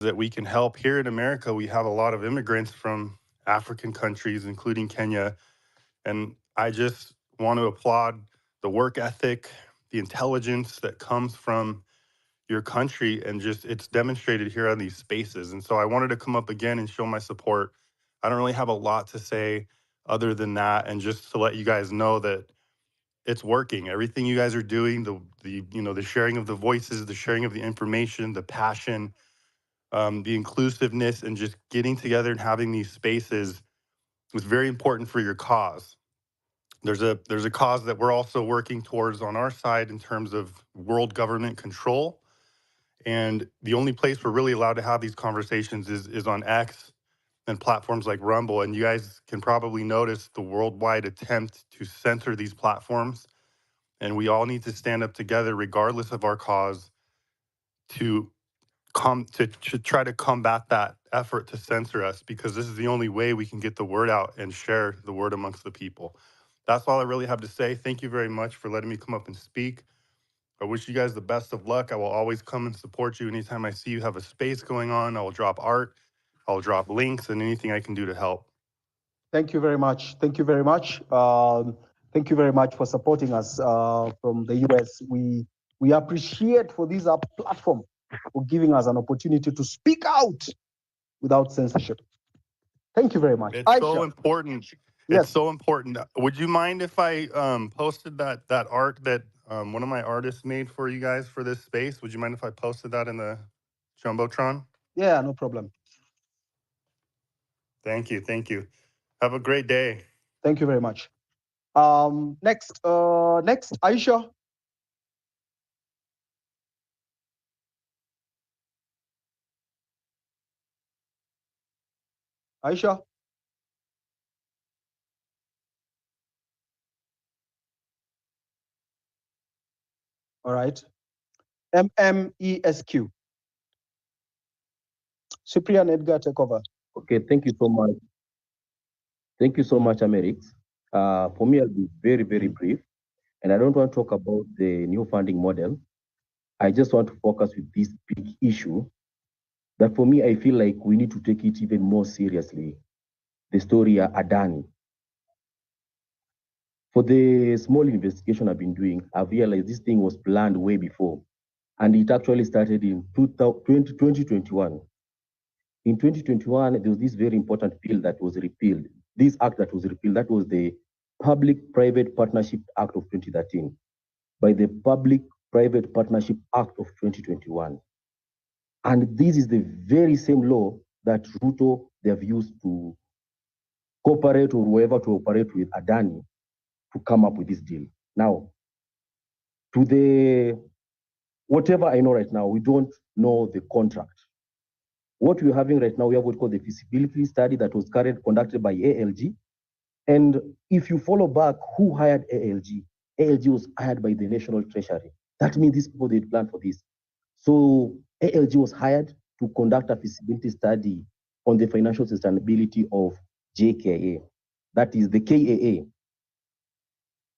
that we can help. Here in America, we have a lot of immigrants from African countries, including Kenya. And I just want to applaud the work ethic, the intelligence that comes from your country, and just it's demonstrated here on these spaces. And so I wanted to come up again and show my support. I don't really have a lot to say other than that, and just to let you guys know that it's working. Everything you guys are doing, the sharing of the voices, the sharing of the information, the passion, the inclusiveness, and just getting together and having these spaces is very important for your cause. There's a cause that we're also working towards on our side in terms of world government control. And the only place we're really allowed to have these conversations is on X and platforms like Rumble. And you guys can probably notice the worldwide attempt to censor these platforms. And we all need to stand up together, regardless of our cause, to to try to combat that effort to censor us, because this is the only way we can get the word out and share the word amongst the people. That's all I really have to say. Thank you very much for letting me come up and speak. I wish you guys the best of luck. I will always come and support you anytime I see you have a space going on. I will drop art, I'll drop links, and anything I can do to help. Thank you very much. Thank you very much. Thank you very much for supporting us from the US. We appreciate for this platform for giving us an opportunity to speak out without censorship. Thank you very much. It's so important. It's Yes. so important. Would you mind if I posted that art that one of my artists made for you guys for this space? Would you mind if I posted that in the Jumbotron? Yeah, no problem. Thank you. Thank you. Have a great day. Thank you very much. Next, Aisha. Aisha. All right. MESQ. Cyprian Edgar, take over. Okay, thank you so much. Thank you so much, Amerix. For me, I'll be very, very brief. And I don't want to talk about the new funding model. I just want to focus with this big issue that for me, I feel like we need to take it even more seriously. The story Adani. For the small investigation I've been doing, I've realized this thing was planned way before. And it actually started in 2021. In 2021, there was this very important bill that was repealed. This act that was repealed, that was the Public-Private Partnership Act of 2013 by the Public-Private Partnership Act of 2021. And this is the very same law that Ruto, they have used to cooperate or whoever to operate with Adani to come up with this deal. Now, to the whatever I know right now, we don't know the contract. What we're having right now, we have what's called the feasibility study that was conducted by ALG. And if you follow back who hired ALG, ALG was hired by the National Treasury. That means these people did plan for this. So ALG was hired to conduct a feasibility study on the financial sustainability of JKA. That is the KAA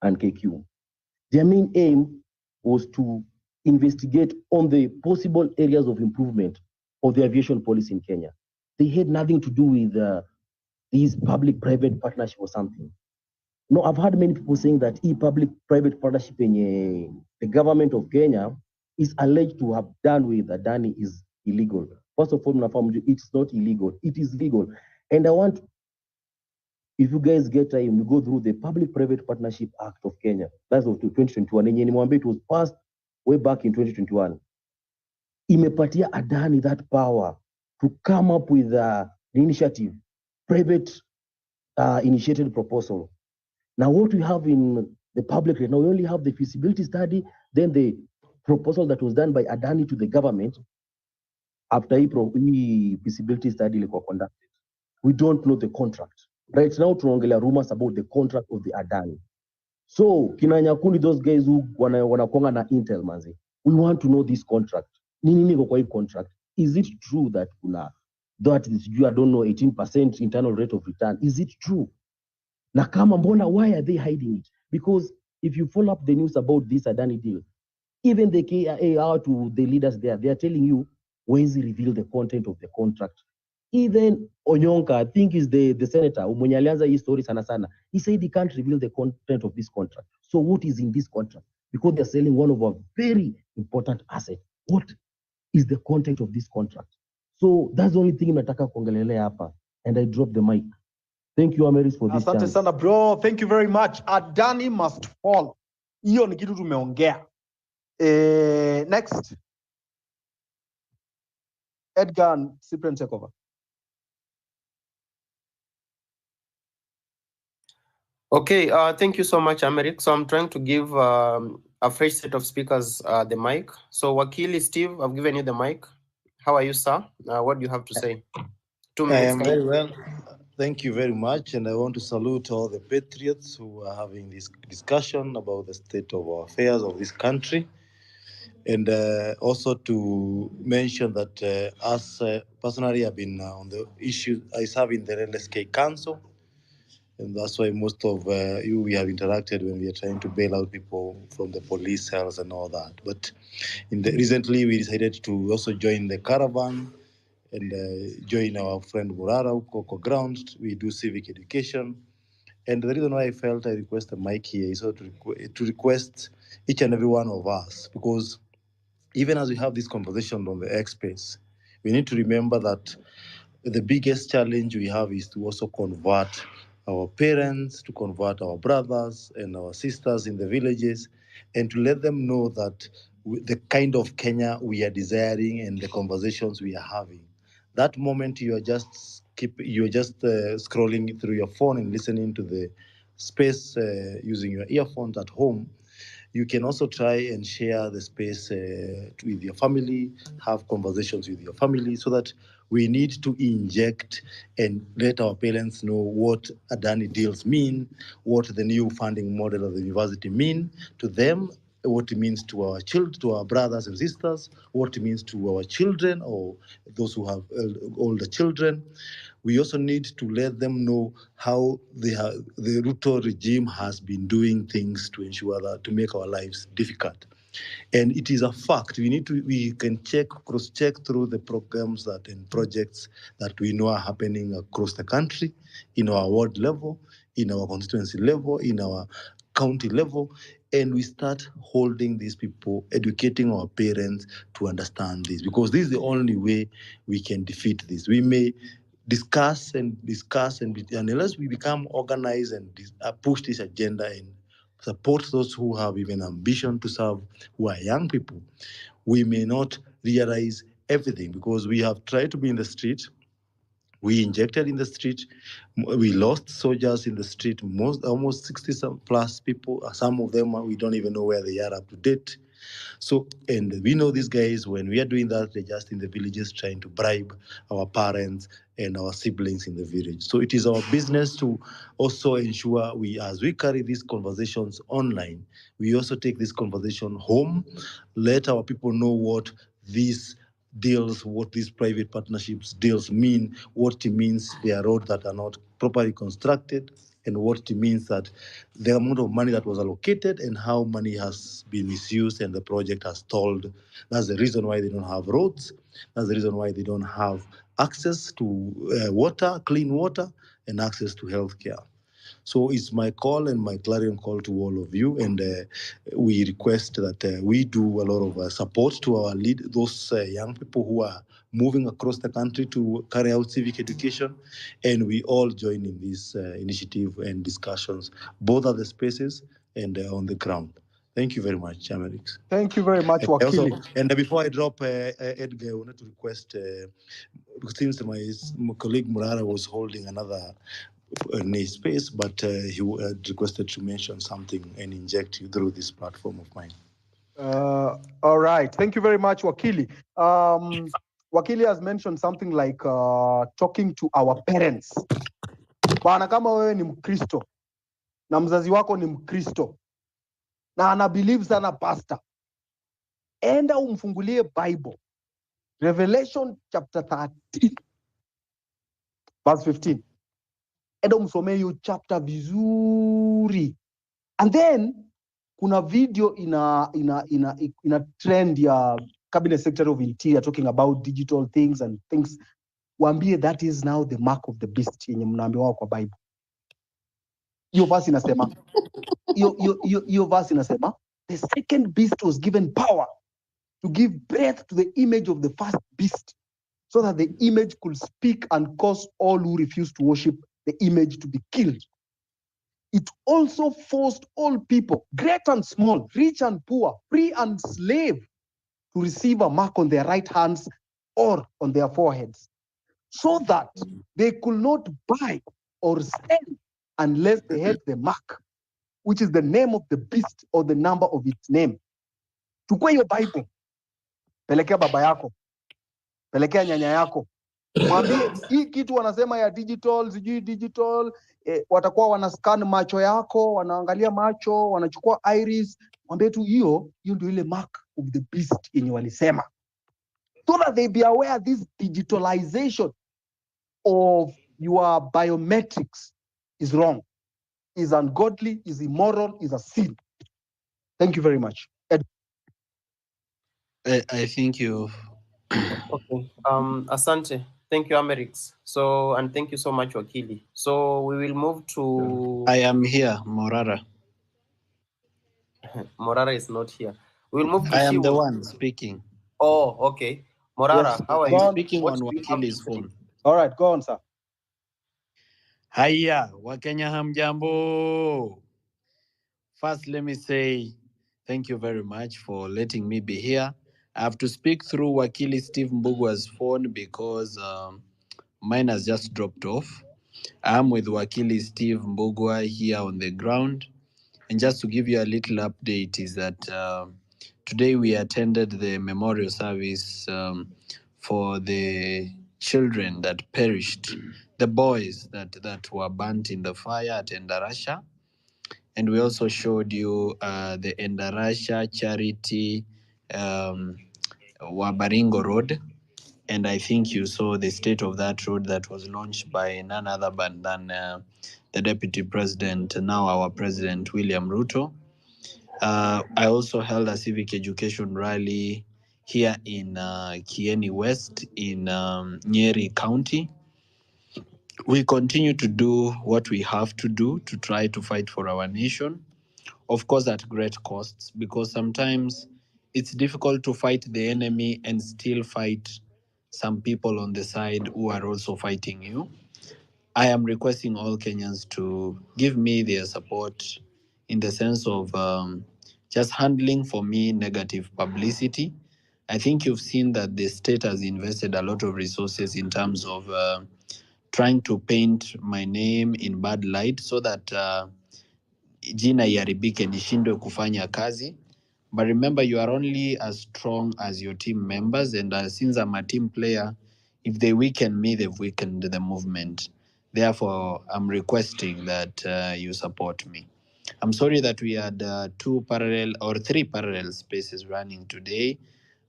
and KQ. Their main aim was to investigate on the possible areas of improvement of the aviation policy in Kenya. They had nothing to do with these public-private partnership or something. No, I've heard many people saying that public-private partnership in the government of Kenya is alleged to have done with Adani is illegal. First of all, it's not illegal. It is legal. And I want, if you guys get time, you go through the Public-Private Partnership Act of Kenya. That's of 2021. And it was passed way back in 2021. Imepatia Adani that power to come up with the initiative, private initiated proposal. Now, what we have in the public right now, we only have the feasibility study, then the proposal that was done by Adani to the government after the feasibility study was conducted. We don't know the contract. Right now, tunaongelea rumors about the contract of the Adani. So, kina Nyakundi, those guys who wanakuanga na intel, manzi, we want to know this contract. Nini kwa hii contract? Is it true that that is due, I don't know, 18% internal rate of return? Is it true? Na kama mbona, why are they hiding it? Because if you follow up the news about this Adani deal, even the KIA out to the leaders there, they are telling you Wezi reveal the content of the contract. Even Onyonka, I think is the senator, mwenye alianza hii story sana sana, he said he can't reveal the content of this contract. So what is in this contract? Because they're selling one of our very important assets. What is the content of this contract? So that's the only thing nataka kuongelelea hapa. And I drop the mic. Thank you, Ameris, for this Asante chance. sana bro, thank you very much. Adani must fall. Hiyo ni kitu tumeongea. Next. Edgar and Cyprian take over. Okay, thank you so much, Americ. So I'm trying to give a fresh set of speakers the mic. So Wakili Steve, I've given you the mic. How are you, sir? What do you have to say? 2 minutes. I am very well. Thank you very much. And I want to salute all the patriots who are having this discussion about the state of our affairs of this country. And also to mention that us personally, I've been on the issue, I serve in the LSK Council. And that's why most of you, we have interacted when we are trying to bail out people from the police cells and all that. But recently, we decided to also join the caravan and join our friend Murara, Koko Ground. We do civic education. And the reason why I felt I request a mic here is to request each and every one of us, because even as we have this conversation on the X space, we need to remember that the biggest challenge we have is to also convert our parents, to convert our brothers and our sisters in the villages, and to let them know that the kind of Kenya we are desiring and the conversations we are having. That moment you are just scrolling through your phone and listening to the space using your earphones at home. You can also try and share the space with your family, have conversations with your family, so that we need to inject and let our parents know what Adani deals mean, what the new funding model of the university mean to them, what it means to our children, to our brothers and sisters, what it means to our children or those who have older children. We also need to let them know how the Ruto regime has been doing things to ensure that, to make our lives difficult. And it is a fact. We can cross-check through the programs and projects that we know are happening across the country, in our ward level, in our constituency level, in our county level, and we start holding these people, educating our parents to understand this, because this is the only way we can defeat this. We may discuss, and unless we become organized and push this agenda and support those who have even ambition to serve, who are young people, we may not realize everything, because we have tried to be in the street. We injected in the street. We lost soldiers in the street, almost 60 plus people. Some of them, we don't even know where they are up to date. So, and we know these guys, when we are doing that, they're just in the villages trying to bribe our parents and our siblings in the village. So it is our business to also ensure as we carry these conversations online, we also take this conversation home, let our people know what these deals, what these private partnerships deals mean, what it means they are roads that are not properly constructed, and what it means that the amount of money that was allocated and how money has been misused and the project has stalled. That's the reason why they don't have roads. That's the reason why they don't have access to water, clean water, and access to healthcare. So it's my call and my clarion call to all of you, and we request that we do a lot of support to our those young people who are moving across the country to carry out civic education, and we all join in this initiative and discussions, both at the spaces and on the ground. Thank you very much, Amerix. Thank you very much, Wakili. And before I drop Edgar, I wanted to request, since my colleague Murara was holding another space, but he requested to mention something and inject you through this platform of mine. All right. Thank you very much, Wakili. Wakili has mentioned something like talking to our parents. Bana, kama wewe ni Mkristo na mzazi wako ni Mkristo na ana believe sana pastor, enda umfungulie Bible, Revelation chapter 13 verse 15. Enda umsomee hiyo chapter vizuri, and then kuna video ina trend ya Cabinet Secretary of Interior talking about digital things and things. Waambie that is now the mark of the beast yenye mnaambiwa kwa Bible. Hiyo verse inasema, hiyo verse inasema, the second beast was given power to give breath to the image of the first beast, so that the image could speak and cause all who refused to worship the image to be killed. It also forced all people, great and small, rich and poor, free and slave, to receive a mark on their right hands or on their foreheads, so that they could not buy or sell unless they had the mark, which is the name of the beast or the number of its name. Chukua hiyo Bible, pelekea baba yako, pelekea nyanya yako, mwambie hii kitu wanasema ya digital, sijui digital, watakuwa wanascan macho yako, wanaangalia macho, wanachukua iris, mwambie tu hiyo ndio ile mark of the beast yenye walisema, so that they be aware this digitalization of your biometrics is wrong, is ungodly, is immoral, is a sin. Thank you very much. I think you. Okay. Asante. Thank you, Amerix. So, and thank you so much, Wakili. So we will move to. I am here, Morara. Morara is not here. We will move to I am the Shiwu. one speaking. Oh, okay. Morara, Yes, how are I'm you? speaking What on do you have to Wakili's say? phone. All right, go on, sir. Hiya, Wakenya hamjambo. First, let me say thank you very much for letting me be here. I have to speak through Wakili Steve Mbugwa's phone because mine has just dropped off. I'm with Wakili Steve Mbugwa here on the ground. And just to give you a little update is that today we attended the memorial service for the children that perished, the boys that were burnt in the fire at Endarasha. And we also showed you the Endarasha Charity Wabaringo Road. And I think you saw the state of that road that was launched by none other than the Deputy President, now our President, William Ruto. I also held a civic education rally here in Kieni West in Nyeri County. We continue to do what we have to do to try to fight for our nation, of course, at great costs, because sometimes it's difficult to fight the enemy and still fight some people on the side who are also fighting you. I am requesting all Kenyans to give me their support in the sense of just handling for me negative publicity. I think you've seen that the state has invested a lot of resources in terms of trying to paint my name in bad light so that jina iharibike nishindwe kufanya kazi. But remember, you are only as strong as your team members. And since I'm a team player, if they weaken me, they've weakened the movement. Therefore, I'm requesting that you support me. I'm sorry that we had 3 parallel spaces running today.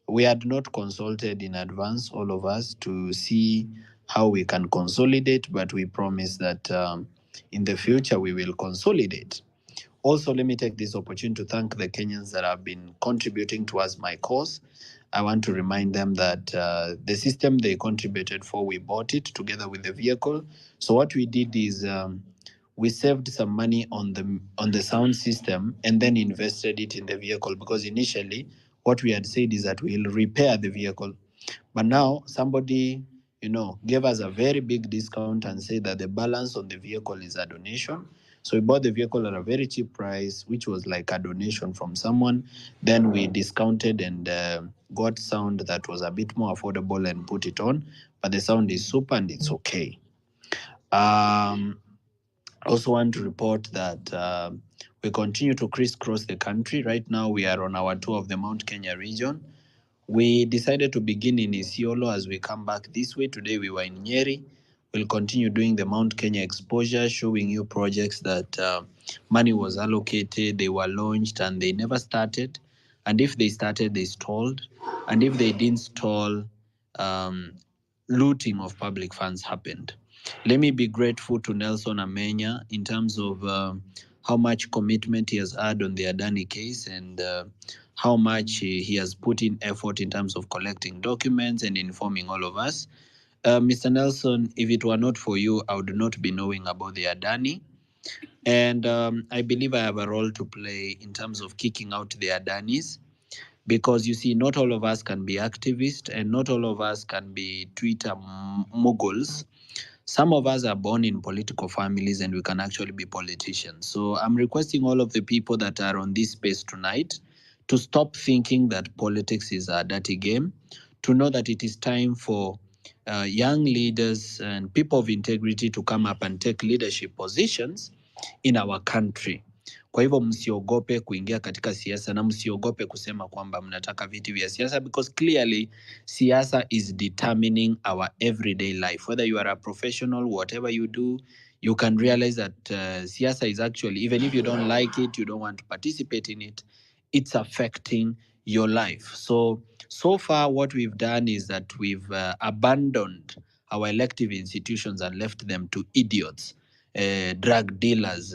We had not consulted in advance, all of us, to see how we can consolidate, but we promise that in the future we will consolidate. Also, let me take this opportunity to thank the Kenyans that have been contributing towards my cause. I want to remind them that the system they contributed for, we bought it together with the vehicle. So what we did is we saved some money on the sound system and then invested it in the vehicle, because initially what we had said is that we'll repair the vehicle. But now somebody, gave us a very big discount and said that the balance on the vehicle is a donation. So we bought the vehicle at a very cheap price, which was like a donation from someone. Then we discounted and got sound that was a bit more affordable and put it on. But the sound is super and it's okay. I also want to report that we continue to crisscross the country. Right now, we are on our tour of the Mount Kenya region. We decided to begin in Isiolo as we come back this way. Today we were in Nyeri. We'll continue doing the Mount Kenya exposure, showing you projects that money was allocated, they were launched, and they never started. And if they started, they stalled. And if they didn't stall, looting of public funds happened. Let me be grateful to Nelson Amenya in terms of how much commitment he has had on the Adani case, and how much he has put in effort in terms of collecting documents and informing all of us. Mr. Nelson, if it were not for you, I would not be knowing about the Adani. And I believe I have a role to play in terms of kicking out the Adanis, because you see, not all of us can be activists, and not all of us can be Twitter moguls. Some of us are born in political families and we can actually be politicians. So I'm requesting all of the people that are on this space tonight to stop thinking that politics is a dirty game, to know that it is time for young leaders and people of integrity to come up and take leadership positions in our country. Kwa hivyo msiogope kuingia katika siasa, na msiogope kusema kwamba mnataka viti vya siasa, because clearly siasa is determining our everyday life. Whether you are a professional, whatever you do, you can realize that siasa is actually, even if you don't like it, you don't want to participate in it, it's affecting your life. So far what we've done is that we've abandoned our elective institutions and left them to idiots, drug dealers.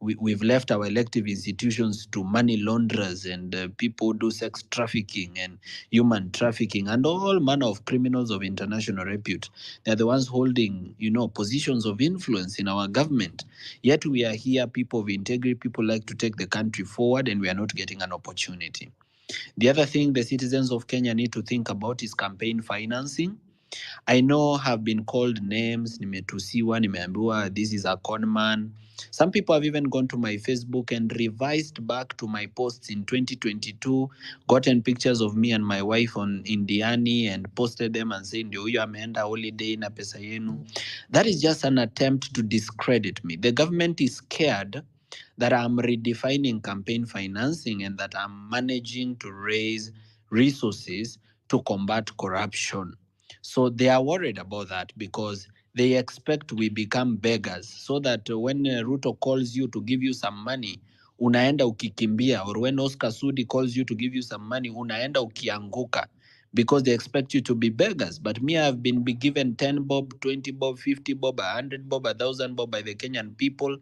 We've left our elective institutions to money launderers and people who do sex trafficking and human trafficking and all manner of criminals of international repute. They're the ones holding, positions of influence in our government. Yet we are here, people of integrity, people like to take the country forward, and we are not getting an opportunity. The other thing the citizens of Kenya need to think about is campaign financing. I know have been called names, nimetusiwa, nimeambiwa this is a con man. Some people have even gone to my Facebook and revised back to my posts in 2022, gotten pictures of me and my wife on Indiani and posted them and saying, ndio huyo ameenda holiday na pesa yenu. That is just an attempt to discredit me. The government is scared that I'm redefining campaign financing and that I'm managing to raise resources to combat corruption. So they are worried about that because they expect we become beggars, so that when Ruto calls you to give you some money, unaenda ukikimbia, or when Oscar Sudi calls you to give you some money, unaenda ukianguka, because they expect you to be beggars. But me, I've been given 10 bob, 20 bob, 50 bob, 100 bob, 1,000 bob by the Kenyan people.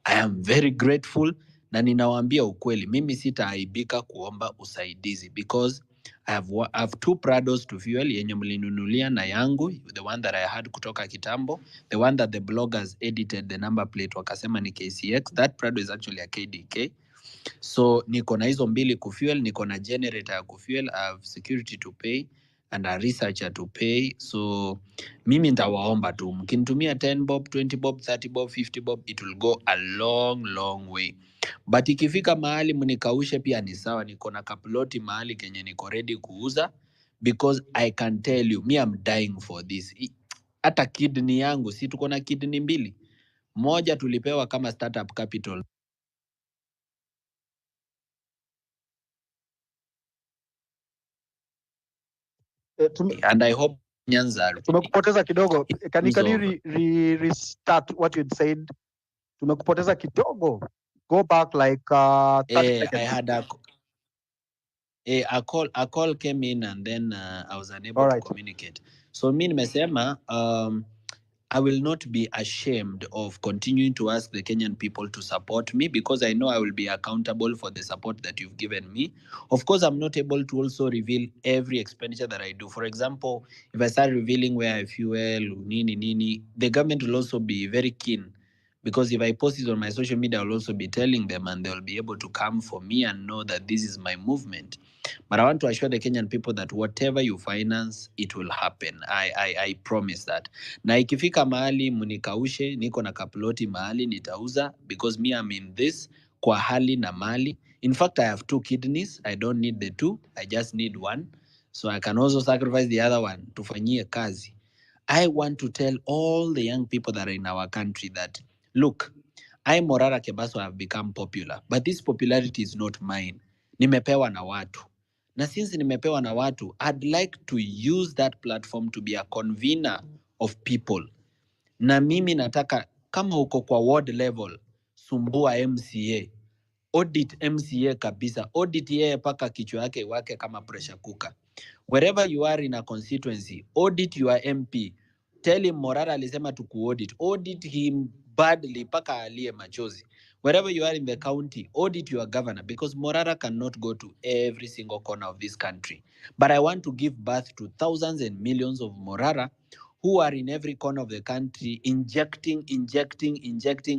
I am very grateful, na ninawaambia ukweli, mimi sitaaibika kuomba usaidizi, because I have two Prados to fuel, yenye mlinunulia na yangu, the one that I had kutoka kitambo, the one that the bloggers edited the number plate wakasema ni KCX. That Prado is actually a KDK. So niko na hizo mbili kufuel, niko na generator ya kufuel, I have security to pay and a researcher to pay. So mimi nitawaomba tu, mkinitumia 10 bob, 20 bob, 30 bob, 50 bob, it will go a long way. But ikifika mahali mnikaushe pia ni sawa, niko na kaploti mahali kenye niko ready kuuza, because I can tell you, me I'm dying for this. Hata kidney yangu, si tuko na kidney mbili, moja tulipewa kama startup capital. And I hope Nyanza tumekupoteza kidogo. Can you restart what you said? Tumekupoteza kidogo. Go back like 30 seconds. I had a call came in and then I was unable to communicate. So me nimesema I will not be ashamed of continuing to ask the Kenyan people to support me, because I know I will be accountable for the support that you've given me. Of course, I'm not able to also reveal every expenditure that I do. For example, if I start revealing where I fuel, nini, the government will also be very keen, because if I post it on my social media, I'll also be telling them, and they'll be able to come for me and know that this is my movement. But I want to assure the Kenyan people that whatever you finance, it will happen. I promise that. Na ikifika mahali munikaushe, niko na kaploti mahali nitauza, because me I'm in this kwa hali na mali. In fact, I have 2 kidneys. I don't need the 2. I just need 1. So I can also sacrifice the other one tufanyie kazi. I want to tell all the young people that are in our country that, look, I, Morara Kebaso, have become popular, but this popularity is not mine. Nimepewa na watu. Na since nimepewa na watu, I'd like to use that platform to be a convener of people. Na mimi nataka, kama uko kwa ward level, sumbua MCA. Audit MCA kabisa. Audit yeye paka kichwa yake wake kama pressure cooker. Wherever you are in a constituency, audit your MP. Tell him Morara alisema tuku audit. Audit him badly paka alie machozi. Wherever you are in the county, audit your governor, because Morara cannot go to every single corner of this country. But I want to give birth to thousands and millions of Morara who are in every corner of the country injecting.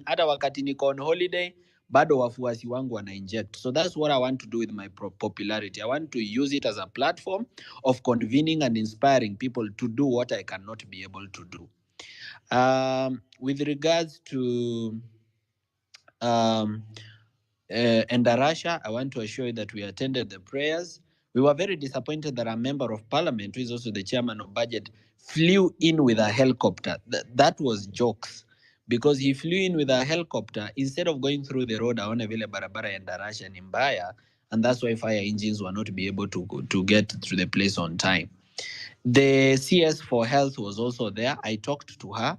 Hata wakati niko on holiday, bado wafuasi wangu wana inject. So that's what I want to do with my popularity. I want to use it as a platform of convening and inspiring people to do what I cannot be able to do. With regards to Russia, I want to assure you that we attended the prayers. We were very disappointed that a member of parliament, who is also the chairman of budget, flew in with a helicopter. That was jokes, because he flew in with a helicopter instead of going through the road. Aone vile barabara ya Russia ni mbaya, and that's why fire engines were not be able to get to the place on time. The CS for health was also there. I talked to her.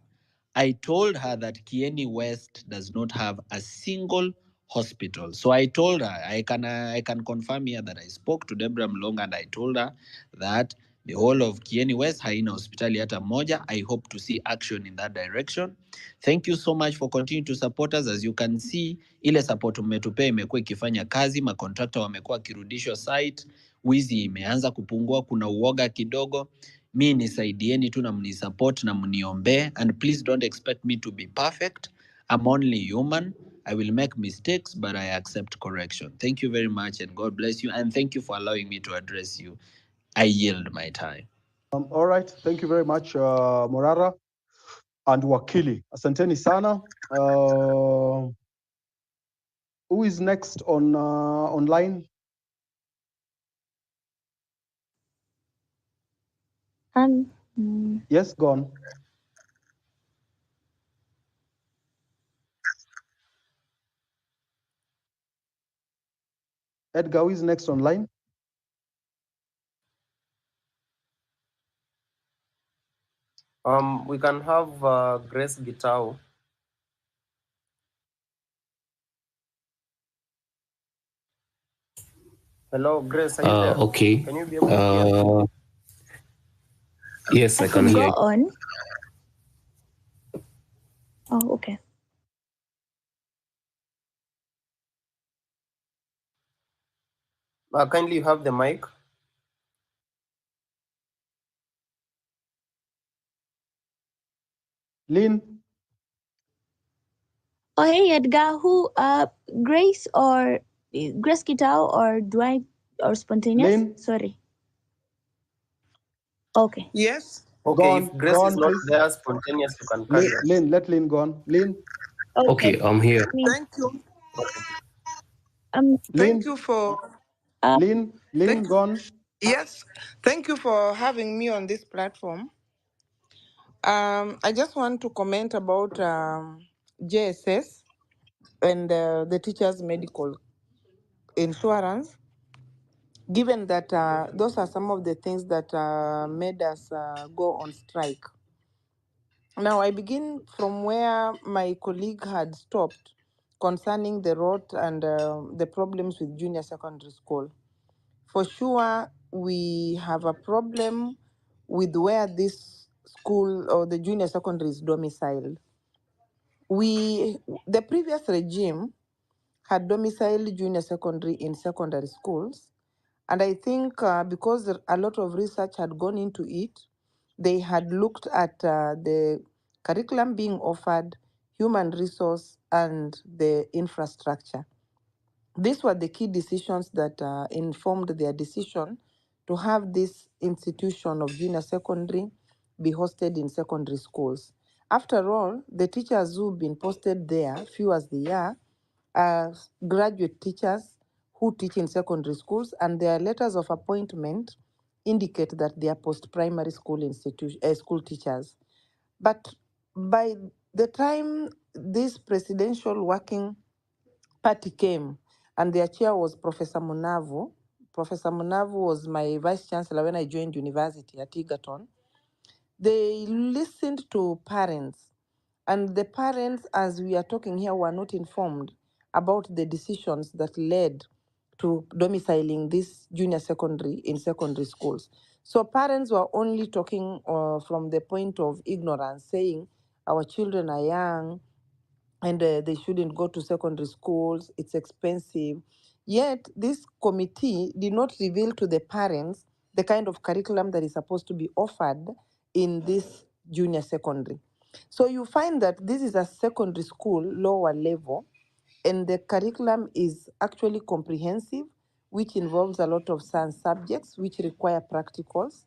I told her that Kieni West does not have a single hospital. So I told her, I can confirm here that I spoke to Deborah Mlonga and I told her that the whole of Kieni West haina hospitali hata moja. I hope to see action in that direction. Thank you so much for continuing to support us. As you can see, ile support umetupea imekuwa ikifanya kazi, makontrakta wamekuwa wakirudishwa site, wizi imeanza kupungua, kuna uoga kidogo. Mi nisaidieni tu na mnisupport na mniombee, and please don't expect me to be perfect. I'm only human. I will make mistakes, but I accept correction. Thank you very much and God bless you, and thank you for allowing me to address you. I yield my time. All right, thank you very much, Morara and Wakili. Asanteni sana. Who is next on online? Yes, go on. Edgar, who is next online? We can have Grace Gitau. Hello, Grace, are you there? Okay. Can you be able to hear? Yes, I can hear you. Go on. Oh, okay. Kindly you have the mic. Lynn? Oh, hey, Edgar. Who, Grace or Grace Kitao or Dwight or Spontaneous? Lynn? Sorry. Okay. Yes. Okay, if Grace is not please. there, Spontaneous, you can carry on. Lynn, let Lynn go on. Lynn? Okay, I'm here. Thank you. Um, Thank you for Lynn, go on. yes. Thank you for having me on this platform. I just want to comment about JSS and the teachers' medical insurance. Given that those are some of the things that made us go on strike. Now, I begin from where my colleague had stopped concerning the road and the problems with junior secondary school. For sure, we have a problem with where this school or the junior secondary is domiciled. The previous regime had domiciled junior secondary in secondary schools, and I think because a lot of research had gone into it, they had looked at the curriculum being offered, human resource, and the infrastructure. These were the key decisions that informed their decision to have this institution of junior secondary be hosted in secondary schools. After all, the teachers who've been posted there, few as they are graduate teachers who teach in secondary schools, and their letters of appointment indicate that they are post-primary school school teachers. But by the time this presidential working party came, and their chair was Professor Munavu. Professor Munavu was my vice chancellor when I joined university at Egerton. They listened to parents, and the parents, as we are talking here, were not informed about the decisions that led to domiciling this junior secondary in secondary schools. So parents were only talking from the point of ignorance, saying our children are young, and they shouldn't go to secondary schools. It's expensive. Yet this committee did not reveal to the parents the kind of curriculum that is supposed to be offered in this junior secondary. So you find that this is a secondary school, lower level, and the curriculum is actually comprehensive, which involves a lot of science subjects, which require practicals.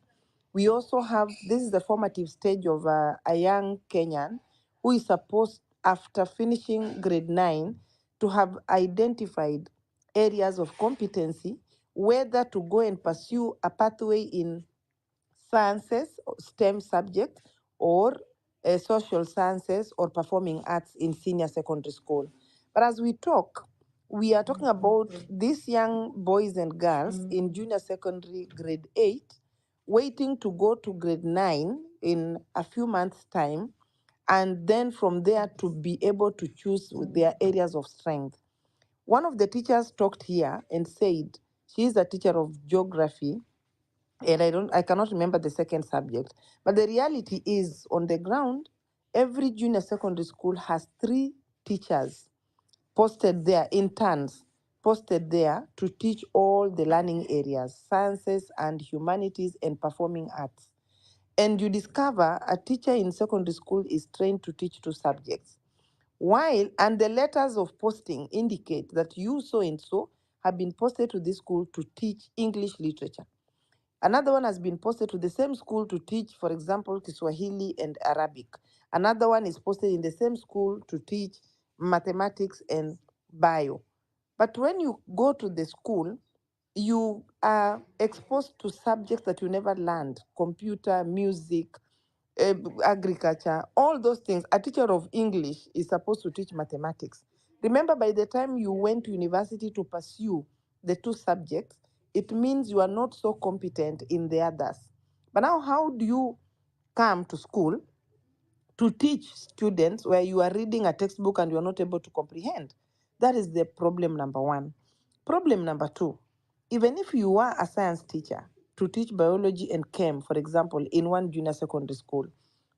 We also have, this is the formative stage of a young Kenyan who is supposed, after finishing grade 9, to have identified areas of competency, whether to go and pursue a pathway in sciences, STEM subject, or social sciences or performing arts in senior secondary school. But as we talk, we are talking about these young boys and girls in junior secondary grade 8 waiting to go to grade 9 in a few months' time, and then from there to be able to choose their areas of strength. One of the teachers talked here and said she is a teacher of geography, and I cannot remember the second subject. But the reality is, on the ground, every junior secondary school has 3 teachers posted there, interns posted there to teach all the learning areas, sciences and humanities and performing arts. And you discover a teacher in secondary school is trained to teach 2 subjects. And the letters of posting indicate that you so and so have been posted to this school to teach English literature. Another one has been posted to the same school to teach, for example, Kiswahili and Arabic. Another one is posted in the same school to teach mathematics and bio. But when you go to the school, you are exposed to subjects that you never learned: computer, music, agriculture, all those things. A teacher of English is supposed to teach mathematics. Remember, by the time you went to university to pursue the 2 subjects, it means you are not so competent in the others. But now, how do you come to school to teach students where you are reading a textbook and you are not able to comprehend? That is the problem number 1. Problem number 2, even if you are a science teacher to teach biology and chem, for example, in one junior secondary school,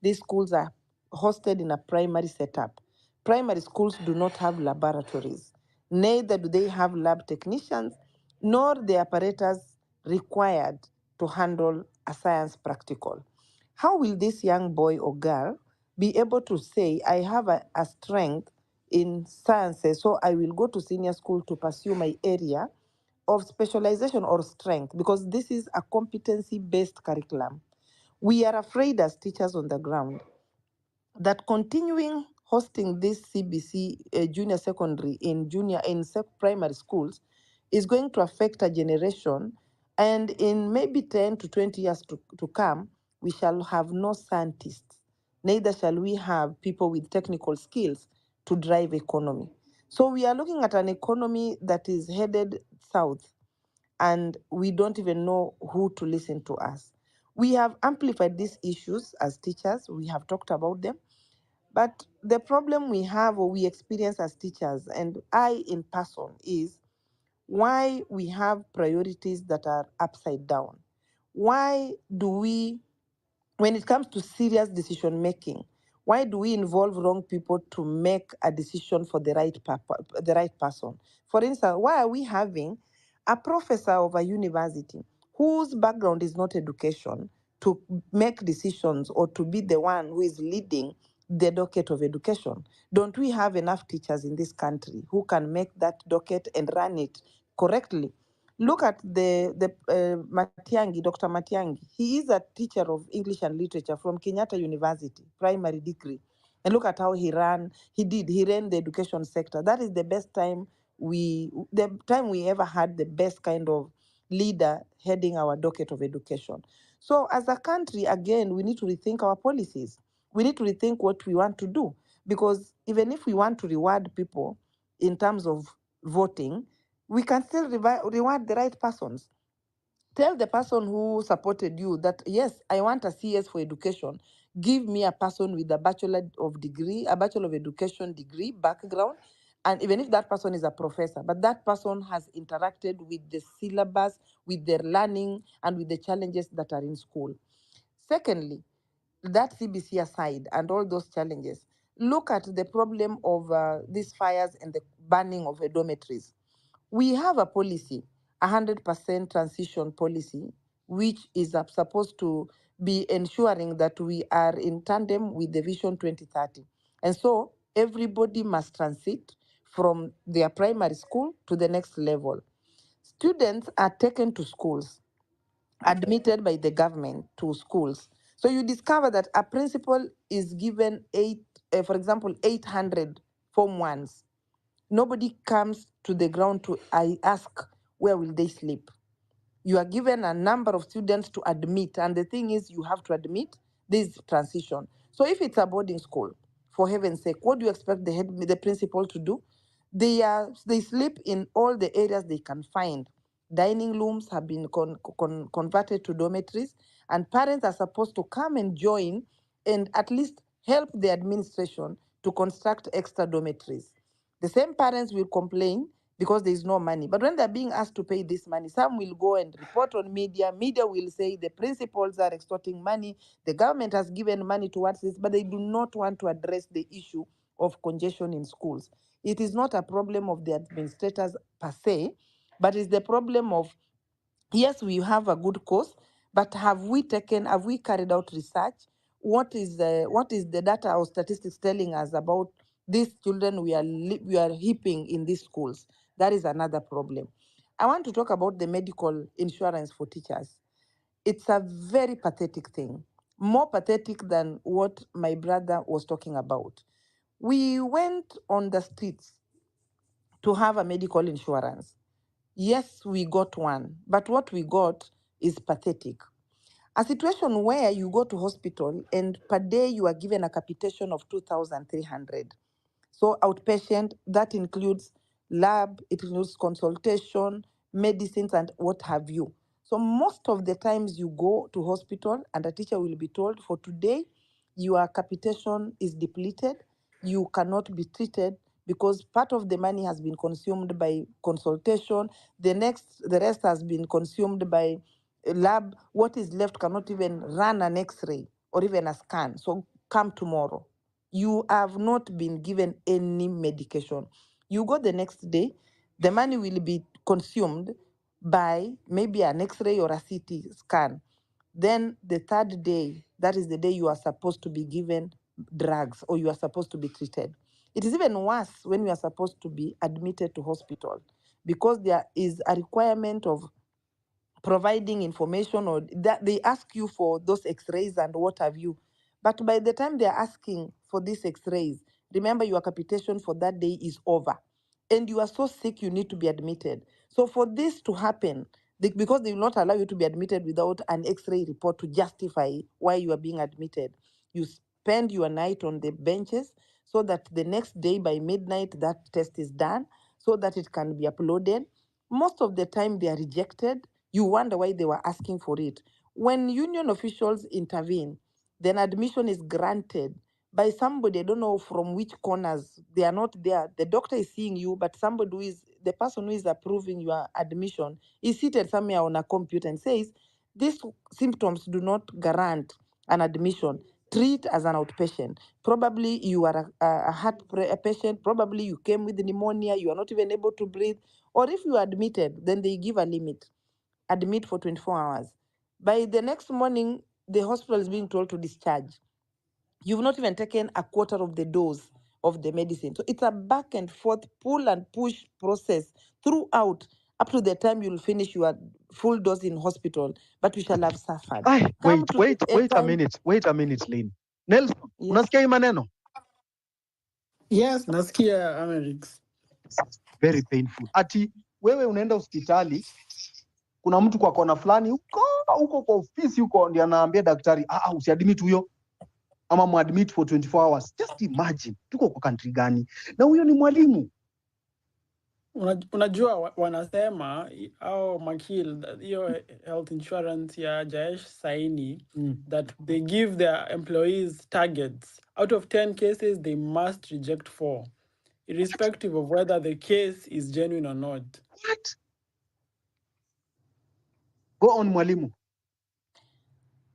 these schools are hosted in a primary setup. Primary schools do not have laboratories, neither do they have lab technicians, nor the apparatus required to handle a science practical. How will this young boy or girl be able to say, I have a strength in sciences, so I will go to senior school to pursue my area of specialization or strength? Because this is a competency-based curriculum. We are afraid as teachers on the ground that continuing hosting this CBC junior secondary in primary schools is going to affect a generation, and in maybe 10 to 20 years to come, we shall have no scientists, neither shall we have people with technical skills to drive economy. So we are looking at an economy that is headed south, and we don't even know who to listen to us. We have amplified these issues as teachers, we have talked about them, but the problem we have or we experience as teachers, and I in person, is why we have priorities that are upside down. Why do we, when it comes to serious decision making, why do we involve wrong people to make a decision for the right person? For instance, why are we having a professor of a university whose background is not education to make decisions or to be the one who is leading the docket of education? Don't we have enough teachers in this country who can make that docket and run it correctly? Look at the Matiangi, Dr. Matiangi. He is a teacher of English and literature from Kenyatta University, primary degree. And look at how he ran. He ran the education sector. That is the time we ever had the best kind of leader heading our docket of education. So as a country, again, we need to rethink our policies. We need to rethink what we want to do, because even if we want to reward people in terms of voting, we can still reward the right persons. Tell the person who supported you that, yes, I want a CS for education. Give me a person with a bachelor of education degree background. And even if that person is a professor, but that person has interacted with the syllabus, with their learning, and with the challenges that are in school. Secondly, that CBC aside and all those challenges, look at the problem of these fires and the burning of the dormitories. We have a policy, 100% transition policy, which is supposed to be ensuring that we are in tandem with the Vision 2030. And so everybody must transit from their primary school to the next level. Students are taken to schools, admitted by the government to schools. So you discover that a principal is given for example, 800 form ones. Nobody comes to the ground to ask where will they sleep. You are given a number of students to admit, and the thing is you have to admit this transition. So if it's a boarding school, for heaven's sake, what do you expect the principal to do? They sleep in all the areas they can find. Dining rooms have been converted to dormitories, and parents are supposed to come and join and at least help the administration to construct extra dormitories. The same parents will complain because there is no money. But when they're being asked to pay this money, some will go and report on media. Media will say the principals are extorting money. The government has given money towards this, but they do not want to address the issue of congestion in schools. It is not a problem of the administrators per se, but it's the problem of, yes, we have a good cause, but have we carried out research? What is the data or statistics telling us about these children we are heaping in these schools? That is another problem. I want to talk about the medical insurance for teachers. It's a very pathetic thing, more pathetic than what my brother was talking about. We went on the streets to have a medical insurance. Yes, we got one, but what we got is pathetic. A situation where you go to hospital and per day you are given a capitation of 2,300. So outpatient, that includes lab, it includes consultation, medicines, and what have you. So most of the times you go to hospital and a teacher will be told, for today, your capitation is depleted, you cannot be treated because part of the money has been consumed by consultation, the rest has been consumed by lab. What is left cannot even run an X-ray or even a scan. So come tomorrow. You have not been given any medication. You go the next day, the money will be consumed by maybe an X-ray or a CT scan. Then the third day, that is the day you are supposed to be given drugs or you are supposed to be treated. It is even worse when you are supposed to be admitted to hospital because there is a requirement of providing information, or that they ask you for those x-rays and what have you. But by the time they're asking for these x-rays, remember your capitation for that day is over and you are so sick you need to be admitted. So for this to happen, because they will not allow you to be admitted without an x-ray report to justify why you are being admitted, you spend your night on the benches so that the next day by midnight that test is done so that it can be uploaded. Most of the time they are rejected. You wonder why they were asking for it. When union officials intervene, then admission is granted by somebody, I don't know from which corners, they are not there. The doctor is seeing you, but the person who is approving your admission is seated somewhere on a computer and says, these symptoms do not grant an admission. Treat as an outpatient. Probably you are a heart patient, probably you came with pneumonia, you are not even able to breathe. Or if you are admitted, then they give a limit. Admit for 24 hours. By the next morning, the hospital is being told to discharge. You've not even taken a quarter of the dose of the medicine. So it's a back and forth, pull and push process throughout up to the time you'll finish your full dose in hospital, but you shall have suffered. Come to Wait a time. minute, Lynn. Nelson, Yes. unasikia hii maneno? Yes, nasikia Amerix. Very painful. Ati wewe unaenda hospitali, kuna mtu kwa kona fulani huko kwa ofisi huko ndiye anaambia daktari, usiadmit huyo ama muadmit for 24 hours. Just imagine, tuko kwa country gani? Na huyo ni mwalimu. Unajua wanasema au makil hiyo health insurance ya Jayesh saini that they give their employees targets. Out of 10 cases, they must reject 4, irrespective of whether the case is genuine or not. What? Go on, mwalimu.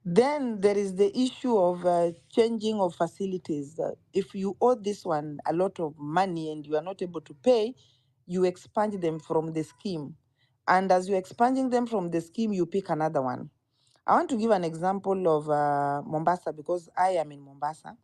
Then there is the issue of changing of facilities. If you owe this one a lot of money and you are not able to pay, you expunge them from the scheme. And as you're expunging them from the scheme, you pick another one. I want to give an example of Mombasa because I am in Mombasa,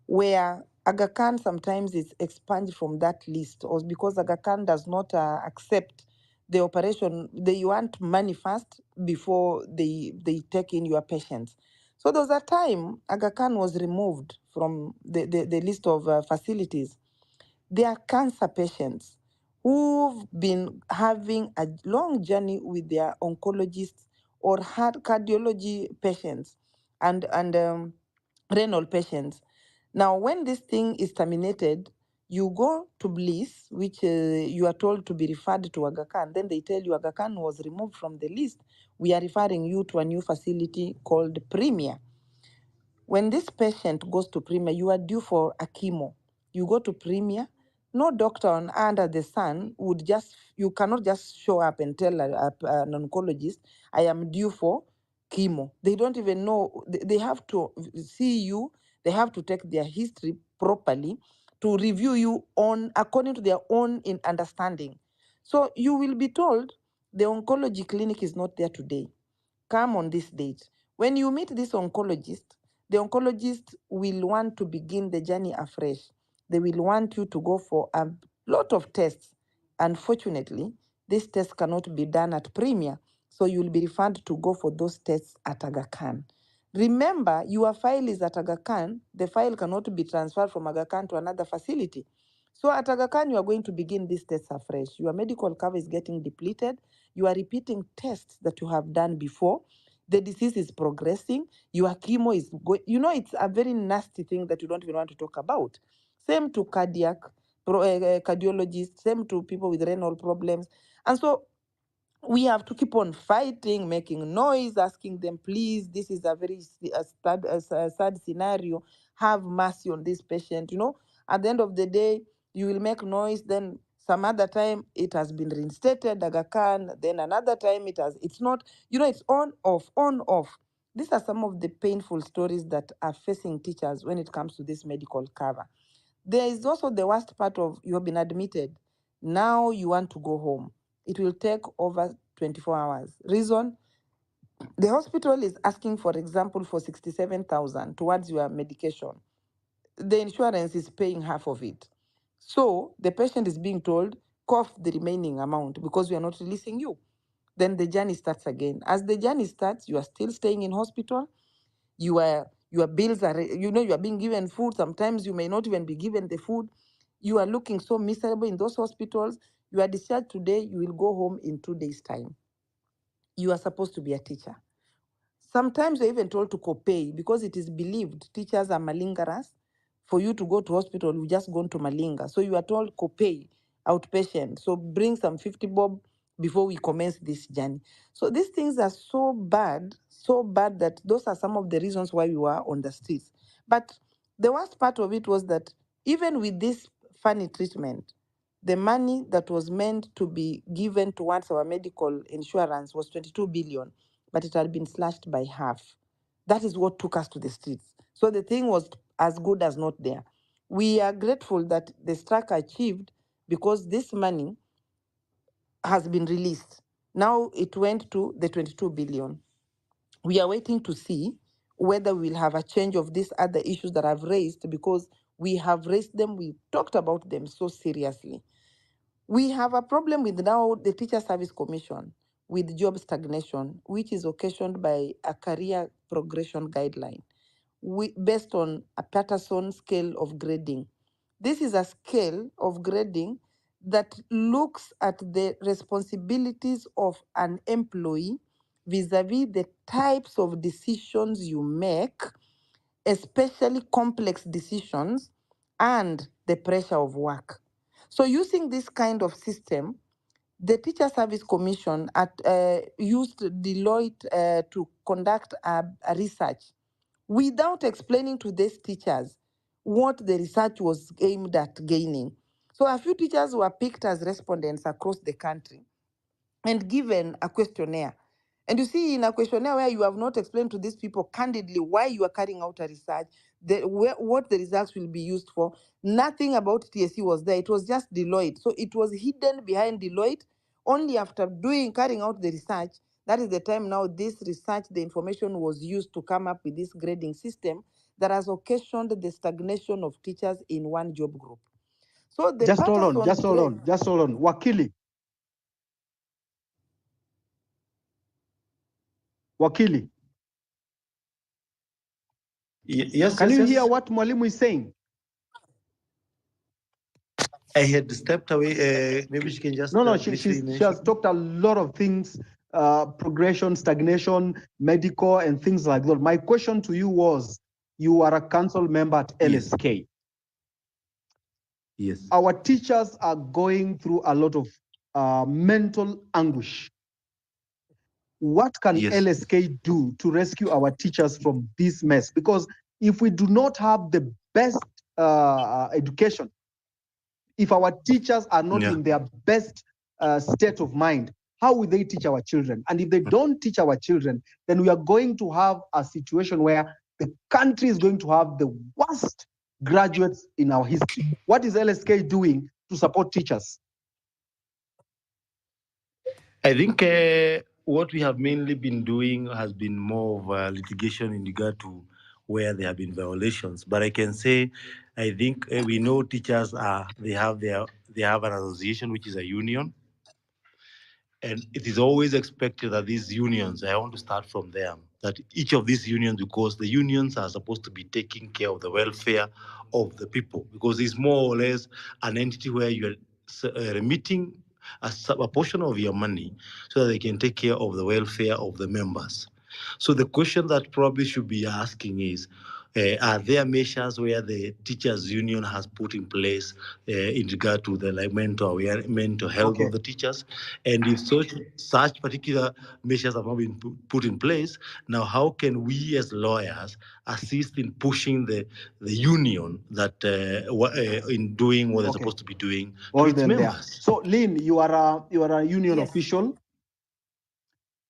where Aga Khan sometimes is expunged from that list, or because Aga Khan does not accept the operation. They want money first before they take in your patients. So there was a time Aga Khan was removed from the list of facilities. They are cancer patients who've been having a long journey with their oncologists or heart cardiology patients and renal patients. Now, when this thing is terminated, you go to Bliss, which you are told to be referred to Aga Khan. Then they tell you Aga Khan was removed from the list. We are referring you to a new facility called Premier. When this patient goes to Premier, you are due for a chemo. You go to Premier, no doctor under the sun would you cannot just show up and tell an oncologist, I am due for chemo. They don't even know, they have to see you, they have to take their history properly to review you on according to their own understanding. So you will be told the oncology clinic is not there today. Come on this date. When you meet this oncologist, the oncologist will want to begin the journey afresh. They will want you to go for a lot of tests. Unfortunately, these tests cannot be done at Premier, so you'll be referred to go for those tests at Aga Khan. Remember, your file is at Aga Khan. The file cannot be transferred from Aga Khan to another facility. So at Aga Khan, you are going to begin these tests afresh. Your medical cover is getting depleted. You are repeating tests that you have done before. The disease is progressing. Your chemo is going, it's a very nasty thing that you don't even want to talk about. Same to cardiologists, same to people with renal problems. And so we have to keep on fighting, making noise, asking them, please, this is a very sad scenario. Have mercy on this patient. At the end of the day, you will make noise, then some other time it has been reinstated, Aga Khan, then another time it's not, it's on, off. These are some of the painful stories that are facing teachers when it comes to this medical cover. There is also the worst part of you have been admitted. Now you want to go home. It will take over 24 hours. Reason? The hospital is asking, for example, for 67,000 towards your medication. The insurance is paying half of it. So the patient is being told, cough the remaining amount because we are not releasing you. Then the journey starts again. As the journey starts, you are still staying in hospital. Your bills are, you are being given food. Sometimes you may not even be given the food. You are looking so miserable in those hospitals. You are discharged today, you will go home in 2 days' time. You are supposed to be a teacher. Sometimes you're even told to copay because it is believed teachers are malingerers. For you to go to hospital, you just gone to malinga. So you are told copay, outpatient. So bring some 50 bob before we commence this journey. So these things are so bad that those are some of the reasons why we were on the streets. But the worst part of it was that even with this funny treatment, the money that was meant to be given towards our medical insurance was 22 billion, but it had been slashed by half. That is what took us to the streets. So the thing was as good as not there. We are grateful that the strike achieved because this money has been released. Now it went to the 22 billion. We are waiting to see whether we'll have a change of these other issues that I've raised because we have raised them, we talked about them so seriously. We have a problem with now the Teacher Service Commission with job stagnation, which is occasioned by a career progression guideline based on a Patterson scale of grading. This is a scale of grading that looks at the responsibilities of an employee vis-a-vis the types of decisions you make, especially complex decisions, and the pressure of work. So using this kind of system, the Teacher Service Commission used Deloitte to conduct a research without explaining to these teachers what the research was aimed at gaining. So a few teachers were picked as respondents across the country and given a questionnaire. And you see, in a questionnaire where you have not explained to these people candidly why you are carrying out a research, what the results will be used for, nothing about TSC was there. It was just Deloitte. So it was hidden behind Deloitte. Only after carrying out the research, that is the time now this research, the information was used to come up with this grading system that has occasioned the stagnation of teachers in one job group. So the Just hold on, Patterson just hold on. Wakili. Wakili. Yes, Can yes, you yes. hear what Mwalimu is saying? I had stepped away. Maybe she can just No, briefly she has talked a lot of things, progression, stagnation, medical, and things like that. My question to you was, you are a council member at LSK. Yes. Our teachers are going through a lot of mental anguish. What can LSK do to rescue our teachers from this mess? Because if we do not have the best education, if our teachers are not in their best state of mind, how will they teach our children? And if they don't teach our children, then we are going to have a situation where the country is going to have the worst graduates in our history. What is LSK doing to support teachers? I think what we have mainly been doing has been more of litigation in regard to where there have been violations. But I can say, I think we know teachers they have an association which is a union, and it is always expected that these unions, I want to start from there, that each of these unions, because the unions are supposed to be taking care of the welfare of the people, because it's more or less an entity where you're remitting a portion of your money so that they can take care of the welfare of the members. So the question that probably should be asking is, are there measures where the teachers union has put in place in regard to the mental health of the teachers? And if such particular measures have not been put in place, now how can we as lawyers assist in pushing the union that in doing what they're supposed to be doing to its members? So Lynn, you are a union official.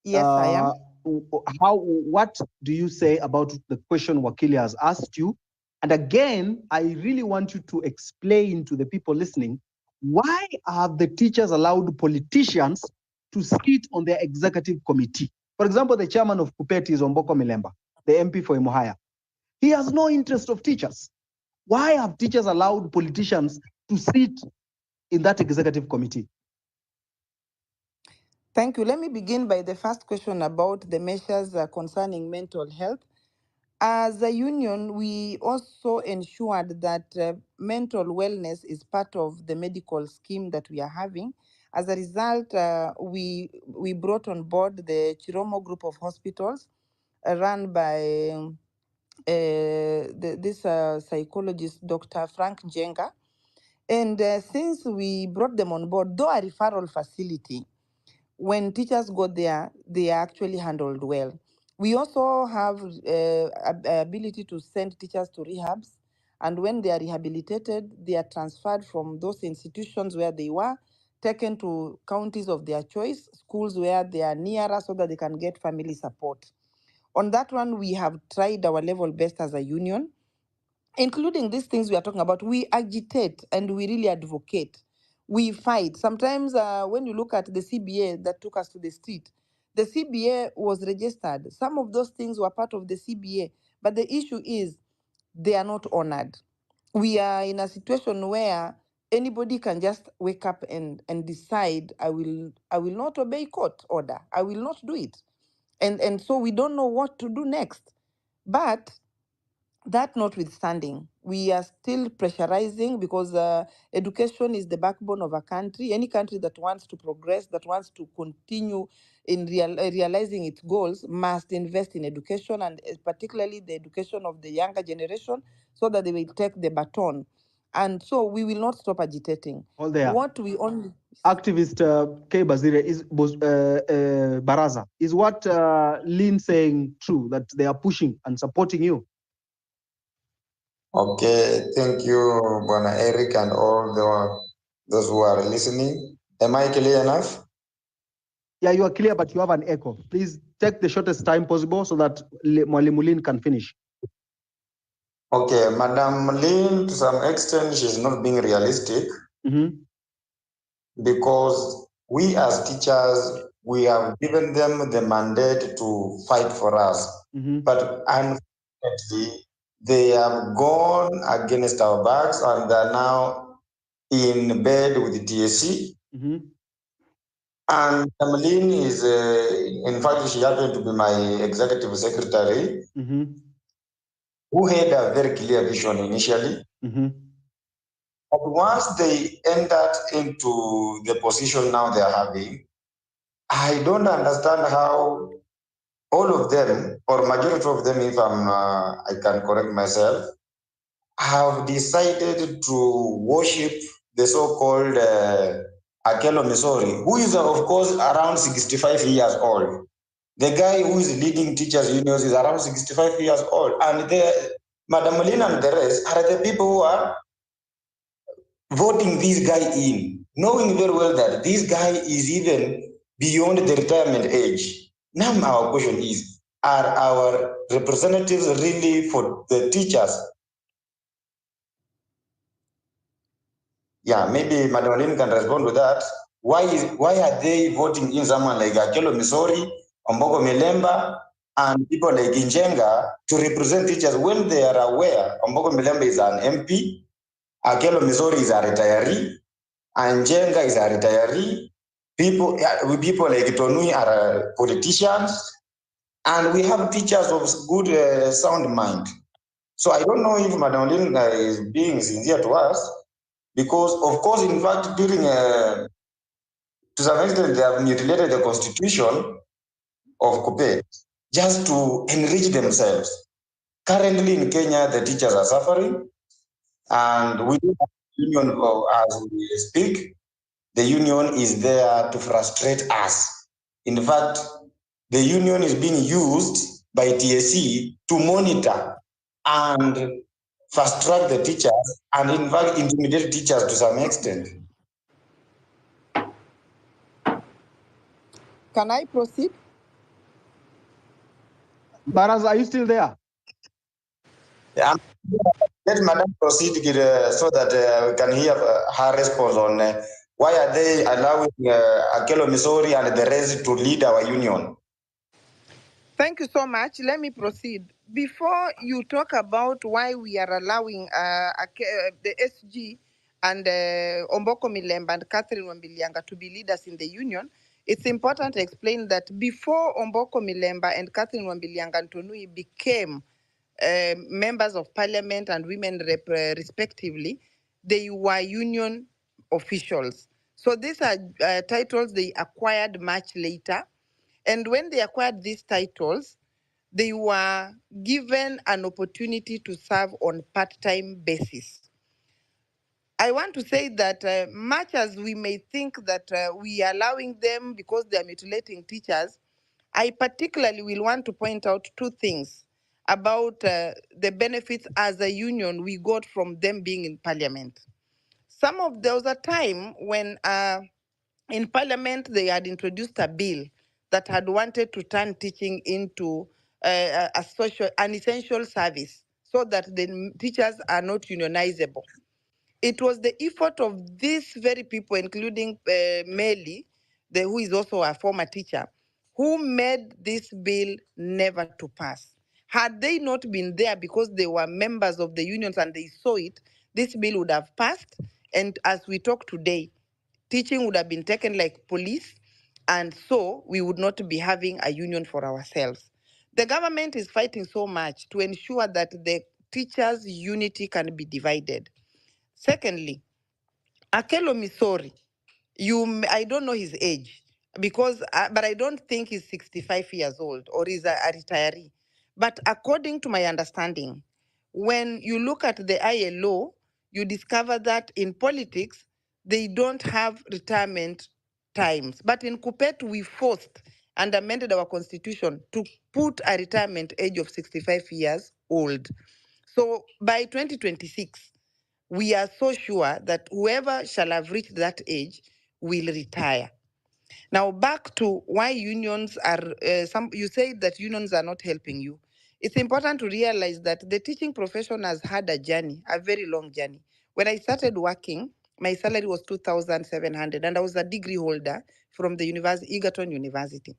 Yes, I am. What do you say about the question Wakili has asked you? And again, I really want you to explain to the people listening, why have the teachers allowed politicians to sit on their executive committee? For example, the chairman of Kupeti is Omboko Milemba, the MP for Imohaya. He has no interest of teachers. Why have teachers allowed politicians to sit in that executive committee? Thank you. Let me begin by the first question about the measures concerning mental health. As a union, we also ensured that mental wellness is part of the medical scheme that we are having. As a result, we brought on board the Chiromo group of hospitals run by this psychologist, Dr. Frank Jenga. And since we brought them on board, though a referral facility, when teachers go there, they are actually handled well. We also have ability to send teachers to rehabs, and when they are rehabilitated, they are transferred from those institutions where they were, taken to counties of their choice, schools where they are nearer so that they can get family support. On that one, we have tried our level best as a union, including these things we are talking about. We agitate and we really advocate. We fight. Sometimes when you look at the CBA that took us to the street, the CBA was registered. Some of those things were part of the CBA, but the issue is they are not honored. We are in a situation where anybody can just wake up and decide, I will not obey court order. I will not do it. And so we don't know what to do next. But that notwithstanding, we are still pressurizing because education is the backbone of a country. Any country that wants to progress, that wants to continue in realizing its goals, must invest in education, and particularly the education of the younger generation, so that they will take the baton. And so we will not stop agitating. Hold there. What we only Activist K. Bazire is Baraza. Is what Lynn saying true, that they are pushing and supporting you? Okay, thank you, Bwana Eric, and all those who are listening. Am I clear enough? Yeah, you are clear, but you have an echo. Please take the shortest time possible so that Mwalimu Lynn can finish. Okay, Madam Lynn, to some extent, she's not being realistic because we as teachers, we have given them the mandate to fight for us. But unfortunately, they have gone against our backs and they're now in bed with the TSC. And Madam is, in fact, she happened to be my executive secretary, who had a very clear vision initially. But once they entered into the position now they are having, I don't understand how all of them, or majority of them, if I can correct myself, have decided to worship the so-called Akelo Misori, who is of course around 65 years old. The guy who is leading teachers unions is around 65 years old, and Madam Molina and the rest are the people who are voting this guy in, knowing very well that this guy is even beyond the retirement age. Now our question is, are our representatives really for the teachers? Yeah, maybe Madam Lynn can respond to that. Why are they voting in someone like Akelo Misori, Ombogo Milemba, and people like Injenga to represent teachers when they are aware Ombogo Milemba is an MP, Akelo Misori is a retiree, and Jenga is a retiree. People like Tonui are politicians, and we have teachers of good sound mind. So I don't know if Madam Lynn is being sincere to us, because of course, in fact, during to some extent, they have mutilated the constitution of Kupe just to enrich themselves. Currently in Kenya, the teachers are suffering, and we do have a union as we speak. The union is there to frustrate us. In fact, the union is being used by TSC to monitor and fast track the teachers and in fact intimidate teachers to some extent. Can I proceed? Baraz, are you still there? Yeah. Let Madam proceed so that we can hear her response on why are they allowing Akelo Misori and the rest to lead our union. Thank you so much. Let me proceed. Before you talk about why we are allowing the SG and Omboko Milemba and Catherine Wambilianga to be leaders in the union, it's important to explain that before Omboko Milemba and Catherine Wambilianga and Tonui became members of parliament and women rep, respectively, they were union officials. So these are titles they acquired much later. And when they acquired these titles, they were given an opportunity to serve on part-time basis. I want to say that much as we may think that we are allowing them because they are mutilating teachers, I particularly will want to point out two things about the benefits as a union we got from them being in parliament. There was a time when in parliament they had introduced a bill that had wanted to turn teaching into an essential service so that the teachers are not unionizable. It was the effort of these very people, including Meli, who is also a former teacher, who made this bill never to pass. Had they not been there because they were members of the unions and they saw it, this bill would have passed. And as we talk today, teaching would have been taken like police, and so we would not be having a union for ourselves. The government is fighting so much to ensure that the teachers' unity can be divided. Secondly, Akelo Misori, I don't know his age, but I don't think he's 65 years old or he's a retiree. But according to my understanding, when you look at the ILO, you discover that in politics, they don't have retirement times. But in Kupet, we forced and amended our constitution to put a retirement age of 65 years old. So by 2026, we are so sure that whoever shall have reached that age will retire. Now back to why unions are, you say that unions are not helping you. It's important to realize that the teaching profession has had a journey, a very long journey. When I started working, my salary was 2,700 and I was a degree holder from the Egerton University.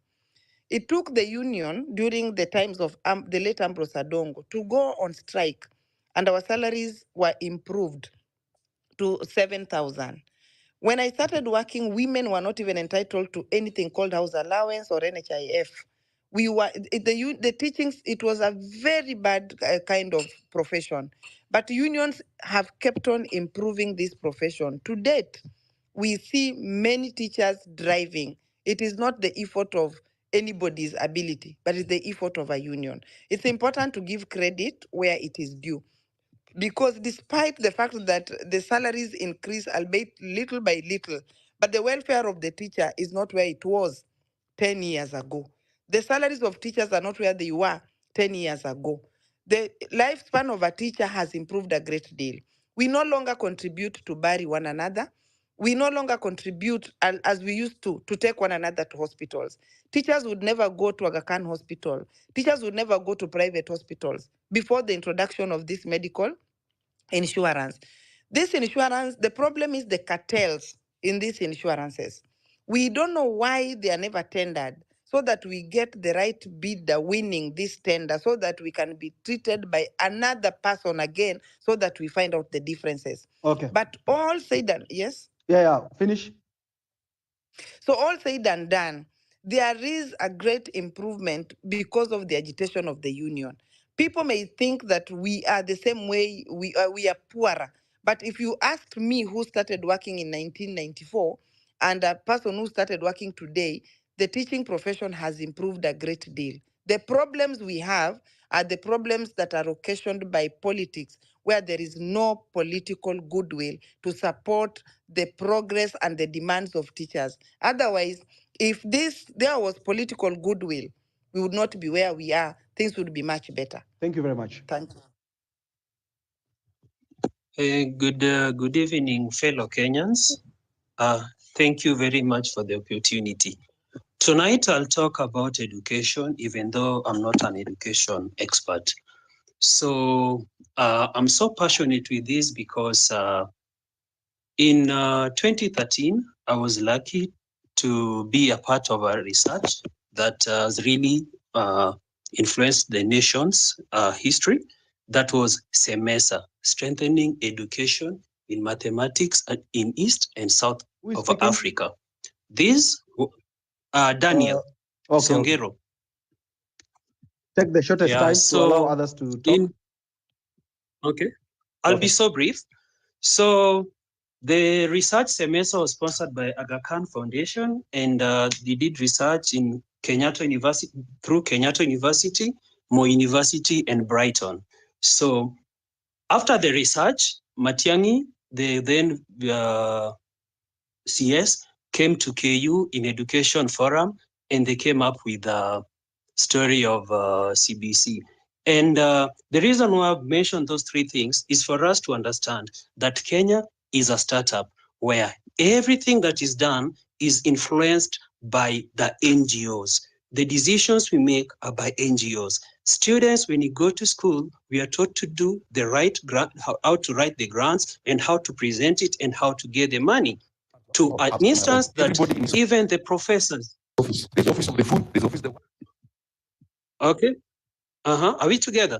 It took the union during the times of the late Ambrose Adongo to go on strike, and our salaries were improved to 7,000. When I started working, women were not even entitled to anything called house allowance or NHIF. We were the teachings. It was a very bad kind of profession, but unions have kept on improving this profession. To date, we see many teachers driving. It is not the effort of anybody's ability, but it's the effort of a union. It's important to give credit where it is due, because despite the fact that the salaries increase, albeit little by little, but the welfare of the teacher is not where it was 10 years ago. The salaries of teachers are not where they were 10 years ago. The lifespan of a teacher has improved a great deal. We no longer contribute to bury one another. We no longer contribute as we used to take one another to hospitals. Teachers would never go to Aga Khan Hospital. Teachers would never go to private hospitals before the introduction of this medical insurance. This insurance, the problem is the cartels in these insurances. We don't know why they are never tendered, so that we get the right bidder winning this tender, so that we can be treated by another person again, so that we find out the differences. Okay. But all said and yes? Yeah, finish. So all said and done, there is a great improvement because of the agitation of the union. People may think that we are the same way, we are poorer. But if you asked me who started working in 1994 and a person who started working today, the teaching profession has improved a great deal. The problems we have are the problems that are occasioned by politics, where there is no political goodwill to support the progress and the demands of teachers. Otherwise, if there was political goodwill, we would not be where we are. Things would be much better. Thank you very much. Thank you. Good evening, fellow Kenyans. Thank you very much for the opportunity. Tonight, I'll talk about education, even though I'm not an education expert. So I'm so passionate with this because in 2013, I was lucky to be a part of a research that has really influenced the nation's history. That was SEMESA, Strengthening Education in Mathematics in East and South of Africa. This, Daniel Songero. Take the shortest time to allow others to talk. I'll be so brief. So the research semester was sponsored by Aga Khan Foundation, and they did research in Kenyatta University, through Kenyatta University, Moi University, and Brighton. So after the research, Matiang'i, the then CS, came to KU in Education Forum, and they came up with a story of CBC. And the reason why I've mentioned those three things is for us to understand that Kenya is a startup where everything that is done is influenced by the NGOs. The decisions we make are by NGOs. Students, when you go to school, we are taught to do the right grant, how to write the grants and how to present it and how to get the money. To an instance that even the professors. There's office of the food, there's office the. Okay. Are we together?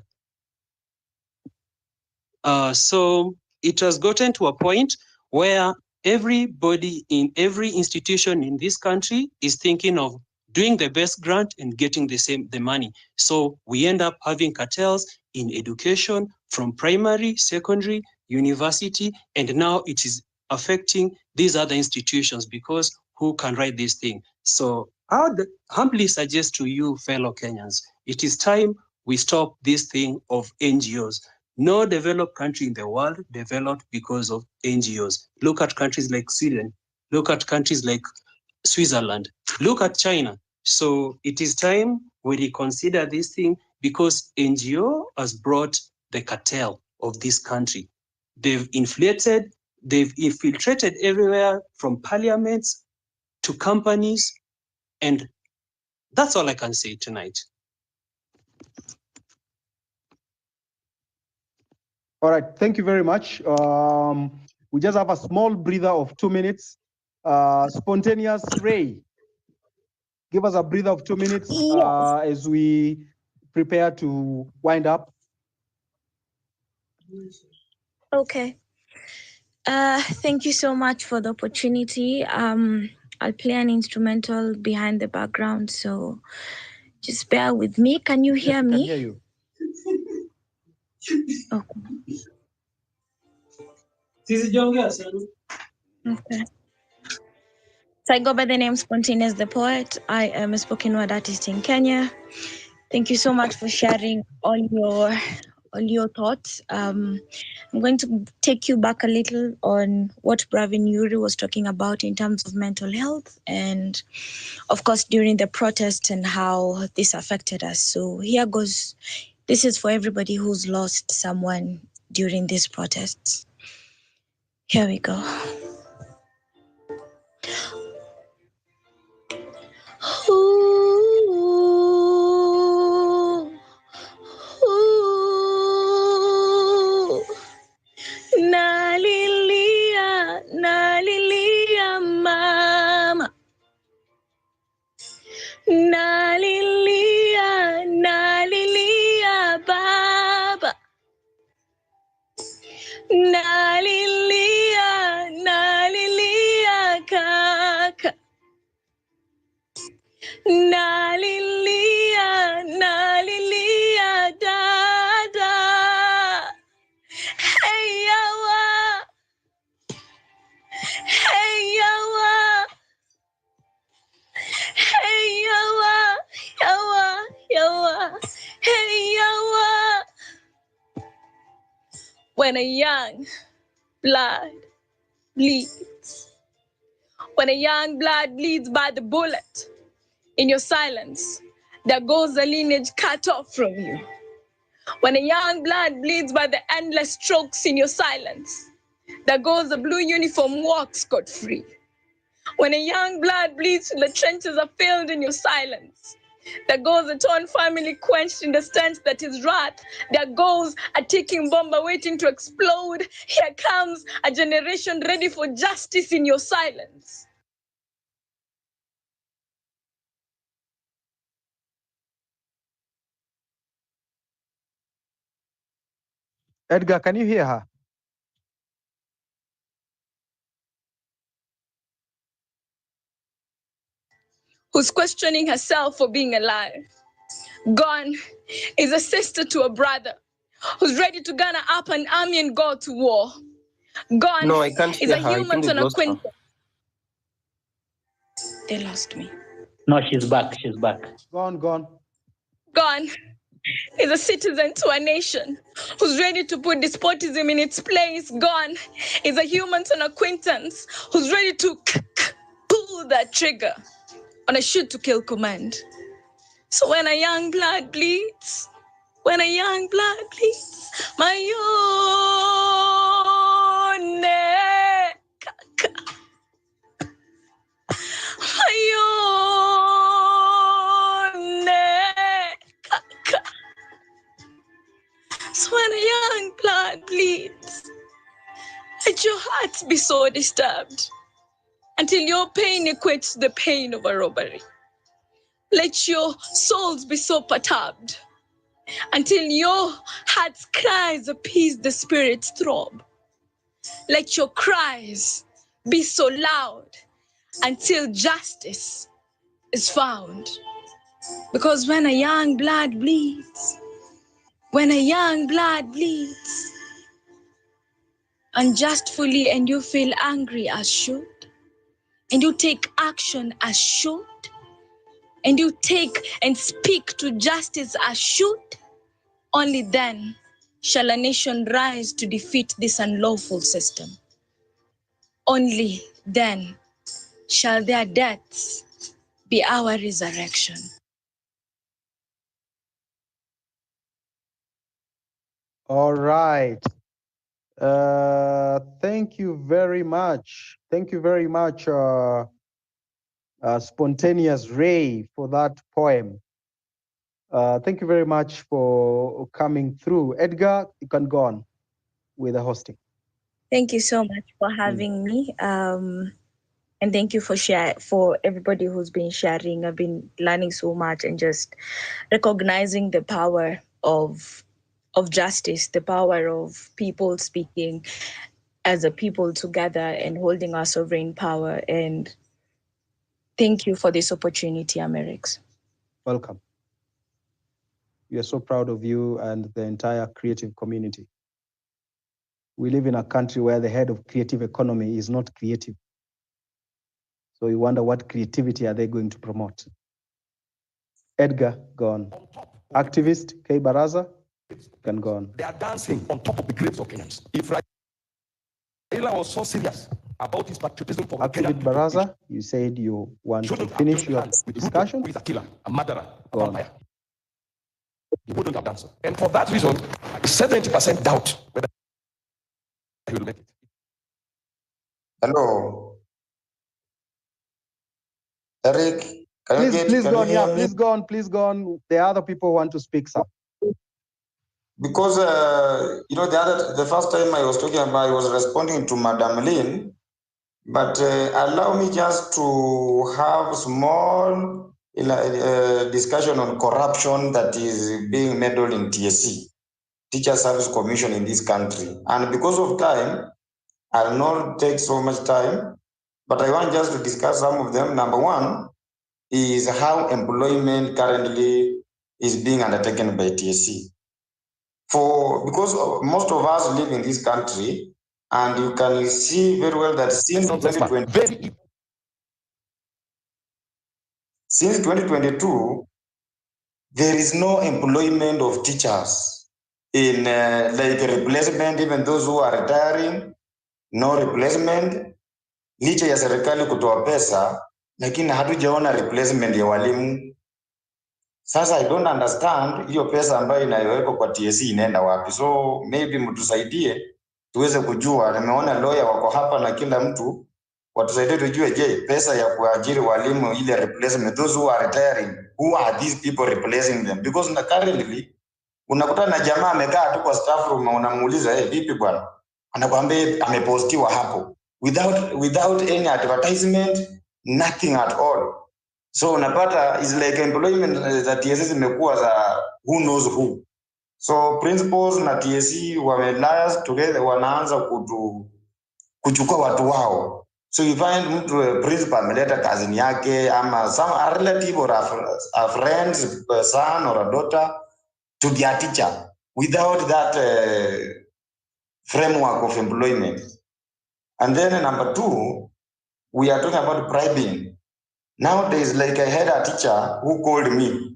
So it has gotten to a point where everybody in every institution in this country is thinking of doing the best grant and getting the money. So we end up having cartels in education from primary, secondary, university, and now it is affecting these other institutions because who can write this thing? So I would humbly suggest to you, fellow Kenyans, it is time we stop this thing of NGOs. No developed country in the world developed because of NGOs. Look at countries like Sweden. Look at countries like Switzerland. Look at China. So it is time we reconsider this thing because NGO has brought the cartel of this country. They've infiltrated everywhere from parliaments to companies, and that's all I can say tonight. All right, thank you very much. We just have a small breather of 2 minutes. Spontaneous Ray, give us a breather of 2 minutes as we prepare to wind up. Okay. Thank you so much for the opportunity. I'll play an instrumental behind the background, so just bear with me. Can you hear me? I can hear you. Okay. So I go by the name Spontaneous the Poet. I am a spoken word artist in Kenya. Thank you so much for sharing all your thoughts. I'm going to take you back a little on what Bravin Yuri was talking about in terms of mental health and, of course, during the protest and how this affected us. So here goes. This is for everybody who's lost someone during these protests. Here we go. Ooh, ooh, nalilia mama, nalilia baba, nalilia kaka. Nalilia dada. Hey yawa, hey yawa, hey yawa, yawa, hey yawa. When a young blood bleeds, when a young blood bleeds by the bullet, in your silence, there goes a lineage cut off from you. When a young blood bleeds by the endless strokes in your silence, there goes a blue uniform walk scot-free. When a young blood bleeds till the trenches are filled in your silence, there goes a torn family quenched in the stench that is wrath. There goes a ticking bomb waiting to explode. Here comes a generation ready for justice in your silence. Edgar, can you hear her? Who's questioning herself for being alive. Gone is a sister to a brother who's ready to gather up an army and go to war. Gone No, I can't is hear a her. I human think we've on a lost her. quintet. They lost me. No, she's back. She's back. Gone. Gone is a citizen to a nation who's ready to put despotism in its place. Gone is a human on acquaintance who's ready to pull that trigger on a shoot to kill command. So when a young blood bleeds, when a young blood bleeds, my own neck, my own neck. So when a young blood bleeds, let your hearts be so disturbed until your pain equates to the pain of a robbery. Let your souls be so perturbed until your heart's cries appease the spirit's throb. Let your cries be so loud until justice is found. Because when a young blood bleeds, when a young blood bleeds, unjustly and you feel angry as should, and you take action as should, and you take and speak to justice as should, only then shall a nation rise to defeat this unlawful system. Only then shall their deaths be our resurrection. All right. Thank you very much. Thank you very much, Spontaneous Ray for that poem. Thank you very much for coming through. Edgar, you can go on with the hosting. Thank you so much for having me. And thank you for everybody who's been sharing. I've been learning so much and just recognizing the power of justice, the power of people speaking as a people together and holding our sovereign power. And thank you for this opportunity, Amerix. Welcome. We are so proud of you and the entire creative community. We live in a country where the head of creative economy is not creative. So you wonder what creativity are they going to promote? Edgar, go on. Activist, K. Baraza, can go on. They are dancing on top of the graves of Kenyans. If Raila was so serious about his patriotism for Activist Baraza, you said you want to finish your discussion. With a killer, a murderer, a vampire. He wouldn't have done so. And for that reason, 70% doubt whether he will make it. Hello. Eric, please go on. Yeah, please go on. Please go on. The other people want to speak, sir. Because the first time I was talking about, I was responding to Madam Lynn, but allow me just to have small discussion on corruption that is being meddled in TSC, Teacher Service Commission in this country. And because of time, I'll not take so much time, but I want just to discuss some of them. Number one is how employment currently is being undertaken by TSC. Because most of us live in this country, and you can see very well that since 2022, there is no employment of teachers in like replacement, even those who are retiring, no replacement. Licha ya serikali kutoa pesa, lakini hatujaona replacement ya walimu. Sasa I don't understand hiyo pesa ambayo inayowekwa kwa TSC inaenda wapi. So maybe mtusaidie tuweze kujua. Nimeona lawyer wako hapa na kila mtu watusaidie tujue, je, pesa ya kuajiri walimu ile replacement, those who are retiring, who are these people replacing them? Because currently unakutana na jamaa amekaa tu kwa staff room, unamuuliza vipi bwana, anakuambia amepostiwa hapo without any advertisement, nothing at all. So unapata is like employment za TSC zimekuwa za who knows who. So principals na TSC wamelias together, wanaanza kuchukua watu wao. So you find mtu principal ameleta kazini yake ama a relative or a friend's son or a daughter to be a teacher without that framework of employment. And then number two, we are talking about bribing. Nowadays, like I had a teacher who called me,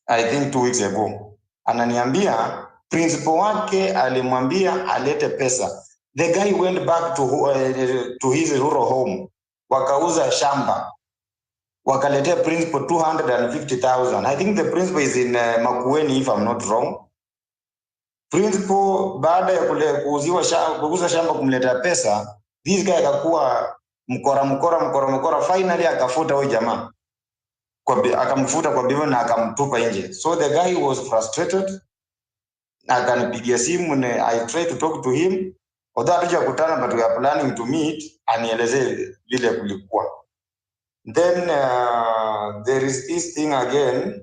I think 2 weeks ago. Ananiambia, principal wake alimwambia alete pesa. The guy went back to his rural home. Wakauza shamba. Wakaletea principal 250,000. I think the principal is in Makueni, if I'm not wrong. Principal, baada ya kuuza shamba kumletea pesa, this guy akakuwa mkora. Finally akafuta huyo jamaa, akamfuta kwa bivyo na akamtupa nje. So the guy was frustrated, akanipigia simu, I tried to talk to him, although hatujakutana but we are planning to meet, anieleze vile kulikuwa. Then there is this thing again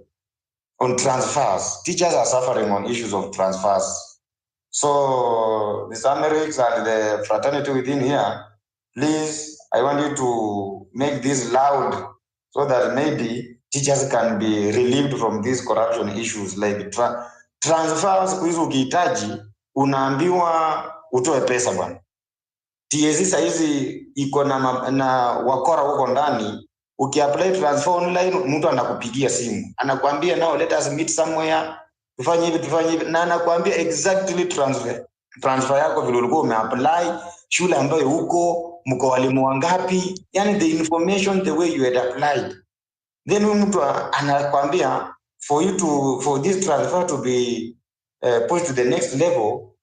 on transfers. Teachers are suffering on issues of transfers. So the Americs and the fraternity within here, please, I want you to make this loud so that maybe teachers can be relieved from these corruption issues like transfers. Kuizu ukihitaji unaambiwa utoe pesa bwana. TSC saizi iko na wakora huko ndani. Ukiapply transfer online, mtu anakupigia simu, anakuambia now let us meet somewhere, tufanye hivi, na anakuambia exactly transfer yako vile ulikuwa umeapply, shule ambayo uko, mko walimu wangapi, yani the information the way you had applied. Then mtu anakuambia for this transfer to be pushed to the next level,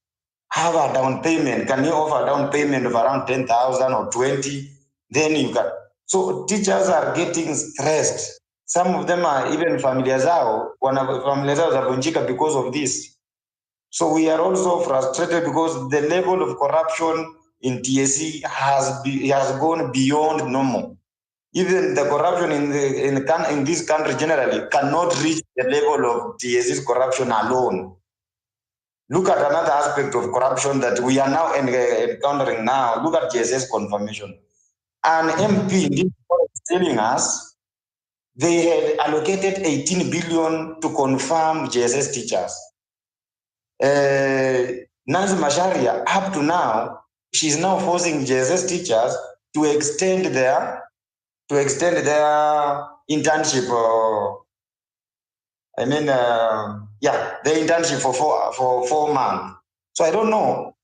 have a down payment. Can you offer a down payment of around 10,000 or 20? Then you can. So teachers are getting stressed. Some of them are even familia zao zavunjika because of this. So we are also frustrated because the level of corruption in TSC has gone beyond normal. Even the corruption in this country generally cannot reach the level of TSC's corruption alone. Look at another aspect of corruption that we are now encountering now. Look at GSS confirmation. An MP is telling us they had allocated 18 billion to confirm GSS teachers. Nancy Masharia, up to now, she's now forcing GSS teachers to extend their internship. The internship for 4 months. So I don't know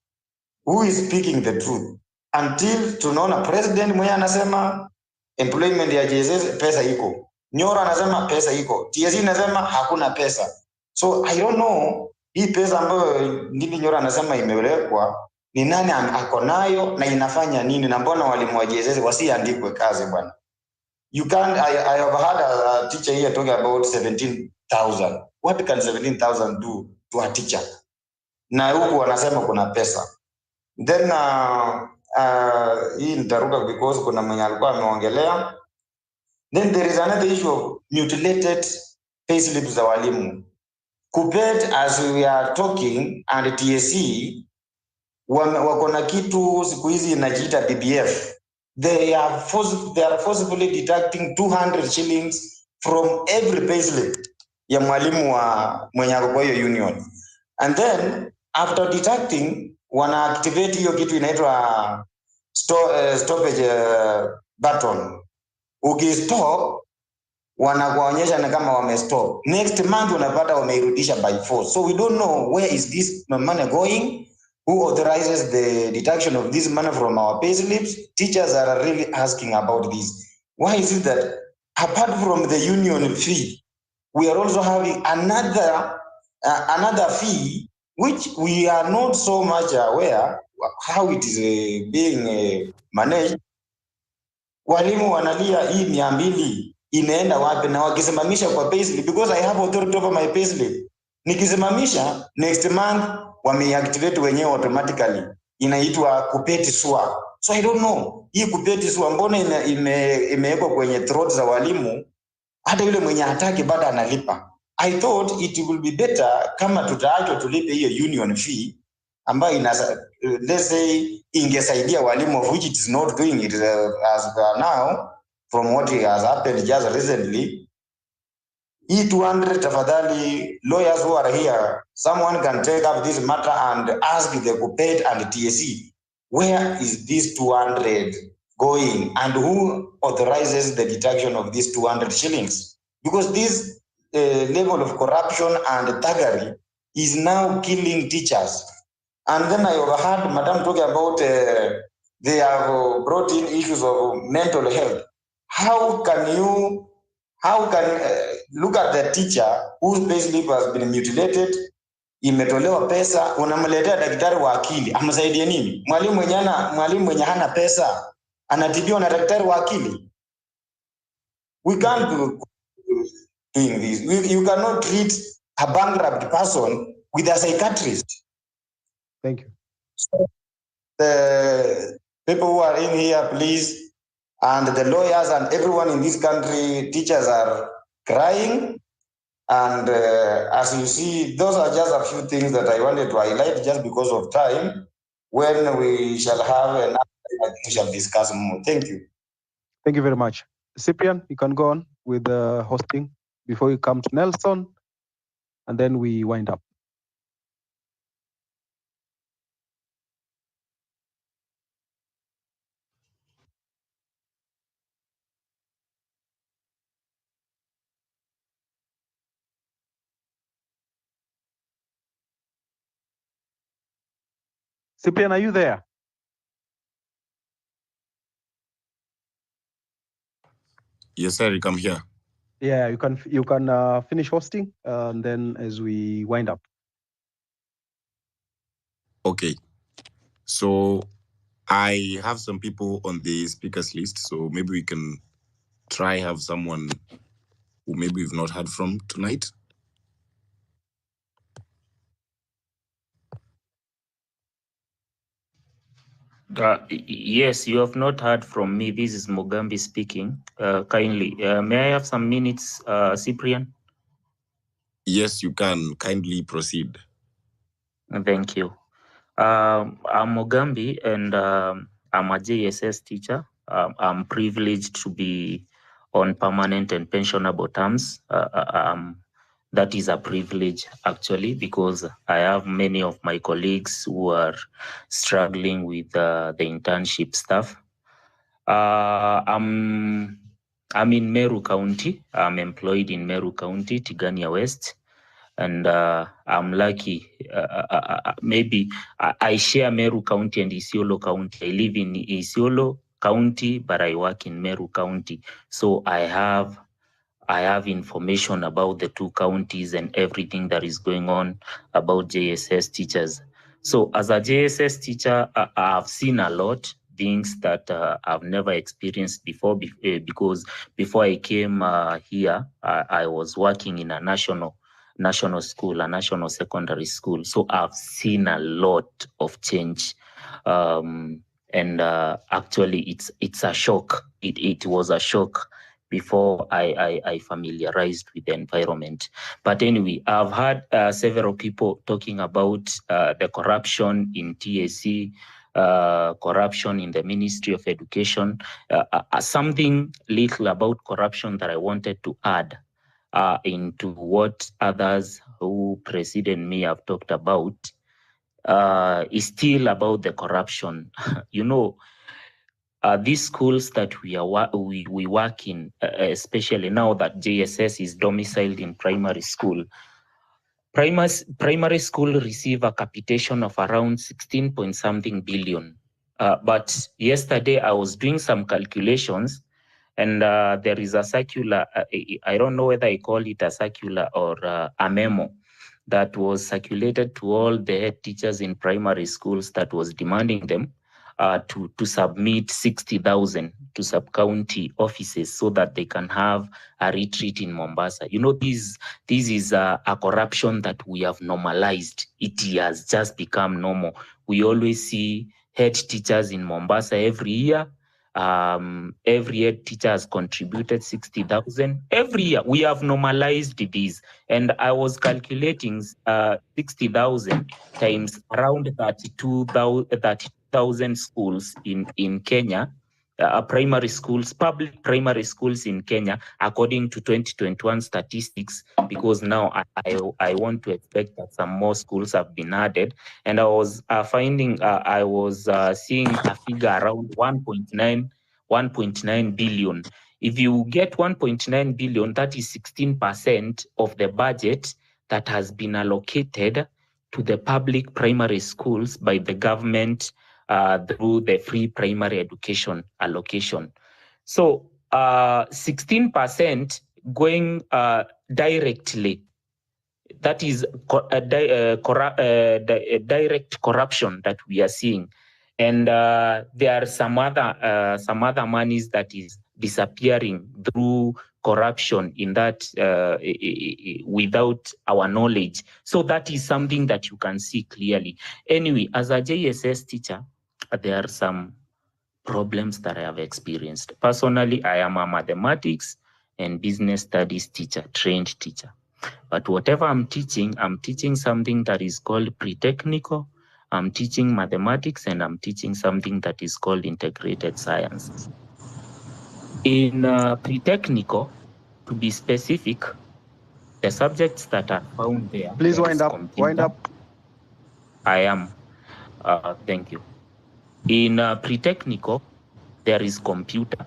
who is speaking the truth until tunaona president mwenye anasema employment ya JSS pesa iko, Nyoro anasema pesa iko, TSC anasema hakuna pesa. So I don't know hii pesa ambayo Ndindi Nyoro anasema imewekwa ni nani ako nayo na inafanya nini, na mbona walimu wa JSS wasiandikwe kazi bwana? You can't. I have had a teacher here talking about 17,000. What can 17,000 do to a teacher? Na huku wanasema kuna pesa. Then hii nitaruka because kuna mwenye alikuwa ameongelea. Then there is another issue of mutilated payslips za walimu. KUPPET, as we are talking, and TSC wako na kitu siku hizi inajiita BBF. They are forcibly deducting 200 shillings from every payslip ya mwalimu wa mwenye ako kwa hiyo union. And then after deducting wana activate hiyo kitu inaitwa stoppage button. Ukistop wanakuonyesha ni kama wamestop. Next month unapata wameirudisha by force. So we don't know where is this money going. Who authorizes the deduction of this money from our payslips? Teachers are really asking about this. Why is it that apart from the union fee, we are also having another fee, which we are not so much aware how it is being managed? Walimu wanalia hii 200 inaenda wapi na wakisimamisha kwa payslip, because I have authority over my payslip. Nikisimamisha next month wameactivate wenyewe automatically, inaitwa KUPPET SUA. So I don't know hii KUPPET SUA mbona imewekwa kwenye throat za walimu, hata yule mwenye hataki bado analipa. I thought it will be better kama tutaachwa tulipe hiyo union fee ambayo let's say ingesaidia walimu, of which it is not doing it as now from what has happened just recently. E200 tafadhali, lawyers who are here, someone can take up this matter and ask the KUPPET and TSC, where is this 200 going and who authorizes the deduction of these 200 shillings? Because this level of corruption and thuggery is now killing teachers. And then I overheard Madam talking about they have brought in issues of mental health. How can you look at the teacher whose payslip has been mutilated, imetolewa pesa, unamletea daktari wa akili, amsaidie nini? Mwalimu mwenye hana pesa anatibiwa na daktari wa akili? We can't do doing this. You cannot treat a bankrupt person with a psychiatrist. Thank you. So the people who are in here, please, and the lawyers and everyone in this country, teachers are crying. And as you see, those are just a few things that I wanted to highlight just because of time. When we shall have another, we shall discuss more. Thank you. Thank you very much. Cyprian, you can go on with the hosting before you come to Nelson, and then we wind up. Cyprian, are you there? Yes, sir, I'm here. Yeah, you can finish hosting, and then as we wind up. Okay. So I have some people on the speakers list, so maybe we can try have someone who maybe we've not heard from tonight. Yes, you have not heard from me. This is Mugambi speaking. Kindly, may I have some minutes, Cyprian? Yes, you can. Kindly proceed. Thank you. I'm Mugambi, and I'm a JSS teacher. I'm privileged to be on permanent and pensionable terms. That is a privilege, actually, because I have many of my colleagues who are struggling with the internship stuff. I'm in Meru County. I'm employed in Meru County, Tigania West, and I'm lucky. Maybe I share Meru County and Isiolo County. I live in Isiolo County, but I work in Meru County, so I have information about the two counties and everything that is going on about JSS teachers. So as a JSS teacher, I've seen a lot things that I've never experienced before, because before I came here, I was working in a national school, a national secondary school. So I've seen a lot of change. And actually it's a shock. It was a shock before I familiarized with the environment. But anyway, I've heard several people talking about the corruption in TSC, corruption in the Ministry of Education. Something little about corruption that I wanted to add into what others who preceded me have talked about is still about the corruption. You know, these schools that we work in, especially now that JSS is domiciled in primary school, primary school receive a capitation of around 16 point something billion. But yesterday I was doing some calculations, and there is a circular, I don't know whether I call it a circular or a memo, that was circulated to all the head teachers in primary schools that was demanding them to submit 60,000 to sub-county offices so that they can have a retreat in Mombasa. You know, this is a corruption that we have normalized. It has just become normal. We always see head teachers in Mombasa every year. Every head teacher has contributed 60,000 every year. We have normalized this, and I was calculating 60,000 times around 32,000 schools in Kenya, primary schools, public primary schools in Kenya, according to 2021 statistics, because now I want to expect that some more schools have been added. And I was I was seeing a figure around 1.9 billion. If you get 1.9 billion, that is 16% of the budget that has been allocated to the public primary schools by the government through the free primary education allocation. So 16% going directly, that is direct corruption that we are seeing. And there are some other monies that is disappearing through corruption in that without our knowledge. So that is something that you can see clearly. Anyway, as a JSS teacher, there are some problems that I have experienced. Personally, I am a mathematics and business studies teacher, trained teacher. But whatever I'm teaching something that is called pre-technical. I'm teaching mathematics, and I'm teaching something that is called integrated science. In pre-technical, to be specific, the subjects that are found there. Please there wind is up. computer. Wind up. I am. Thank you. In pre-technical, there is computer.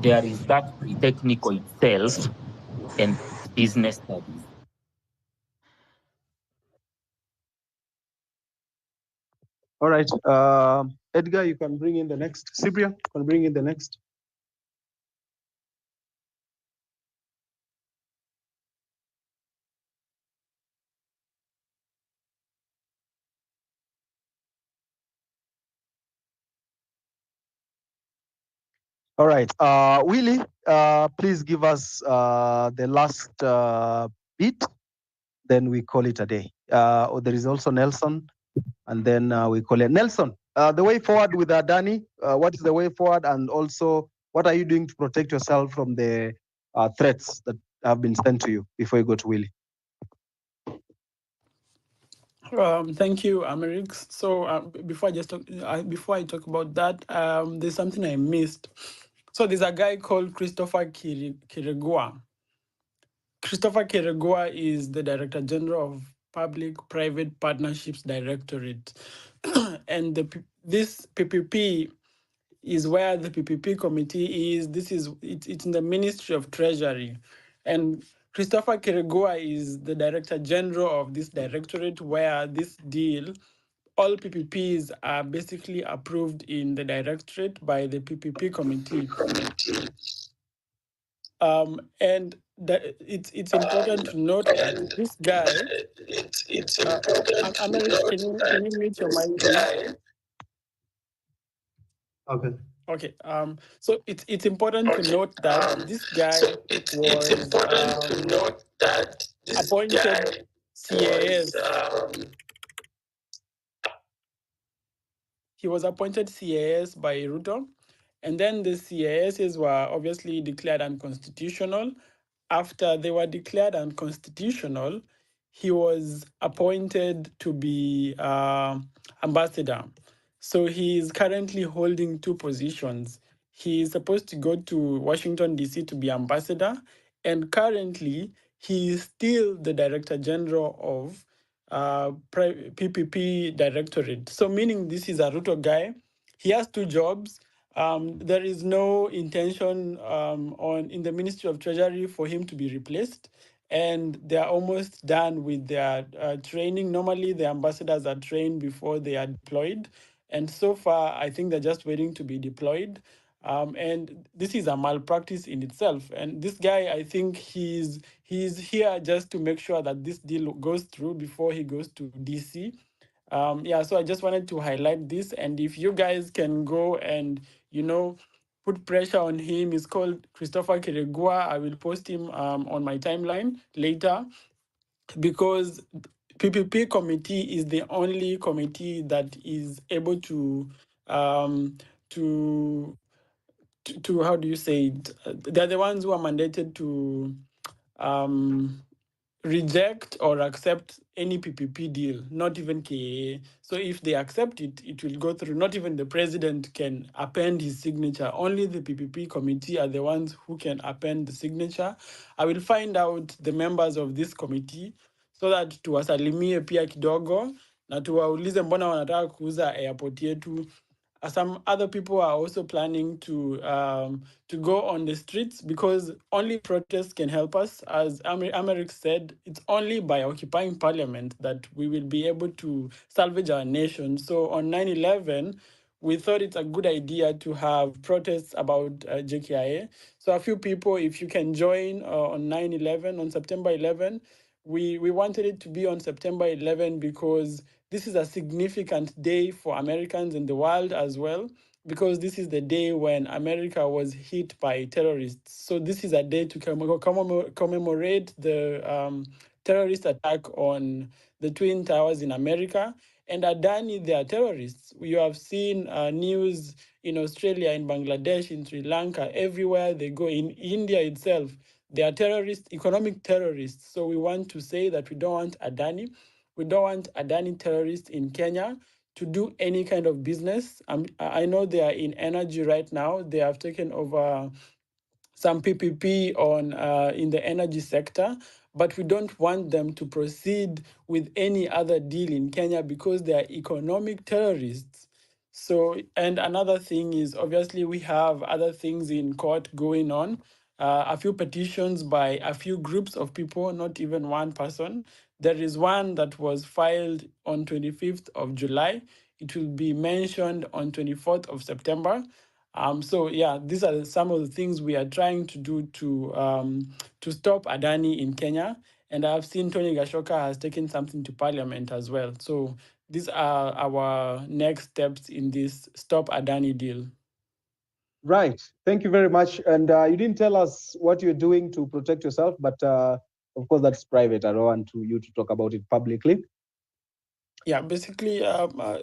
There is that pre-technical itself, and business studies. All right. Edgar, you can bring in the next. Cyprian, you can bring in the next. All right. Willie, please give us the last bit, then we call it a day. There is also Nelson, and then we call it Nelson. The way forward with Adani, what is the way forward? And also, what are you doing to protect yourself from the threats that have been sent to you before you go to Willie? Thank you, Americ. So before I talk about that, there's something I missed. So there's a guy called Christopher Kiregua. Christopher Kiregua is the Director General of Public-Private Partnerships Directorate, and this PPP is where the PPP committee is. It's in the Ministry of Treasury, and Christopher Kiregua is the Director General of this directorate, where this deal, all PPPs are basically approved in the directorate by the PPP committee. And that it's important to note that this guy, Americ, can you mute your mic, please? Okay. Okay. So it's important to note that this guy was appointed CAS. He was appointed CAS by Ruto, and then the CASs were obviously declared unconstitutional. After they were declared unconstitutional, he was appointed to be ambassador. So he is currently holding two positions. He is supposed to go to Washington, D.C. to be ambassador, and currently he is still the Director General of PPP Directorate. So meaning this is a Ruto guy. He has two jobs. There is no intention in the Ministry of Treasury for him to be replaced, and they are almost done with their training. Normally, the ambassadors are trained before they are deployed, and so far, I think they're just waiting to be deployed. And this is a malpractice in itself. And this guy, I think he's here just to make sure that this deal goes through before he goes to DC. Yeah, so I just wanted to highlight this. And if you guys can go and, put pressure on him, he's called Christopher Kiregua. I will post him on my timeline later, because PPP committee is the only committee that is able to to how do you say it? They're the ones who are mandated to reject or accept any PPP deal, not even KAA. So if they accept it, it will go through. Not even the president can append his signature. Only the PPP committee are the ones who can append the signature. I will find out the members of this committee so that tuwasalimie pia kidogo na tuwaulize mbona wanataka kuuza airport yetu. Some other people are also planning to go on the streets, because only protests can help us. As Americ said, it's only by occupying parliament that we will be able to salvage our nation. So on 9/11, we thought it's a good idea to have protests about JKIA. So a few people, if you can join on 9/11, on September 11, we wanted it to be on September 11 because this is a significant day for Americans in the world as well, because this is the day when America was hit by terrorists. So this is a day to commemorate the terrorist attack on the Twin Towers in America. And Adani, they are terrorists. You have seen news in Australia, in Bangladesh, in Sri Lanka, everywhere they go, in India itself. They are terrorists, economic terrorists. So we want to say that we don't want Adani. We don't want Adani terrorists in Kenya to do any kind of business. I know they are in energy right now. They have taken over some PPP on in the energy sector, but we don't want them to proceed with any other deal in Kenya because they are economic terrorists. So, and another thing is, obviously we have other things in court going on. A few petitions by a few groups of people, not even one person. There is one that was filed on 25th of July. It will be mentioned on 24th of September. So yeah, these are some of the things we are trying to do to stop Adani in Kenya. And I've seen Tony Gashoka has taken something to Parliament as well. So these are our next steps in this Stop Adani deal. Right. Thank you very much. And you didn't tell us what you're doing to protect yourself, but of course that's private. I don't want you to talk about it publicly. Yeah, basically, there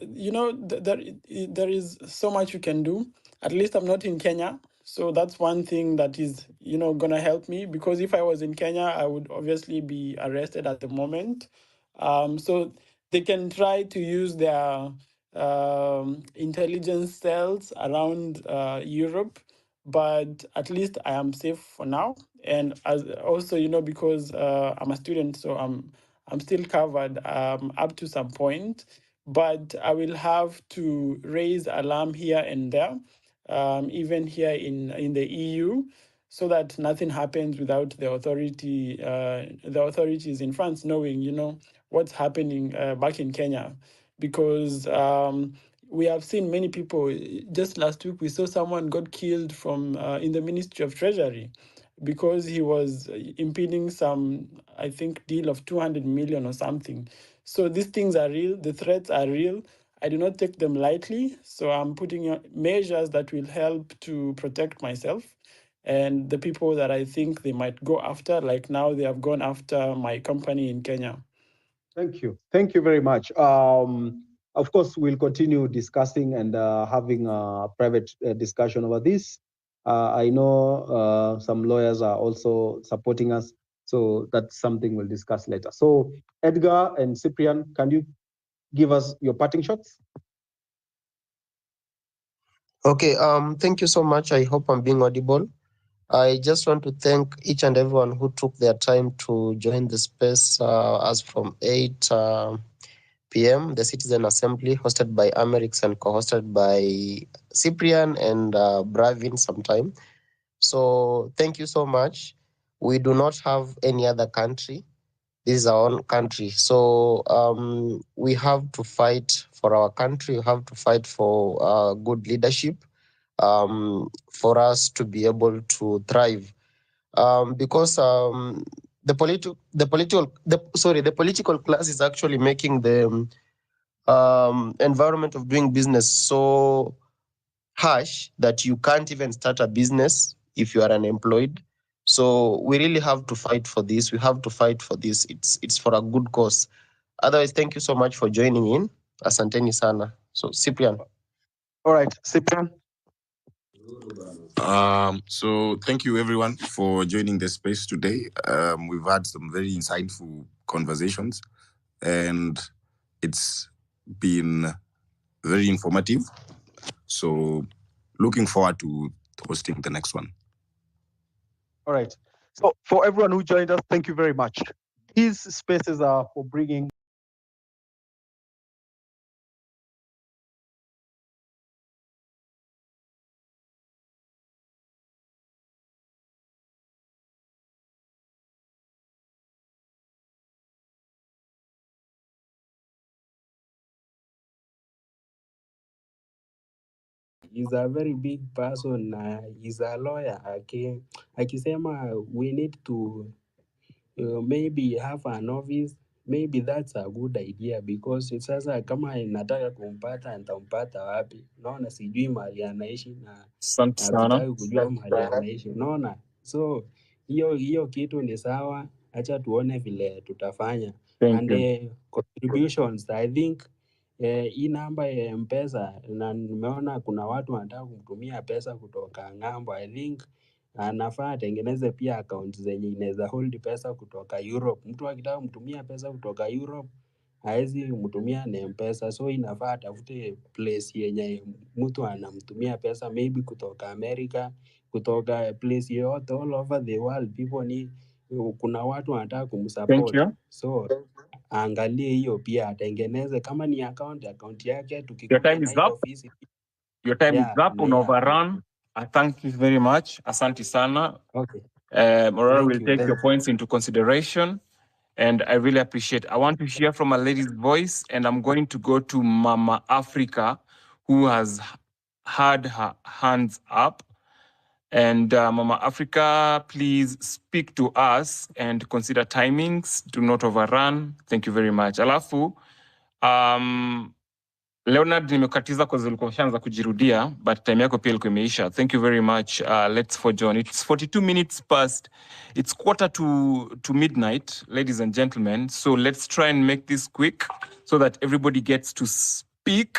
is so much you can do. At least I'm not in Kenya, so that's one thing that is, gonna help me, because if I was in Kenya, I would obviously be arrested at the moment. So they can try to use their intelligence cells around Europe, but at least I am safe for now. And as also, because I'm a student, so I'm still covered up to some point, but I will have to raise alarm here and there, even here in the EU, so that nothing happens without the authorities in France knowing, what's happening back in Kenya, because we have seen many people. Just last week, we saw someone got killed from in the Ministry of Treasury because he was impeding some, I think, deal of 200 million or something. So these things are real. The threats are real. I do not take them lightly. So I'm putting measures that will help to protect myself and the people that I think they might go after. Like now, they have gone after my company in Kenya. Thank you. Thank you very much. Of course, we'll continue discussing and having a private discussion over this. I know some lawyers are also supporting us, so that's something we'll discuss later. So Edgar and Cyprian, can you give us your parting shots? Okay, thank you so much. I hope I'm being audible. I just want to thank each and everyone who took their time to join the space as from 8 p.m., the Citizen Assembly, hosted by Amerix and co-hosted by Cyprian and Bravin sometime. So thank you so much. We do not have any other country. This is our own country. So we have to fight for our country. We have to fight for good leadership for us to be able to thrive. Because the political class is actually making the environment of doing business so harsh that you can't even start a business if you are unemployed. So we really have to fight for this. We have to fight for this. It's for a good cause. Otherwise, thank you so much for joining in. Asanteni sana. So Cyprian. All right, Cyprian. So thank you everyone for joining the space today. We've had some very insightful conversations and it's been very informative. So looking forward to hosting the next one. All right. So for everyone who joined us, thank you very much. These spaces are for bringing He's a very big person. He's a lawyer. Akisema we need to maybe have an office. Maybe that's a good idea because sasa kama nataka kumpata nitampata wapi? Naona sijui mahali anaishi na hatutaki kujua mahali anaishi. Unaona? So hiyo kitu ni sawa. Acha tuone vile tutafanya. Thank you. Contributions, I think hii namba ya M-Pesa na nimeona kuna watu wanataka kumtumia pesa kutoka ng'ambo. I think anafaa atengeneze pia account zenye inaweza hold pesa kutoka Europe. Mtu akitaka kumtumia pesa kutoka Europe haezi mtumia na M-Pesa, so inafaa atafute place yenye mtu anamtumia pesa maybe kutoka America, kutoka place yoyote all over the world. People need, kuna watu wanataka Thank kumsupport, you. so aangalie hiyo pia atengeneze kama ni account yake Your tukikuja time na is hiyo up. ofisi. Your time is Yeah, up. na Una yeah. overrun. I thank you very much. Asante sana. Okay. Aurora Thank will you. take Thank your you. points into consideration. And I really appreciate. I want to hear from a lady's voice, and I'm going to go to Mama Africa, who has had her hands up. And Mama Africa, please speak to us and consider timings. Do not overrun. Thank you very much. Alafu, Leonard, nimekatiza kwa zilikuwa shanza kujirudia, but time yako pia ilikuwa imeisha. Thank you very much. Let's forge on. It's 42 minutes past. It's quarter to midnight, ladies and gentlemen. So let's try and make this quick so that everybody gets to speak.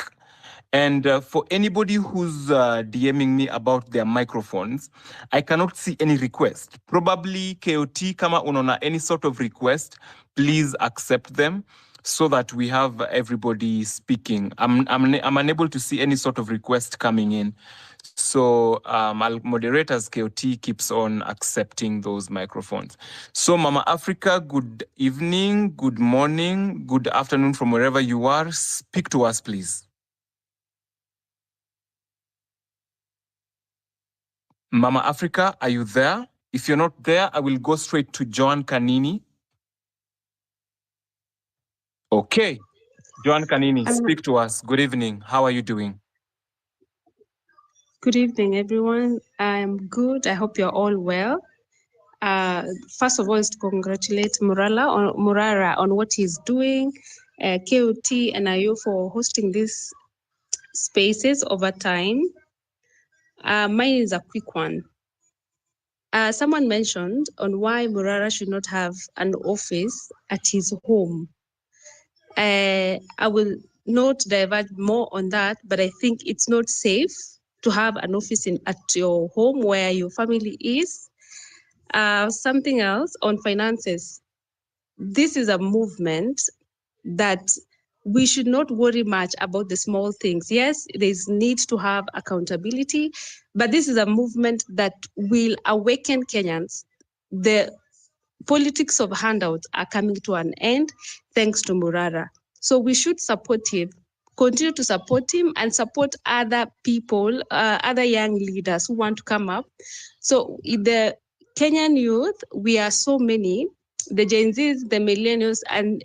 And for anybody who's DMing me about their microphones, I cannot see any request. Probably KOT, kama unaona any sort of request, please accept them so that we have everybody speaking. I'm unable to see any sort of request coming in. So I'll moderate as KOT keeps on accepting those microphones. So Mama Africa, good evening, good morning, good afternoon from wherever you are. Speak to us, please. Mama Africa, are you there? If you're not there, I will go straight to Joan Kanini. Okay. Joan Kanini, speak to us. Good evening. How are you doing? Good evening, everyone. I'm good. I hope you're all well. First of all, is to congratulate Murara on what he's doing, KOT and IO for hosting these spaces over time. Mine is a quick one. Someone mentioned on why Murara should not have an office at his home. I will not divert more on that, but I think it's not safe to have an office at your home where your family is. Something else on finances. This is a movement that we should not worry much about the small things. Yes, there's need to have accountability, but this is a movement that will awaken Kenyans. The politics of handouts are coming to an end thanks to Murara. So we should support him, continue to support him and support other people, other young leaders who want to come up. So in the Kenyan youth, we are so many, the Gen Zs, the millennials, and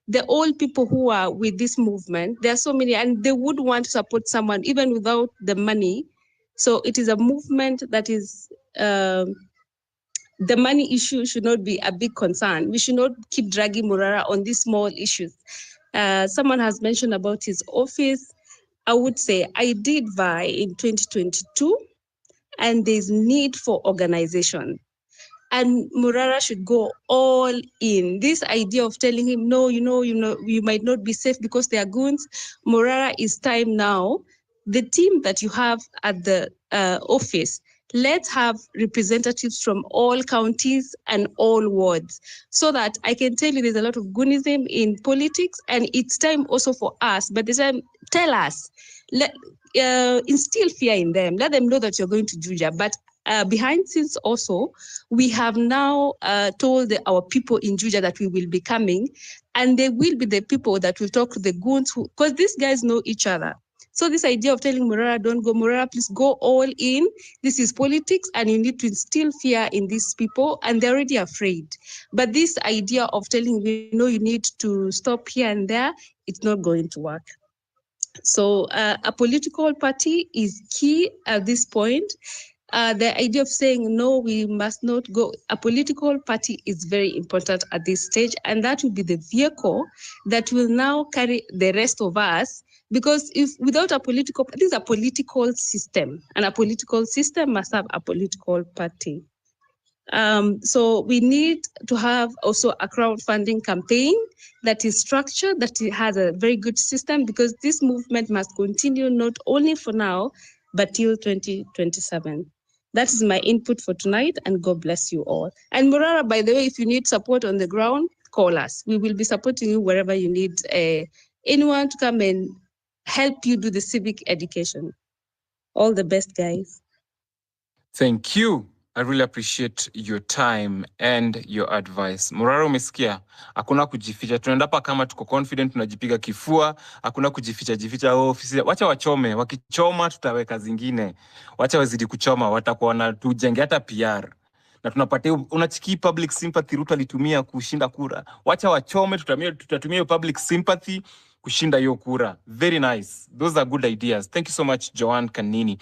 the old people who are with this movement. There are so many, and they would want to support someone even without the money. So it is a movement that is, the money issue should not be a big concern. We should not keep dragging Murara on these small issues. Someone has mentioned about his office. I would say I did vie in 2022, and there's need for organization. And Murara should go all in. This idea of telling him, no, you might not be safe because they are goons. Murara, is time now. The team that you have at the office, let's have representatives from all counties and all wards, so that I can tell you there's a lot of goonism in politics, and it's time also for us, but this time tell us, instill fear in them, let them know that you're going to Juja. But behind scenes also, we have now told our people in Juja that we will be coming, and they will be the people that will talk to the goons, because these guys know each other. So this idea of telling Murara, don't go, Murara, please go all in. This is politics, and you need to instill fear in these people, and they're already afraid. But this idea of telling, you need to stop here and there, it's not going to work. So a political party is key at this point. The idea of saying, no, we must not go, a political party is very important at this stage, and that will be the vehicle that will now carry the rest of us. Because if without a political, this is a political system, and a political system must have a political party. So we need to have also a crowdfunding campaign that is structured, that it has a very good system, because this movement must continue not only for now, but till 2027. That is my input for tonight, and God bless you all. And Murara, by the way, if you need support on the ground, call us. We will be supporting you wherever you need anyone to come and help you do the civic education. All the best, guys. Thank you. I really appreciate your time and your advice. Murara, umesikia? Hakuna kujificha. Tunaenda hapa kama tuko confident, tunajipiga kifua. Hakuna kujificha ofisi. Wacha wachome. Wakichoma tutaweka zingine. Wacha wazidi kuchoma. Watakuwa wanatujenge hata PR. Na tunapatia, unachiki public sympathy Ruto alitumia kushinda kura. Wacha wachome, tutatumia public sympathy kushinda hiyo kura. Very nice. Those are good ideas. Thank you so much, Joan Kanini.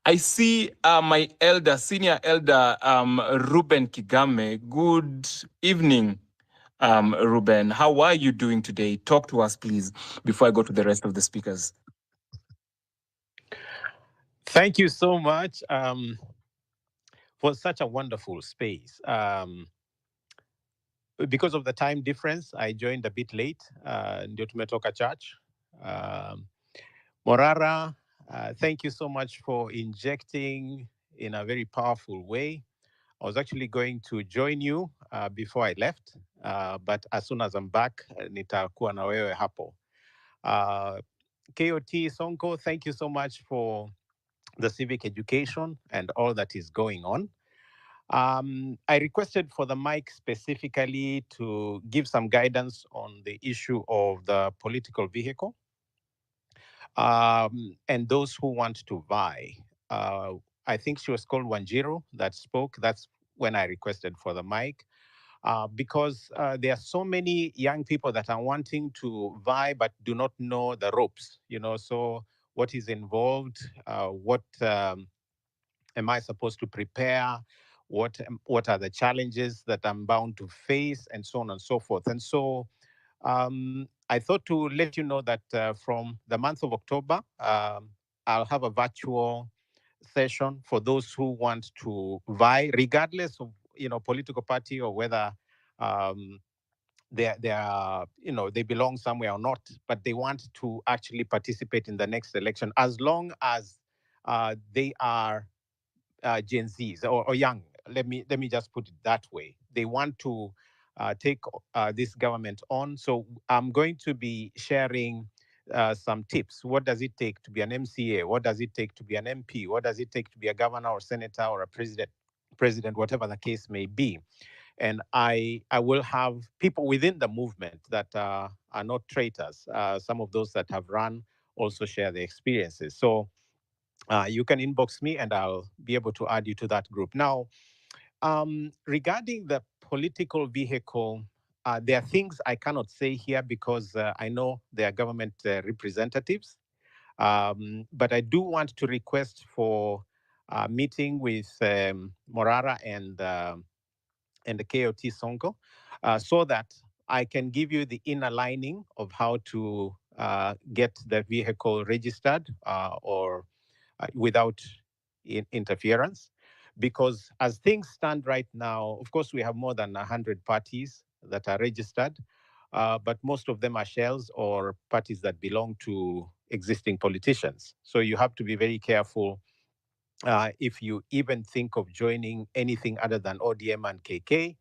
I see my senior elder, Ruben Kigame. Good evening. Ruben, how are you doing today? Talk to us, please, before I go to the rest of the speakers. Thank you so much for such a wonderful space. Because of the time difference, I joined a bit late. Ndio tumetoka church. Morara, thank you so much for injecting in a very powerful way. I was actually going to join you before I left, but as soon as I'm back, nitakuwa na wewe hapo. KOT Sonko, thank you so much for the civic education and all that is going on. I requested for the mic specifically to give some guidance on the issue of the political vehicle and those who want to vie. I think she was called Wanjiro that spoke. That's when I requested for the mic. Because there are so many young people that are wanting to vie but do not know the ropes, so what is involved, what am I supposed to prepare, what are the challenges that I'm bound to face, and so on and so forth. And so I thought to let you know that from the month of October, I'll have a virtual session for those who want to vie, regardless of political party or whether they are they belong somewhere or not, but they want to actually participate in the next election as long as they are Gen Zs or young. Let me just put it that way. They want to take this government on. So I'm going to be sharing some tips. What does it take to be an MCA? What does it take to be an MP? What does it take to be a governor or senator or a president, whatever the case may be? And I will have people within the movement that are not traitors. Some of those that have run also share their experiences. So you can inbox me and I'll be able to add you to that group. Now, regarding the political vehicle, there are things I cannot say here because I know they are government representatives. But I do want to request for a meeting with Morara and the KOT Sonko so that I can give you the inner lining of how to get the vehicle registered or without interference. Because as things stand right now, of course, we have more than 100 parties that are registered, but most of them are shells or parties that belong to existing politicians. So you have to be very careful if you even think of joining anything other than ODM and KK.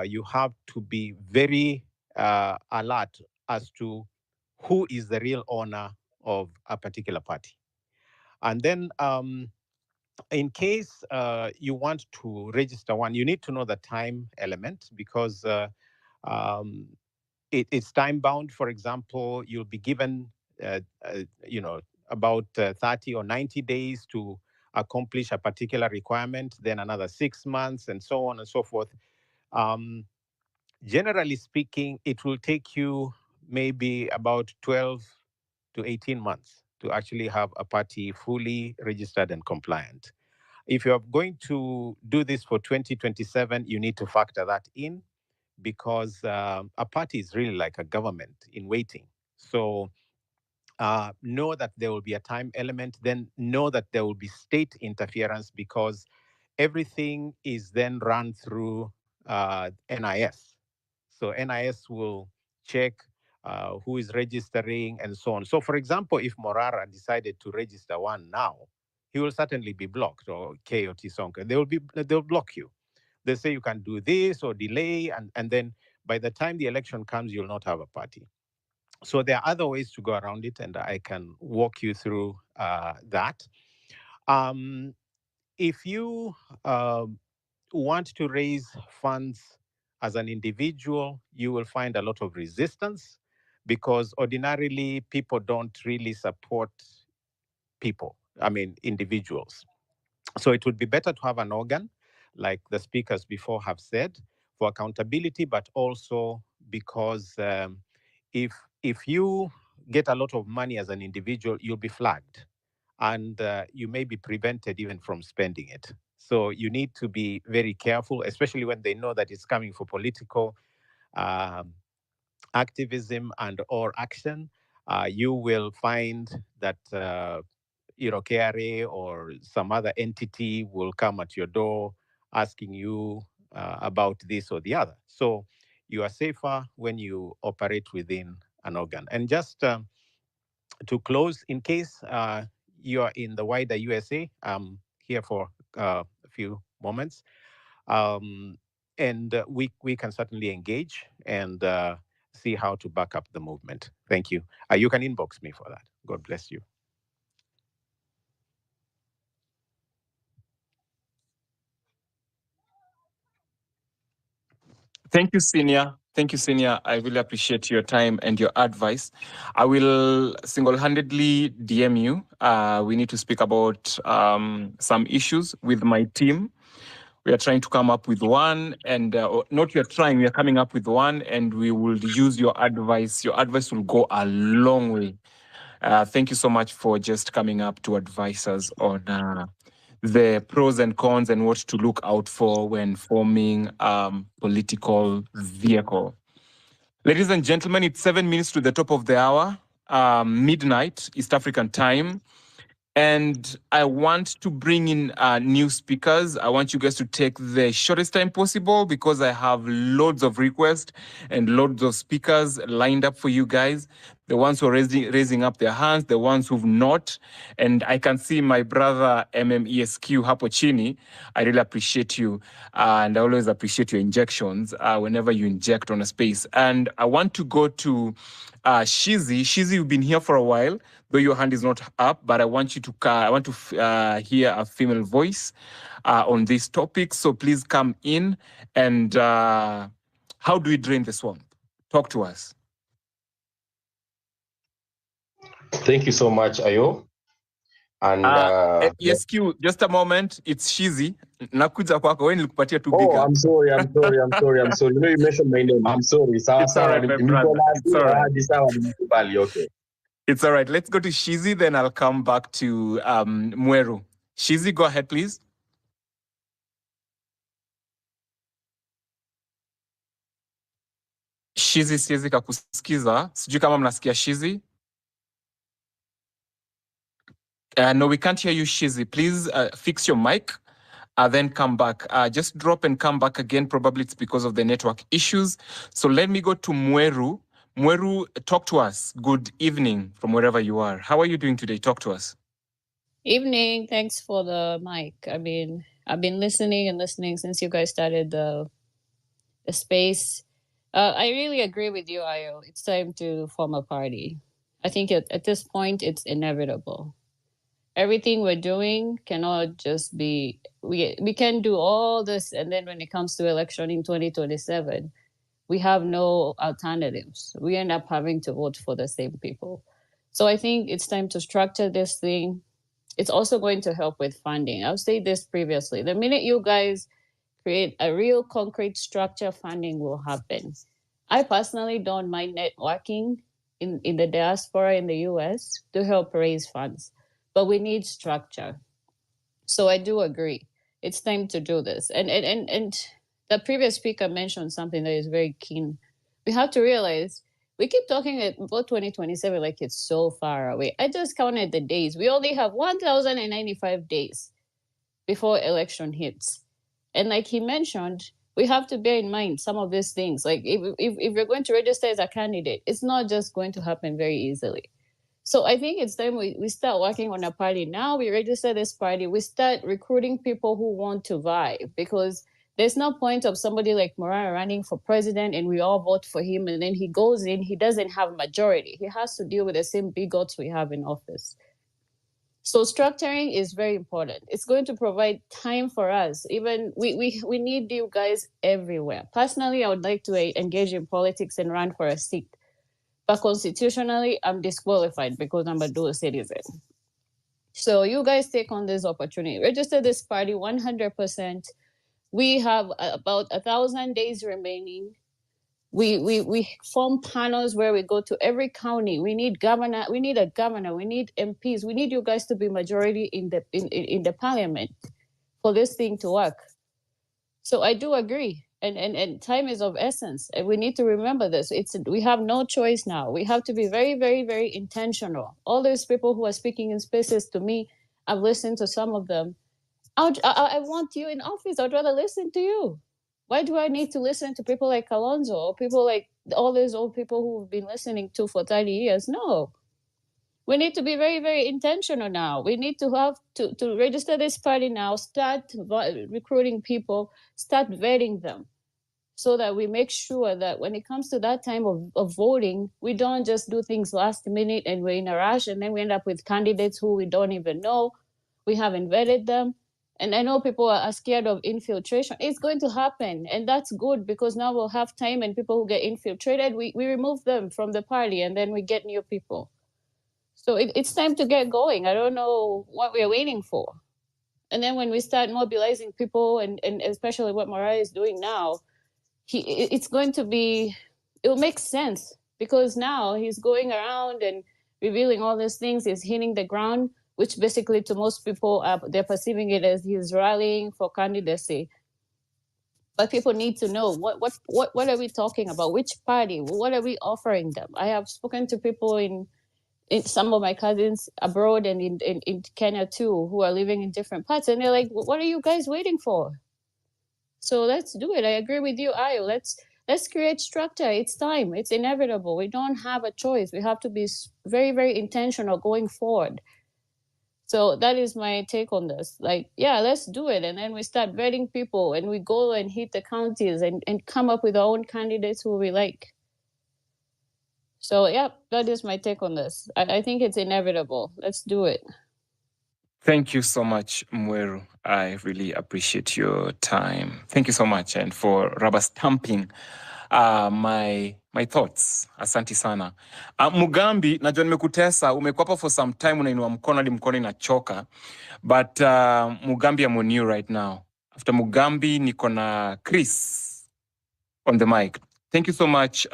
You have to be very alert as to who is the real owner of a particular party. And then in case you want to register one, you need to know the time element because um, it's time bound. For example, you'll be given, about 30 or 90 days to accomplish a particular requirement, then another 6 months, and so on and so forth. Generally speaking, it will take you maybe about 12 to 18 months to actually have a party fully registered and compliant. If you're going to do this for 2027, you need to factor that in because a party is really like a government in waiting. So know that there will be a time element, then know that there will be state interference because everything is then run through NIS. So NIS will check who is registering and so on. So, for example, if Morara decided to register one now, he will certainly be blocked, or KOT Sonka. They'll block you. They say you can do this or delay, and then by the time the election comes, you'll not have a party. So there are other ways to go around it, and I can walk you through that. If you want to raise funds as an individual, you will find a lot of resistance because ordinarily people don't really support individuals. So it would be better to have an organ, like the speakers before have said, for accountability, but also because if you get a lot of money as an individual, you'll be flagged and you may be prevented even from spending it. So you need to be very careful, especially when they know that it's coming for political activism and or action, you will find that KRA or some other entity will come at your door asking you about this or the other. So you are safer when you operate within an organ. And just to close, in case you are in the wider USA, I'm here for a few moments, and we can certainly engage and see how to back up the movement. Thank you. You can inbox me for that. God bless you. Thank you, Senior. Thank you, Senior. I really appreciate your time and your advice. I will single-handedly DM you. We need to speak about some issues with my team. We are trying to come up with one, and not you're trying, we are coming up with one, and we will use your advice. Your advice will go a long way. Thank you so much for just coming up to advise us on the pros and cons and what to look out for when forming political vehicle. Ladies and gentlemen, it's 7 minutes to the top of the hour, midnight East African time. And I want to bring in new speakers. I want you guys to take the shortest time possible because I have loads of requests and loads of speakers lined up for you guys. The ones who are raising up their hands, the ones who've not. And I can see my brother MMESQ Hapo Chini. I really appreciate you. And I always appreciate your injections whenever you inject on a space. And I want to go to Shizi. Shizi, you've been here for a while, though your hand is not up, but I want you to hear a female voice on this topic. So please come in. And how do we drain the swamp? Talk to us. Thank you so much, Ayo. And yes, Q, just a moment. It's Shizi. Nakuja kwako, wewe nilikupatia tu big up. I'm sorry. You know you mentioned my name. I'm sorry. It's all right, my brother. It's all right. Okay. It's all right. Let's go to Shizi, then I'll come back to Mweru. Shizi, go ahead, please. Shizi, siwezi kakusikiza. Sijui kama mnasikia Shizi. No, we can't hear you, Shizi. Please fix your mic, then come back. Just drop and come back again. Probably it's because of the network issues. So let me go to Mweru. Mweru, talk to us. Good evening from wherever you are. How are you doing today? Talk to us. Evening. Thanks for the mic. I've been listening since you guys started the space. I really agree with you, Ayo. It's time to form a party. I think at this point it's inevitable. Everything we're doing cannot just be we can do all this, and then when it comes to election in 2027, we have no alternatives. We end up having to vote for the same people. So I think it's time to structure this thing. It's also going to help with funding. I've said this previously. The minute you guys create a real concrete structure, funding will happen. I personally don't mind networking in the diaspora in the US to help raise funds, but we need structure. So I do agree. It's time to do this. And the previous speaker mentioned something that is very keen. We have to realize we keep talking about 2027 like it's so far away. I just counted the days. We only have 1,095 days before election hits. And like he mentioned, we have to bear in mind some of these things. Like if you're going to register as a candidate, it's not just going to happen very easily. So I think it's time we start working on a party now. We register this party. We start recruiting people who want to vibe, because there's no point of somebody like Mourn running for president and we all vote for him, and then he goes in, he doesn't have a majority. He has to deal with the same bigots we have in office. So structuring is very important. It's going to provide time for us. Even we need you guys everywhere. Personally, I would like to engage in politics and run for a seat. But constitutionally, I'm disqualified because I'm a dual citizen. So you guys take on this opportunity. Register this party 100%. We have about 1,000 days remaining. We form panels where we go to every county. We need governor. We need a governor. We need MPs. We need you guys to be majority in the parliament for this thing to work. So I do agree. And time is of essence, and we need to remember this. We have no choice now. We have to be very, very, very intentional. All those people who are speaking in spaces, to me, I've listened to some of them. I want you in office. I'd rather listen to you. Why do I need to listen to people like Kalonzo or people like all those old people who've been listening to for 30 years? No. We need to be very, very intentional now. We need to have to register this party now, start recruiting people, start vetting them, so that we make sure that when it comes to that time of voting, we don't just do things last minute and we're in a rush and then we end up with candidates who we don't even know. We haven't vetted them. And I know people are scared of infiltration. It's going to happen. And that's good, because now we'll have time, and people who get infiltrated, we remove them from the party and then we get new people. So it's time to get going. I don't know what we're waiting for. And then when we start mobilizing people, and especially what Mariah is doing now, it's going to be, it will make sense, because now he's going around and revealing all these things. He's hitting the ground, which basically to most people, they're perceiving it as he's rallying for candidacy. But people need to know what are we talking about? Which party? What are we offering them? I have spoken to people in some of my cousins abroad and in Kenya too, who are living in different parts, and they're like, what are you guys waiting for? So let's do it. I agree with you, Ayo. Let's create structure. It's time. It's inevitable. We don't have a choice. We have to be very, very intentional going forward. So that is my take on this. Like, yeah, let's do it. And then we start vetting people, and we go and hit the counties and come up with our own candidates who we like. So, yeah, that is my take on this. I think it's inevitable. Let's do it. Thank you so much, Mweru. I really appreciate your time. Thank you so much, and for rubber stamping my thoughts. Asante sana. Mugambi, najua nimekutesa, umekuwa hapa for some time, unainua mkono hadi mkono inachoka. But Mugambi, I'm on you right now. After Mugambi, niko na Chris on the mic. Thank you so much,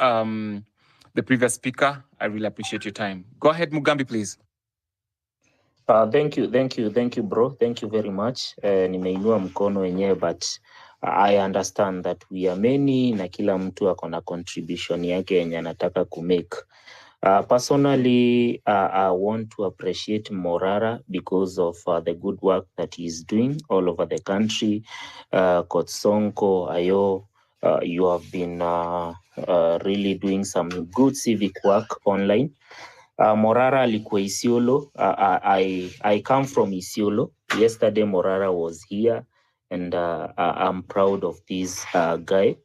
the previous speaker. I really appreciate your time. Go ahead, Mugambi, please. Thank you, bro. Thank you very much. Nimeinua mkono wenyewe, but I understand that we are many na kila mtu ako na contribution yake yenye anataka kumake. Personally, I want to appreciate Morara because of the good work that he's doing all over the country. Kotsonko, Ayo, you have been really doing some good civic work online. Morara alikuwa Isiolo. I come from Isiolo. Yesterday, Morara was here, and I'm proud of this guy.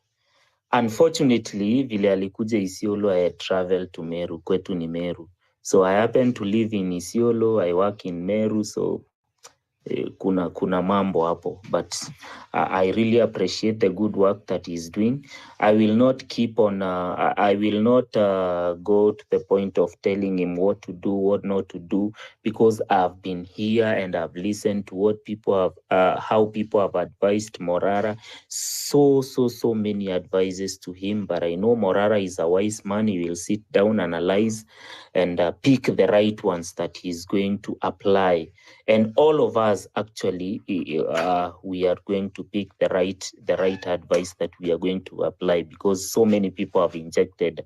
Unfortunately, vile alikuja Isiolo, I had traveled to Meru. Kwetu ni Meru. So I happen to live in Isiolo. I work in Meru. So kuna mambo hapo, but I really appreciate the good work that he's doing. I will not keep on I will not go to the point of telling him what to do, what not to do, because I've been here and I've listened to what people have how people have advised Morara. So many advices to him, but I know Morara is a wise man. He will sit down, analyze, and pick the right ones that he's going to apply. And all of us actually, we are going to pick the right advice that we are going to apply, because so many people have injected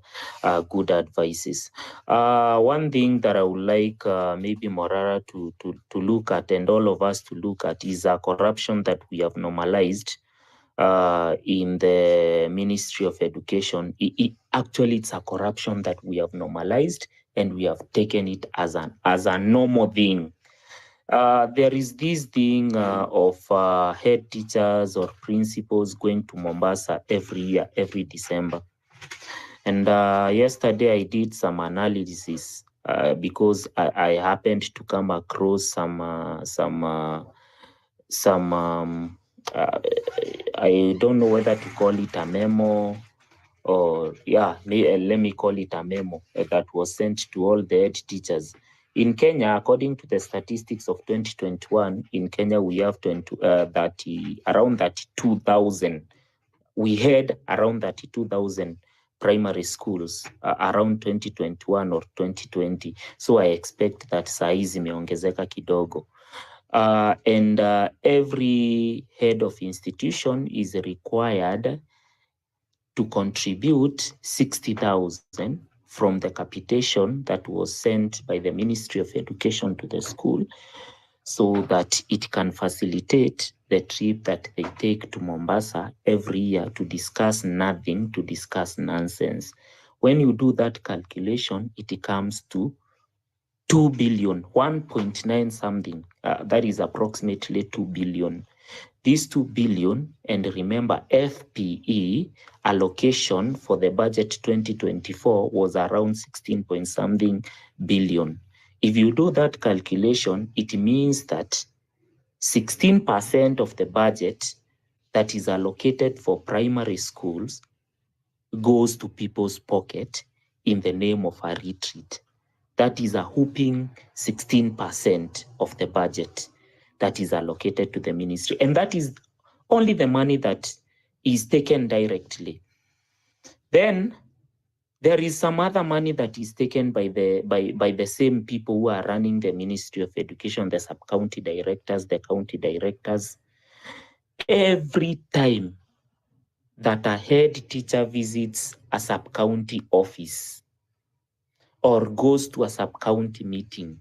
good advices. One thing that I would like maybe Morara to look at, and all of us to look at, is corruption that we have normalized in the Ministry of Education. Actually, it's a corruption that we have normalized, and we have taken it as a normal thing. There is this thing of head teachers or principals going to Mombasa every year, every December. And yesterday I did some analysis because I happened to come across some I don't know whether to call it a memo, or let me call it a memo that was sent to all the head teachers. In Kenya, according to the statistics of 2021, in Kenya we have around 32,000. We had around 32,000 primary schools around 2021 or 2020. So I expect that size imeongezeka kidogo. And every head of institution is required to contribute 60,000 from the capitation that was sent by the Ministry of Education to the school, so that it can facilitate the trip that they take to Mombasa every year to discuss nothing, to discuss nonsense. When you do that calculation, it comes to 2 billion, 1.9 something. That is approximately 2 billion. These 2 billion, and remember, FPE allocation for the budget 2024 was around 16 point something billion. If you do that calculation, it means that 16% of the budget that is allocated for primary schools goes to people's pocket in the name of a retreat. That is a whooping 16% of the budget that is allocated to the ministry. And that is only the money that is taken directly. Then there is some other money that is taken by the same people who are running the Ministry of Education, the sub-county directors, the county directors. Every time that a head teacher visits a sub-county office or goes to a sub-county meeting,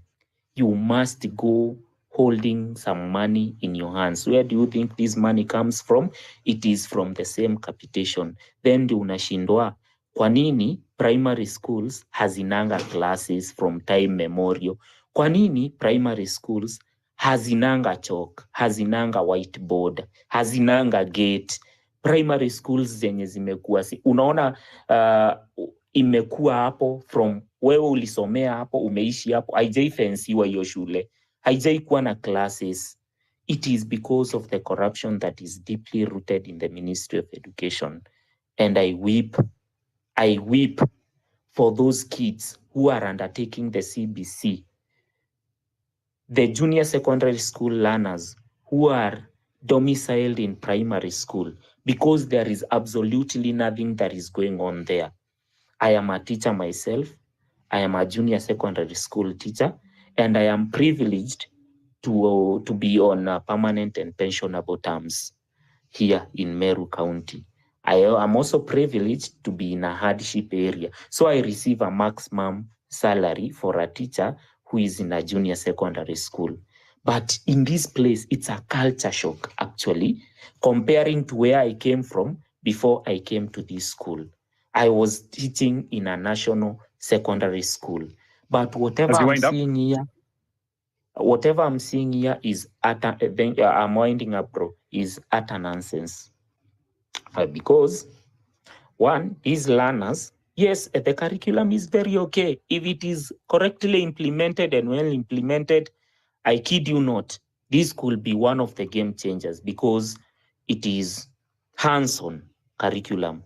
you must go holding some money in your hands. Where do you think this money comes from? It is from the same capitation. Then ndio unashindwa, kwa nini primary schools hazinanga classes from time memorial? Kwa nini primary schools hazinanga chalk, hazinanga whiteboard, hazinanga gate? Primary schools zenye zimekuwa, unaona imekuwa hapo from wewe ulisomea hapo, umeishi hapo, haijaifensiwa hiyo shule, haijaikuwa na classes. It is because of the corruption that is deeply rooted in the Ministry of Education. And I weep for those kids who are undertaking the CBC, the junior secondary school learners who are domiciled in primary school, because there is absolutely nothing that is going on there. I am a teacher myself. I am a junior secondary school teacher, and I am privileged to be on permanent and pensionable terms here in Meru County. I am also privileged to be in a hardship area. So I receive a maximum salary for a teacher who is in a junior secondary school. But in this place, it's a culture shock, actually, comparing to where I came from before I came to this school. I was teaching in a national secondary school. But whatever I'm seeing here is I'm winding up, bro, is utter nonsense. Because one, these learners, yes, the curriculum is very okay. If it is correctly implemented and well implemented, I kid you not, this could be one of the game changers because it is hands-on curriculum.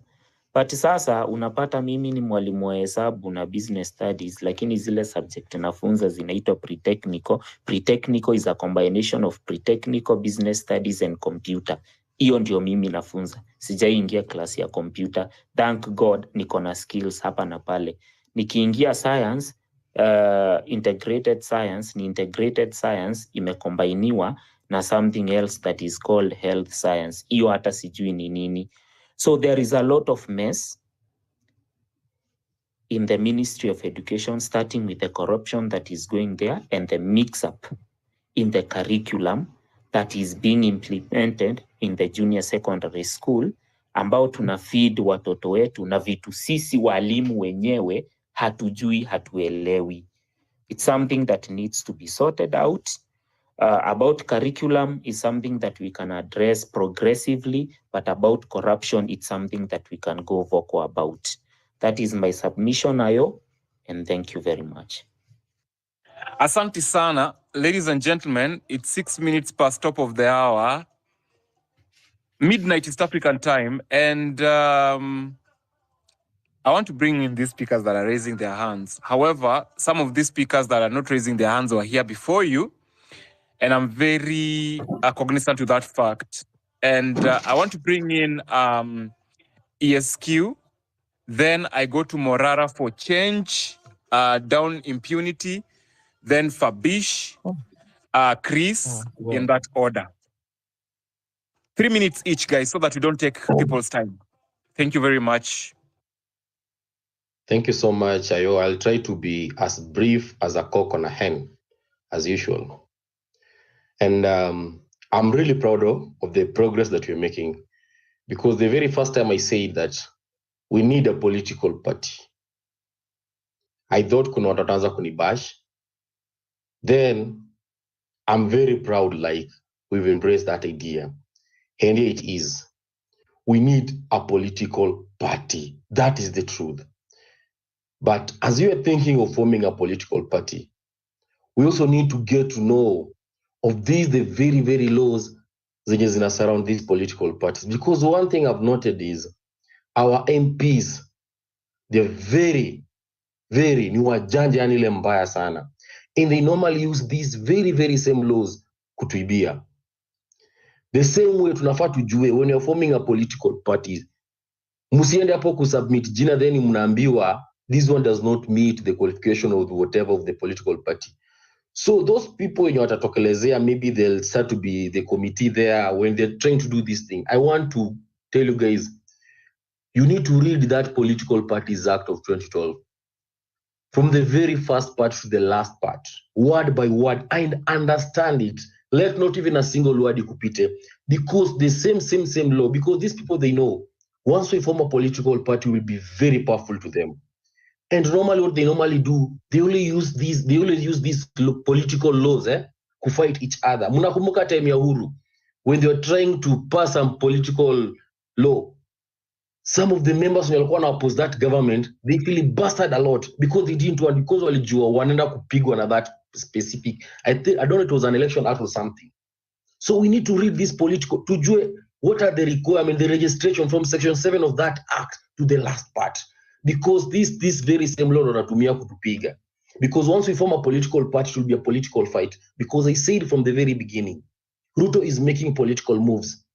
But sasa unapata mimi ni mwalimu wa hesabu na business studies, lakini zile subject nafunza zinaitwa pre-technical. Pre-technical is a combination of pre-technical, business studies and computer. Hiyo ndio mimi nafunza. Sijaingia klasi ya computer. Thank God niko na skills hapa na pale. Nikiingia science, integrated science, ni integrated science imekombiniwa na something else that is called health science. Hiyo hata sijui ni nini. So there is a lot of mess in the Ministry of Education, starting with the corruption that is going there and the mix-up in the curriculum that is being implemented in the junior secondary school, ambao tuna feed watoto wetu na vitu sisi walimu wenyewe hatujui, hatuelewi. It's something that needs to be sorted out. About curriculum is something that we can address progressively, but about corruption, it's something that we can go vocal about. That is my submission, Ayo, and thank you very much. Asante sana. Ladies and gentlemen, it's 6 minutes past top of the hour, midnight East African time, and I want to bring in these speakers that are raising their hands. However, some of these speakers that are not raising their hands were here before you, and I'm very cognizant to that fact. And I want to bring in ESQ. Then I go to Morara for change, down impunity, then Fabish, Chris, in that order. 3 minutes each, guys, so that we don't take people's time. Thank you very much. Thank you so much, Ayo. I'll try to be as brief as a cock on a hen, as usual. And I'm really proud of the progress that you're making, because the very first time I said that we need a political party, I thought kuna watu wataanza kunibash. Then I'm very proud, like, we've embraced that idea. And here it is. We need a political party. That is the truth. But as you are thinking of forming a political party, we also need to get to know of these, the very, very laws zenye zina surround these political parties. Because one thing I've noted is our MPs, they're very, very, ni wajanja yani ile mbaya sana. And they normally use these very, very same laws kutuibia. The same way tunafaa tujue, when you're forming a political party, msiende hapo kusubmit jina then mnaambiwa this one does not meet the qualification of whatever of the political party. So those people in watatokelezea, maybe they'll start to be the committee there when they're trying to do this thing. I want to tell you guys, you need to read that Political Parties Act of 2012. From the very first part to the last part, word by word, and understand it. Let not even a single word ikupite. Because the same law, because these people, they know, once we form a political party, will be very powerful to them. And normally what they normally do, they only use these political laws to fight each other. Munakumbuka time ya Uhuru, when they were trying to pass some political law, some of the members who walikuwa na oppose that government, they filibustered a lot because they didn't want, because walijua wanaenda kupigwa na that specific, I don't know, it was an election act or something. So we need to read this political, tujue what are the requirements, the registration from section 7 of that act to the last part. Because this very same law wanatumia kutupiga. Because once we form a political party, it will be a political fight. Because I said from the very beginning, Ruto is making political moves.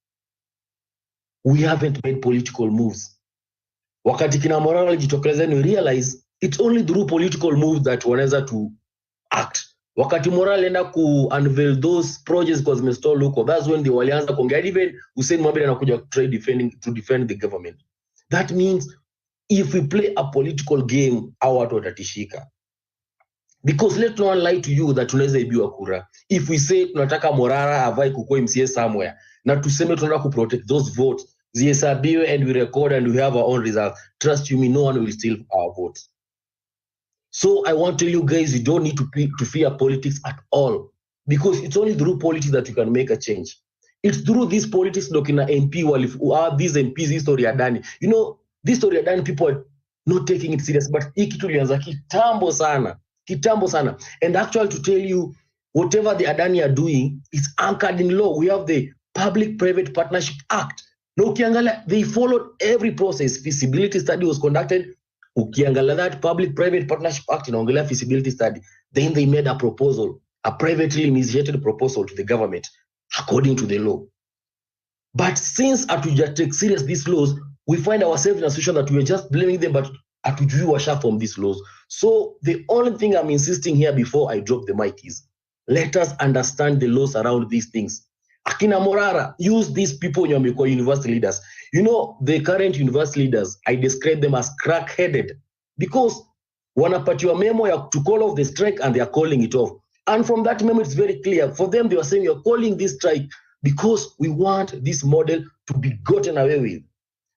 We haven't made political moves. Wakati kina Morala jitokeleza, we realize it's only through political moves that wanaweza to act. Wakati Morala enda ku unveil those projects kwa zimestall huko, that's when they walianza kuongea. Even Hussein Mohamed anakuja to defend the government. That means if we play a political game, our watu watatishika. Because let no one lie to you that tunaweza ibiwa kura. If we say tunataka Morara avae kukua MCA somewhere, na tuseme tunataka ku protect those votes, zihesabiwe and we record and we have our own results, trust you me, no one will steal our votes. So I want to tell you guys, you don't need to fear politics at all. Because it's only through politics that you can make a change. It's through these politics dokina MP these MPs history ya Dani. You know, this story ya Dani, people are not taking it serious, but hii kitu ilianza kitambo sana. And actually, to tell you, whatever the Adani are doing is anchored in law. We have the Public-Private Partnership Act. No, ukiangalia, they followed every process. Feasibility study was conducted. Ukiangalia that Public-Private Partnership Act inaongelea feasibility study. Then they made a proposal, a privately initiated proposal to the government, according to the law. But since Atuja take serious these laws, we find ourselves in a situation that we are just blaming them, but Atuju washa from these laws. So the only thing I'm insisting here before I drop the mic is, let us understand the laws around these things. Akina Morara, use these people in your university leaders. You know, the current university leaders, I describe them as crack-headed because wanapatiwa memo to call off the strike and they are calling it off. And from that memo, it's very clear. For them, they were saying, you're calling this strike because we want this model to be gotten away with.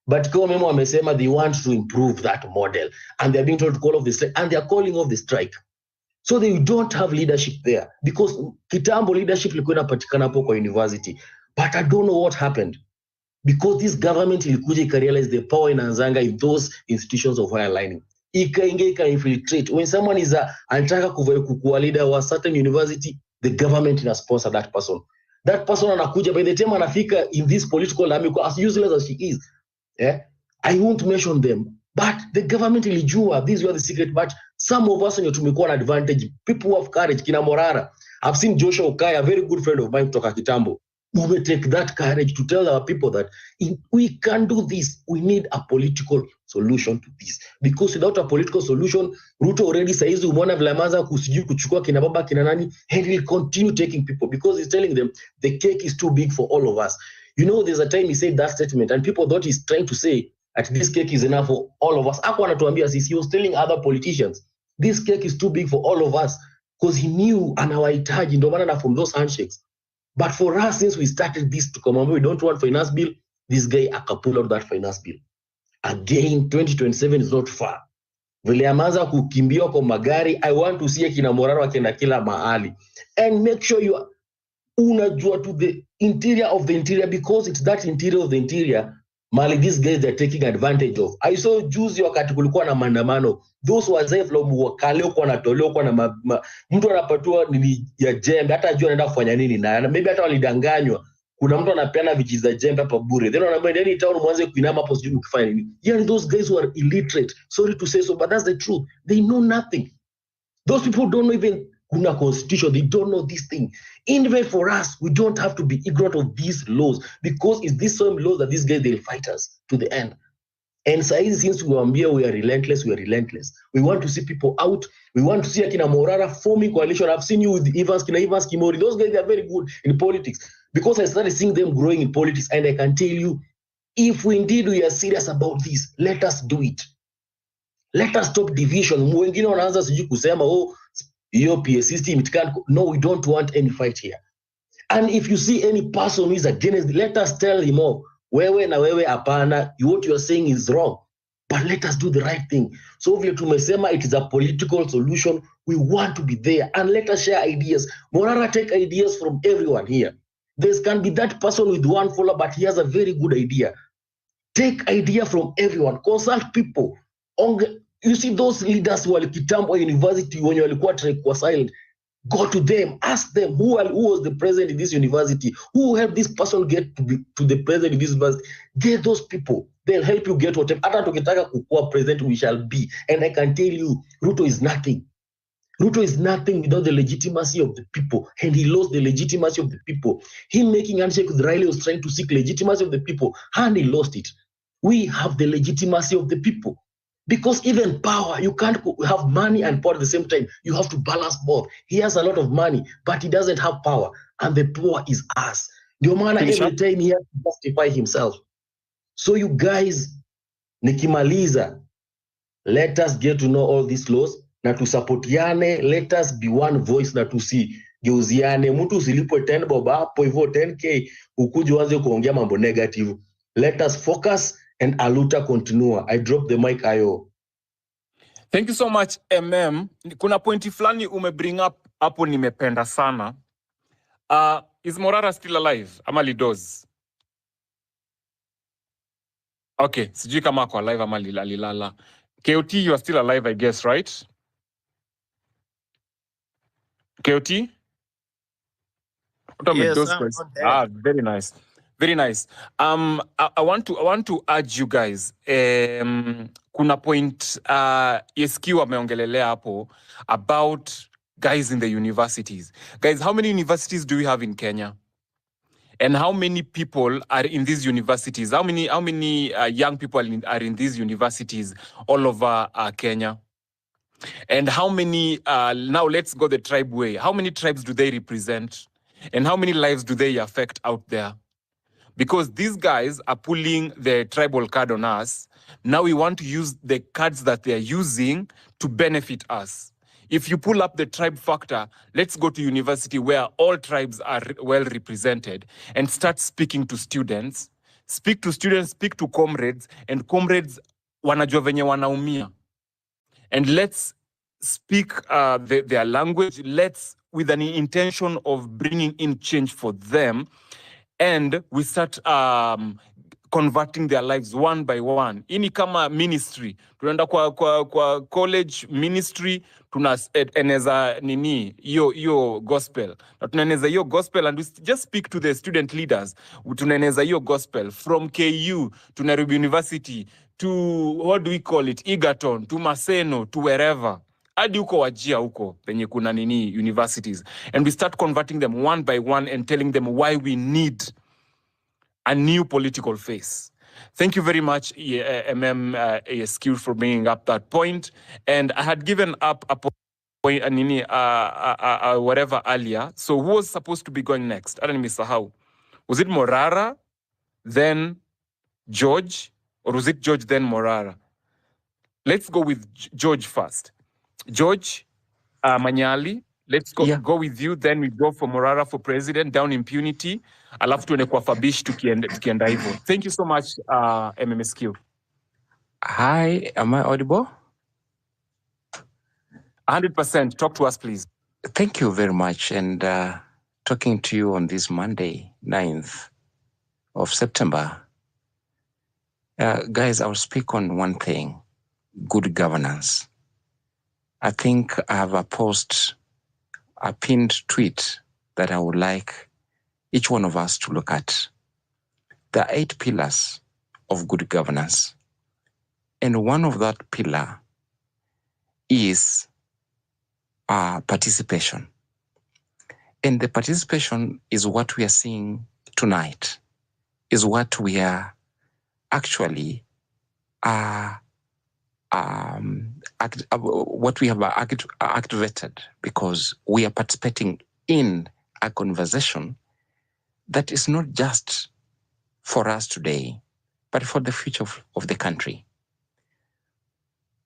But kwa memo wamesema they want to improve that model. And they're being told to call off the strike. And they're calling off the strike. So they don't have leadership there. Because kitambo leadership ilikuwa inapatikana hapo kwa university. But I don't know what happened. Because this government ilikuja ikarealize the power inaanzanga in those institutions of higher learning. Ika infiltrate. When someone is anataka kukuwa leader wa certain university, the government ina sponsor that person. That person anakuja, by the time anafika in this political army, as useless as she is, I won't mention them. But the government ilijua, these were the secret, but some of us tumekuwa na advantage. People who have courage, kina Morara. I've seen Joshua Okai, a very good friend of mine kutoka Kitambo. We will take that courage to tell our people that we can do this. We need a political solution to this. Because without a political solution, Ruto already says, umeona vile ameanza kuchukua kina baba kina nani, and will continue taking people because he's telling them the cake is too big for all of us. You know, there's a time he said that statement and people thought he's trying to say, At this cake is enough for all of us. Hakuwa anatuambia sisi, he was telling other politicians, this cake is too big for all of us, because he knew anawahitaji, ndio maana na from those handshakes. But for us, since we started this to come on, we don't want finance bill, this guy pull out that finance bill. Again, 2027 is not far. Vile amaza kukimbia kwa magari, I want to see kina Morara wakienda kila mahali. And make sure you unajua to the interior of the interior, because it's that interior of the interior, mali these guys they're taking advantage of. I saw juzi wakati kulikuwa na maandamano, those wazee from wakale kwa natolewa kwa na mtu anapatiwa nini ya jembe, hata ajua anaenda kufanya nini na maybe hata walidanganywa. Kuna mtu anapeana vichiza jembe hapa bure. Then wanaambia ndani town mwanze kuinama hapo sijui mkifanya nini. Yeah, those guys who are illiterate. Sorry to say so, but that's the truth. They know nothing. Those people don't know even kuna constitution. They don't know this thing. Even for us, we don't have to be ignorant of these laws, because it's these same laws that these guys, they'll fight us to the end. And since we are relentless, we are relentless. We want to see people out. We want to see Akina Morara forming coalition. I've seen you with Evans Kimori. Those guys, they are very good in politics, because I started seeing them growing in politics. And I can tell you, if we indeed we are serious about this, let us do it. Let us stop division. Wengine wanaanza sijui kusema, oh, your PA system, it can't. No, we don't want any fight here. And if you see any person who is against, let us tell him off. Wewe na wewe apana, what you are saying is wrong. But let us do the right thing. So vile tumesema, it is a political solution. We want to be there, and let us share ideas. Morara, take ideas from everyone here. There can be that person with one follower, but he has a very good idea. Take idea from everyone. Consult people. You see those leaders who are Kitambo University, when you are silent, go to them, ask them who was the president in this university, who helped this person get to the president in this university. Get those people. They'll help you get whatever. Hata tukitaka kukuwa president, we shall be. And I can tell you, Ruto is nothing. Ruto is nothing without the legitimacy of the people, and he lost the legitimacy of the people. Him making handshake with Riley was trying to seek legitimacy of the people, and he lost it. We have the legitimacy of the people. Because even power, you can't have money and power at the same time. You have to balance both. He has a lot of money, but he doesn't have power. And the power is us. Ndio maana every time he has to justify himself. So you guys, nikimaliza, let us get to know all these laws. Na tusapotiane, let us be one voice na tusigeuziane. Mtu usilipwe 10 bob hapo hivyo 10k, ukuje uanze kuongea mambo negative. Let us focus and aluta continua. I drop the mic, Ayo. Thank you so much, MM. Kuna pointi flani bring up hapo nimependa sana. Is Morara still alive? Ama lidoz? Okay, sijui kama ako alive ama alilala. KOT, you are still alive, I guess, right? KOT? Yes, I'm not dead. Very nice. Very nice. I want to urge you guys. Kuna point ESQ wameongelelea hapo about guys in the universities. Guys, how many universities do we have in Kenya? And how many people are in these universities? How many young people are in these universities all over Kenya? And how many, now let's go the tribe way. How many tribes do they represent? And how many lives do they affect out there? Because these guys are pulling the tribal card on us. Now we want to use the cards that they are using to benefit us. If you pull up the tribe factor, let's go to university where all tribes are well represented and start speaking to students. Speak to students, speak to comrades, and comrades wanajua venye wanaumia. And let's speak their language. Let's, with an intention of bringing in change for them, and we start converting their lives one by one. Ini kama ministry, tunaenda kwa college ministry, tunaeneza nini yo gospel. Na tunaeneza yo gospel, and we just speak to the student leaders. Tunaeneza yo gospel from KU to Nairobi University to, what do we call it, Egerton, to Maseno, to wherever. Hadi uko Wajia uko penye kuna nini universities. And we start converting them one by one and telling them why we need a new political face. Thank you very much, ESQ, for bringing up that point. And I had given up a point, whatever earlier. So who was supposed to be going next? I don't know, Mr. How. Was it Morara, then George, Or was it George then Morara? Let's go with George first. George Manyali, let's go with you, then we go for Morara for president, down impunity, alafu tuende kwa Fabish tukienda hivyo. Thank you so much, MMSQ. Hi, am I audible? 100%, talk to us, please. Thank you very much. And talking to you on this Monday, 9th of September. Guys, I'll speak on one thing, good governance. I think I have a pinned tweet that I would like each one of us to look at. There are 8 pillars of good governance. And one of that pillar is participation. And the participation is what we are seeing tonight, is what we are actually what we have activated, because we are participating in a conversation that is not just for us today, but for the future of the country.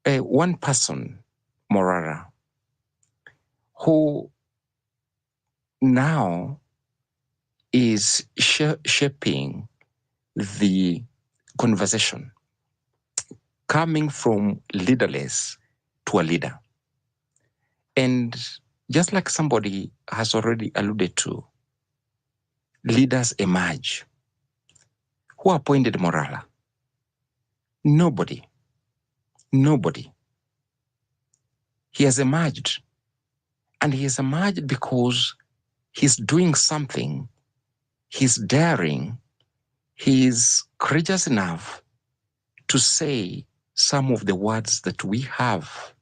One person, Morara, who now is shaping the conversation, coming from leaderless to a leader. And just like somebody has already alluded to, leaders emerge. Who appointed Morala? Nobody. Nobody. He has emerged. And he has emerged because he's doing something, he's daring, he's courageous enough to say some of the words that we have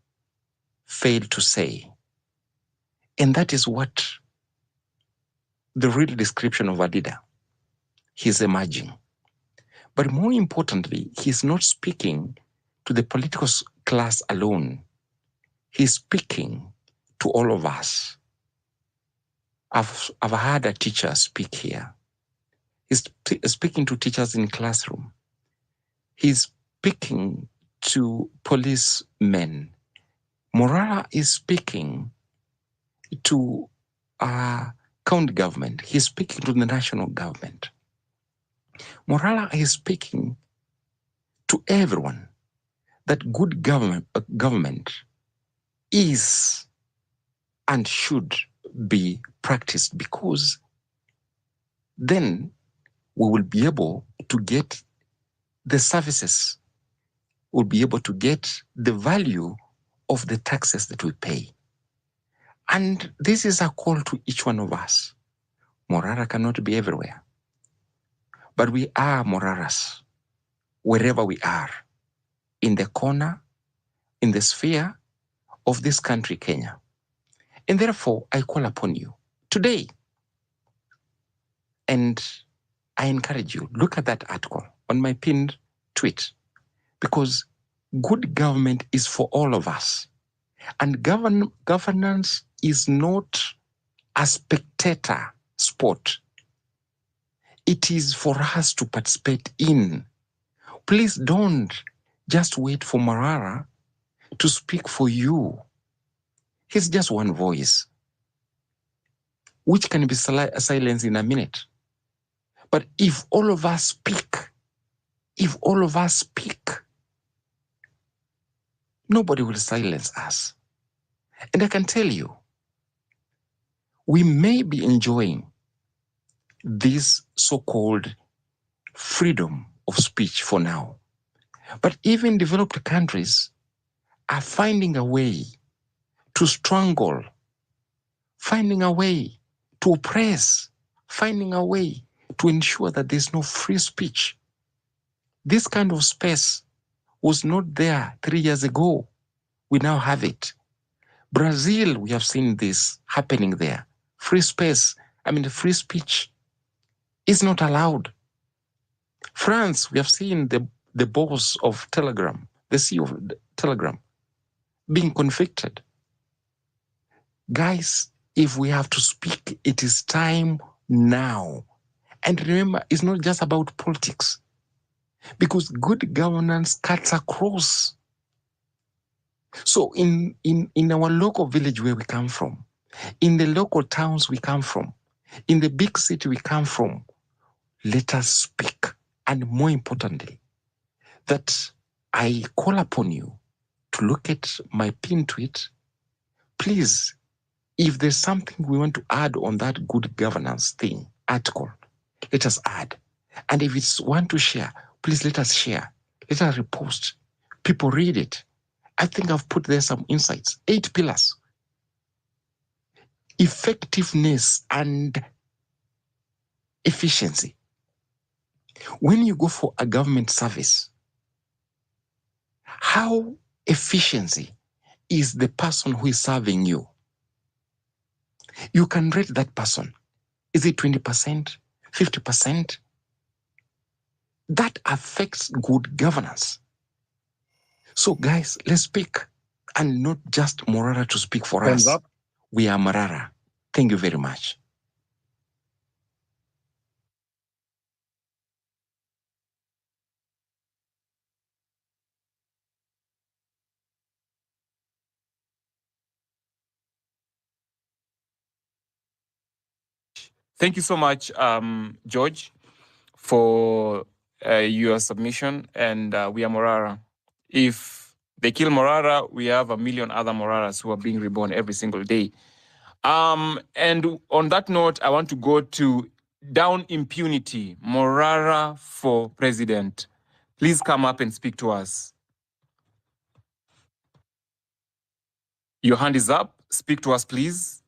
failed to say. And that is what the real description of a leader. He's emerging. But more importantly, he's not speaking to the political class alone. He's speaking to all of us. I've heard a teacher speak here. He's speaking to teachers in classroom. He's speaking to policemen. Morara is speaking to county government. He's speaking to the national government. Morala is speaking to everyone that good government is and should be practiced, because then we will be able to get the services, we'll be able to get the value of the taxes that we pay. And this is a call to each one of us. Morara cannot be everywhere, but we are Moraras wherever we are, in the corner, in the sphere of this country, Kenya. And therefore, I call upon you today, and I encourage you, look at that article on my pinned tweet, because good government is for all of us. And governance is not a spectator sport. It is for us to participate in. Please don't just wait for Marara to speak for you. He's just one voice, which can be silenced in a minute. But if all of us speak, nobody will silence us. And I can tell you, we may be enjoying this so-called freedom of speech for now. But even developed countries are finding a way to strangle, finding a way to oppress, finding a way to ensure that there's no free speech. This kind of space was not there 3 years ago. We now have it. Brazil, we have seen this happening there. Free space, free speech is not allowed. France, we have seen the boss of Telegram, the CEO of Telegram, being convicted. Guys, if we have to speak, it is time now. And remember, it's not just about politics. because good governance cuts across. So in our local village where we come from, in the local towns we come from, in the big city we come from, let us speak. And more importantly, that I call upon you to look at my pin tweet. Please, if there's something we want to add on that good governance thing, article, let us add. And if it's one to share, please let us share. Let us repost. People read it. I think I've put there some insights. 8 pillars. Effectiveness and efficiency. When you go for a government service, how efficiency is the person who is serving you? You can rate that person. Is it 20%, 50%? That affects good governance. So guys, let's speak, and not just Morara to speak for Hands us. up. We are Morara. Thank you very much. Thank you so much, George, for your submission. And we are Morara. If they kill Morara, we have a million other Moraras who are being reborn every single day. And on that note, I want to go to Down Impunity, Morara for President. Please come up and speak to us. Your hand is up. Speak to us, please.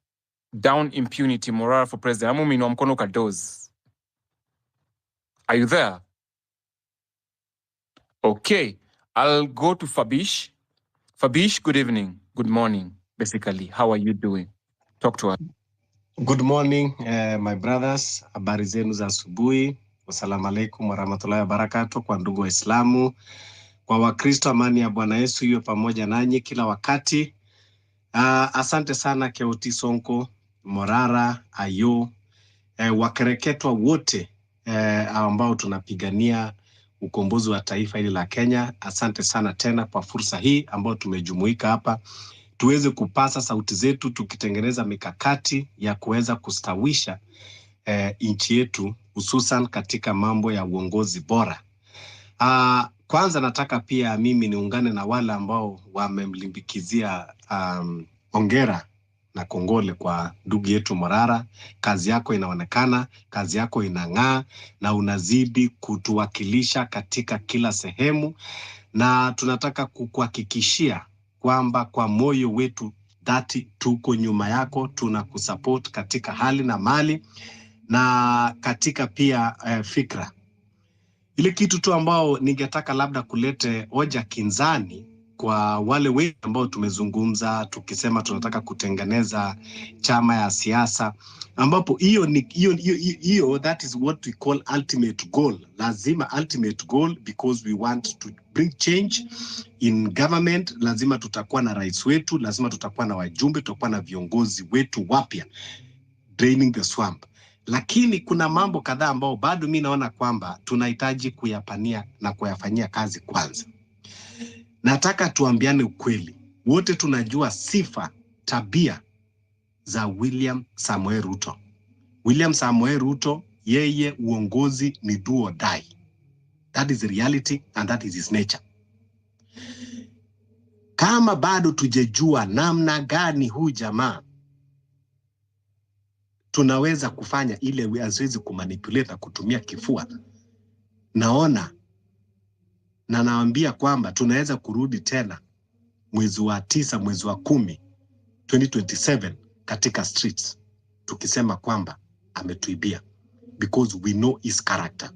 Down Impunity, Morara for President. Amumino mkono kadozi. Are you there? Okay. I'll go to Fabish. Fabish, good evening. Good morning, basically. How are you doing? Talk to us. Good morning, my brothers. Habari zenu za asubuhi. Wassalamu alaikum warahmatullahi wabarakatuh kwa ndugu Waislamu. Kwa Wakristo, amani ya Bwana Yesu iwe pamoja nanyi kila wakati. Asante sana Keuti Sonko, Morara, Ayo, wakereketwa wote ambao tunapigania ukombozi wa taifa hili la Kenya. Asante sana tena kwa fursa hii ambao tumejumuika hapa tuweze kupasa sauti zetu tukitengeneza mikakati ya kuweza kustawisha nchi yetu hususan katika mambo ya uongozi bora. Kwanza nataka pia mimi niungane na wale ambao wamemlimbikizia hongera na kongole kwa ndugu yetu Morara. Kazi yako inaonekana, kazi yako inang'aa na unazidi kutuwakilisha katika kila sehemu, na tunataka kukuhakikishia kwamba kwa moyo wetu dhati tuko nyuma yako, tunakusupport katika hali na mali na katika pia fikra. Ile kitu tu ambao ningetaka labda kulete hoja kinzani kwa wale wengi ambao tumezungumza tukisema tunataka kutengeneza chama ya siasa, ambapo hiyo that is what we call ultimate goal. Lazima ultimate goal, because we want to bring change in government. Lazima tutakuwa na rais wetu, lazima tutakuwa na wajumbe, tutakuwa na viongozi wetu wapya, draining the swamp. Lakini kuna mambo kadhaa ambao bado mimi naona kwamba tunahitaji kuyapania na kuyafanyia kazi kwanza. Nataka tuambiane ukweli. Wote tunajua sifa, tabia za William Samoei Ruto. William Samoei Ruto, yeye uongozi ni do or die. That is the reality and that is his nature. Kama bado tujejua namna gani huu jamaa tunaweza kufanya ile aziwezi kumanipulate na kutumia kifua, naona na naambia kwamba tunaweza kurudi tena mwezi wa 9, mwezi wa 10, 2027 katika streets tukisema kwamba ametuibia, because we know his character.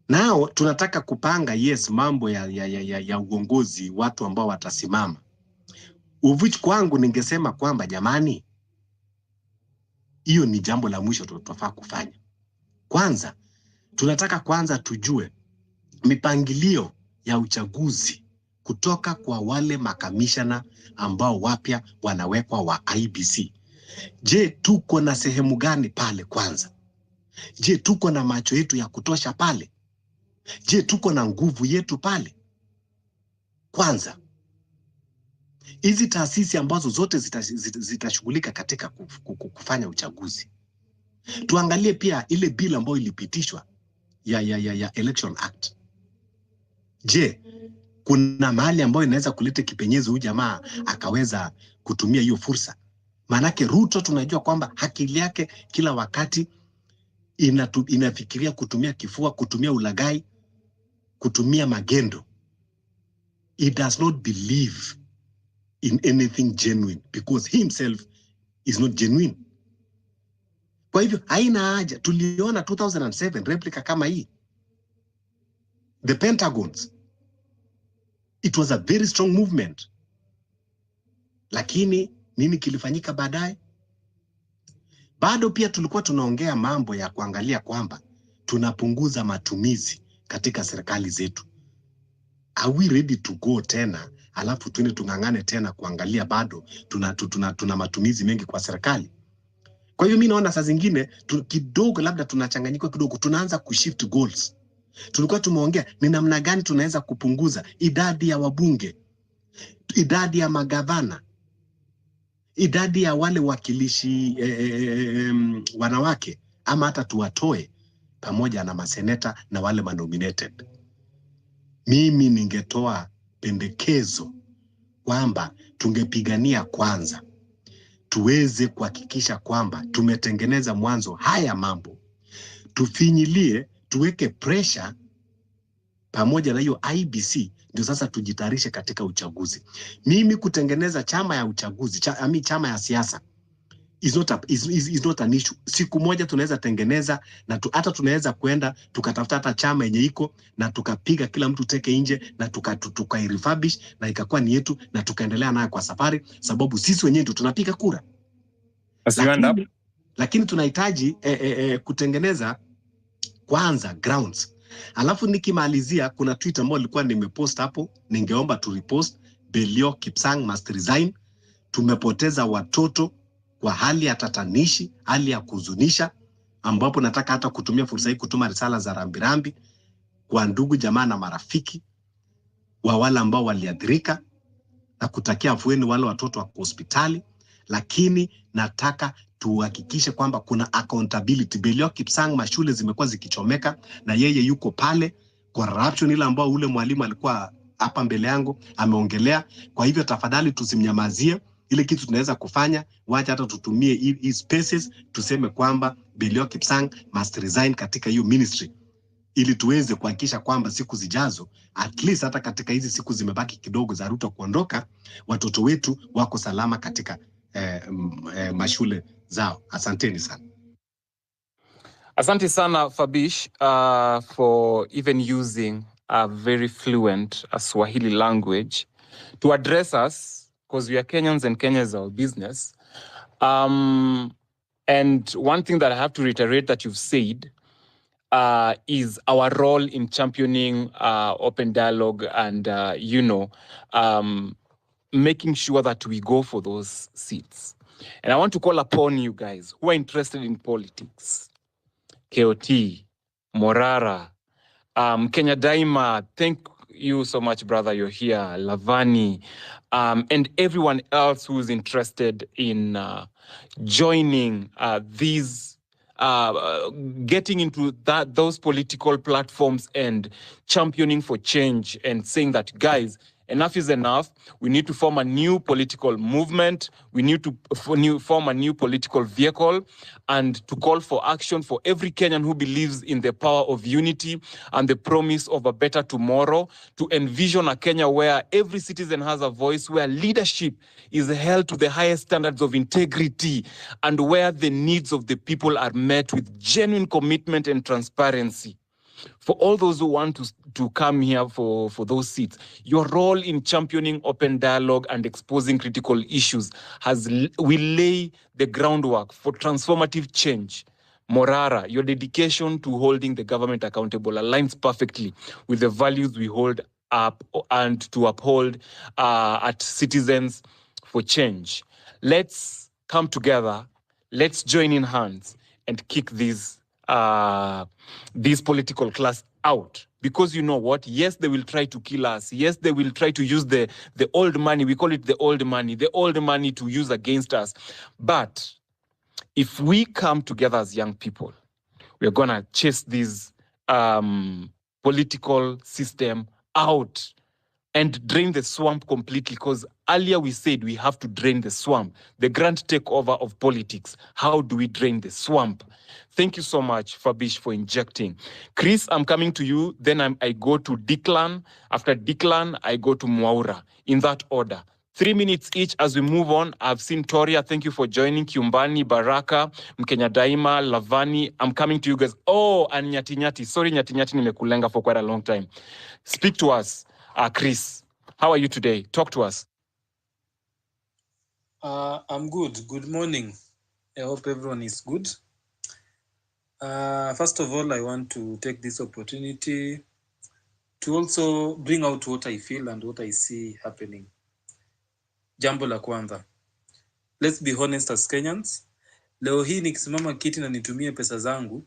Now tunataka kupanga mambo ya uongozi, watu ambao watasimama. Uvichi kwangu ningesema kwamba jamani, hiyo ni jambo la mwisho tutafaa kufanya. Kwanza tunataka kwanza tujue mipangilio ya uchaguzi kutoka kwa wale makamishana ambao wapya wanawekwa wa IBC. Je, tuko na sehemu gani pale kwanza? Je, tuko na macho yetu ya kutosha pale? Je, tuko na nguvu yetu pale? Kwanza, hizi taasisi ambazo zote zitashughulika katika kufanya uchaguzi, tuangalie pia ile bill ambayo ilipitishwa ya Election Act. Je, kuna mahali ambayo inaweza kuleta kipenyezi huyu jamaa akaweza kutumia hiyo fursa? Maanake Ruto tunajua kwamba akili yake kila wakati inafikiria kutumia kifua, kutumia ulagai, kutumia magendo. He does not believe in anything genuine because he himself is not genuine. Kwa hivyo haina haja. Tuliona 2007 replica kama hii, the Pentagons. It was a very strong movement. Lakini nini kilifanyika baadaye? Bado pia tulikuwa tunaongea mambo ya kuangalia kwamba tunapunguza matumizi katika serikali zetu. Are we ready to go tena? Alafu tuende tungangane tena kuangalia bado tuna matumizi mengi kwa serikali. Kwa hiyo mimi naona saa zingine kidogo labda tunachanganyika kidogo, tunaanza kushift goals. Tulikuwa tumeongea ni namna gani tunaweza kupunguza idadi ya wabunge, idadi ya magavana, idadi ya wale wakilishi wanawake, ama hata tuwatoe pamoja na maseneta na wale manominated. Mimi ningetoa pendekezo kwamba tungepigania kwanza tuweze kuhakikisha kwamba tumetengeneza mwanzo haya mambo, tufinyilie, tuweke pressure pamoja na hiyo IBC, ndio sasa tujitayarishe katika uchaguzi. Mimi kutengeneza chama ya uchaguzi, chama ya siasa is not an issue. Siku moja tunaweza tengeneza na hata tunaweza kwenda tukatafuta hata chama yenye iko na tukapiga kila mtu teke nje na tukai-refurbish na ikakuwa ni yetu na tukaendelea nayo kwa safari, sababu sisi wenyewe ndio tunapiga kura. Lakini tunahitaji kutengeneza kwanza grounds. Alafu nikimalizia, kuna tweet ambayo nilikuwa nimepost hapo, ningeomba tu repost. Belio Kipsang must resign. Tumepoteza watoto kwa hali ya tatanishi, hali ya kuzunisha, ambapo nataka hata kutumia fursa hii kutuma risala za rambirambi kwa ndugu jamaa na marafiki wa wale ambao waliathirika na kutakia afueni wale watoto wa hospitali. Lakini nataka tuhakikishe kwamba kuna accountability. Belio Kipsang, mashule zimekuwa zikichomeka na yeye yuko pale. Corruption ile ambao ule mwalimu alikuwa hapa mbele yangu ameongelea. Kwa hivyo tafadhali tusimnyamazie. Ile kitu tunaweza kufanya, wacha hata tutumie hii spaces tuseme kwamba Belio Kipsang must resign katika hiyo ministry, ili tuweze kuhakikisha kwamba siku zijazo, at least hata katika hizi siku zimebaki kidogo za Ruto kuondoka, watoto wetu wako salama katika mashule zao. Asanteni sana. Asante sana Fabish for even using a very fluent Swahili language to address us, because we are Kenyans and Kenya is our business. And one thing that I have to reiterate that you've said is our role in championing open dialogue and, making sure that we go for those seats. And I want to call upon you guys who are interested in politics. KOT, Morara, Kenya Daima, thank you so much, brother, you're here, Lavani, and everyone else who's interested in joining these, getting into those political platforms and championing for change and saying that, guys, enough is enough. We need to form a new political movement. We need to form a new political vehicle and to call for action for every Kenyan who believes in the power of unity and the promise of a better tomorrow, to envision a Kenya where every citizen has a voice, where leadership is held to the highest standards of integrity, and where the needs of the people are met with genuine commitment and transparency. For all those who want to come here for those seats, your role in championing open dialogue and exposing critical issues will lay the groundwork for transformative change. Morara, your dedication to holding the government accountable aligns perfectly with the values we hold up and to uphold at Citizens for Change. Let's come together, let's join in hands and kick these political out. Because you know what? Yes, they will try to kill us. Yes, they will try to use the old money. We call it the old money to use against us. But if we come together as young people, we're going to chase this political system out and drain the swamp completely, because earlier we said we have to drain the swamp, the grand takeover of politics. How do we drain the swamp? Thank you so much, Fabish, for injecting. Chris, I'm coming to you. Then I go to Declan. After Declan, I go to Mwaura, in that order. 3 minutes each as we move on. I've seen Toria. Thank you for joining. Kiumbani, Baraka, Mkenya Daima, Lavani. I'm coming to you guys. Oh, and Nyati Nyati. Sorry, Nyati Nyati, nimekulenga for quite a long time. Speak to us. Chris, how are you today? Talk to us. I'm good. Good morning. I hope everyone is good. First of all, I want to take this opportunity to also bring out what I feel and what I see happening. Jambo la kwanza. Let's be honest as Kenyans. Leo hii nikisimama kiti na nitumie pesa zangu,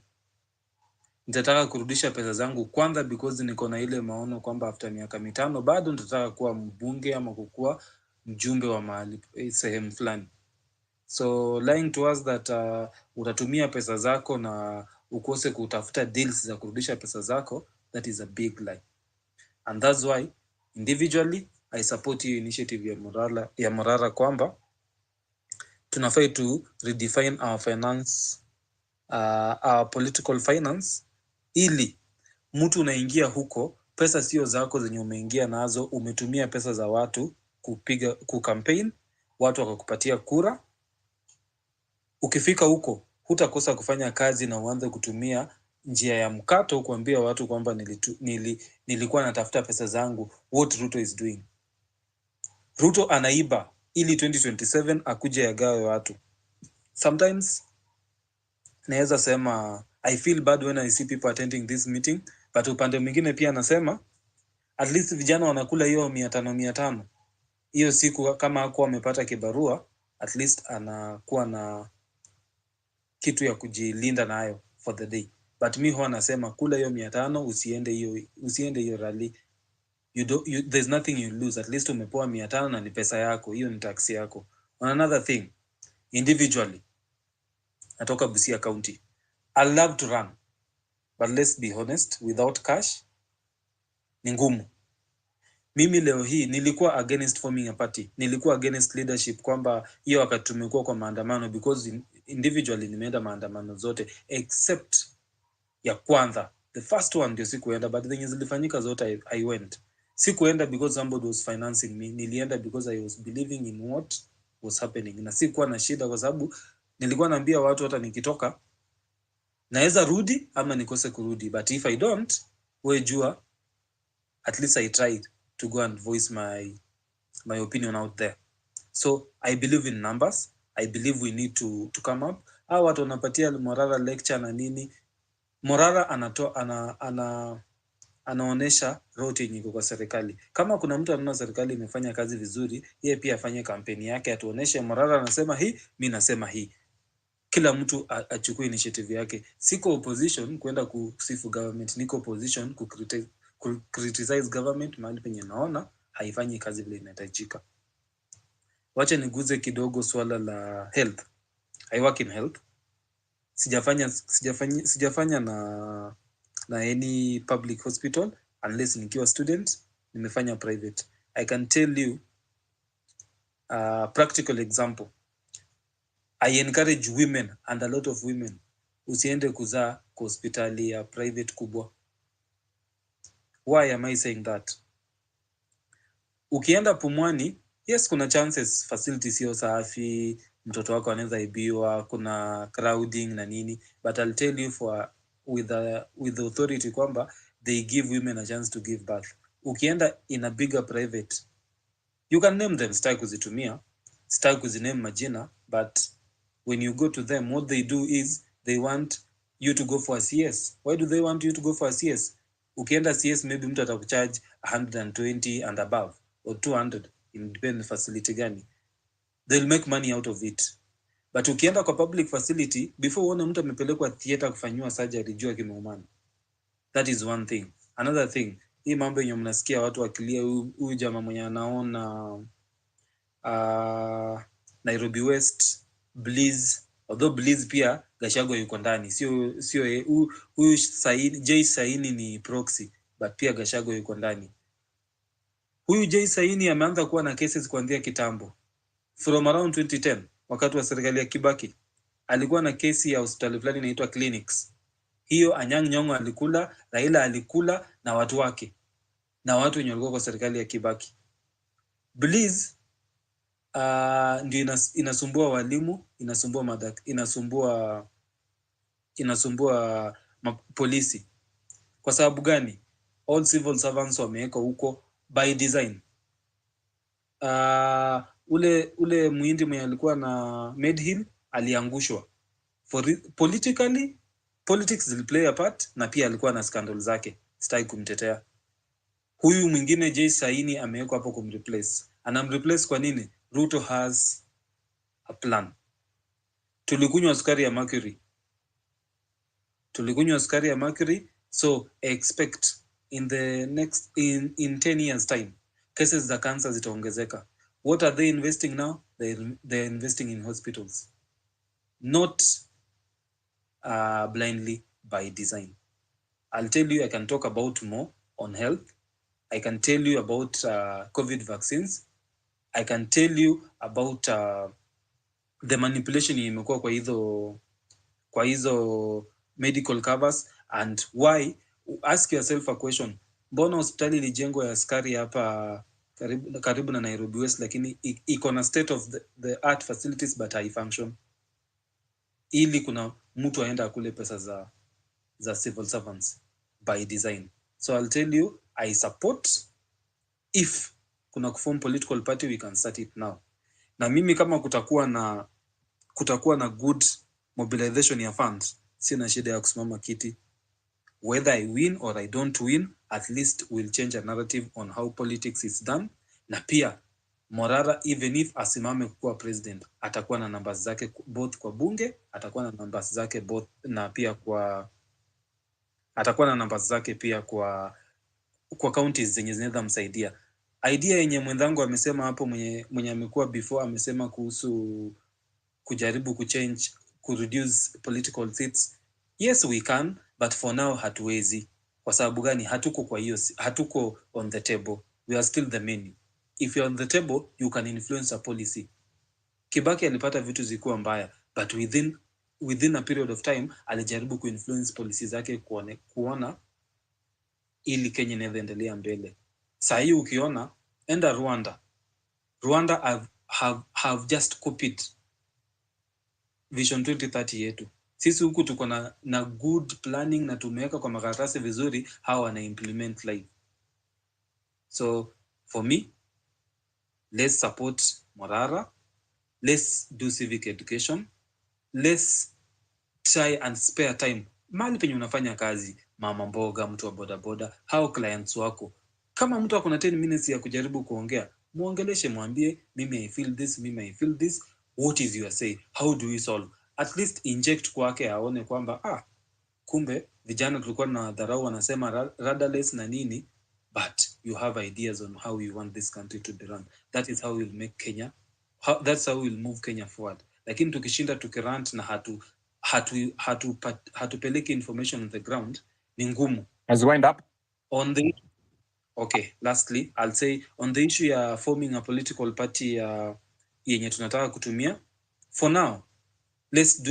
nitataka kurudisha pesa zangu kwanza because niko na ile maono kwamba after miaka 5 bado nitataka kuwa mbunge ama kukua mjumbe wa mahali sehemu fulani. So lying to us that utatumia pesa zako na ukose kutafuta deals za kurudisha pesa zako, that is a big lie. And that's why individually I support your initiative ya Morara kwamba tunafai to redefine our finance, our political finance, ili mtu unaingia huko, pesa sio zako zenye umeingia nazo, umetumia pesa za watu kucampaign, watu wakakupatia kura. Ukifika huko, hutakosa kufanya kazi na uanze kutumia njia ya mkato kuambia watu kwamba nilikuwa natafuta pesa zangu. What Ruto is doing. Ruto anaiba ili 2027 akuje yagawe watu. Sometimes naweza sema I feel bad when I see people attending this meeting, but upande mwingine pia nasema at least vijana wanakula hiyo 500. Hiyo siku kama hakuwa amepata kibarua, at least anakuwa na kitu ya kujilinda nayo for the day. But mi huwa nasema kula hiyo 500, usiende hiyo rally. There's nothing you lose. At least umepoa 500 na ni pesa yako, hiyo ni tax yako. On another thing, individually, natoka Busia County. I love to run, but let's be honest, without cash ni ngumu. Mimi leo hii nilikuwa against forming a party, nilikuwa against leadership kwamba hiyo wakati tumekuwa kwa maandamano, because individually nimeenda maandamano zote except ya kwanza, the first one ndio sikuenda, but the things zilifanyika zote I went. Sikuenda because somebody was financing me, nilienda because I was believing in what was happening, na sikuwa na shida kwa sababu nilikuwa naambia watu hata nikitoka naweza rudi ama nikose kurudi, but if I don't, we jua at least I tried to go and voice my opinion out there. So I believe in numbers. I believe we need to come up. Hawa watu wanapatia Morara lecture na nini. Morara anaonesha route yenye iko kwa serikali. Kama kuna mtu anaona serikali imefanya kazi vizuri, yeye pia afanye kampeni yake, atuoneshe Morara anasema hii, mimi nasema hii. Kila mtu achukue initiative yake. Siko opposition kwenda kusifu government, niko opposition criticize government mahali penye naona haifanyi kazi vile inahitajika. Wacha niguze kidogo swala la health. I work in health. Sijafanya na any public hospital unless nikiwa student, nimefanya private. I can tell you practical example. I encourage women and a lot of women, usiende kuzaa kwa hospitali ya private kubwa. Why am I saying that? Ukienda Pumwani, yes, kuna chances facility sio safi, mtoto wako anaweza ibiwa, kuna crowding na nini, but I'll tell you with the authority kwamba they give women a chance to give birth. Ukienda in a bigger private, you can name them, sitaki kuzitumia, sitaki kuziname majina, but when you go to them, what they do is they want you to go for a CS. Why do they want you to go for a CS? Ukienda CS, maybe mtu atakucharge 120 and above or 200, in depend facility gani. They'll make money out of it. But ukienda kwa public facility, before uone mtu amepelekwa theater kufanywa surgery, jua kimeumana. That is one thing. Another thing, hii mambo yenye mnasikia watu wakilia huyu jamaa mwenye anaona Nairobi West, Bliss, although Bliss pia Gachagua yuko ndani, sio huyu Saini, Jay Saini ni proxy, but pia Gachagua yuko ndani. Huyu Jay Saini ameanza kuwa na cases kuanzia kitambo. From around 2010, wakati wa serikali ya Kibaki, alikuwa na kesi ya hospitali fulani inaitwa Clinics. Hiyo Anyang' Nyong'o alikula, Raila alikula na watu wake, na watu wenye walikuwa kwa serikali ya Kibaki. Bliss ndio inasumbua walimu, inasumbua polisi. Kwa sababu gani? All civil servants wameweka huko by design. Ule muhindi mwenye alikuwa na Medhill aliangushwa. Politics will play a part, na pia alikuwa na scandal zake. Sitaki kumtetea. Huyu mwingine Jay Saini amewekwa hapo kumreplace. Anamreplace kwa nini? Ruto has a plan. Tulikunywa sukari ya mercury, so expect in the next in 10 years time cases za cancer zitaongezeka. What are they investing now? They're investing in hospitals, not blindly, by design. I'll tell you, I can talk about more on health. I can tell you about COVID vaccines. I can tell you about the manipulation imekuwa kwa hizo medical covers, and why. Ask yourself a question. Mbona hospitali ilijengwa ya askari hapa karibu na Nairobi West, lakini iko na state of the art facilities but high function? Ili kuna mtu aenda akule pesa za civil servants by design. So I'll tell you, I support, if kuna kuform political party, we can start it now. Na mimi kama kutakuwa na good mobilization ya funds, sina shida ya kusimama kiti. Whether I win or I don't win, at least we'll change a narrative on how politics is done. Na pia Morara, even if asimame kuwa president, atakuwa na numbers zake both kwa bunge, atakuwa na numbers zake both na pia atakuwa na numbers zake pia kwa counties zenye zinaweza msaidia. Idea yenye mwenzangu amesema hapo, mwenye amekuwa before, amesema kuhusu kujaribu kureduce political seats. Yes, we can, but for now hatuwezi. Kwa sababu gani? Hatuko on the table. We are still the menu. If you're on the table, you can influence a policy. Kibaki alipata vitu zikuwa mbaya, but within a period of time alijaribu kuinfluence policy zake kuona ili Kenya inaweza endelea mbele. Saa hii ukiona, enda Rwanda have just copied Vision 2030 yetu. Sisi huku tuko na good planning na tumeweka kwa makaratasi vizuri, how wana implement live. So for me, let's support Morara. Let's do civic education. Let's try and spare time. Mahali penye unafanya kazi, mama mboga, mtu wa bodaboda, hao clients wako. Kama mtu akona 10 minutes ya kujaribu kuongea, muongeleshe, mwambie, mimi I feel this, what is your say? How do we solve? At least inject kwake aone kwamba kumbe vijana tulikuwa na dharau wanasema rudderless na nini, but you have ideas on how you want this country to be run. That is how we'll make Kenya, that's how we'll move Kenya forward. Lakini tukishinda tukirant na hatupeleki information on the ground, ni ngumu. As we wind up okay, lastly, I'll say on the issue ya forming a political party yenye tunataka kutumia, for now, let's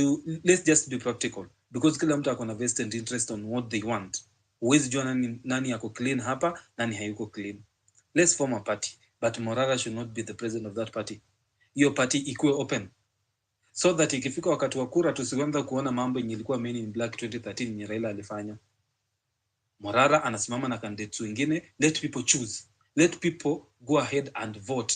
just be practical, because kila mtu akona vested interest on what they want. Huwezi jua nani yako clean hapa, nani hayuko clean. Let's form a party, but Morara should not be the president of that party. Hiyo party ikuwe open, so that ikifika wakati wa kura tusianze kuona mambo yenye ilikuwa Men in Black 2013 yenye Raila alifanya. Morara anasimama na candidates wengine, let people choose. Let people go ahead and vote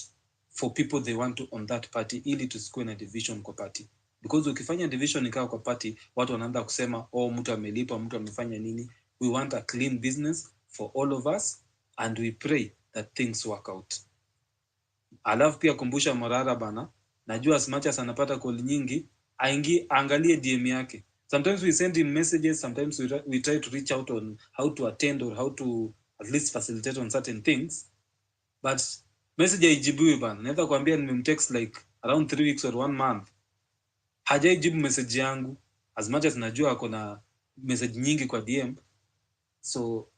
for people they want to on that party, ili tusikuwe na division kwa party. Because ukifanya division ikawa kwa party, watu wanaanza kusema mtu amelipa, mtu amefanya nini. We want a clean business for all of us, and we pray that things work out. Alafu pia kumbusha Morara bana, najua as much as anapata call nyingi, angalie DM yake. Sometimes we send in messages, sometimes we try to reach out on how to attend or how to at least facilitate on certain things, but message haijibiwi bana. Naweza kuambia nimemtext like around 3 weeks or 1 month, hajaijibu message yangu, as much as najua ako na message nyingi kwa DM. So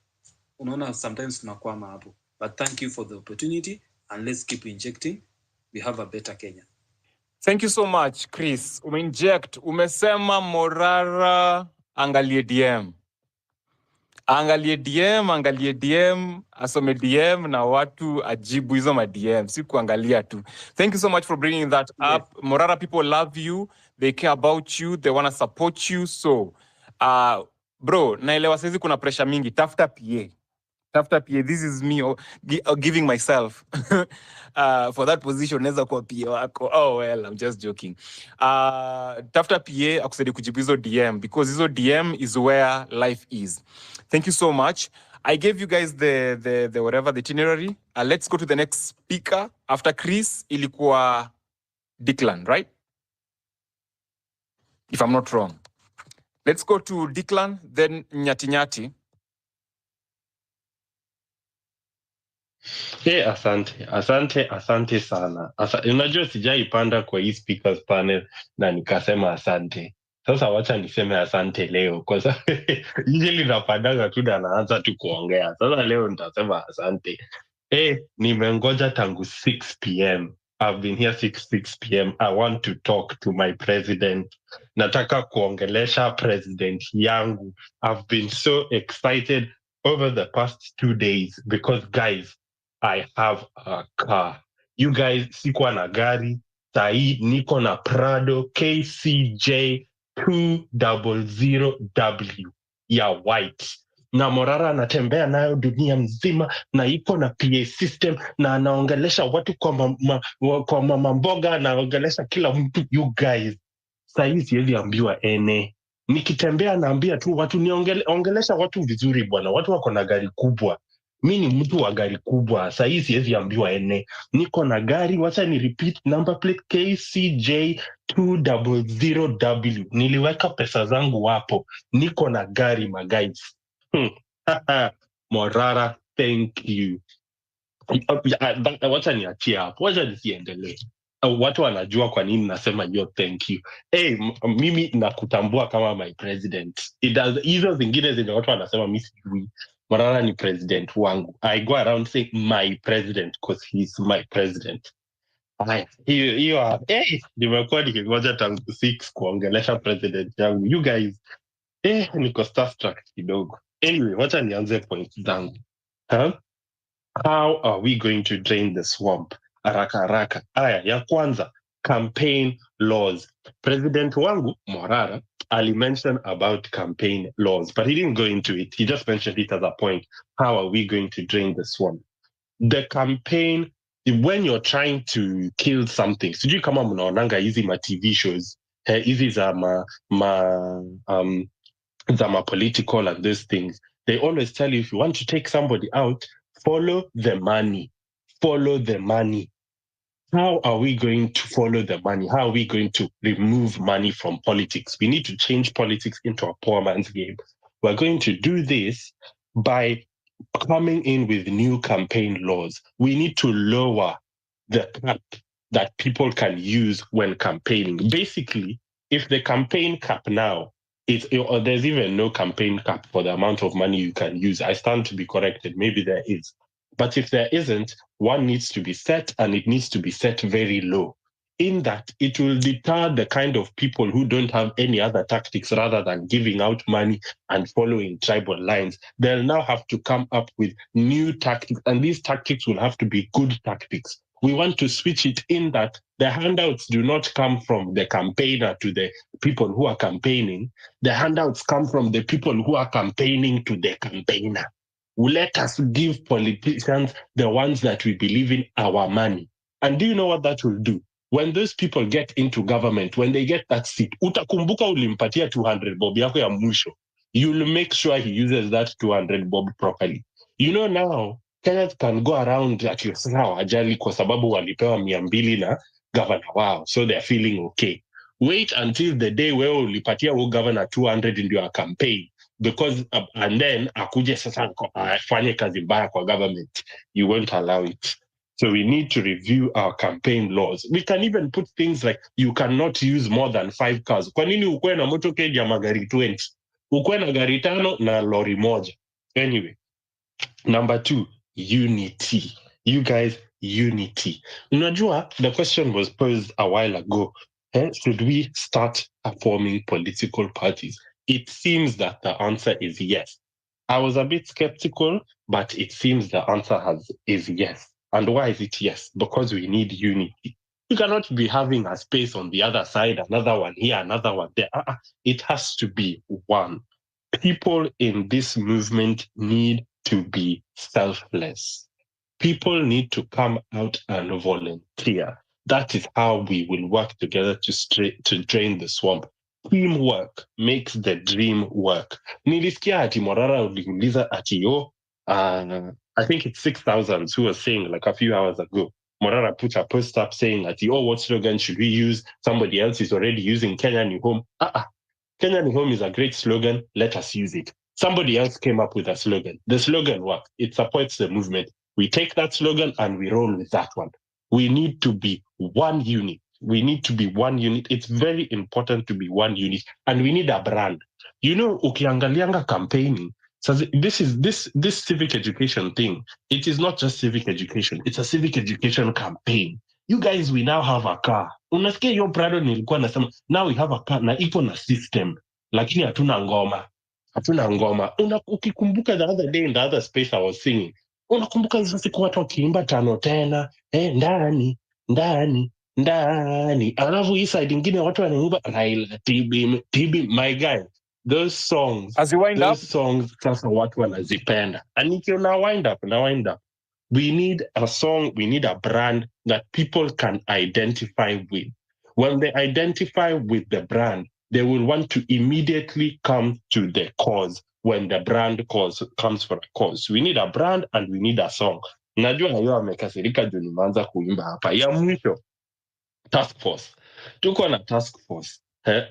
unaona sometimes tunakwama hapo, but thank you for the opportunity and let's keep injecting. We have a better Kenya. Thank you so much, Chris. Umeinject, umesema Morara angalie DM. Angalie DM, asome DM na watu ajibu hizo ma DM, si kuangalia tu. Thank you so much for bringing that up. Morara people love you, they care about you, they want to support you. So, bro, naelewa saizi kuna pressure mingi, tafuta PA. Tafuta PA, this is me giving myself for that position, neza kuwa PA wako. Oh well, I'm just joking. Tafuta PA akusaidia kujibu hizo DM, because hizo DM is where life is. Thank you so much. I gave you guys the whatever, the itinerary. Let's go to the next speaker. After Chris, ilikuwa Declan, right? If I'm not wrong. Let's go to Declan, then Nyati. Asante sana. Unajua sijaipanda kwa hii speakers panel na nikasema asante. Sasa wacha niseme asante leo kwa sababu usually napandaga tu na naanza tu kuongea. Sasa leo nitasema asante. Nimengoja tangu 6 p.m. I've been here 6 p.m. I want to talk to my president. Nataka kuongelesha president yangu. I've been so excited over the past 2 days because guys, I have a car. You guys, sikuwa na gari. Sahi niko na Prado KCJ 200W ya white. Na Morara anatembea nayo dunia mzima na iko na PA system na anaongelesha watu kwa mama mboga, anaongelesha kila mtu. You guys, sahi siwezi ambiwa ene. Nikitembea naambia tu watu ongelesha watu vizuri bwana. Watu wako na gari kubwa. Mi ni mtu wa gari kubwa, sahi siwezi ambiwa ene. Niko na gari, wacha ni repeat number plate KCJ 200W. Niliweka pesa zangu hapo. Niko na gari guys. Morara, thank you. Wacha niachie hapo, wacha nisiendelee. Watu wanajua kwa nini nasema hiyo thank you. Mimi nakutambua kama my president. Hizo zingine zenye watu wanasema mimi sijui. Morara ni president wangu. I go around saying my president because he's my president. Hiyo nimekuwa nikingoja tangu 6 kuongelesha president yangu. You guys, niko starstruck kidogo. Anyway, wacha nianze point zangu. How are we going to drain the swamp? Haraka. Aya, ya kwanza, campaign laws. President wangu, Morara, Ali mentioned about campaign laws, but he didn't go into it. He just mentioned it as a point. How are we going to drain the swamp? The campaign, when you're trying to kill something, sijui kama mnaonanga hizi ma TV shows, hizi za ma political and those things, they always tell you if you want to take somebody out, follow the money. Follow the money. How are we going to follow the money? How are we going to remove money from politics? We need to change politics into a poor man's game. We're going to do this by coming in with new campaign laws. We need to lower the cap that people can use when campaigning. Basically, if the campaign cap now, there's even no campaign cap for the amount of money you can use. I stand to be corrected. Maybe there is. But if there isn't, one needs to be set, and it needs to be set very low. In that, it will deter the kind of people who don't have any other tactics rather than giving out money and following tribal lines. They'll now have to come up with new tactics, and these tactics will have to be good tactics. We want to switch it in that the handouts do not come from the campaigner to the people who are campaigning. The handouts come from the people who are campaigning to the campaigner. Let us give politicians, the ones that we believe in, our money. And do you know what that will do? When those people get into government, when they get that seat, utakumbuka ulimpatia 200 bob yako ya mwisho. You'll make sure he uses that 200 bob properly. You know now, Kenyans can go around at your ajali kwa sababu walipewa 200 na governor wao. So they're feeling okay. Wait until the day where ulipatia huyo governor 200 in your campaign, because and then akuje sasa afanye kazi mbaya kwa government. You won't allow it. So we need to review our campaign laws. We can even put things like you cannot use more than 5 cars. Kwa nini ukuwe na motorcade ya magari 20? Ukuwe na gari 5 na lori moja. Anyway, number 2, unity. You guys, unity. Unajua, the question was posed a while ago. Should we start forming political parties? It seems that the answer is yes. I was a bit skeptical, but it seems the answer is yes. And why is it yes? Because we need unity. You cannot be having a space on the other side, another one here, another one there. It has to be one. People in this movement need to be selfless. People need to come out and volunteer. That is how we will work together to drain the swamp. Teamwork makes the dream work. Nilisikia ati Morara uliuliza ati I think it's 6,000 who was saying like a few hours ago. Morara put a post up saying ati, what slogan should we use? Somebody else is already using Kenya Ni Home. Kenya Ni Home is a great slogan. Let us use it. Somebody else came up with a slogan. The slogan works. It supports the movement. We take that slogan and we roll with that one. We need to be one unit. We need to be one unit. It's very important to be one unit. And we need a brand. You know, ukiangalianga campaigning, so this civic education thing, it is not just civic education. It's a civic education campaign. You guys, we now have a car. Unasikia hiyo Prado nilikuwa nasema, now we have a car na iko na system. Lakini hatuna ngoma. Ukikumbuka the other day in the other space I was singing, unakumbuka hizo siku watu wakiimba tano tena, ndani, alafu hii side ingine watu wanaimba Raila, TB, my guy. Those songs, songs sasa watu wanazipenda. And if you now wind up, we need a song, we need a brand that people can identify with. When they identify with the brand, they will want to immediately come to the cause when the brand comes for a cause. We need a brand and we need a song. Najua hiyo amekasirika juu nimeanza kuimba hapa. Ya mwisho, task force. Tuko na task force.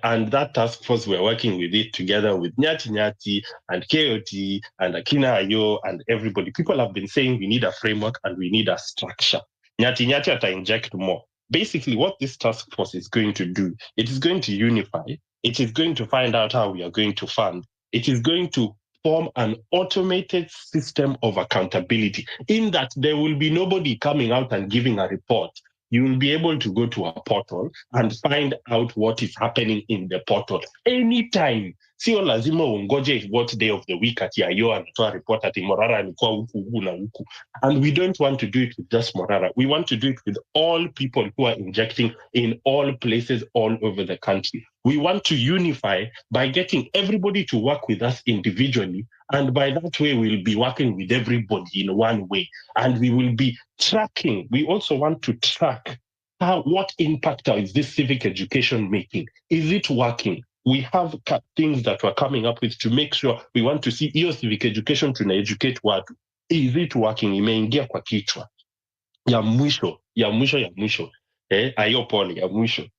And that task force, we're working with it together with Nyati and KOT and Akina Ayo and everybody. People have been saying we need a framework and we need a structure. Nyati ata inject more. Basically, what this task force is going to do, it is going to unify. It is going to find out how we are going to fund. It is going to form an automated system of accountability in that there will be nobody coming out and giving a report. You will be able to go to a portal and find out what is happening in the portal anytime. Sio lazima ungoje what day of the week ati Ayo anatoa report ati Morara alikuwa huku na huku. And we don't want to do it with just Morara. We want to do it with all people who are injecting in all places all over the country. We want to unify by getting everybody to work with us individually. And by that way, we'll be working with everybody in one way. And we will be tracking. We also want to track what impact is this civic education making? Is it working? We have things that we're coming up with to make sure we want to see your civic education to educate watu. Is it working? Imeingia kwa kichwa. Ya mwisho. Ayo pole, ya mwisho.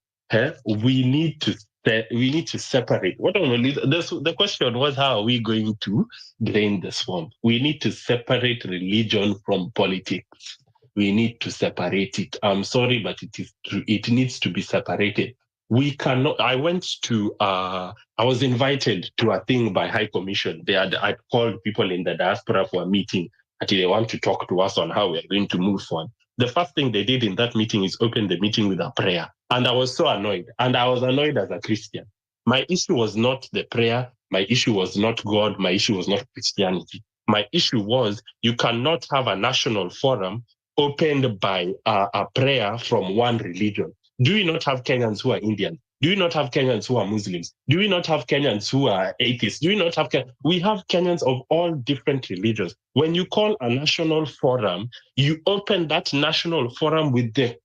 We need to separate. The question was, how are we going to drain the swamp? We need to separate religion from politics. We need to separate it. I'm sorry, but it needs to be separated. We cannot. I was invited to a thing by High Commission. I called people in the diaspora for a meeting until they want to talk to us on how we're going to move forward. The first thing they did in that meeting is open the meeting with a prayer. And I was so annoyed. And I was annoyed as a Christian. My issue was not the prayer. My issue was not God. My issue was not Christianity. My issue was you cannot have a national forum opened by a prayer from one religion. Do we not have Kenyans who are Indian? Do we not have Kenyans who are Muslims? Do we not have Kenyans who are atheists? Do we not have we have Kenyans of all different religions. When you call a national forum, you open that national forum with the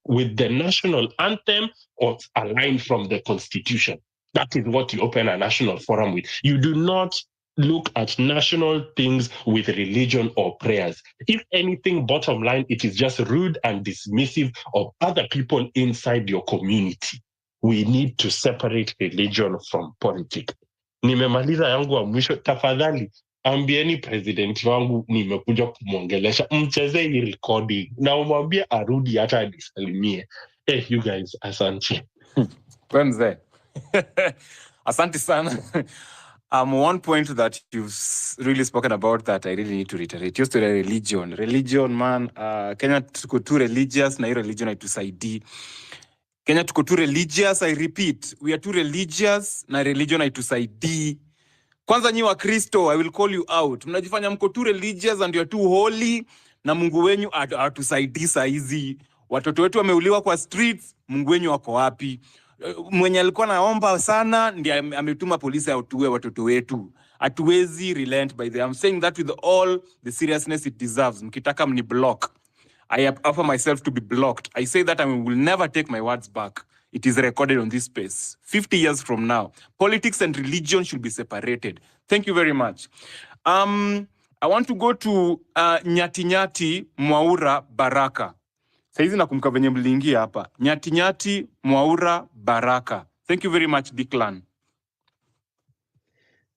national anthem or a line from the constitution. That is what you open a national forum with. You do not look at national things with religion or prayers. If anything, bottom line, it is just rude and dismissive of other people inside your community. we need to separate religion from politics. Nimemaliza yangu wa mwisho. Tafadhali ambieni president wangu nimekuja kumwongelesha, mcheze hii recording na umwambie arudi hata anisalimie. You guys, asante. Wednesday. Asante sana. One point that you've really spoken about that I really need to reiterate. Just to the religion. Religion, man, Kenya tuko too religious na hii religion haitusaidii. Kenya tuko too religious, I repeat. We are too religious na religion haitusaidii. Kwanza nyi wa Kristo, I will call you out. Mnajifanya mko too religious and you are too holy na Mungu wenyu hatusaidii saa hizi. Watoto wetu wameuliwa kwa streets, Mungu wenyu wako wapi? Mwenye alikuwa naomba sana ndiye ametuma polisi autue watoto wetu. Hatuwezi relent by the I'm saying that with all the seriousness it deserves. Mkitaka mni block. I offer myself to be blocked. I say that I will never take my words back. It is recorded on this space. 50 years from now, politics and religion should be separated. Thank you very much. I want to go to Nyati Mwaura Baraka. Saizi nakumbuka venye mliingia hapa. Nyati Mwaura Baraka. Thank you very much, Declan.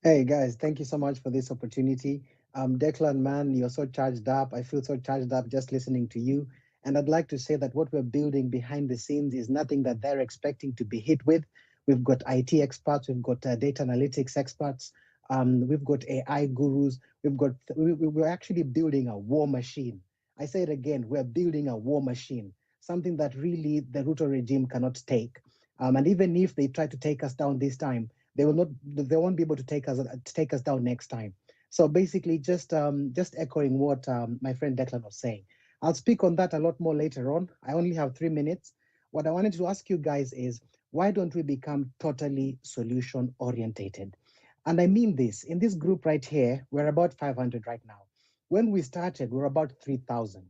Hey guys, thank you so much for this opportunity. Declan, man, you're so charged up. I feel so charged up just listening to you. And I'd like to say that what we're building behind the scenes is nothing that they're expecting to be hit with. We've got IT experts, we've got data analytics experts, we've got AI gurus, we're actually building a war machine. I say it again, we're building a war machine, something that really the Ruto regime cannot take. And even if they try to take us down this time, they won't be able to take us down next time. So basically, just echoing what my friend Declan was saying. I'll speak on that a lot more later on. I only have 3 minutes. What I wanted to ask you guys is, why don't we become totally solution orientated? And I mean this, in this group right here, we're about 500 right now. When we started, we're about 3,000.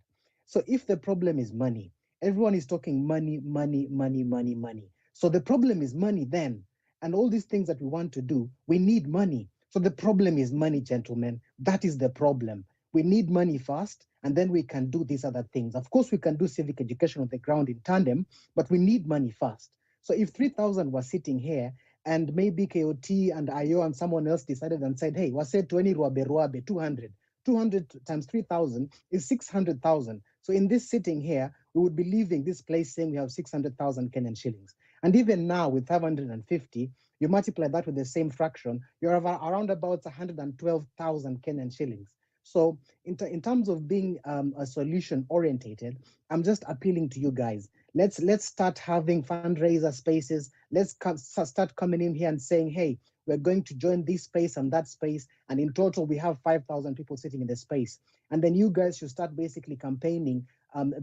So if the problem is money, everyone is talking money, money, money, money, money. So the problem is money then. And all these things that we want to do, we need money. So the problem is money, gentlemen. That is the problem. We need money first, and then we can do these other things. Of course, we can do civic education on the ground in tandem, but we need money first. So if 3,000 was sitting here, and maybe KOT and IO and someone else decided and said, hey, wase 20 ruabe, 200. 200 times 3,000 is 600,000. So in this sitting here, we would be leaving this place saying we have 600,000 Kenyan shillings. And even now with 550, you multiply that with the same fraction, you're around about 112,000 Kenyan shillings. So in terms of being a solution orientated, I'm just appealing to you guys. Let's start having fundraiser spaces. Let's start coming in here and saying, hey, we're going to join this space and that space. And in total, we have 5,000 people sitting in the space. And then you guys should start basically campaigning,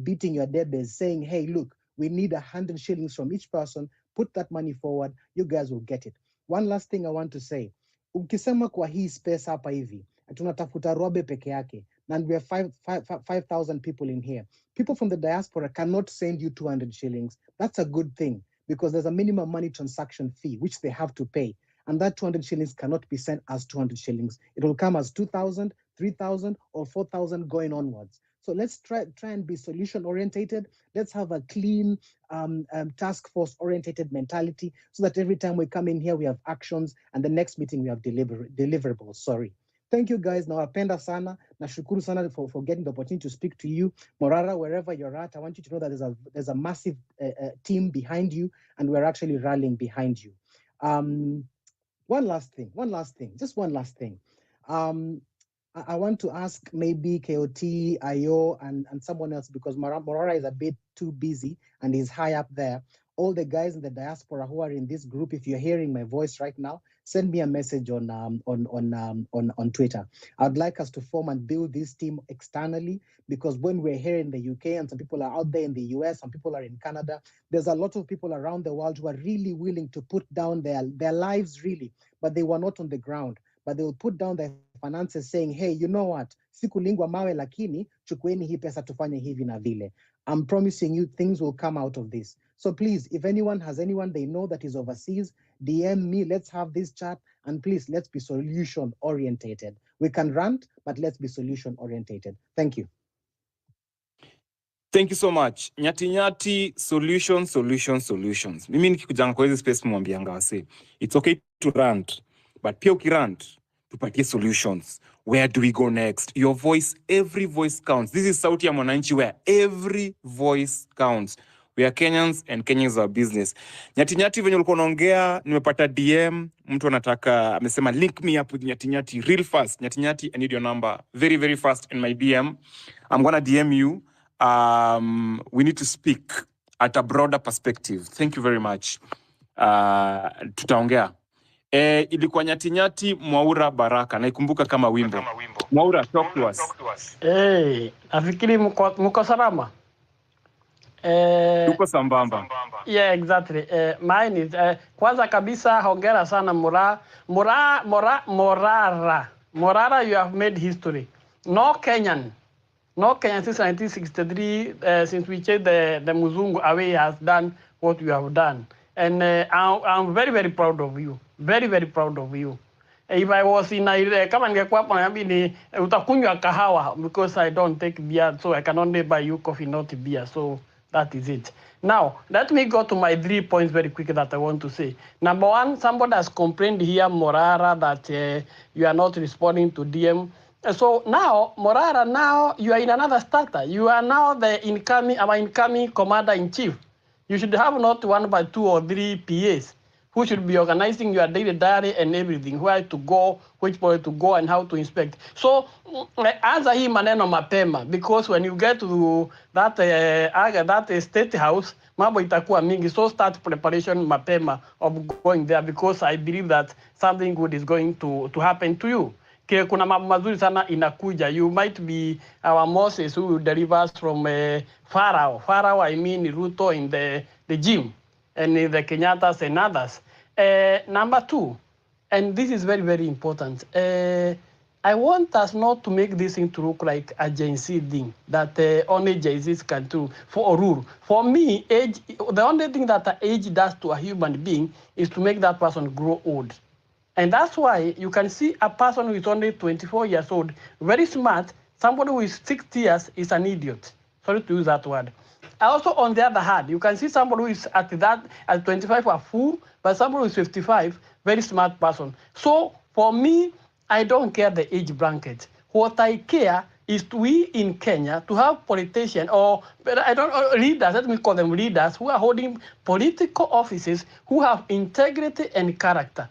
beating your deadbeats, saying, hey, look, we need 100 shillings from each person. Put that money forward. You guys will get it. One last thing I want to say. Ukisema kwa hii space hapa hivi, tunatafuta robe peke yake, and we have 5,000 people in here. People from the diaspora cannot send you 200 shillings. That's a good thing because there's a minimum money transaction fee which they have to pay. And that 200 shillings cannot be sent as 200 shillings. It will come as 2,000, 3,000, or 4,000 going onwards. So let's try and be solution orientated. Let's have a clean task force orientated mentality so that every time we come in here, we have actions, and the next meeting we have deliverables. Sorry. Thank you guys. Nawapenda sana. Nashukuru sana for getting the opportunity to speak to you. Morara, wherever you're at, I want you to know that there's a massive team behind you, and we're actually rallying behind you. One last thing, just one last thing. I want to ask maybe KOT, IO, and someone else, because Morara is a bit too busy and he's high up there. All the guys in the diaspora who are in this group, if you're hearing my voice right now, send me a message on Twitter. I'd like us to form and build this team externally, because when we're here in the UK and some people are out there in the US, some people are in Canada, there's a lot of people around the world who are really willing to put down their lives really, but they were not on the ground. But they will put down their finances saying, hey, you know what? Sikulingwa mawe lakini, chukueni hii pesa tufanye hivi na vile. I'm promising you things will come out of this. So please, if anyone has anyone they know that is overseas, DM me, let's have this chat, and please, let's be solution orientated. We can rant, but let's be solution orientated. Thank you. Thank you so much. Nyati solutions. Mimi nikikujanga kwa hizi space mwambianga wase. It's okay to rant, but pia ukirant, tupatie solutions. Where do we go next? Your voice, every voice counts. This is Sauti ya Mwananchi where every voice counts. We are Kenyans and Kenyans are business. Nyati venye ulikuwa unaongea, nimepata DM, mtu anataka, amesema link me up with Nyati real fast. Nyati, I need your number. Very, very fast in my DM. I'm gonna DM you. We need to speak at a broader perspective. Thank you very much. Tutaongea. Ilikuwa Nyati Mwaura Baraka. Naikumbuka kama wimbo. Mwaura, talk to us. Nafikiri mko salama. Tuko sambamba. Yeah, exactly. Mine is kwanza kabisa hongera sana Morara, you have made history. No Kenyan since 1963, since we chased the Muzungu away, has done what you have done. And I'm very, very proud of you. Very, very proud of you. If I was in kama ningekuwa hapo naambia utakunywa kahawa, because I don't take beer, so I can only buy you coffee, not beer. So that is it. Now, let me go to my 3 points very quickly that I want to say. Number one, somebody has complained here, Morara, that you are not responding to DM. So now, Morara, now you are in another starter. You are now the incoming commander-in-chief. You should have not 1 but 2 or 3 PAs who should be organizing your daily diary and everything, where to go, which point to go, and how to inspect. So, answer hii maneno mapema, because when you get to that state house, mambo itakuwa mingi. So start preparation mapema of going there, because I believe that something good is going to happen to you. Kuna mambo mazuri sana inakuja. You might be our Moses who will deliver us from Pharaoh. Pharaoh, I mean Ruto in the gym, and the Kenyatas and others. Number 2, and this is very, very important. I want us not to make this thing to look like a Gen Z thing, that only Gen Zs can do for a rule. For me, age, the only thing that age does to a human being is to make that person grow old. And that's why you can see a person who is only 24 years old, very smart. Somebody who is 60 years is an idiot. Sorry to use that word. Also, on the other hand, you can see somebody who is at 25 a fool, but somebody who is 55, very smart person. So for me, I don't care the age bracket. What I care is we in Kenya to have politicians leaders, let me call them leaders, who are holding political offices, who have integrity and character.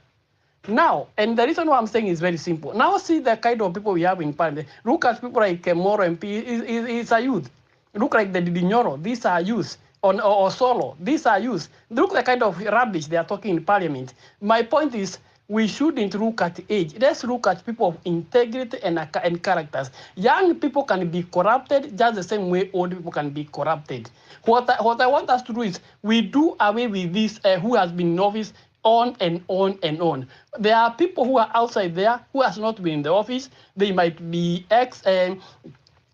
Now, and the reason why I'm saying is very simple. Now see the kind of people we have in parliament. Look at people like Moro MP, is a youth. Look like the Dinyoro, these are youth. Or Solo, these are youth. Look the kind of rubbish they are talking in parliament. My point is, we shouldn't look at age. Let's look at people of integrity and characters. Young people can be corrupted just the same way old people can be corrupted. What I want us to do is, we do away with this who has been in office on and on and on. There are people who are outside there who has not been in the office. They might be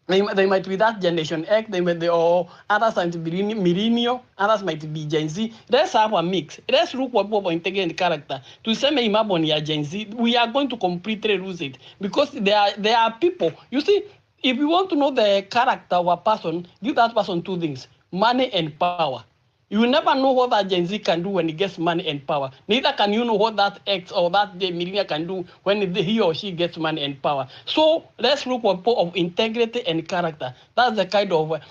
they might be that generation X, or others might be millennial, others might be Gen Z. Let's have a mix. Let's look for people integrity and character. To say Imaboni Gen Z, we are going to completely lose it, because there are people. You see, if you want to know the character of a person, give that person 2 things: money and power. You will never know what that Gen Z can do when he gets money and power. Neither can you know what that X or that millennial can do when he or she gets money and power. So let's look for people of integrity and character. That's the kind of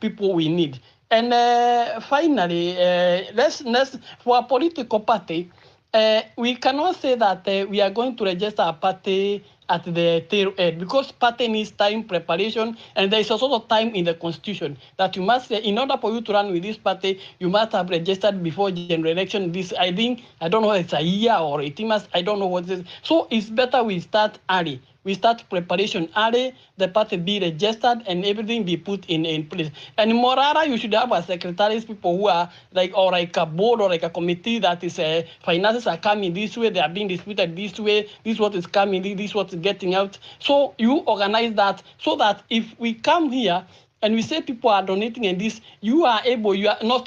people we need. And finally, let's for a political party, we cannot say that we are going to register a party at the tail end, because party needs time, preparation, and there is also time in the constitution that you must, in order for you to run with this party, you must have registered before general election. This, I don't know if it's a year or 18 months, I don't know what it is. So it's better we start early. We start preparation early, the party be registered and everything be put in place. And Morara, you should have a secretaries, people who are like a board or like a committee that is finances are coming this way, they are being disputed this way, this is what is coming, this is what is getting out. So you organize that, so that if we come here and we say people are donating and this, you are able, you are not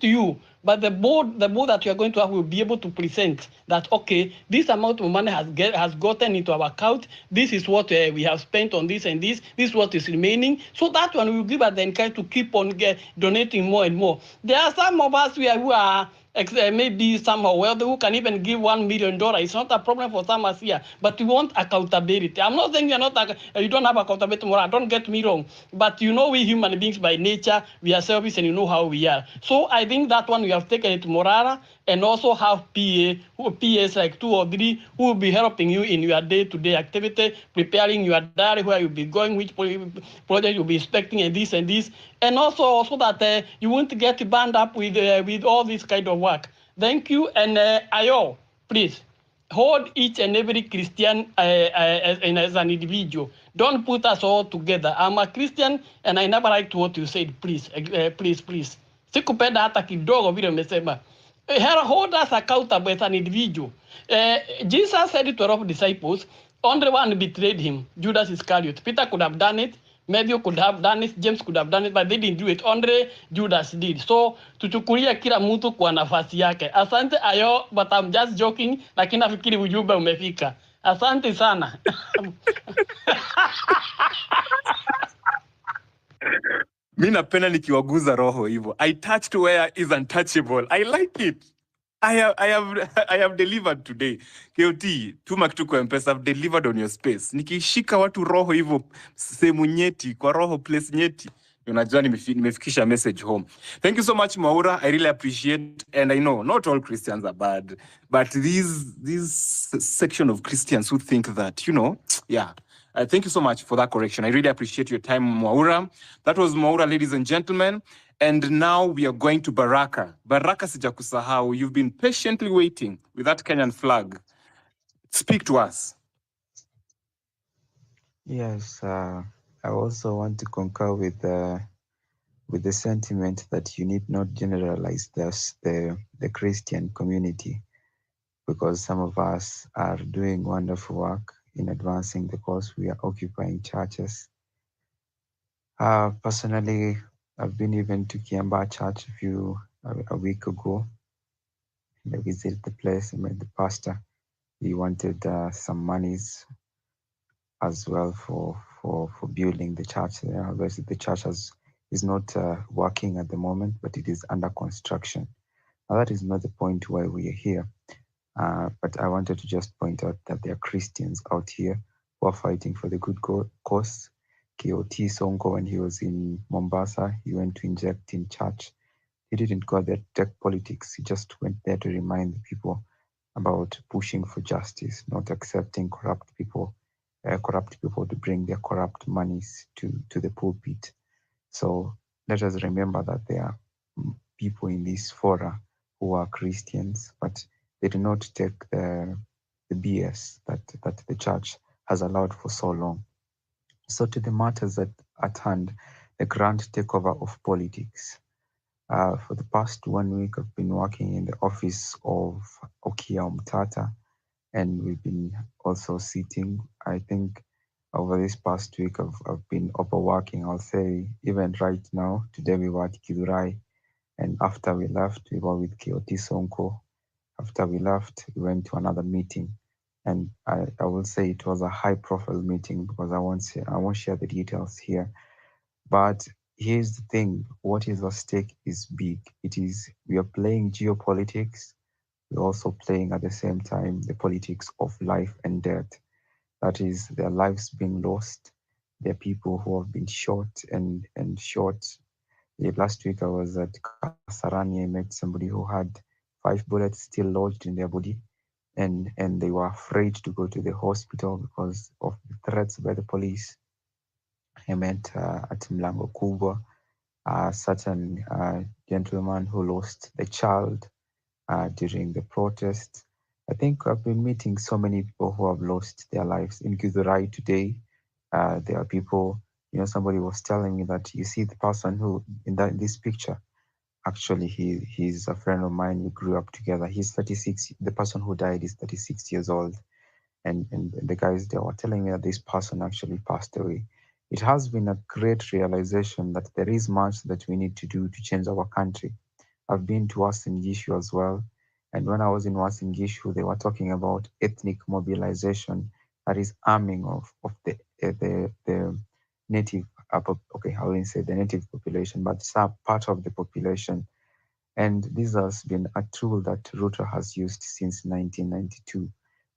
you, But the board that you are going to have will be able to present that, okay, this amount of money has gotten into our account. This is what we have spent on this and this. This is what is remaining. So that one will give us the encouragement to keep on donating more and more. There are some of us who are maybe somehow wealthy who can even give $1 million. It's not a problem for some of us here, but we want accountability. I'm not saying you don't have accountability more. Don't get me wrong, but we human beings by nature, we are selfish, and you know how we are. So I think that one we have taken it to Morara, and also have PAs like 2 or 3 who will be helping you in your day-to-day activity, preparing your diary, where you'll be going, which project you'll be expecting, and this, and also that you won't get bound up with all this kind of work. Thank you, and Ayo, please hold each and every Christian as an individual. Don't put us all together. I'm a Christian, and I never liked what you said. Please, please. Sikupenda hata kidogo vile umesema. Hold us accountable as an individual. Jesus said to 12 disciples, only one betrayed him, Judas Iscariot. Peter could have done it, Matthew could have done it, James could have done it, but they didn't do it. Only Judas did. So tuchukulia kila mtu kwa nafasi yake. Asante Ayo, but I'm just joking, lakini nafikiri ujumbe umefika. Asante sana. Mi napenda nikiwaguza roho hivyo. I touched where is untouchable. I like it. I have delivered today. KOT, tuma kitu kwa M-Pesa, I've delivered on your space. Nikishika watu roho hivyo, sehemu nyeti, kwa roho place nyeti, unajua nimefikisha message home. Thank you so much, Maura. I really appreciate, and I know not all Christians are bad, but this section of Christians who think that, yeah. Thank you so much for that correction. I really appreciate your time, Maura. That was Maura, ladies and gentlemen. And now we are going to Baraka. Baraka sijakusahau. You've been patiently waiting with that Kenyan flag. Speak to us. Yes, I also want to concur with the sentiment that you need not generalize the Christian community, because some of us are doing wonderful work in advancing the cause. We are occupying churches. Personally, I've been even to Kiamba Church a week ago, and I visited the place and met the pastor. He wanted some monies as well for building the church. Obviously, the church is not working at the moment, but it is under construction. Now, that is not the point why we are here. But I wanted to just point out that there are Christians out here who are fighting for the good cause. KOT Sonko, when he was in Mombasa, he went to inject in church. He didn't go there to take politics. He just went there to remind the people about pushing for justice, not accepting corrupt people to bring their corrupt monies to the pulpit. So let us remember that there are people in this fora who are Christians, but they do not take the BS that the church has allowed for so long. So to the matters at hand, the grand takeover of politics. For the past 1 week, I've been working in the office of Okia Umtata, and we've been also sitting. I think over this past week, I've been overworking. I'll say even right now, today we were at Kidurai, and after we left, we were with KOT Sonko. After we left, we went to another meeting, and I will say it was a high-profile meeting because I won't share the details here. But here's the thing: what is at stake is big. We are playing geopolitics. We're also playing at the same time the politics of life and death. That is, their lives being lost. There are people who have been shot and shot. Last week I was at Kasarani. I met somebody who had 5 bullets still lodged in their body, and they were afraid to go to the hospital because of the threats by the police. I met at Mlango Kubwa a certain gentleman who lost the child during the protest. I think I've been meeting so many people who have lost their lives. In Githurai today, there are people, somebody was telling me that you see the person who, in this picture, actually he's a friend of mine. We grew up together. He's 36. The person who died is 36 years old. And the guys, they were telling me that this person actually passed away. It has been a great realization that there is much that we need to do to change our country. I've been to Uasin as well. And when I was in Uasin they were talking about ethnic mobilization, that is arming of the native, okay, I wouldn't say the native population, but some part of the population. And this has been a tool that Ruto has used since 1992.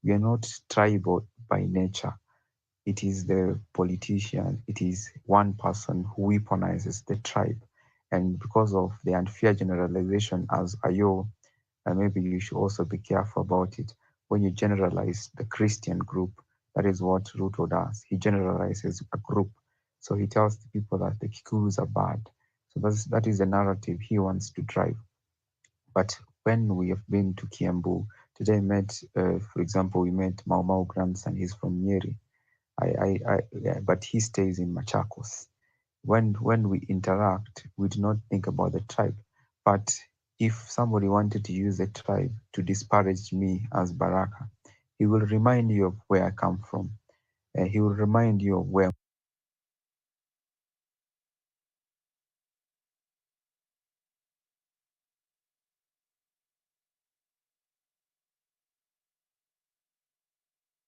We are not tribal by nature. It is the politician, it is one person who weaponizes the tribe. And because of the unfair generalization, as Ayo, and maybe you should also be careful about it, when you generalize the Christian group, that is what Ruto does. He generalizes a group. So he tells the people that the Kikuus are bad. So that is the narrative he wants to drive. But when we have been to Kiambu, today I met, for example, we met Mau Mau grandson, he's from Nyeri. Yeah, but he stays in Machakos. When we interact, we do not think about the tribe. But if somebody wanted to use the tribe to disparage me as Baraka, he will remind you of where I come from. He will remind you of where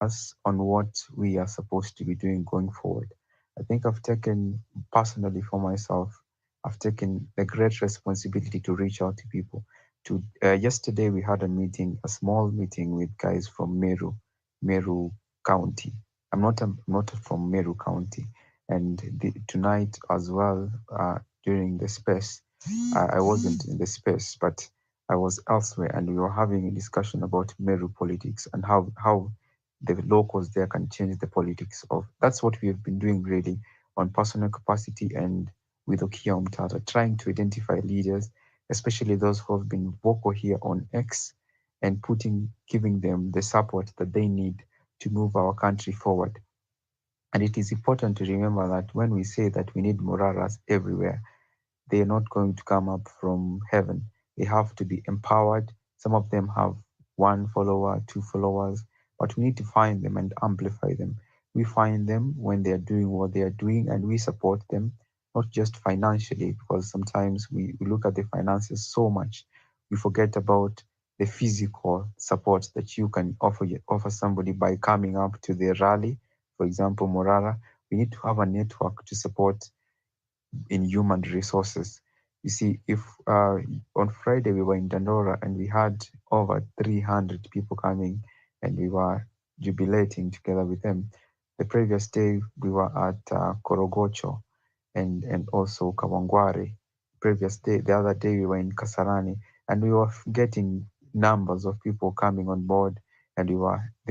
us on what we are supposed to be doing going forward. I think I've taken personally for myself, I've taken the great responsibility to reach out to people. Yesterday we had a meeting, a small meeting with guys from Meru County. I'm not from Meru County, and tonight as well during the space, I wasn't in the space, but I was elsewhere, and we were having a discussion about Meru politics and how the locals there can change the politics of. That's what we have been doing really on personal capacity and with Okia Umtata, trying to identify leaders, especially those who have been vocal here on X, and giving them the support that they need to move our country forward. And it is important to remember that when we say that we need Moraras everywhere, they are not going to come up from heaven. They have to be empowered. Some of them have 1 follower, 2 followers, but we need to find them and amplify them. We find them when they are doing what they are doing, and we support them, not just financially, because sometimes we look at the finances so much, we forget about the physical support that you can offer somebody by coming up to the rally. For example, Morara, we need to have a network to support in human resources. You see, if on Friday we were in Dandora and we had over 300 people coming and we were jubilating together with them. The previous day we were at Korogocho and also Kawangware. The other day we were in Kasarani, and we were getting numbers of people coming on board, and they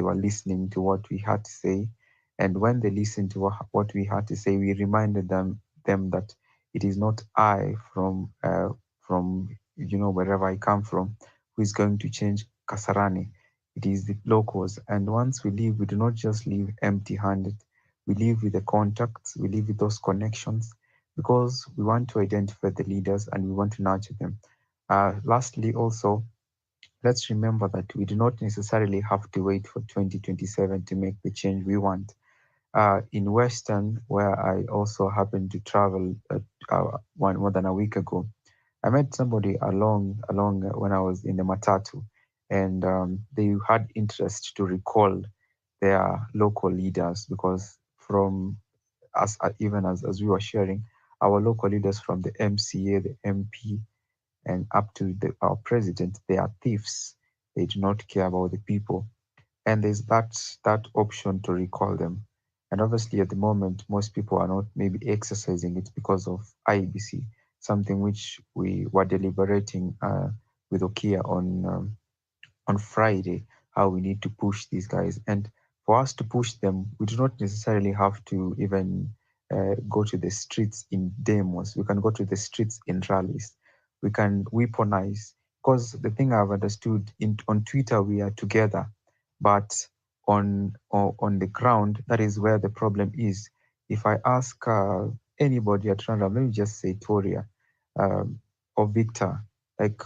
were listening to what we had to say. And when they listened to what we had to say, we reminded them that it is not I from wherever I come from who is going to change Kasarani. It is the locals. And once we leave, we do not just leave empty-handed. We leave with the contacts, we leave with those connections, because we want to identify the leaders and we want to nurture them. Lastly, also, let's remember that we do not necessarily have to wait for 2027 to make the change we want. In Western, where I also happened to travel more than a week ago, I met somebody along when I was in the Matatu, and they had interest to recall their local leaders, because from us, even as we were sharing, our local leaders from the MCA, the MP, and up to our president, they are thieves. They do not care about the people, and there's that option to recall them. And obviously, at the moment, most people are not maybe exercising it because of IBC, something which we were deliberating with Okia on Friday, how we need to push these guys. And for us to push them, we do not necessarily have to even go to the streets in demos. We can go to the streets in rallies. We can weaponize, because the thing I've understood on Twitter, we are together, but on the ground, that is where the problem is. If I ask anybody at random, let me just say Toria or Victor, like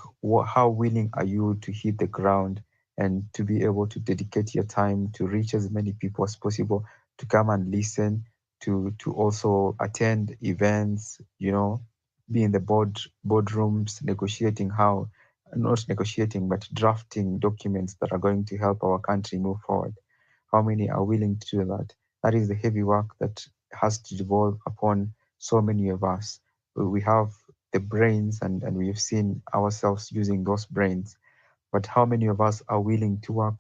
how willing are you to hit the ground and to be able to dedicate your time to reach as many people as possible, to come and listen, to also attend events, be in the boardrooms, negotiating how, not negotiating, but drafting documents that are going to help our country move forward. How many are willing to do that? That is the heavy work that has to devolve upon so many of us. We have the brains, and we've seen ourselves using those brains, but how many of us are willing to work,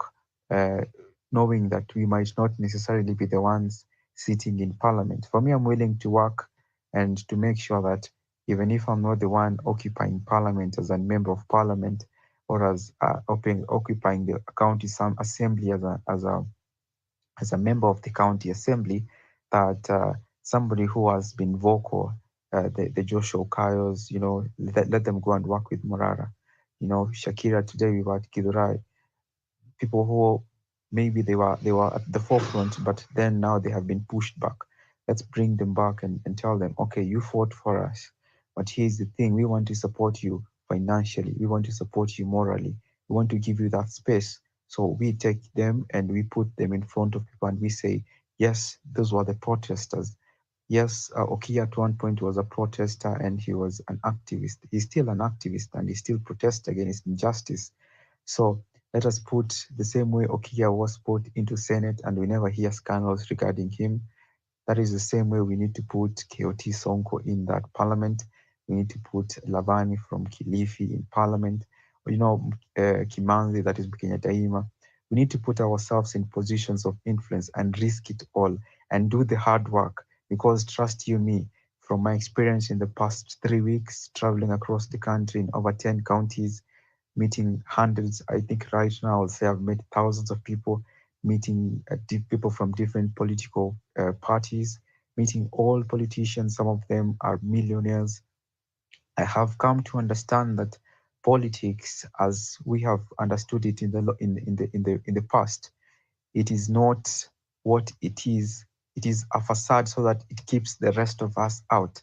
knowing that we might not necessarily be the ones sitting in parliament? For me, I'm willing to work and to make sure that even if I'm not the one occupying parliament as a member of parliament, or as occupying the county assembly as a member of the county assembly, that somebody who has been vocal, the Joshua Kayos, let them go and work with Morara. Shakira today, we were at Kidurai, people who maybe they were at the forefront, but then now they have been pushed back. Let's bring them back and tell them, okay, you fought for us, but here's the thing: we want to support you financially, we want to support you morally, we want to give you that space. So we take them and we put them in front of people and we say, yes, those were the protesters. Yes, Okia at one point was a protester and he was an activist. He's still an activist and he still protests against injustice. So let us put the same way Okia was put into Senate and we never hear scandals regarding him. That is the same way we need to put KOT Sonko in that parliament. We need to put Lavani from Kilifi in parliament. Kimanzi, that is Kenya Daima. We need to put ourselves in positions of influence and risk it all and do the hard work, because trust you me, from my experience in the past 3 weeks, traveling across the country in over 10 counties, meeting hundreds, I think right now I'll say I've met thousands of people, meeting people from different political parties, meeting all politicians. Some of them are millionaires. I have come to understand that politics, as we have understood it in the past, it is not what it is. It is a facade so that it keeps the rest of us out.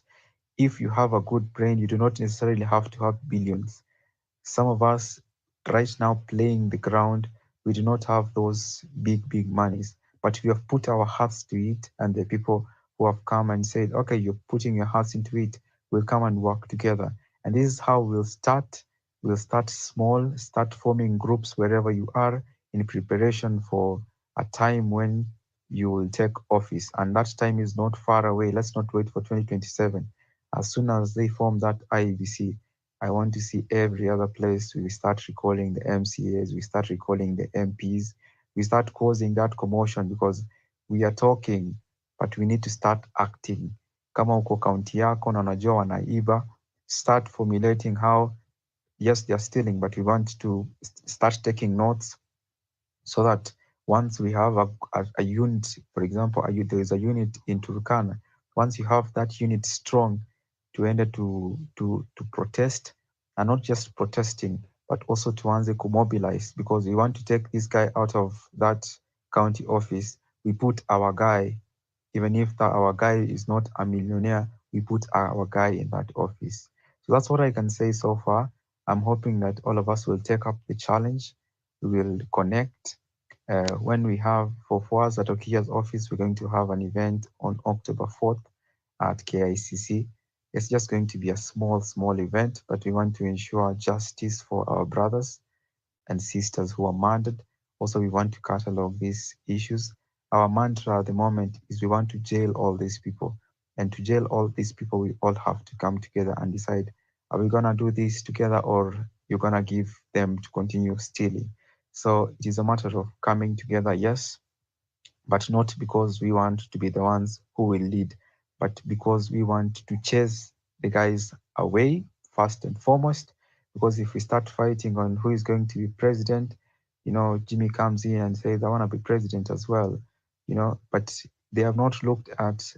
If you have a good brain, you do not necessarily have to have billions. Some of us right now playing the ground, we do not have those big monies, but we have put our hearts to it, and the people who have come and said, okay, you're putting your hearts into it, we'll come and work together. And this is how we'll start. We'll start small, start forming groups wherever you are in preparation for a time when you will take office. And that time is not far away. Let's not wait for 2027. As soon as they form that IEBC, I want to see every other place we start recalling the MCAs, we start recalling the MPs, we start causing that commotion, because we are talking, but we need to start acting. Kama uko kaunti yako na unajua wanaiba, start formulating how, yes, they are stealing, but we want to start taking notes so that once we have a unit, for example, there is a unit in Turkana. Once you have that unit strong to end to protest, and not just protesting, but also to anze mobilize, because we want to take this guy out of that county office. We put our guy, even if our guy is not a millionaire, we put our guy in that office. So that's what I can say so far. I'm hoping that all of us will take up the challenge. We will connect. When we have, for us at Okia's office, we're going to have an event on October 4th at KICC. It's just going to be a small event, but we want to ensure justice for our brothers and sisters who are murdered. Also, we want to catalog these issues. Our mantra at the moment is we want to jail all these people. And to jail all these people, we all have to come together and decide, are we going to do this together, or you're going to give them to continue stealing? So it is a matter of coming together, yes, but not because we want to be the ones who will lead, but because we want to chase the guys away first and foremost. Because if we start fighting on who is going to be president, Jimmy comes in and says, I want to be president as well, but they have not looked at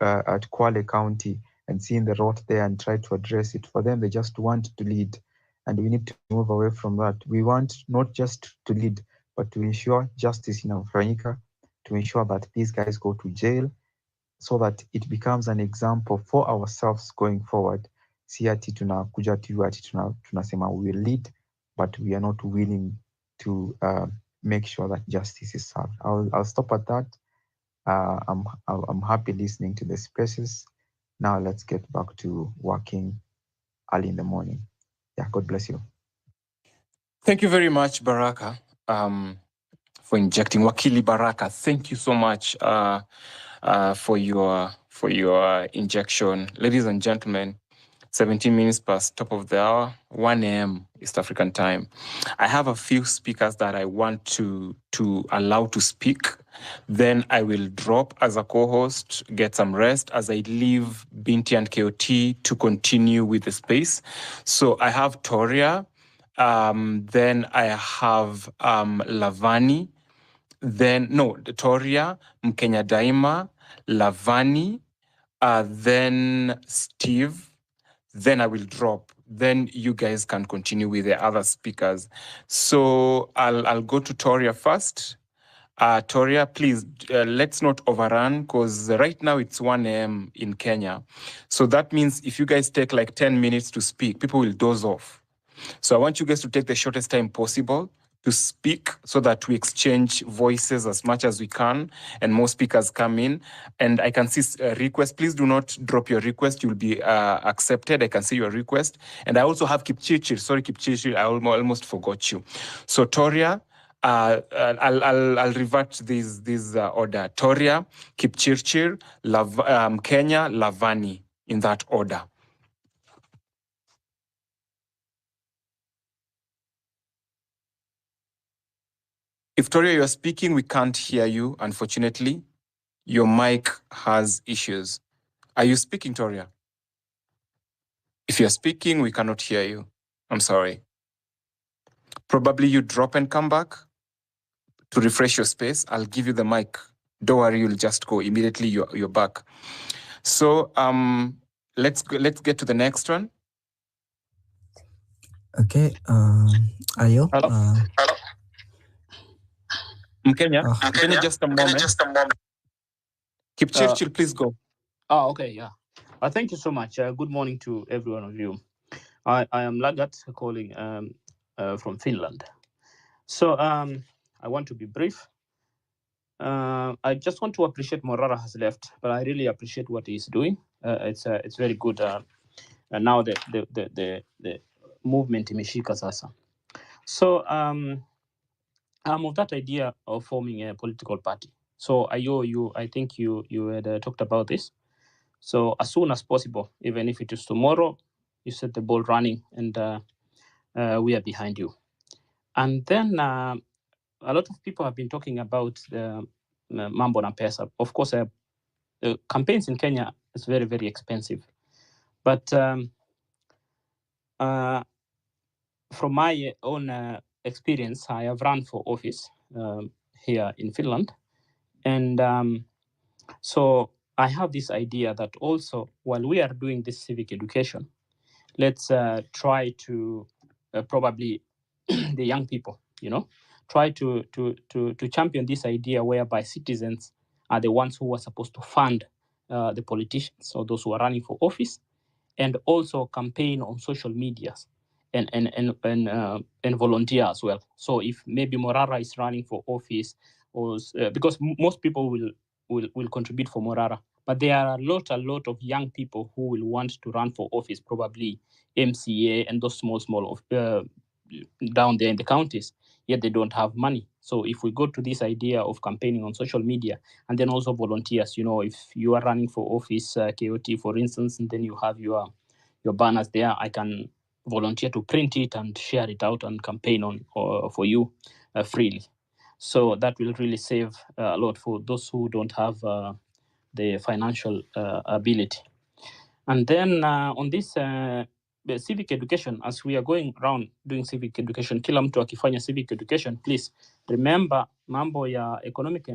Kwale County and seen the rot there and tried to address it. For them, they just want to lead, and we need to move away from that. We want not just to lead, but to ensure justice inafanyika, to ensure that these guys go to jail, so that it becomes an example for ourselves going forward. Si ati tunakuja tu ati tunasema we will lead, but we are not willing to make sure that justice is served. I'll stop at that. I'm happy listening to the spaces. Now let's get back to working early in the morning. Yeah, God bless you. Thank you very much, Baraka, for injecting. Wakili Baraka, thank you so much for your injection. Ladies and gentlemen, 17 minutes past top of the hour, 1 a.m. East African time. I have a few speakers that I want to allow to speak. Then I will drop as a co-host, get some rest as I leave Binti and KOT to continue with the space. So I have Toria, then I have Lavani, Toria, Mkenya Daima, Lavani, then Steve, then I will drop. Then you guys can continue with the other speakers. So I'll go to Toria first. Toria, please, let's not overrun because right now it's 1 a.m. in Kenya. So that means if you guys take like 10 minutes to speak, people will doze off. So I want you guys to take the shortest time possible to speak so that we exchange voices as much as we can and more speakers come in. And I can see requests. Please do not drop your request. You'll be accepted. I can see your request. And I also have Kipchirchir. Sorry, Kipchirchir, I almost forgot you. So Toria, I'll revert this order. Toria, Kipchirchir, Kenya, Lavani, in that order. If Toria, you're speaking, we can't hear you, unfortunately. Your mic has issues. Are you speaking, Toria? If you're speaking, we cannot hear you. I'm sorry. Probably you drop and come back to refresh your space. I'll give you the mic. Don't worry, you'll just go immediately. You're back. So let's get to the next one. Okay. Ayo. Hello. Mkenya, Mkenya, just a moment. Kipchirchir, please go. Okay, yeah. Thank you so much. Good morning to every one of you. I am Lagat calling from Finland. So I want to be brief. I just want to appreciate Morara has left, but I really appreciate what he's doing. It's very good. And now the movement imeshika sasa. So I'm of that idea of forming a political party. So I think you had talked about this. So as soon as possible, even if it is tomorrow, you set the ball running, and we are behind you. And then a lot of people have been talking about the Mambo na Pesa. Of course, campaigns in Kenya is very, very expensive. But from my own experience, I have run for office here in Finland. And so I have this idea that also, while we are doing this civic education, let's try to probably the young people, try to champion this idea whereby citizens are the ones who are supposed to fund the politicians or those who are running for office, and also campaign on social medias and volunteer as well. So if maybe Morara is running for office, or because most people will contribute for Morara, but there are a lot of young people who will want to run for office, probably MCA and those small down there in the counties, yet they don't have money. So if we go to this idea of campaigning on social media and then also volunteers, if you are running for office, KOT for instance, and then you have your banners there, I can volunteer to print it and share it out and campaign on for you freely. So that will really save a lot for those who don't have the financial ability. And then on this the civic education, as we are going around doing civic education, kila mtu akifanya civic education, please remember mambo ya economic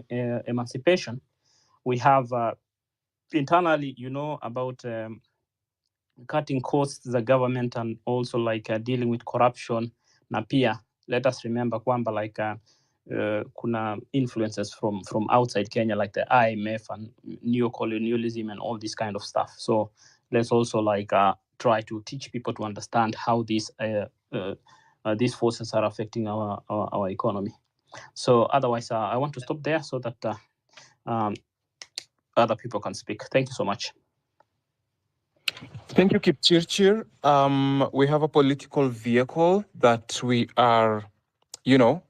emancipation. We have internally, about cutting costs, the government, and also like dealing with corruption. Na pia, let us remember kwamba like kuna influences from outside Kenya, like the IMF and neocolonialism and all this kind of stuff. So let's also like try to teach people to understand how these forces are affecting our economy. So otherwise, I want to stop there so that other people can speak. Thank you so much. Thank you, Kipchirchir. We have a political vehicle that we are, you know,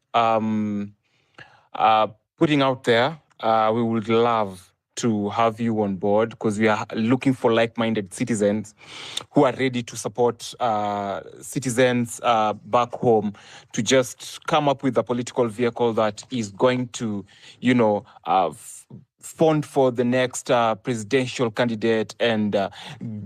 putting out there. We would love to have you on board because we are looking for like-minded citizens who are ready to support citizens back home to just come up with a political vehicle that is going to, you know, fund for the next presidential candidate and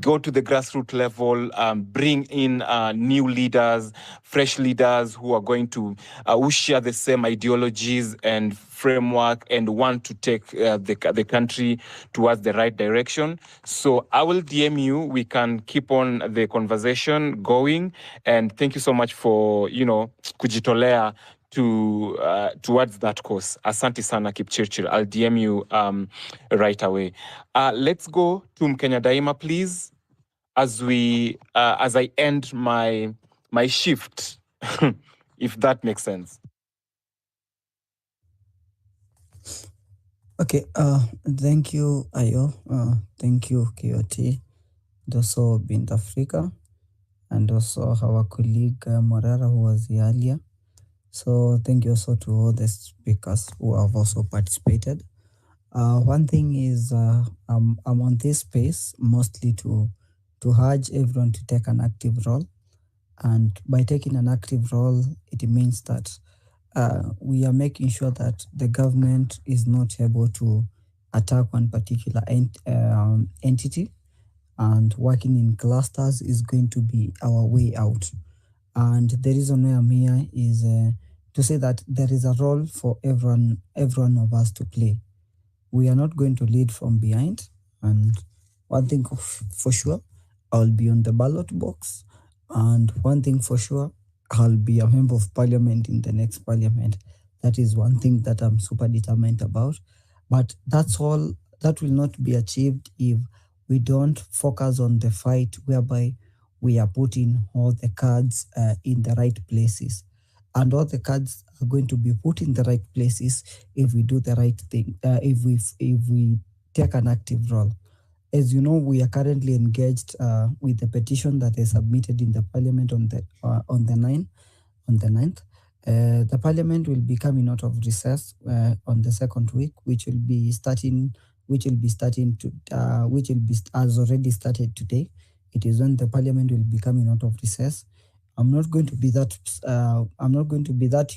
go to the grassroots level, bring in new leaders, fresh leaders who are going to who share the same ideologies and framework and want to take the country towards the right direction. So I will DM you. We can keep on the conversation going. And thank you so much for, you know, kujitolea to towards that course. Asante sana Kipchirchir. I'll DM you right away. Let's go to Mkenya Daima, please, as I end my shift, if that makes sense. Okay, thank you, Ayo. Thank you, KOT, and also Bint Africa, and also our colleague Morara, who was here earlier. So thank you also to all the speakers who have also participated. One thing is I'm on this space mostly to urge everyone to take an active role. And by taking an active role, it means that we are making sure that the government is not able to attack one particular entity, and working in clusters is going to be our way out. And the reason why I'm here is to say that there is a role for everyone of us to play. We are not going to lead from behind. And one thing for sure, I'll be on the ballot box. And one thing for sure, I'll be a member of parliament in the next parliament. That is one thing that I'm super determined about. But that's all. That will not be achieved if we don't focus on the fight whereby we are putting all the cards in the right places. And all the cards are going to be put in the right places if we do the right thing, if we take an active role. As you know, we are currently engaged with the petition that is submitted in the parliament on the 9th. The parliament will be coming out of recess on the second week, which has already started today. It is when the parliament will be coming out of recess. I'm not going to be that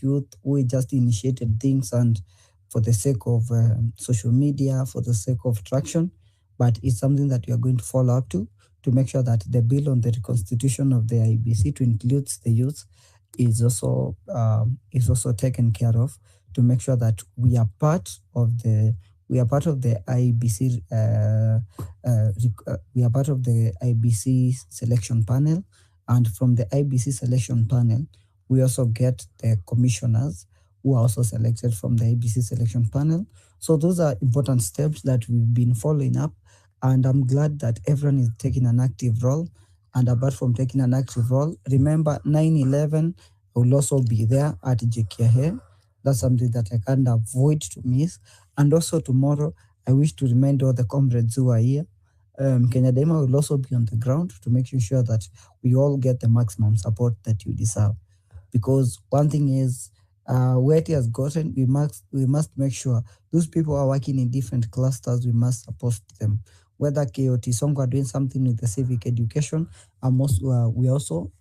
youth who just initiated things and for the sake of social media, for the sake of traction, but it's something that we are going to follow up to make sure that the bill on the reconstitution of the IBC to include the youth is also taken care of, to make sure that we are part of the IBC we are part of the IBC selection panel. And from the IBC selection panel, we also get the commissioners who are also selected from the IBC selection panel. So those are important steps that we've been following up. And I'm glad that everyone is taking an active role. And apart from taking an active role, remember 9/11 will also be there at JKH. That's something that I can't avoid to miss. And also tomorrow, I wish to remind all the comrades who are here, Kenya Daima will also be on the ground to make sure that we all get the maximum support that you deserve. Because one thing is, where it has gotten, we must make sure those people are working in different clusters, we must support them. Whether KOT Songo are doing something with the civic education, we are also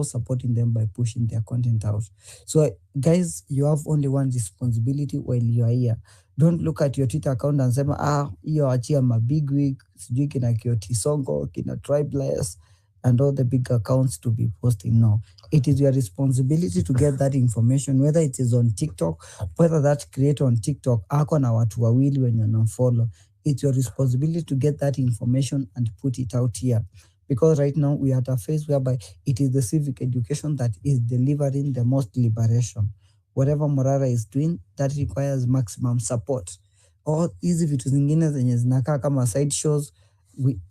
supporting them by pushing their content out. So guys, you have only one responsibility while you are here. Don't look at your Twitter account and say, hiyo achia ma big wig, sijui kina KOT Songo, kina Tribeless, and all the big accounts to be posting. No, it is your responsibility to get that information, whether it is on TikTok, whether that creator on TikTok ako na watu wawili when you unfollow. It's your responsibility to get that information and put it out here. Because right now we are at a phase whereby it is the civic education that is delivering the most liberation. Whatever Morara is doing, that requires maximum support. Or hizi vitu zingine zenye zinakaa kama side shows,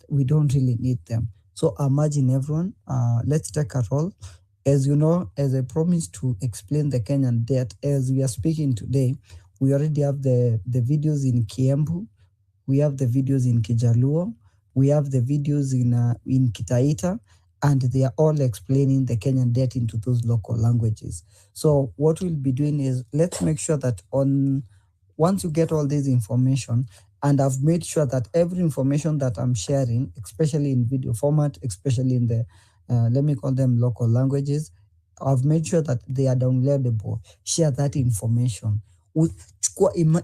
we don't really need them. So imagine everyone, let's take a role. As you know, as I promised to explain the Kenyan debt, as we are speaking today, we already have the videos in Kiembu, we have the videos in Kijaluo, We have the videos in Kitaita, and they are all explaining the Kenyan debt into those local languages. So what we'll be doing is, let's make sure that once you get all this information, and I've made sure that every information that I'm sharing, especially in video format, especially in the, let me call them local languages, I've made sure that they are downloadable. Share that information.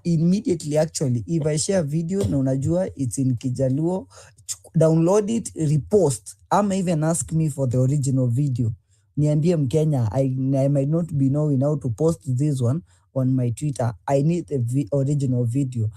Immediately, actually, if I share a video na unajua it's in Kijaluo, download it, repost, ama even ask me for the original video. Niambie Mkenya, I might not be knowing how to post this one on my Twitter. I need the original video.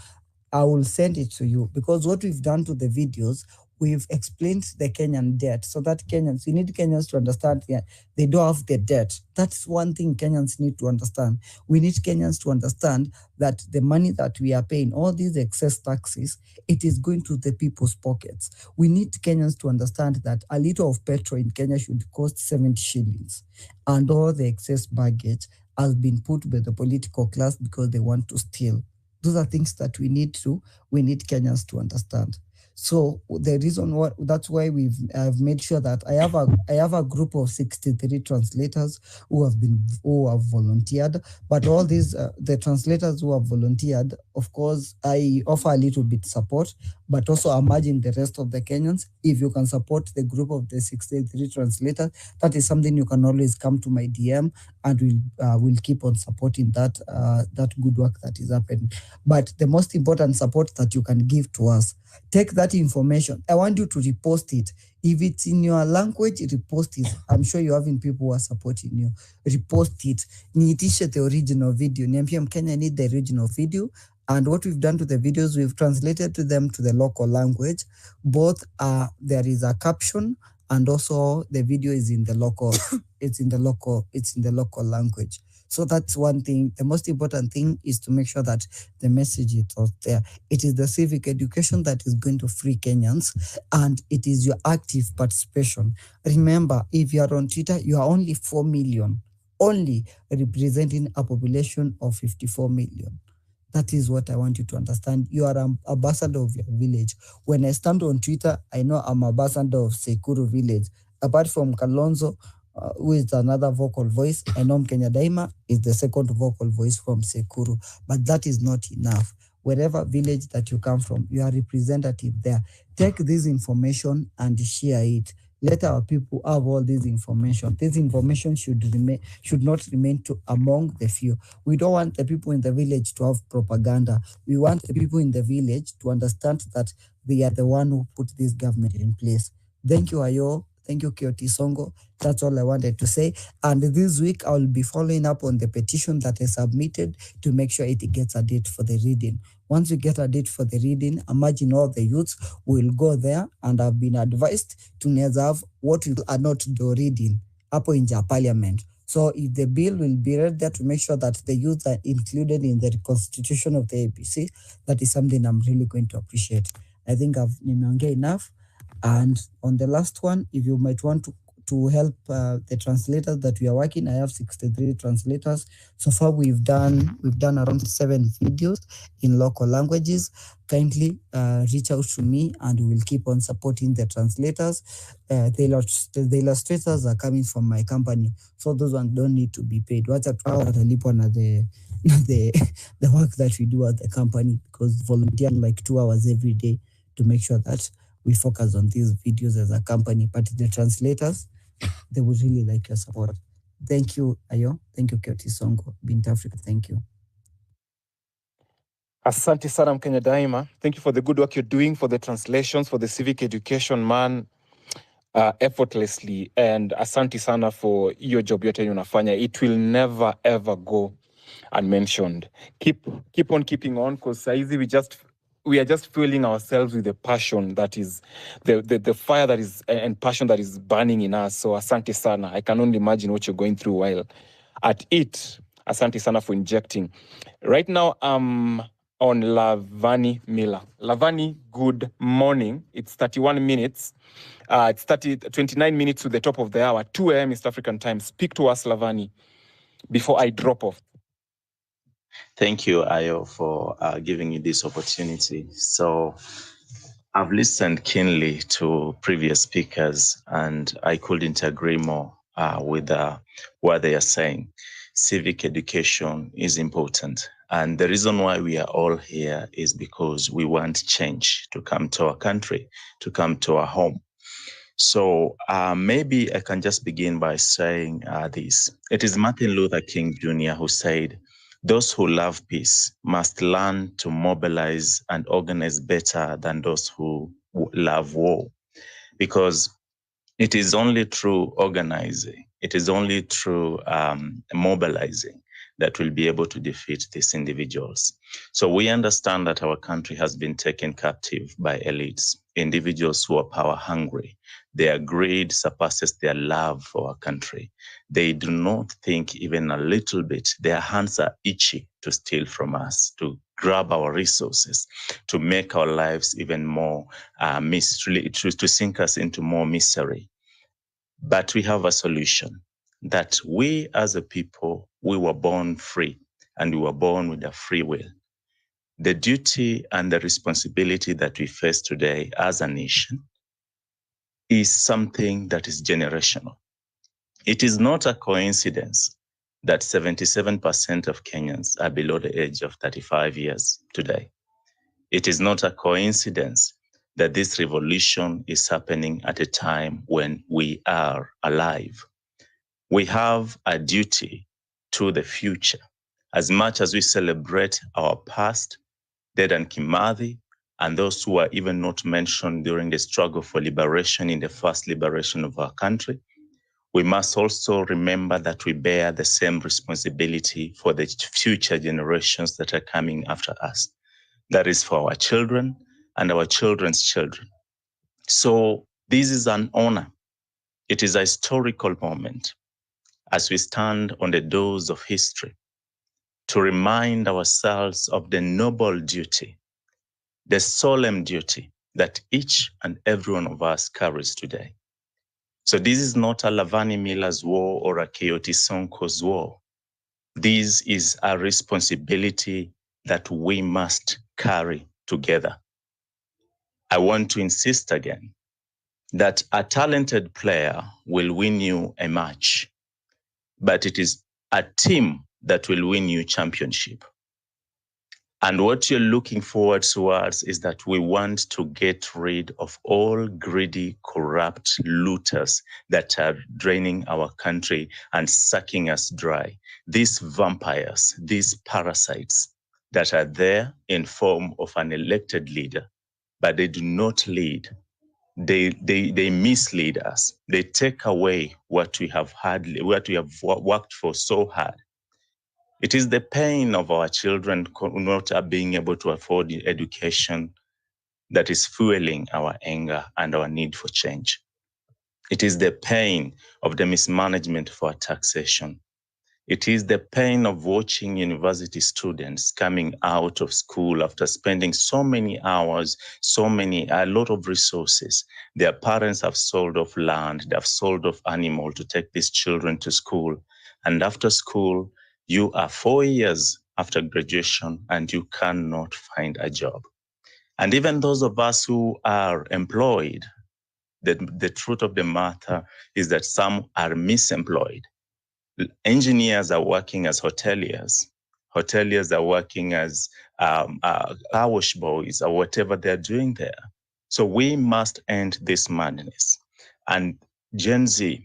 I will send it to you, because what we've done to the videos, we've explained the Kenyan debt, so that we need Kenyans to understand that they don't have the debt. That's one thing Kenyans need to understand. We need Kenyans to understand that the money that we are paying, all these excess taxes, it is going to the people's pockets. We need Kenyans to understand that a liter of petrol in Kenya should cost 70 shillings, and all the excess baggage has been put by the political class because they want to steal. Those are things that we need Kenyans to understand. So the reason why, that's why I've made sure that I have a group of 63 translators who have volunteered. But all these the translators who have volunteered, of course, I offer a little bit support, but also I'm urging the rest of the Kenyans, if you can support the group of the 63 translators, that is something you can always come to my DM, and we'll keep on supporting that good work that is happening. But the most important support that you can give to us, take that information. I want you to repost it. If it's in your language, repost it. I'm sure you're having people who are supporting you. Repost it. Niitishe the original video. Niambie Mkenya, need the original video. And what we've done to the videos, we've translated to them to the local language. Both there is a caption, and also the video is in the local, it's in the local language. So that's one thing. The most important thing is to make sure that the message is out there. It is the civic education that is going to free Kenyans, and it is your active participation. Remember, if you are on Twitter, you are only 4 million, only representing a population of 54 million. That is what I want you to understand. You are an ambassador of your village. When I stand on Twitter, I know I'm ambassador of Sekuru village. Apart from Kalonzo, who is another vocal voice, I know Kenya Daima is the second vocal voice from Sekuru. But that is not enough. Wherever village that you come from, you are representative there. Take this information and share it. Let our people have all this information. This information should not remain among the few. We don't want the people in the village to have propaganda. We want the people in the village to understand that they are the one who put this government in place. Thank you, Ayo. Thank you, Kioti Songo. That's all I wanted to say. And this week, I will be following up on the petition that I submitted to make sure it gets a date for the reading. Once we get a date for the reading, imagine all the youths will go there, and I've been advised to have what we are not do reading up in the parliament. So if the bill will be read there to make sure that the youth are included in the constitution of the ABC, that is something I'm really going to appreciate. I think I've nimeongea enough. And on the last one, if you might want to help the translators that we are working, I have 63 translators. So far, we've done around 7 videos in local languages. Kindly reach out to me, and we'll keep on supporting the translators. The illustrators are coming from my company, so those ones don't need to be paid. What's the work that we do at the company, because volunteer like 2 hours every day to make sure that we focus on these videos as a company. But the translators, they would really like your support. Thank you, Ayo. Thank you, Kioti Songo. Bint Africa, thank you. Asante sana Mkenya Daima. Thank you for the good work you're doing, for the translations, for the civic education, man, effortlessly. And asante sana for your job yote unafanya. It will never, ever go unmentioned. Keep on keeping on, because saizi we are just fueling ourselves with the passion that is the fire that is and passion that is burning in us. So asante sana. I can only imagine what you're going through while at it. Asante sana for injecting. Right now, I'm on Lavani Miller. Lavani, good morning. It's 31 minutes. It's 29 minutes to the top of the hour, 2 a.m. East African time. Speak to us, Lavani, before I drop off. Thank you, Ayo, for giving me this opportunity. So I've listened keenly to previous speakers, and I couldn't agree more with what they are saying. Civic education is important. And the reason why we are all here is because we want change to come to our country, to come to our home. So maybe I can just begin by saying this. It is Martin Luther King Jr. who said, "Those who love peace must learn to mobilize and organize better than those who love war." Because it is only through organizing, it is only through mobilizing that we'll be able to defeat these individuals. So we understand that our country has been taken captive by elites, individuals who are power hungry. Their greed surpasses their love for our country. They do not think even a little bit. Their hands are itchy to steal from us, to grab our resources, to make our lives even more to sink us into more misery. But we have a solution, that we as a people, we were born free, and we were born with a free will. The duty and the responsibility that we face today as a nation is something that is generational. It is not a coincidence that 77% of Kenyans are below the age of 35 years today. It is not a coincidence that this revolution is happening at a time when we are alive. We have a duty to the future. As much as we celebrate our past, Dedan Kimathi, and those who are even not mentioned during the struggle for liberation in the first liberation of our country, we must also remember that we bear the same responsibility for the future generations that are coming after us. That is for our children and our children's children. So this is an honor. It is a historical moment as we stand on the doors of history to remind ourselves of the noble duty, the solemn duty that each and every one of us carries today. So this is not a Lavani Miller's war or a Kayoti Sonko's war. This is a responsibility that we must carry together. I want to insist again that a talented player will win you a match, but it is a team that will win you championship. And what you're looking forward towards is that we want to get rid of all greedy, corrupt looters that are draining our country and sucking us dry. These vampires, these parasites that are there in form of an elected leader, but they do not lead. They mislead us. They take away what we have had, what we have worked for so hard. It is the pain of our children not being able to afford education that is fueling our anger and our need for change. It is the pain of the mismanagement of our taxation. It is the pain of watching university students coming out of school after spending so many hours, a lot of resources. Their parents have sold off land, they have sold off animal to take these children to school. And after school, you are 4 years after graduation and you cannot find a job. And even those of us who are employed, the truth of the matter is that some are misemployed. Engineers are working as hoteliers. Hoteliers are working as car wash boys or whatever they're doing there. So we must end this madness. And Gen Z,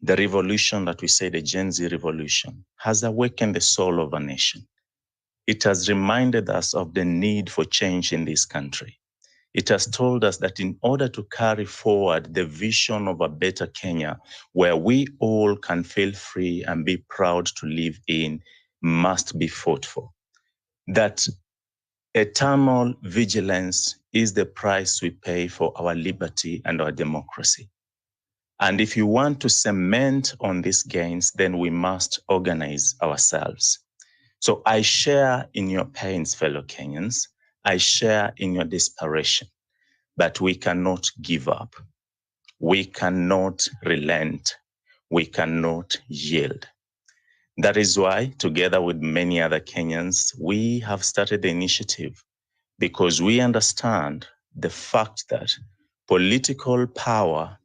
the revolution that we say, the Gen Z revolution, has awakened the soul of a nation. It has reminded us of the need for change in this country. It has told us that in order to carry forward the vision of a better Kenya, where we all can feel free and be proud to live in, must be fought for. That eternal vigilance is the price we pay for our liberty and our democracy. And if you want to cement on these gains, then we must organize ourselves. So I share in your pains, fellow Kenyans. I share in your desperation. But we cannot give up. We cannot relent. We cannot yield. That is why, together with many other Kenyans, we have started the initiative because we understand the fact that political power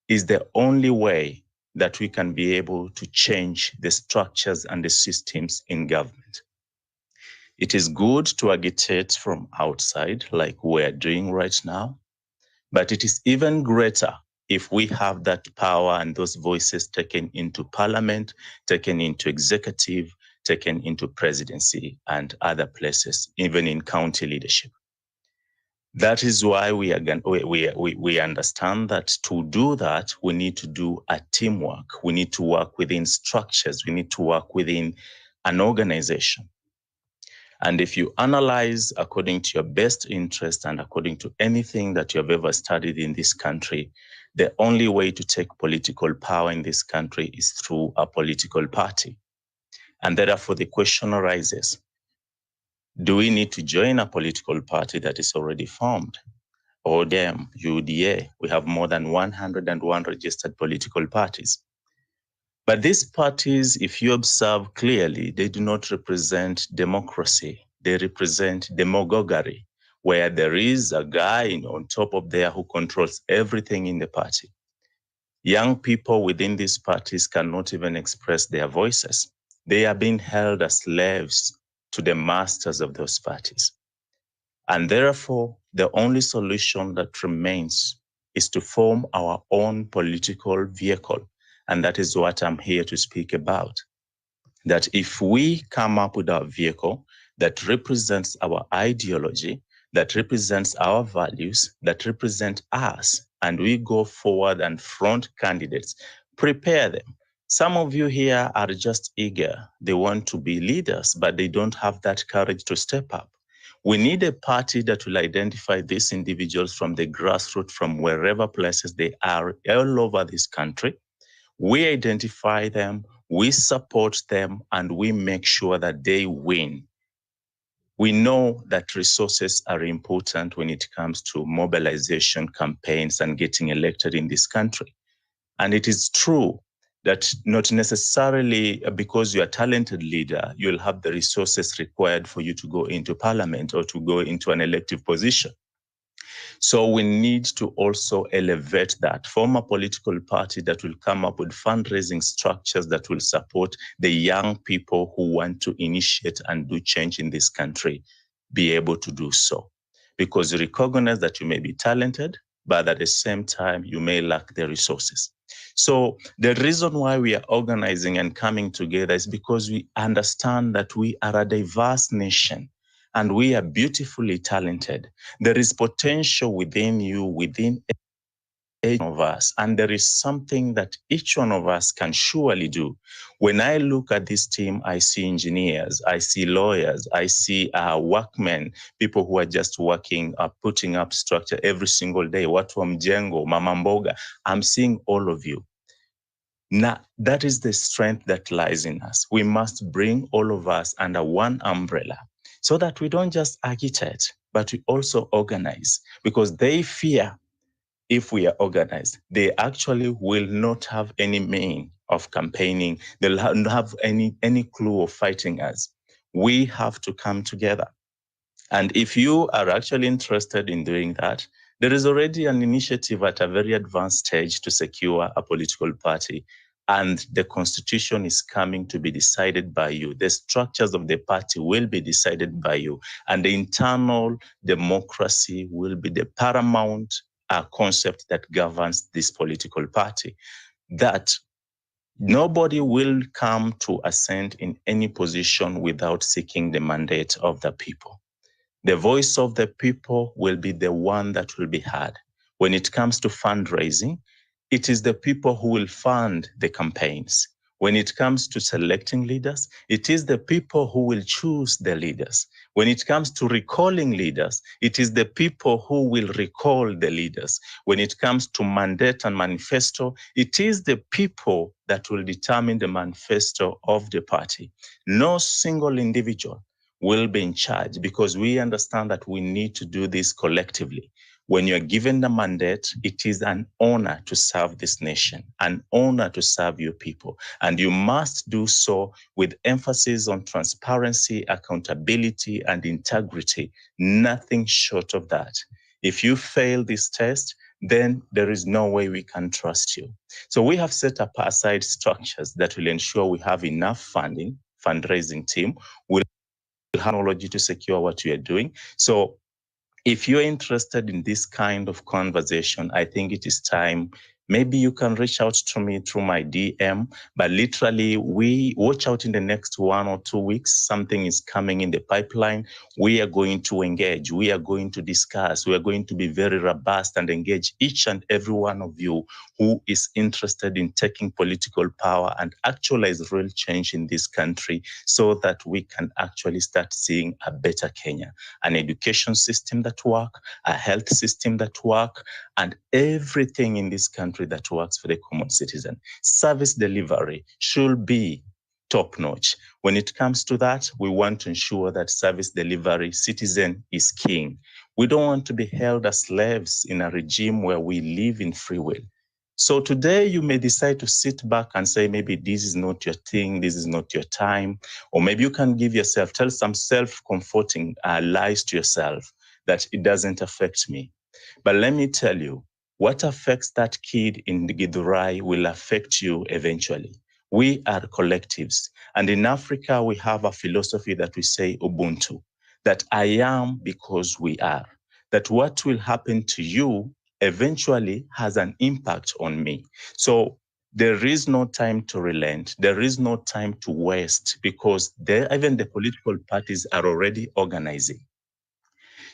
is the only way that we can be able to change the structures and the systems in government. It is good to agitate from outside, like we're doing right now, but it is even greater if we have that power and those voices taken into parliament, taken into executive, taken into presidency and other places, even in county leadership. That is why we understand that to do that, we need to do a teamwork. We need to work within structures. We need to work within an organization. And if you analyze according to your best interest and according to anything that you have ever studied in this country, the only way to take political power in this country is through a political party. And therefore the question arises, do we need to join a political party that is already formed? ODM, UDA, we have more than 101 registered political parties. But these parties, if you observe clearly, they do not represent democracy. They represent demagoguery, where there is a guy on top of there who controls everything in the party. Young people within these parties cannot even express their voices. They are being held as slaves to the masters of those parties. And therefore, the only solution that remains is to form our own political vehicle. And that is what I'm here to speak about. That if we come up with a vehicle that represents our ideology, that represents our values, that represent us, and we go forward and front candidates, prepare them. Some of you here are just eager. They want to be leaders, but they don't have that courage to step up. We need a party that will identify these individuals from the grassroots, from wherever places they are all over this country. We identify them, we support them, and we make sure that they win. We know that resources are important when it comes to mobilization campaigns and getting elected in this country. And it is true that not necessarily because you're a talented leader, you'll have the resources required for you to go into parliament or to go into an elective position. So we need to also elevate that, form a political party that will come up with fundraising structures that will support the young people who want to initiate and do change in this country, be able to do so. Because you recognize that you may be talented, but at the same time, you may lack the resources. So the reason why we are organizing and coming together is because we understand that we are a diverse nation and we are beautifully talented. There is potential within you, within each one of us, and there is something that each one of us can surely do. When I look at this team, I see engineers, I see lawyers, I see workmen, people who are just working, putting up structure every single day. Watu wa mjengo, mama mboga, I'm seeing all of you. Now, that is the strength that lies in us. We must bring all of us under one umbrella so that we don't just agitate, but we also organize, because they fear if we are organized, they actually will not have any mean of campaigning. They'll not have any clue of fighting us. We have to come together. And if you are actually interested in doing that, there is already an initiative at a very advanced stage to secure a political party. And the constitution is coming to be decided by you. The structures of the party will be decided by you. And the internal democracy will be the paramount concept that governs this political party. That nobody will come to ascend in any position without seeking the mandate of the people. The voice of the people will be the one that will be heard. When it comes to fundraising, it is the people who will fund the campaigns. When it comes to selecting leaders, it is the people who will choose the leaders. When it comes to recalling leaders, it is the people who will recall the leaders. When it comes to mandate and manifesto, it is the people that will determine the manifesto of the party. No single individual will be in charge, because we understand that we need to do this collectively. When you're given the mandate, it is an honor to serve this nation, an honor to serve your people. And you must do so with emphasis on transparency, accountability, and integrity. Nothing short of that. If you fail this test, then there is no way we can trust you. So we have set up aside structures that will ensure we have enough funding, fundraising team, will have technology to secure what we are doing. So if you're interested in this kind of conversation, I think it is time. Maybe you can reach out to me through my DM, but literally we watch out in the next 1 or 2 weeks. Something is coming in the pipeline. We are going to engage. We are going to discuss. We are going to be very robust and engage each and every one of you who is interested in taking political power and actualize real change in this country so that we can actually start seeing a better Kenya, an education system that works, a health system that works, and everything in this country that works for the common citizen. Service delivery should be top-notch. When it comes to that, we want to ensure that service delivery, citizen is king. We don't want to be held as slaves in a regime where we live in free will. So today you may decide to sit back and say, maybe this is not your thing, this is not your time, or maybe you can tell some self-comforting lies to yourself that it doesn't affect me. But let me tell you, what affects that kid in the Githurai will affect you eventually. We are collectives. And in Africa, we have a philosophy that we say Ubuntu, that I am because we are, that what will happen to you eventually has an impact on me. So there is no time to relent. There is no time to waste because even the political parties are already organizing.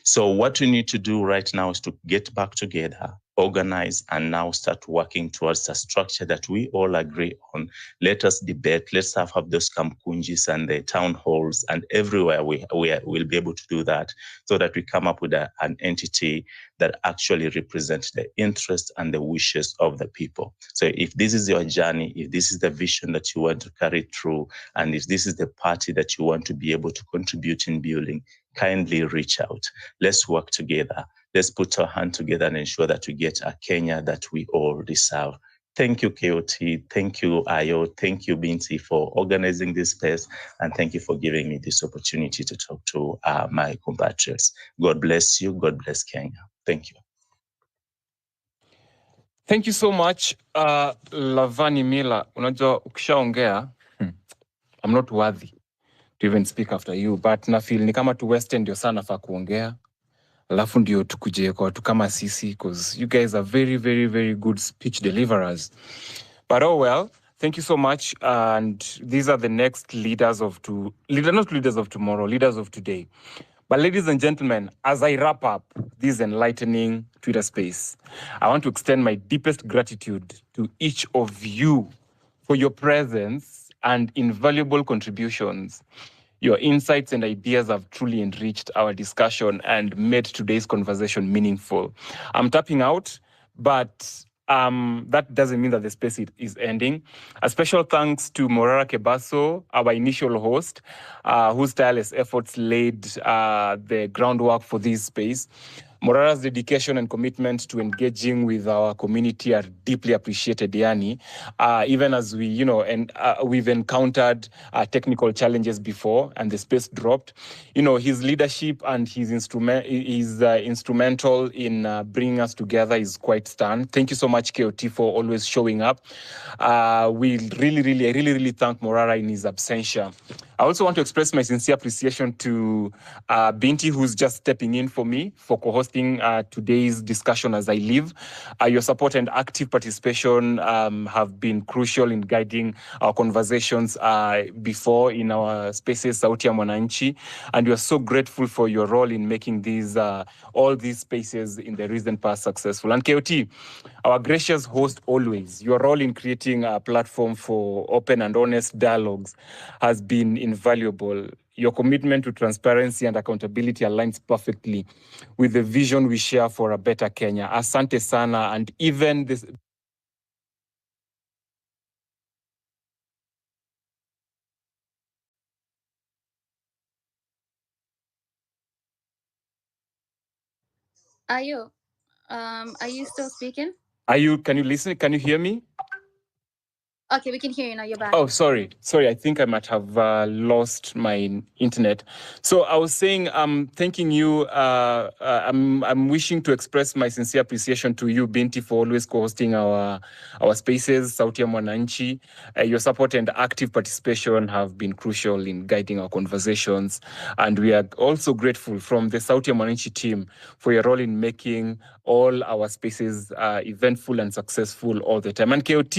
So what we need to do right now is to get back together, organize, and now start working towards a structure that we all agree on. Let us debate. Let's have those kamkunjis and the town halls and everywhere we will be able to do that so that we come up with an entity that actually represents the interests and the wishes of the people. So if this is your journey, if this is the vision that you want to carry through, and if this is the party that you want to be able to contribute in building, kindly reach out. Let's work together. Let's put our hand together and ensure that we get a Kenya that we all deserve. Thank you, KOT. Thank you, Ayo. Thank you, Binti, for organizing this space. And thank you for giving me this opportunity to talk to my compatriots. God bless you. God bless Kenya. Thank you. Thank you so much, Lavani Mila. Unajua ukishaongea, I'm not worthy to even speak after you, but na feel ni kama tu Western ndio sana fa kuongea. Alafu ndio tukuje kwa watu kama sisi, because you guys are very, very, very good speech deliverers. But oh well, thank you so much. And these are the next leaders of not leaders of tomorrow, leaders of today. But ladies and gentlemen, as I wrap up this enlightening Twitter space, I want to extend my deepest gratitude to each of you for your presence and invaluable contributions. Your insights and ideas have truly enriched our discussion and made today's conversation meaningful. I'm tapping out, but that doesn't mean that the space is ending. A special thanks to Morara Kebaso, our initial host, whose tireless efforts laid the groundwork for this space. Morara's dedication and commitment to engaging with our community are deeply appreciated, Yani. Even as we've encountered technical challenges before and the space dropped. His leadership and his instrumental in bringing us together is quite stern. Thank you so much, KOT, for always showing up. We really thank Morara in his absentia. I also want to express my sincere appreciation to Binti, who's just stepping in for me for co-hosting today's discussion as I leave. Your support and active participation have been crucial in guiding our conversations before in our spaces, Sauti ya Mwananchi, and we are so grateful for your role in making all these spaces in the recent past successful. And KOT, our gracious host always, your role in creating a platform for open and honest dialogues has been invaluable. Your commitment to transparency and accountability aligns perfectly with the vision we share for a better Kenya. Asante sana, and even this... Ayo, Are you still speaking? Can you listen? Can you hear me? Okay, we can hear you now. You're back. Oh, sorry. I think I might have lost my internet. So I was saying, thanking you. I'm wishing to express my sincere appreciation to you, Binti, for always co-hosting our spaces, Sauti ya Mwananchi. Your support and active participation have been crucial in guiding our conversations. And we are also grateful from the Sauti ya Mwananchi team for your role in making all our spaces eventful and successful all the time. And KOT,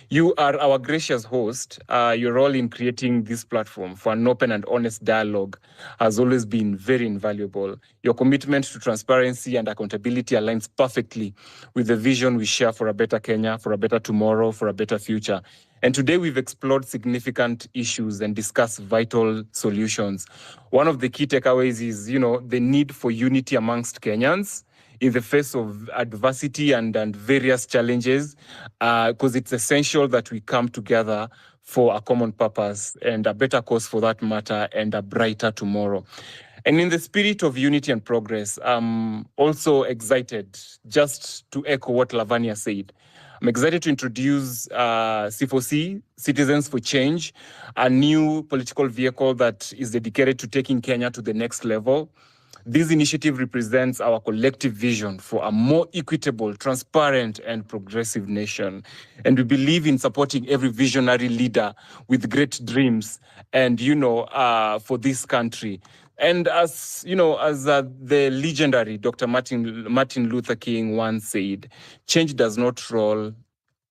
you are our gracious host. Your role in creating this platform for an open and honest dialogue has always been very invaluable. Your commitment to transparency and accountability aligns perfectly with the vision we share for a better Kenya, for a better tomorrow, for a better future. And today we've explored significant issues and discussed vital solutions. One of the key takeaways is, the need for unity amongst Kenyans in the face of adversity and various challenges, because it's essential that we come together for a common purpose and a better cause for that matter and a brighter tomorrow. And in the spirit of unity and progress, I'm also excited, just to echo what Lavania said. I'm excited to introduce C4C, Citizens for Change, a new political vehicle that is dedicated to taking Kenya to the next level. This initiative represents our collective vision for a more equitable, transparent, and progressive nation. And we believe in supporting every visionary leader with great dreams and, for this country. And as the legendary Dr. Martin Luther King once said, change does not roll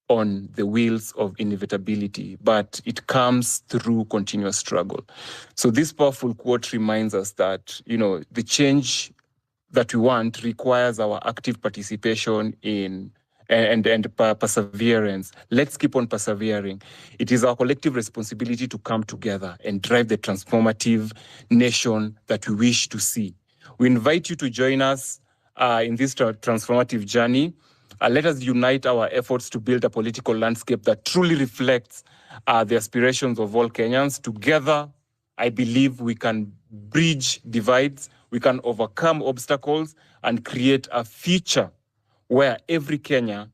on the wheels of inevitability, but it comes through continuous struggle. So this powerful quote reminds us that, the change that we want requires our active participation in and perseverance. Let's keep on persevering. It is our collective responsibility to come together and drive the transformative nation that we wish to see. We invite you to join us in this transformative journey. Let us unite our efforts to build a political landscape that truly reflects the aspirations of all Kenyans. Together, I believe we can bridge divides, we can overcome obstacles, and create a future where every Kenyan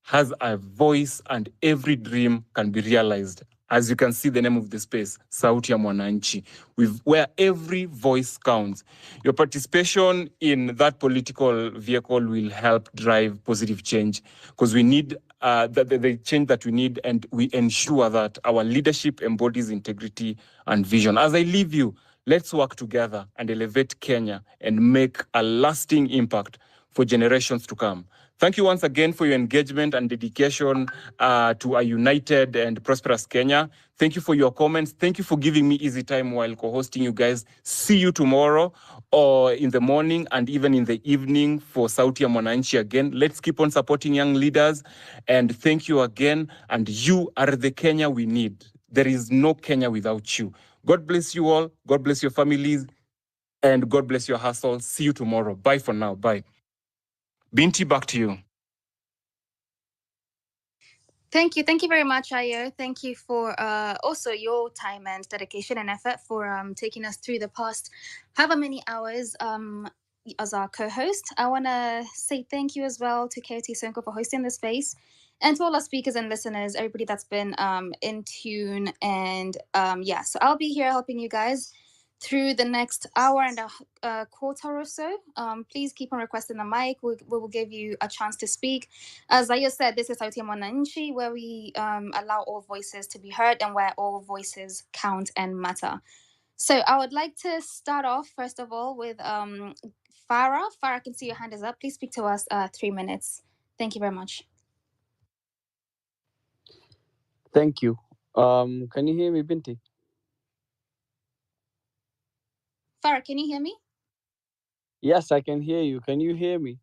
has a voice and every dream can be realized. As you can see, the name of the space, Sauti ya Mwananchi, where every voice counts. Your participation in that political vehicle will help drive positive change, because we need the change that we need, and we ensure that our leadership embodies integrity and vision. As I leave you, let's work together and elevate Kenya and make a lasting impact for generations to come. Thank you once again for your engagement and dedication to a united and prosperous Kenya. Thank you for your comments. Thank you for giving me easy time while co-hosting you guys. See you tomorrow or in the morning and even in the evening for Sauti ya Mwananchi again. Let's keep on supporting young leaders. And thank you again. And you are the Kenya we need. There is no Kenya without you. God bless you all. God bless your families. And God bless your hustle. See you tomorrow. Bye for now. Bye. Binti, back to you. Thank you. Thank you very much, Ayo. Thank you for also your time and dedication and effort for taking us through the past however many hours as our co-host. I want to say thank you as well to KOT Sonko for hosting the space, and to all our speakers and listeners, everybody that's been in tune. And so I'll be here helping you guys through the next hour and a quarter or so. Please keep on requesting the mic. We will give you a chance to speak. As Zaya said, this is Sauti ya Mwananchi, where we allow all voices to be heard and where all voices count and matter. So I would like to start off, first of all, with Farah. Farah, I can see your hand is up. Please speak to us 3 minutes. Thank you very much. Thank you. Can you hear me, Binti? Farah, can you hear me? Yes, I can hear you. Can you hear me?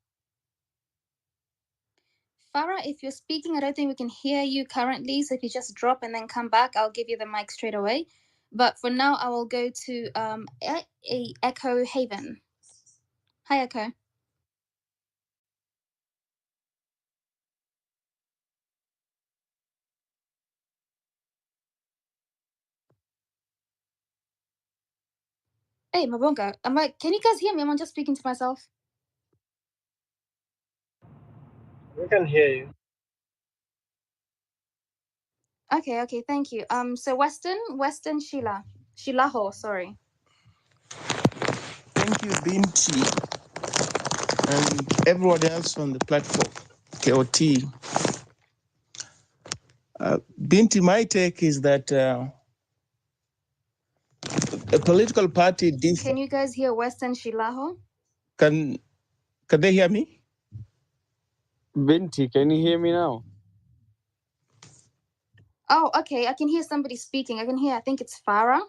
Farah, if you're speaking, I don't think we can hear you currently. So if you just drop and then come back, I'll give you the mic straight away. But for now, I will go to Echo Haven. Hi, Echo. Hey, Mabonga, can you guys hear me? I'm just speaking to myself. We can hear you. Okay, thank you. So Western Shilaho, sorry. Thank you, Binti, and everyone else on the platform, KOT. Binti, my take is that a political party Can you guys hear Western Shilaho? Can they hear me? Binti, can you hear me now? Oh, okay. I can hear somebody speaking. I think it's Farah.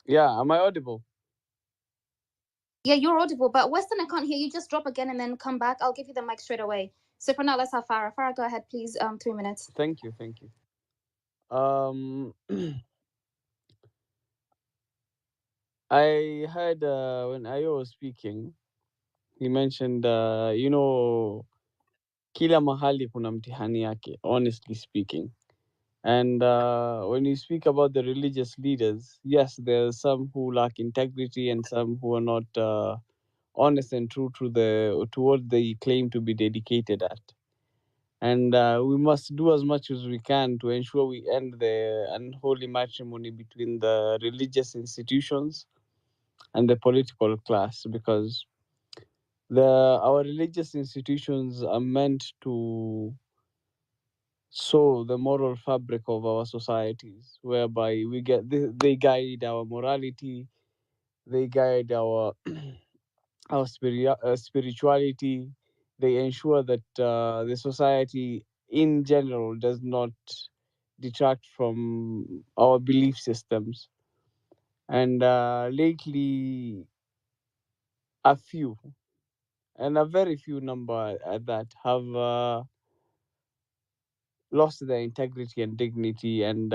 Yeah, am I audible? Yeah, you're audible, but Western, I can't hear you. Just drop again and then come back. I'll give you the mic straight away. So for now, let's have Farah. Farah, go ahead, please. 3 minutes. Thank you. I heard when Ayo was speaking, he mentioned, kila mahali kuna mtihani yake, honestly speaking. And when you speak about the religious leaders, yes, there are some who lack integrity and some who are not honest and true to what they claim to be dedicated at. And we must do as much as we can to ensure we end the unholy matrimony between the religious institutions and the political class, because our religious institutions are meant to sow the moral fabric of our societies, whereby they guide our morality, they guide our spirituality. They ensure that the society in general does not detract from our belief systems. And lately, a few, and a very few number at that, have lost their integrity and dignity and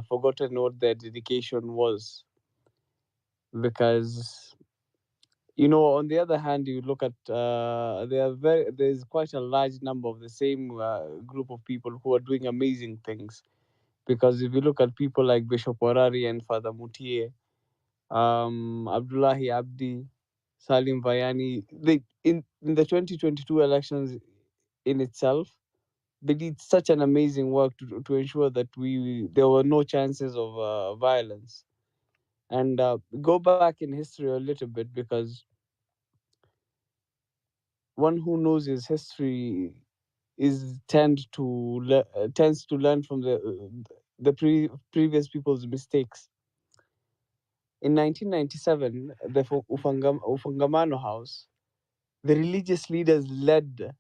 forgotten what their dedication was. Because, on the other hand, you look at there's quite a large number of the same group of people who are doing amazing things. Because if you look at people like Bishop Warari and Father Mutie, Abdullahi Abdi, Salim Vayani, in the 2022 elections in itself, they did such an amazing work to ensure that there were no chances of violence. And go back in history a little bit, because one who knows his history tends to learn from the previous people's mistakes. In 1997, the Ufangamano House, the religious leaders led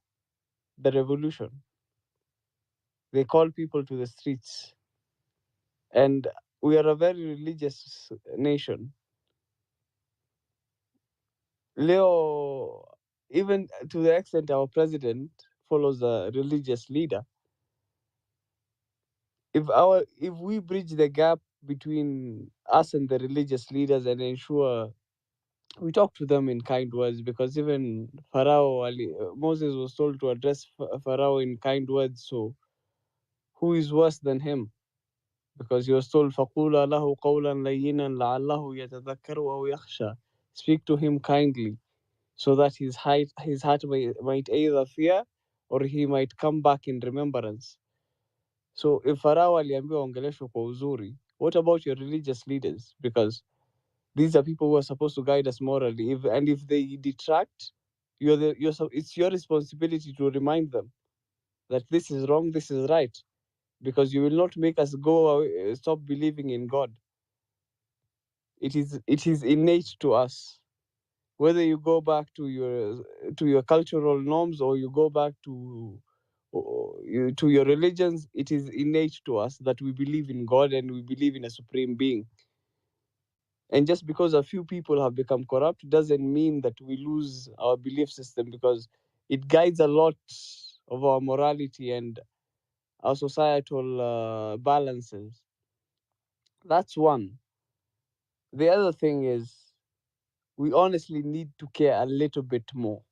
the revolution. They called people to the streets. And we are a very religious nation. Leo, even to the extent our president follows a religious leader, if we bridge the gap between us and the religious leaders and ensure we talk to them in kind words, because even Moses was told to address Pharaoh in kind words. So who is worse than him? Because he was told, فَقُولَ لَهُ قَوْلًا لَيِّنًا لَعَلَّهُ يَتَذَكَّرُ أَوْ يَخْشَى. Speak to him kindly, so that his heart might either fear or he might come back in remembrance. So if Pharaoh aliambiwa ongeleshwe kwa uzuri, what about your religious leaders? Because these are people who are supposed to guide us morally. If they detract, it's your responsibility to remind them that this is wrong, this is right, because you will not make us stop believing in God. It is innate to us. Whether you go back to your cultural norms or you go back to your religions, it is innate to us that we believe in God and we believe in a supreme being. And just because a few people have become corrupt doesn't mean that we lose our belief system, because it guides a lot of our morality and our societal balances. That's one. The other thing is, we honestly need to care a little bit more.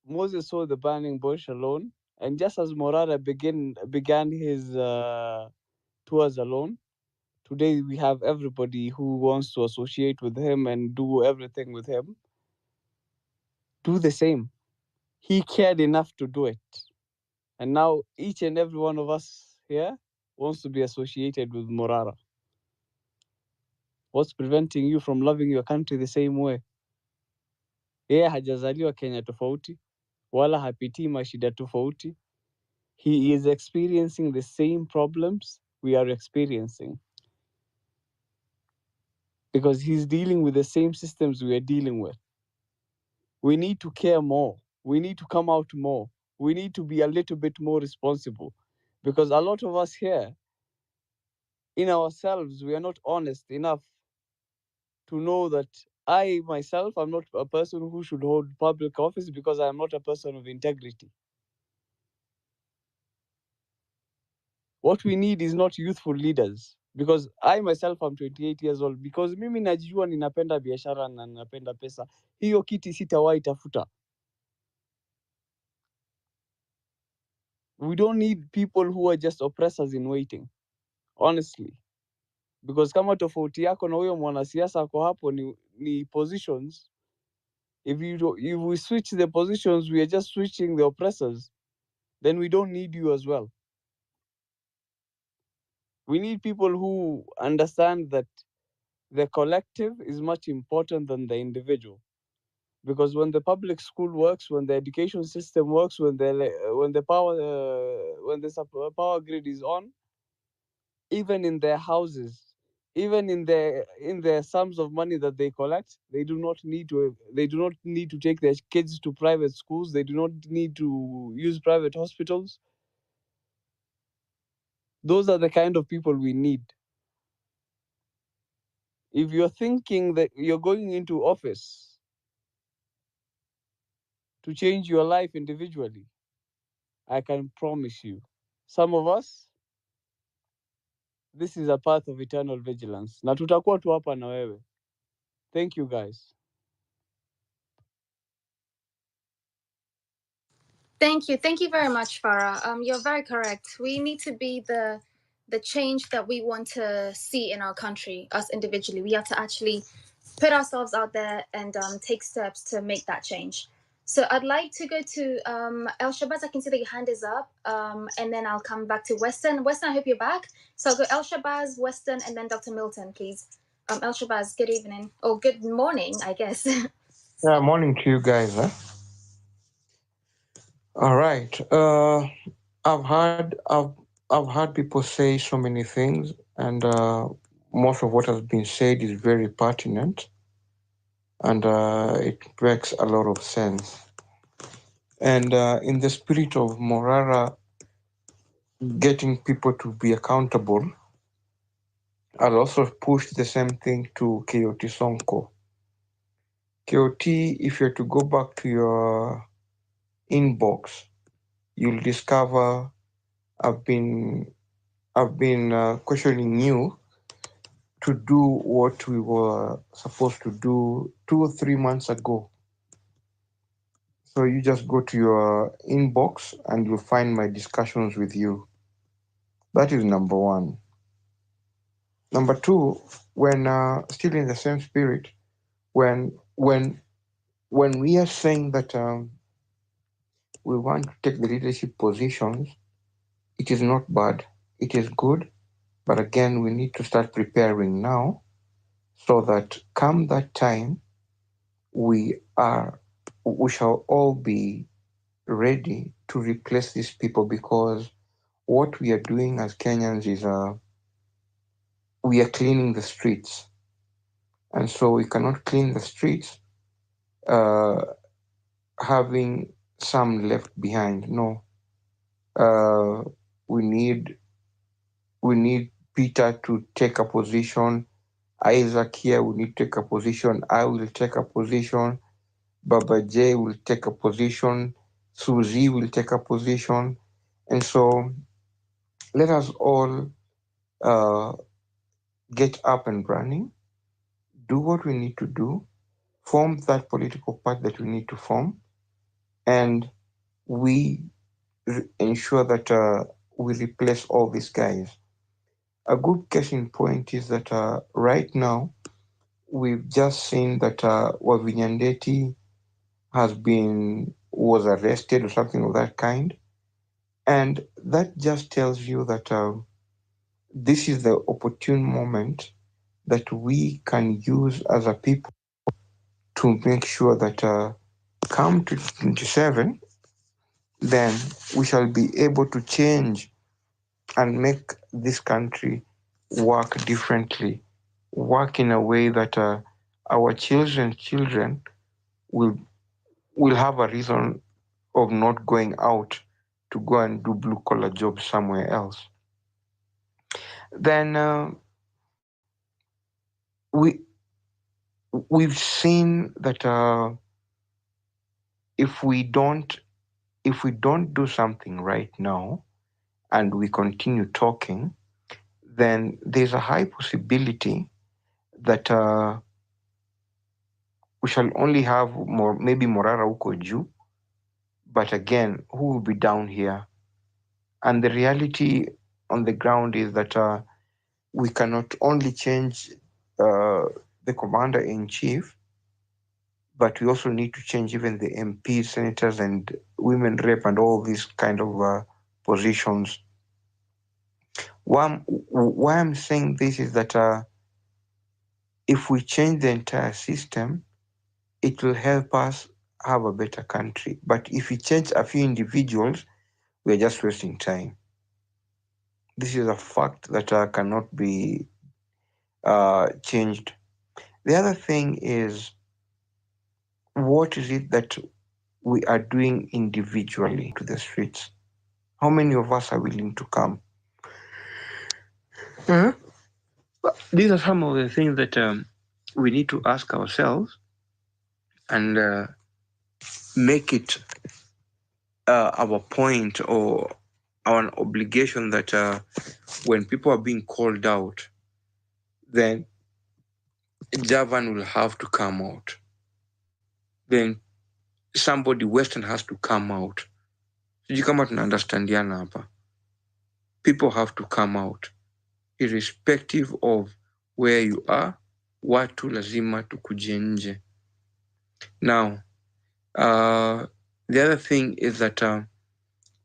Moses saw the burning bush alone, and just as Morara began his tours alone, today we have everybody who wants to associate with him and do everything with him. Do the same. he cared enough to do it. And now each and every one of us here wants to be associated with Morara. What's preventing you from loving your country the same way? Yeye hajazaliwa Kenya tofauti, wala hapitii mashida tofauti. He is experiencing the same problems we are experiencing. Because he's dealing with the same systems we are dealing with. We need to care more. We need to come out more. We need to be a little bit more responsible. Because a lot of us here, in ourselves, we are not honest enough to know that I myself am not a person who should hold public office because I am not a person of integrity. What we need is not youthful leaders. Because I myself am 28 years old. Because mimi najua ninapenda biashara na ninapenda pesa. Hiyo kiti sitawahi tafuta. We don't need people who are just oppressors in waiting. Honestly. Because kama tofauti yako na huyo mwanasiasa ako hapo ni positions. If we switch the positions, we are just switching the oppressors. Then we don't need you as well. We need people who understand that the collective is much important than the individual. Because when the public school works, when the education system works, when the power grid is on, even in their houses, even in their sums of money that they collect, they do not need to take their kids to private schools. They do not need to use private hospitals. Those are the kind of people we need. If you're thinking that you're going into office to change your life individually, I can promise you, some of us, this is a path of eternal vigilance. Na tutakuwa tu hapa na wewe. Thank you guys. Thank you. Thank you very much, Farah. You're very correct. We need to be the change that we want to see in our country, us individually. We have to actually put ourselves out there and take steps to make that change. So I'd like to go to El Shabazz. I can see that your hand is up, and then I'll come back to Weston. Weston, I hope you're back. So I'll go El Shabazz, Weston, and then Dr. Milton, please. El Shabazz, good evening. Or good morning, I guess. Yeah, morning to you guys. All right. I've heard people say so many things, and most of what has been said is very pertinent, and it makes a lot of sense. And in the spirit of Morara getting people to be accountable, I'll also push the same thing to KOT Sonko. KOT, if you're to go back to your inbox, you'll discover I've been questioning you to do what we were supposed to do 2 or 3 months ago. So you just go to your inbox and you'll find my discussions with you. That is number one. Number two, when still in the same spirit, when we are saying that we want to take the leadership positions, it is not bad. It is good. But again, we need to start preparing now so that come that time, we shall all be ready to replace these people, because what we are doing as Kenyans is we are cleaning the streets. And so we cannot clean the streets having some left behind. No. We need Peter to take a position. Isaac here will need to take a position. I will take a position. Baba J will take a position. Susie will take a position. And so let us all get up and running, do what we need to do, form that political party that we need to form, and we ensure that we replace all these guys. A good case in point is that right now, we've just seen that Wavinyandeti has been was arrested or something of that kind. And that just tells you that this is the opportune moment that we can use as a people to make sure that come to 27, then we shall be able to change and make this country work differently, work in a way that our children will have a reason of not going out to go and do blue collar jobs somewhere else. Then we've seen that if we don't do something right now and we continue talking, then there's a high possibility that we shall only have maybe Morara huko juu, but again, who will be down here? And the reality on the ground is that we cannot only change the commander-in-chief, but we also need to change even the MPs, senators, and women rep and all these kind of positions. Why I'm saying this is that if we change the entire system, it will help us have a better country. But if we change a few individuals, we're just wasting time. This is a fact that cannot be changed. The other thing is, what is it that we are doing individually to the streets? How many of us are willing to come? These are some of the things that we need to ask ourselves and make it our point or our obligation that when people are being called out, then Javan will have to come out. Then somebody Western has to come out. Sijui kama tunaunderstandiana hapa. People have to come out, irrespective of where you are. Watu lazima tukuje nje. Now, the other thing is that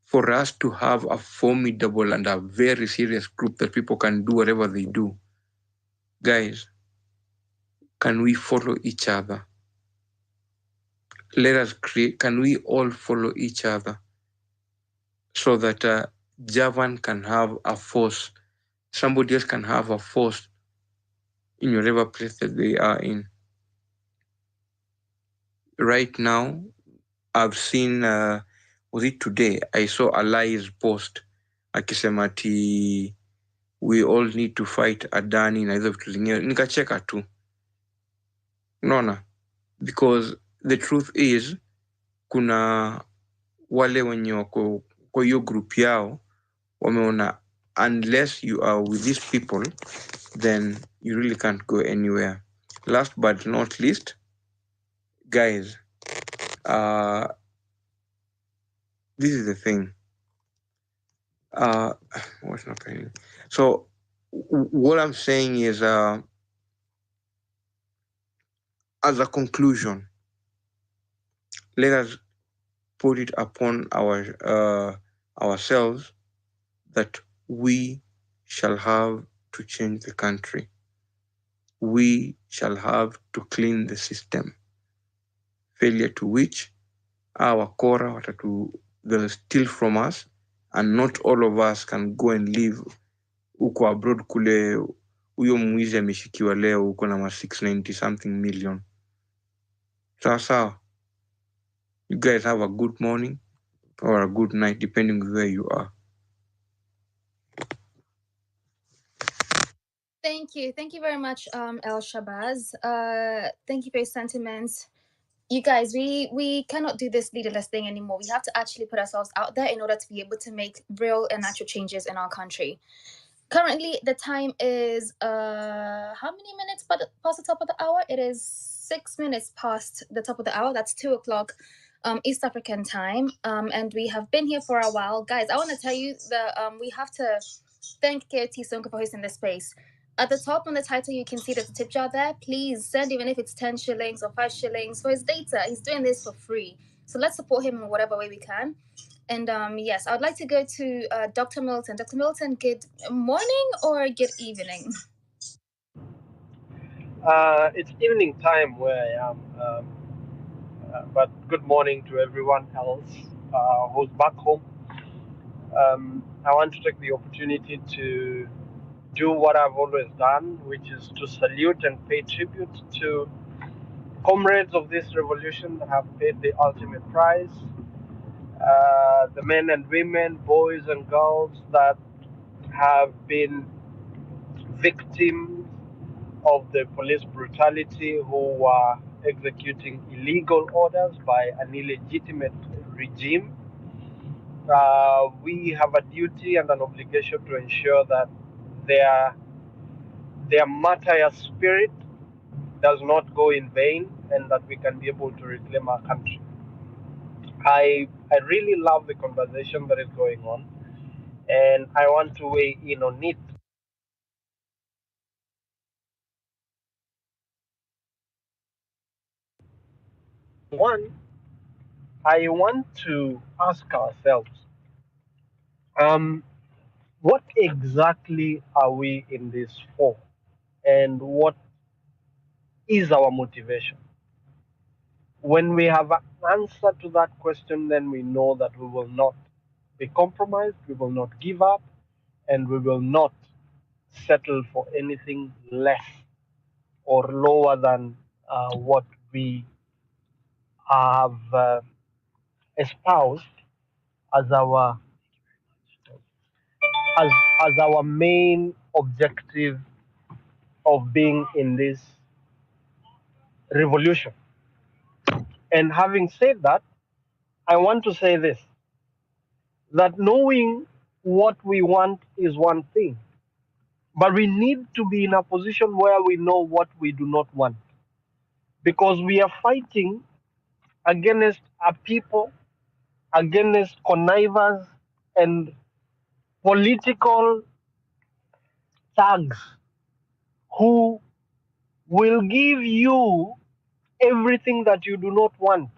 for us to have a formidable and a very serious group that people can do whatever they do, guys, can we follow each other? Let us create, can we all follow each other so that Javan can have a force, somebody else can have a force in whatever place that they are in. Right now, I've seen, was it today? I saw Alai's post akisema ati we all need to fight Adani na hizo vitu zingine. Nikacheka tu. Unaona? Because the truth is, kuna wale wenye wako kwa hiyo group yao wameona unless you are with these people, then you really can't go anywhere. Last but not least, guys, this is the thing. What's not happening? So what I'm saying is, as a conclusion, let us put it upon ourselves that we shall have to change the country. We shall have to clean the system. Failure to which our Kora they'll steal from us, and not all of us can go and live huko abroad kule. Huyo mwizi ameshikiwa leo huko na 690 something million. Sawa. You guys have a good morning or a good night, depending on where you are. Thank you very much, El Shabazz. Thank you for your sentiments. You guys, we cannot do this leaderless thing anymore. We have to actually put ourselves out there in order to be able to make real and actual changes in our country. Currently, the time is how many minutes past the top of the hour? It is 6 minutes past the top of the hour. That's 2:00 East African time. And we have been here for a while, guys. I want to tell you that we have to thank KT Sonko for hosting this space. At the top on the title, you can see there's a tip jar there. Please send, even if it's 10 shillings or 5 shillings for his data. He's doing this for free. So let's support him in whatever way we can. And yes, I would like to go to Dr. Milton. Dr. Milton, good morning or good evening? It's evening time where I am, but good morning to everyone else who's back home. I want to take the opportunity to do what I've always done, which is to salute and pay tribute to comrades of this revolution that have paid the ultimate price, the men and women, boys and girls that have been victims of the police brutality, who were executing illegal orders by an illegitimate regime. We have a duty and an obligation to ensure that their martyr spirit does not go in vain, and that we can be able to reclaim our country. I really love the conversation that is going on, and I want to weigh in on it. One, I want to ask ourselves, what exactly are we in this for? And what is our motivation? When we have an answer to that question, then we know that we will not be compromised, we will not give up, and we will not settle for anything less or lower than what we have espoused as our as as our main objective of being in this revolution. And having said that, I want to say this, that knowing what we want is one thing, but we need to be in a position where we know what we do not want, because we are fighting against a people, against connivers and political thugs who will give you everything that you do not want.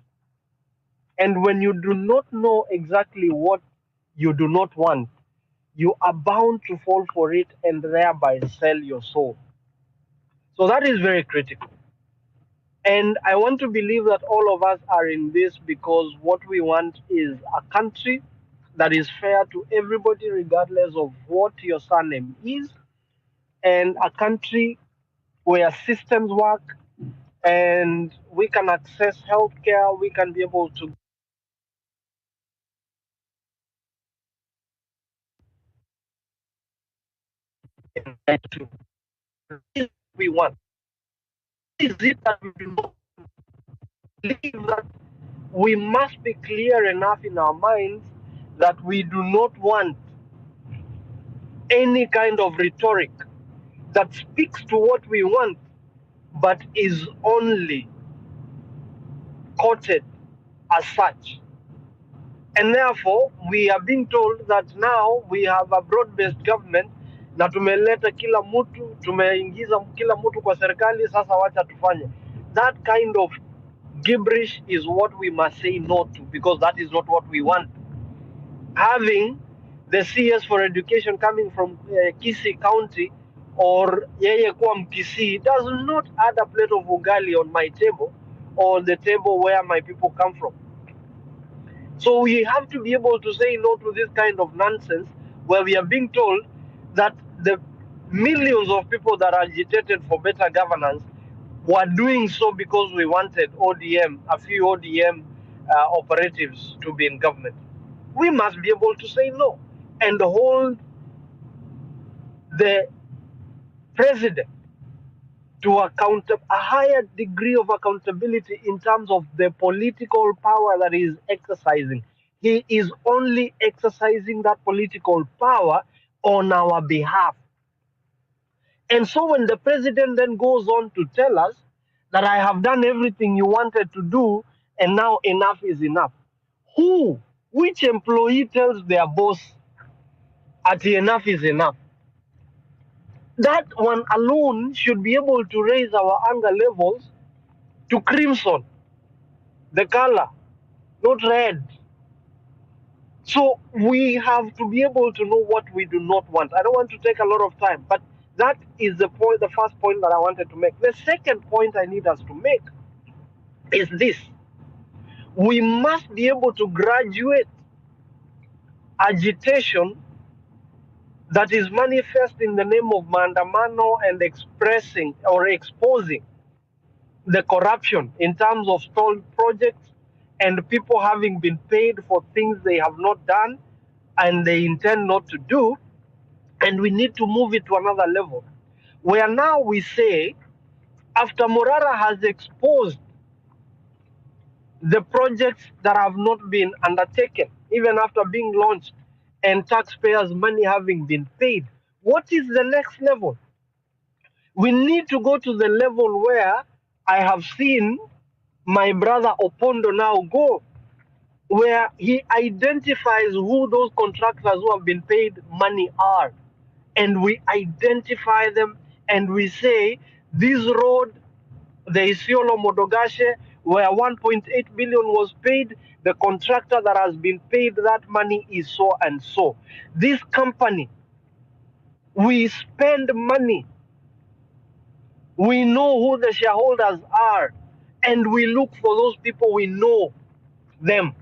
And when you do not know exactly what you do not want, you are bound to fall for it and thereby sell your soul. So that is very critical. And I want to believe that all of us are in this because what we want is a country that is fair to everybody, regardless of what your surname is, and a country where systems work and we can access healthcare, we can be able to we want. Is it that we do not believe that we must be clear enough in our minds that we do not want any kind of rhetoric that speaks to what we want but is only quoted as such. And therefore, we are being told that now we have a broad-based government na tumeleta kila mtu, tumeingiza kila mtu kwa serikali, sasa wacha tufanye. That kind of gibberish is what we must say no to, because that is not what we want. Having the CS for education coming from Kisii County or yeye kuwa Mkisii does not add a plate of ugali on my table or the table where my people come from. So we have to be able to say no to this kind of nonsense where we are being told that the millions of people that agitated for better governance were doing so because we wanted ODM, a few ODM operatives to be in government. We must be able to say no and hold the president to account, a higher degree of accountability in terms of the political power that he is exercising. He is only exercising that political power on our behalf. And so when the president then goes on to tell us that I have done everything you wanted to do and now enough is enough, which employee tells their boss at enough is enough? That one alone should be able to raise our anger levels to crimson, the color, not red. So we have to be able to know what we do not want. I don't want to take a lot of time, but that is the point, the first point that I wanted to make. The second point I need us to make is this. We must be able to graduate agitation that is manifest in the name of maandamano and expressing or exposing the corruption in terms of stalled projects and people having been paid for things they have not done and they intend not to do. And we need to move it to another level where now we say, after Morara has exposed the projects that have not been undertaken, even after being launched and taxpayers' money having been paid, what is the next level? We need to go to the level where I have seen my brother Opondo now go, where he identifies who those contractors who have been paid money are. And we identify them and we say, this road, the Isiolo Modogashe, where 1.8 billion was paid, the contractor that has been paid that money is so and so. This company, we spend money. We know who the shareholders are, and we look for those people, we know them.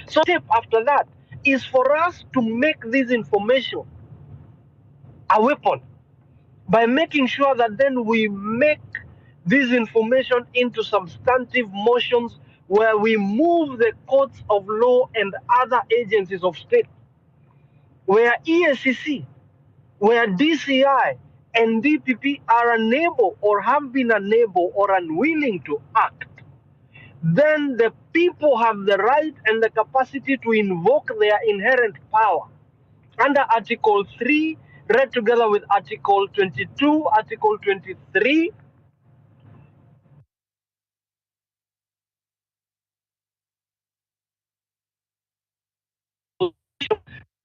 So step after that is for us to make this information a weapon by making sure that then we make this information into substantive motions where we move the courts of law and other agencies of state, where EACC, where DCI and DPP are unable or have been unable or unwilling to act, then the people have the right and the capacity to invoke their inherent power under Article 3, read together with Article 22, Article 23,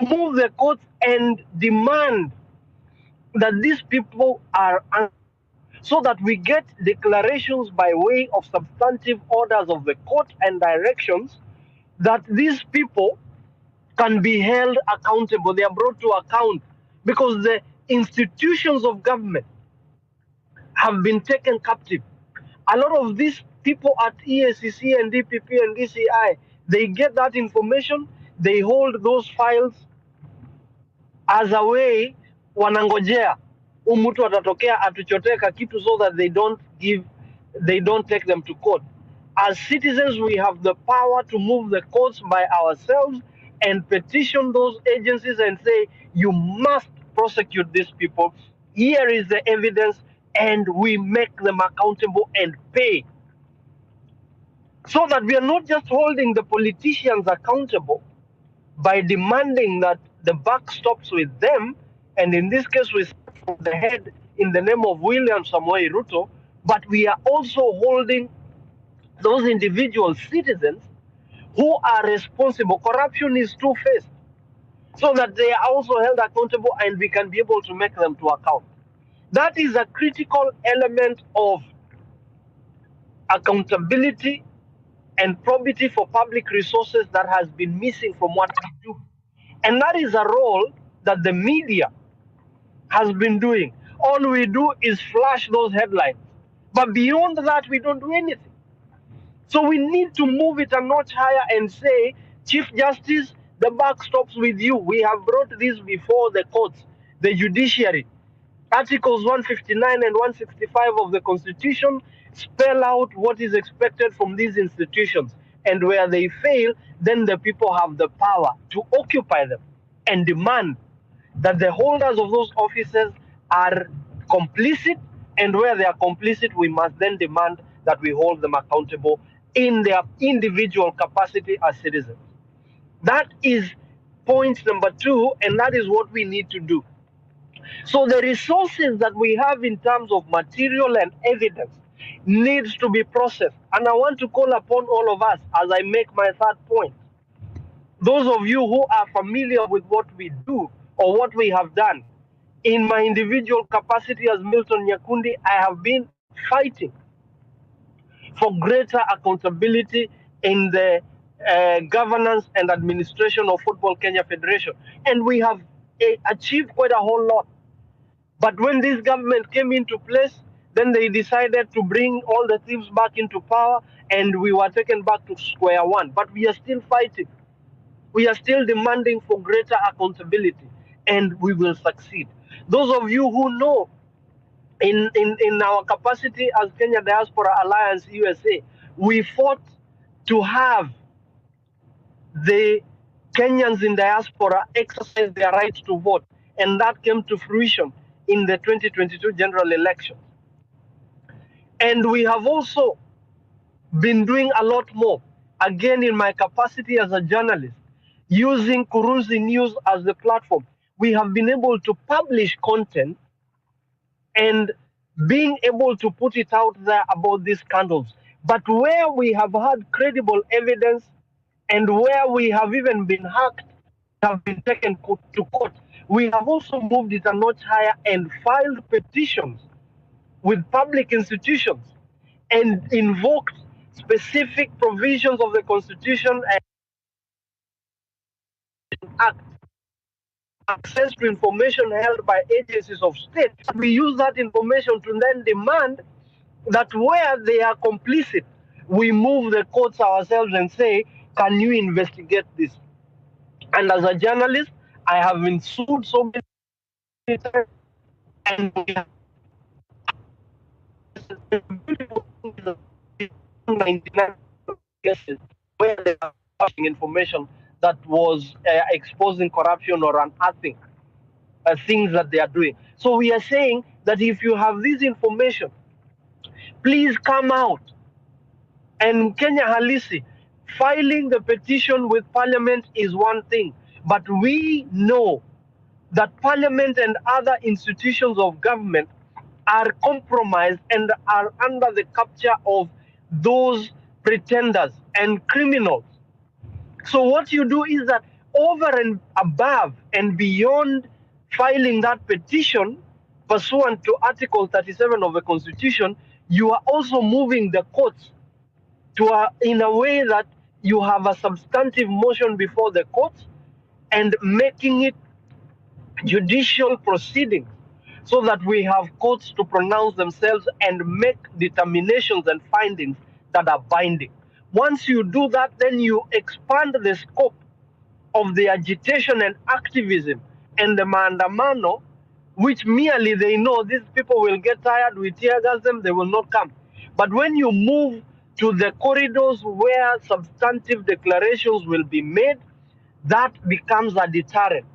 move the courts and demand that these people are, so that we get declarations by way of substantive orders of the court and directions that these people can be held accountable. They are brought to account because the institutions of government have been taken captive. A lot of these people at EACC and DPP and DCI, they get that information, they hold those files as a way, wanangojea mtu atatokea atuchoteka kitu, so that they don't take them to court. As citizens, we have the power to move the courts by ourselves and petition those agencies and say, you must prosecute these people. Here is the evidence, and we make them accountable and pay. So that we are not just holding the politicians accountable by demanding that the buck stops with them, and in this case we start from the head in the name of William Samoei Ruto, but we are also holding those individual citizens who are responsible. Corruption is two-faced, so that they are also held accountable and we can be able to make them to account. That is a critical element of accountability and probity for public resources that has been missing from what we do. And that is a role that the media has been doing. All we do is flash those headlines. But beyond that, we don't do anything. So we need to move it a notch higher and say, Chief Justice, the buck stops with you. We have brought this before the courts, the judiciary. Articles 159 and 165 of the Constitution spell out what is expected from these institutions. And where they fail, then the people have the power to occupy them and demand that the holders of those offices are complicit, and where they are complicit, we must then demand that we hold them accountable in their individual capacity as citizens. That is point number 2, and that is what we need to do. So the resources that we have in terms of material and evidence needs to be processed. And I want to call upon all of us as I make my third point. Those of you who are familiar with what we do or what we have done, in my individual capacity as Milton Nyakundi, I have been fighting for greater accountability in the governance and administration of Football Kenya Federation. And we have achieved quite a whole lot. But when this government came into place, then they decided to bring all the thieves back into power, and we were taken back to square one. But we are still fighting. We are still demanding for greater accountability, and we will succeed. Those of you who know, in our capacity as Kenya Diaspora Alliance USA, we fought to have the Kenyans in diaspora exercise their right to vote, and that came to fruition in the 2022 general election. And we have also been doing a lot more, again in my capacity as a journalist, using Kurunzi News as the platform. We have been able to publish content and being able to put it out there about these scandals. But where we have had credible evidence and where we have even been hacked, have been taken to court, we have also moved it a notch higher and filed petitions with public institutions and invoked specific provisions of the Constitution and Act, access to information held by agencies of state. We use that information to then demand that where they are complicit, we move the courts ourselves and say, can you investigate this? And as a journalist, I have been sued so many times, and we have 99 cases where they are publishing information that was exposing corruption or unearthing things that they are doing. So we are saying that if you have this information, please come out. And Kenya Halisi, filing the petition with Parliament is one thing, but we know that Parliament and other institutions of government are compromised and are under the capture of those pretenders and criminals. So what you do is that over and above and beyond filing that petition pursuant to Article 37 of the Constitution, you are also moving the courts to in a way that you have a substantive motion before the courts and making it judicial proceedings so that we have courts to pronounce themselves and make determinations and findings that are binding. Once you do that, then you expand the scope of the agitation and activism and the maandamano, which merely they know these people will get tired, we tear gas them, they will not come. But when you move to the corridors where substantive declarations will be made, that becomes a deterrent.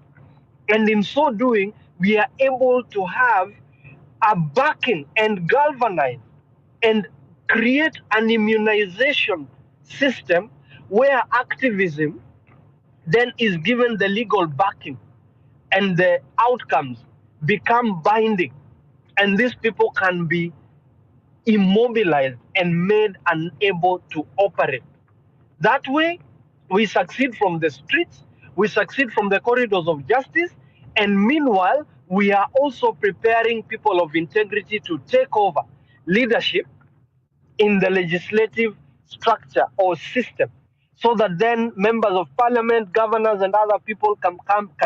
And in so doing, we are able to have a backing and galvanize and create an immunization system where activism then is given the legal backing and the outcomes become binding. And these people can be immobilized and made unable to operate. That way, we succeed from the streets, we succeed from the corridors of justice, and meanwhile, we are also preparing people of integrity to take over leadership in the legislative structure or system, so that then members of parliament, governors, and other people can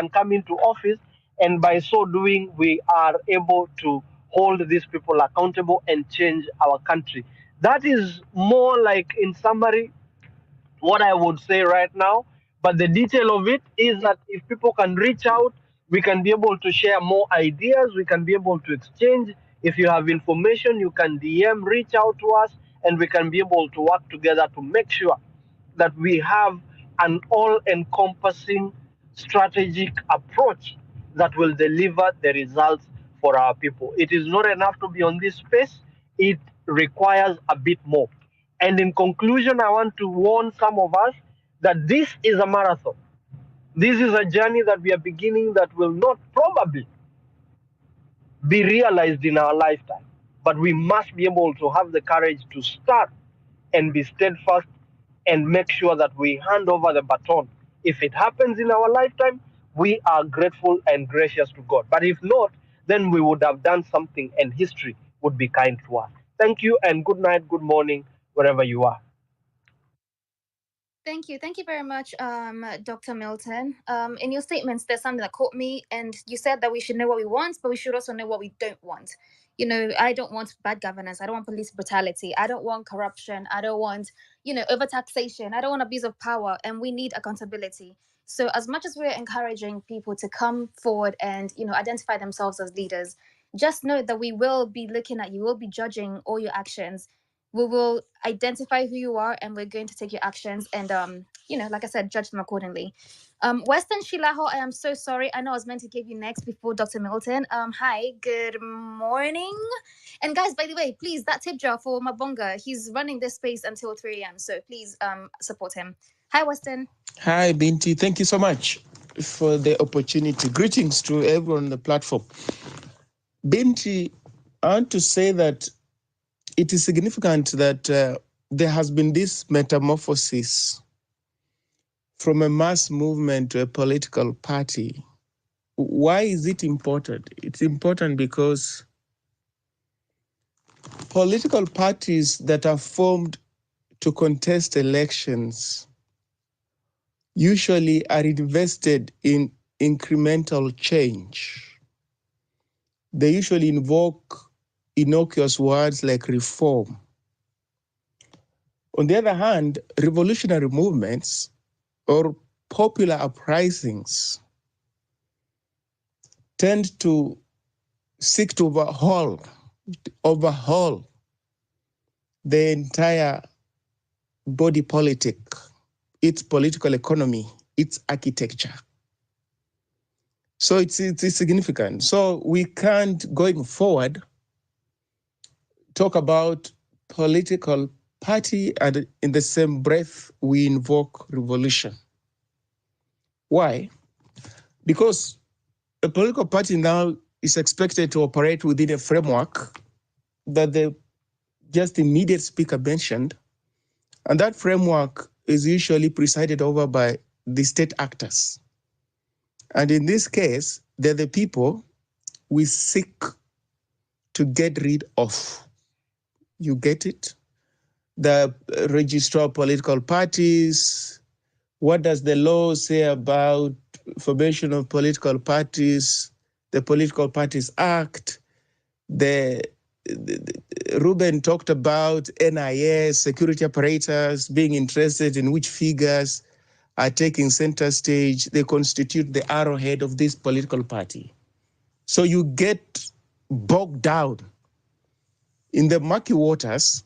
come into office, and by so doing, we are able to hold these people accountable and change our country. That is more like, in summary, what I would say right now. But the detail of it is that if people can reach out, we can be able to share more ideas, we can be able to exchange. If you have information, you can DM, reach out to us, and we can be able to work together to make sure that we have an all-encompassing strategic approach that will deliver the results for our people. It is not enough to be on this space, it requires a bit more. And in conclusion, I want to warn some of us that this is a marathon. This is a journey that we are beginning that will not probably be realized in our lifetime. But we must be able to have the courage to start and be steadfast and make sure that we hand over the baton. If it happens in our lifetime, we are grateful and gracious to God. But if not, then we would have done something and history would be kind to us. Thank you and good night, good morning, wherever you are. Thank you. Thank you very much, Dr. Milton. In your statements, there's something that caught me, and you said that we should know what we want, but we should also know what we don't want. You know, I don't want bad governance. I don't want police brutality. I don't want corruption. I don't want, overtaxation. I don't want abuse of power, and we need accountability. So, as much as we're encouraging people to come forward and, identify themselves as leaders, just know that we will be looking at you, we'll be judging all your actions. We will identify who you are, and we're going to take your actions and like I said, judge them accordingly. Western Shilaho, I am so sorry. I know I was meant to give you next before Dr. Milton. Hi, good morning. And guys, by the way, please, that tip jar for Mabonga, he's running this space until 3 a.m. So please support him. Hi, Western. Hi, Binti. Thank you so much for the opportunity. Greetings to everyone on the platform. Binti, I want to say that it is significant that there has been this metamorphosis from a mass movement to a political party. Why is it important? It's important because political parties that are formed to contest elections usually are invested in incremental change. They usually invoke innocuous words like reform. On the other hand, revolutionary movements or popular uprisings tend to seek to overhaul the entire body politic, its political economy, its architecture. So it's significant. So we can't, going forward, talk about political party and in the same breath we invoke revolution. Why? Because a political party now is expected to operate within a framework that the just immediate speaker mentioned, and that framework is usually presided over by the state actors. And in this case, they're the people we seek to get rid of. You get it? The registrar of political parties. What does the law say about formation of political parties? The Political Parties Act. Ruben talked about NIS, security apparatus being interested in which figures are taking center stage. They constitute the arrowhead of this political party. So you get bogged down in the murky waters,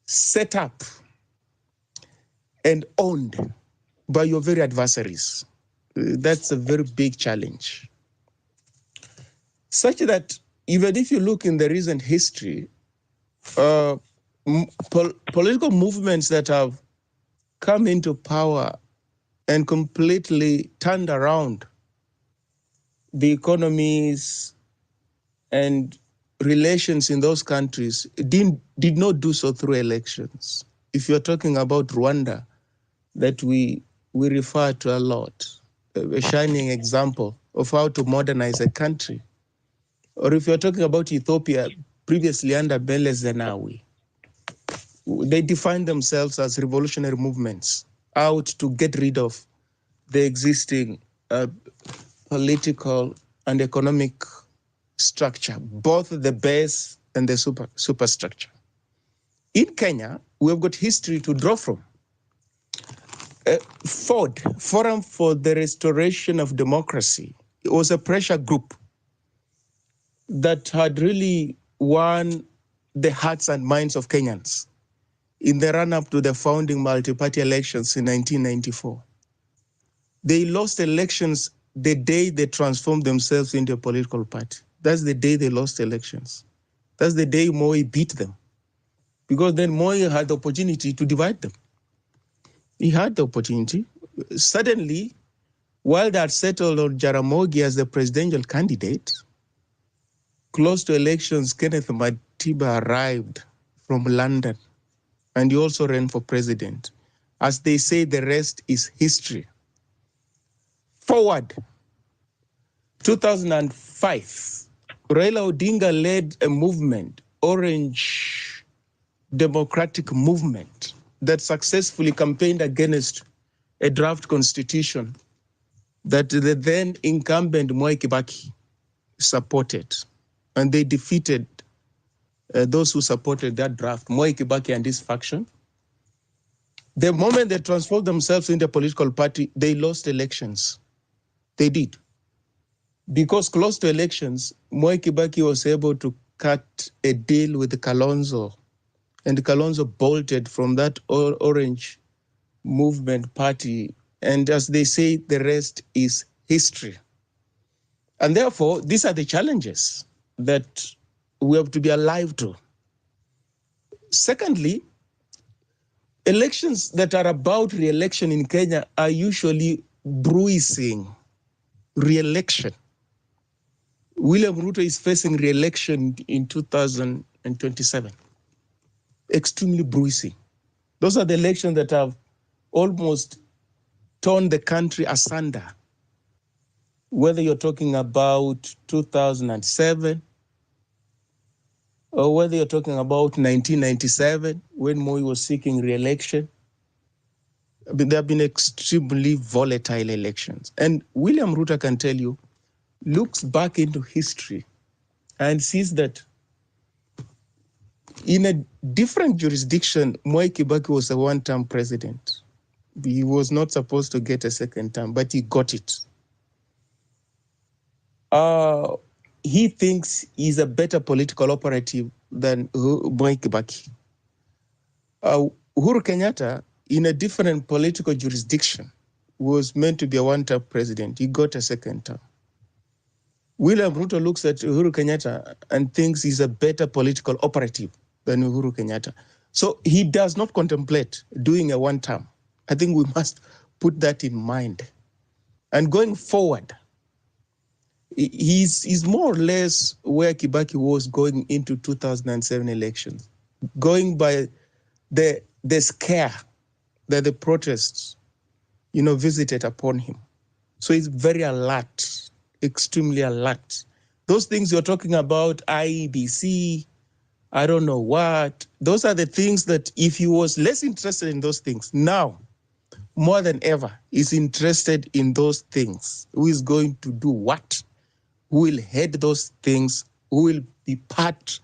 set up and owned by your very adversaries. That's a very big challenge. Such that even if you look in the recent history, political movements that have come into power and completely turned around the economies and relations in those countries did not do so through elections. If you're talking about Rwanda, that we refer to a lot, a shining example of how to modernize a country. Or if you're talking about Ethiopia, previously under Meles Zenawi, they defined themselves as revolutionary movements out to get rid of the existing political and economic structure, both the base and the superstructure. In Kenya, we've got history to draw from. FORD, Forum for the Restoration of Democracy, it was a pressure group that had really won the hearts and minds of Kenyans in the run-up to the founding multi-party elections in 1994. They lost elections the day they transformed themselves into a political party. That's the day they lost elections. That's the day Moi beat them. Because then Moi had the opportunity to divide them. He had the opportunity. Suddenly, while they had settled on Jaramogi as the presidential candidate, close to elections, Kenneth Matiba arrived from London, and he also ran for president. As they say, the rest is history. Forward, 2005, Raila Odinga led a movement, Orange democratic movement that successfully campaigned against a draft constitution that the then incumbent Mwai Kibaki supported. And they defeated those who supported that draft, Mwai Kibaki and his faction. The moment they transformed themselves into a political party, they lost elections. They did. Because close to elections, Mwai Kibaki was able to cut a deal with Kalonzo, and Kalonzo bolted from that orange movement party. And as they say, the rest is history. And therefore, these are the challenges that we have to be alive to. Secondly, elections that are about re-election in Kenya are usually bruising re-election. William Ruto is facing re-election in 2027. Extremely bruising. Those are the elections that have almost torn the country asunder. Whether you're talking about 2007, or whether you're talking about 1997, when Moi was seeking re-election, I mean, there have been extremely volatile elections. And William Ruto can tell you, looks back into history and sees that in a different jurisdiction, Mwai Kibaki was a one-term president. He was not supposed to get a second term, but he got it. He thinks he's a better political operative than Mwai Kibaki. Uhuru Kenyatta, in a different political jurisdiction, was meant to be a one-term president. He got a second term. William Ruto looks at Uhuru Kenyatta and thinks he's a better political operative than Uhuru Kenyatta. So he does not contemplate doing a one-term. I think we must put that in mind. And going forward, he's more or less where Kibaki was going into 2007 elections, going by the scare that the protests, visited upon him. So he's very alert, extremely alert. Those things you're talking about, IEBC, I don't know what, those are the things that if he was less interested in those things, now, more than ever, is interested in those things. Who is going to do what? Who will head those things? Who will be part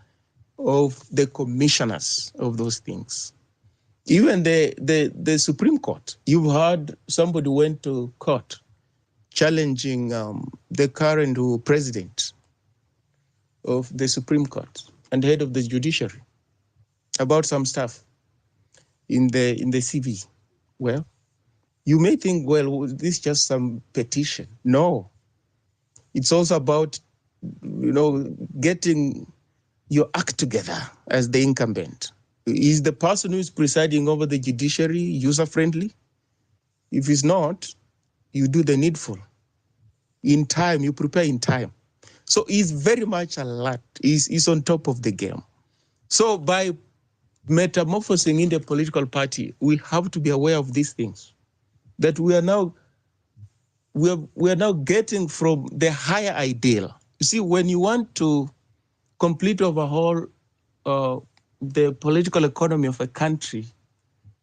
of the commissioners of those things? Even the Supreme Court, you've heard somebody went to court challenging the current president of the Supreme Court and head of the judiciary about some stuff in the CV. Well, you may think, well, this is just some petition. No, it's also about, getting your act together as the incumbent. Is the person who is presiding over the judiciary user-friendly? If he's not, you do the needful. In time, you prepare in time. So he's very much alert. He's on top of the game. So by metamorphosing in the political party, we have to be aware of these things. That we are now getting from the higher ideal. You see, when you want to completely overhaul the political economy of a country,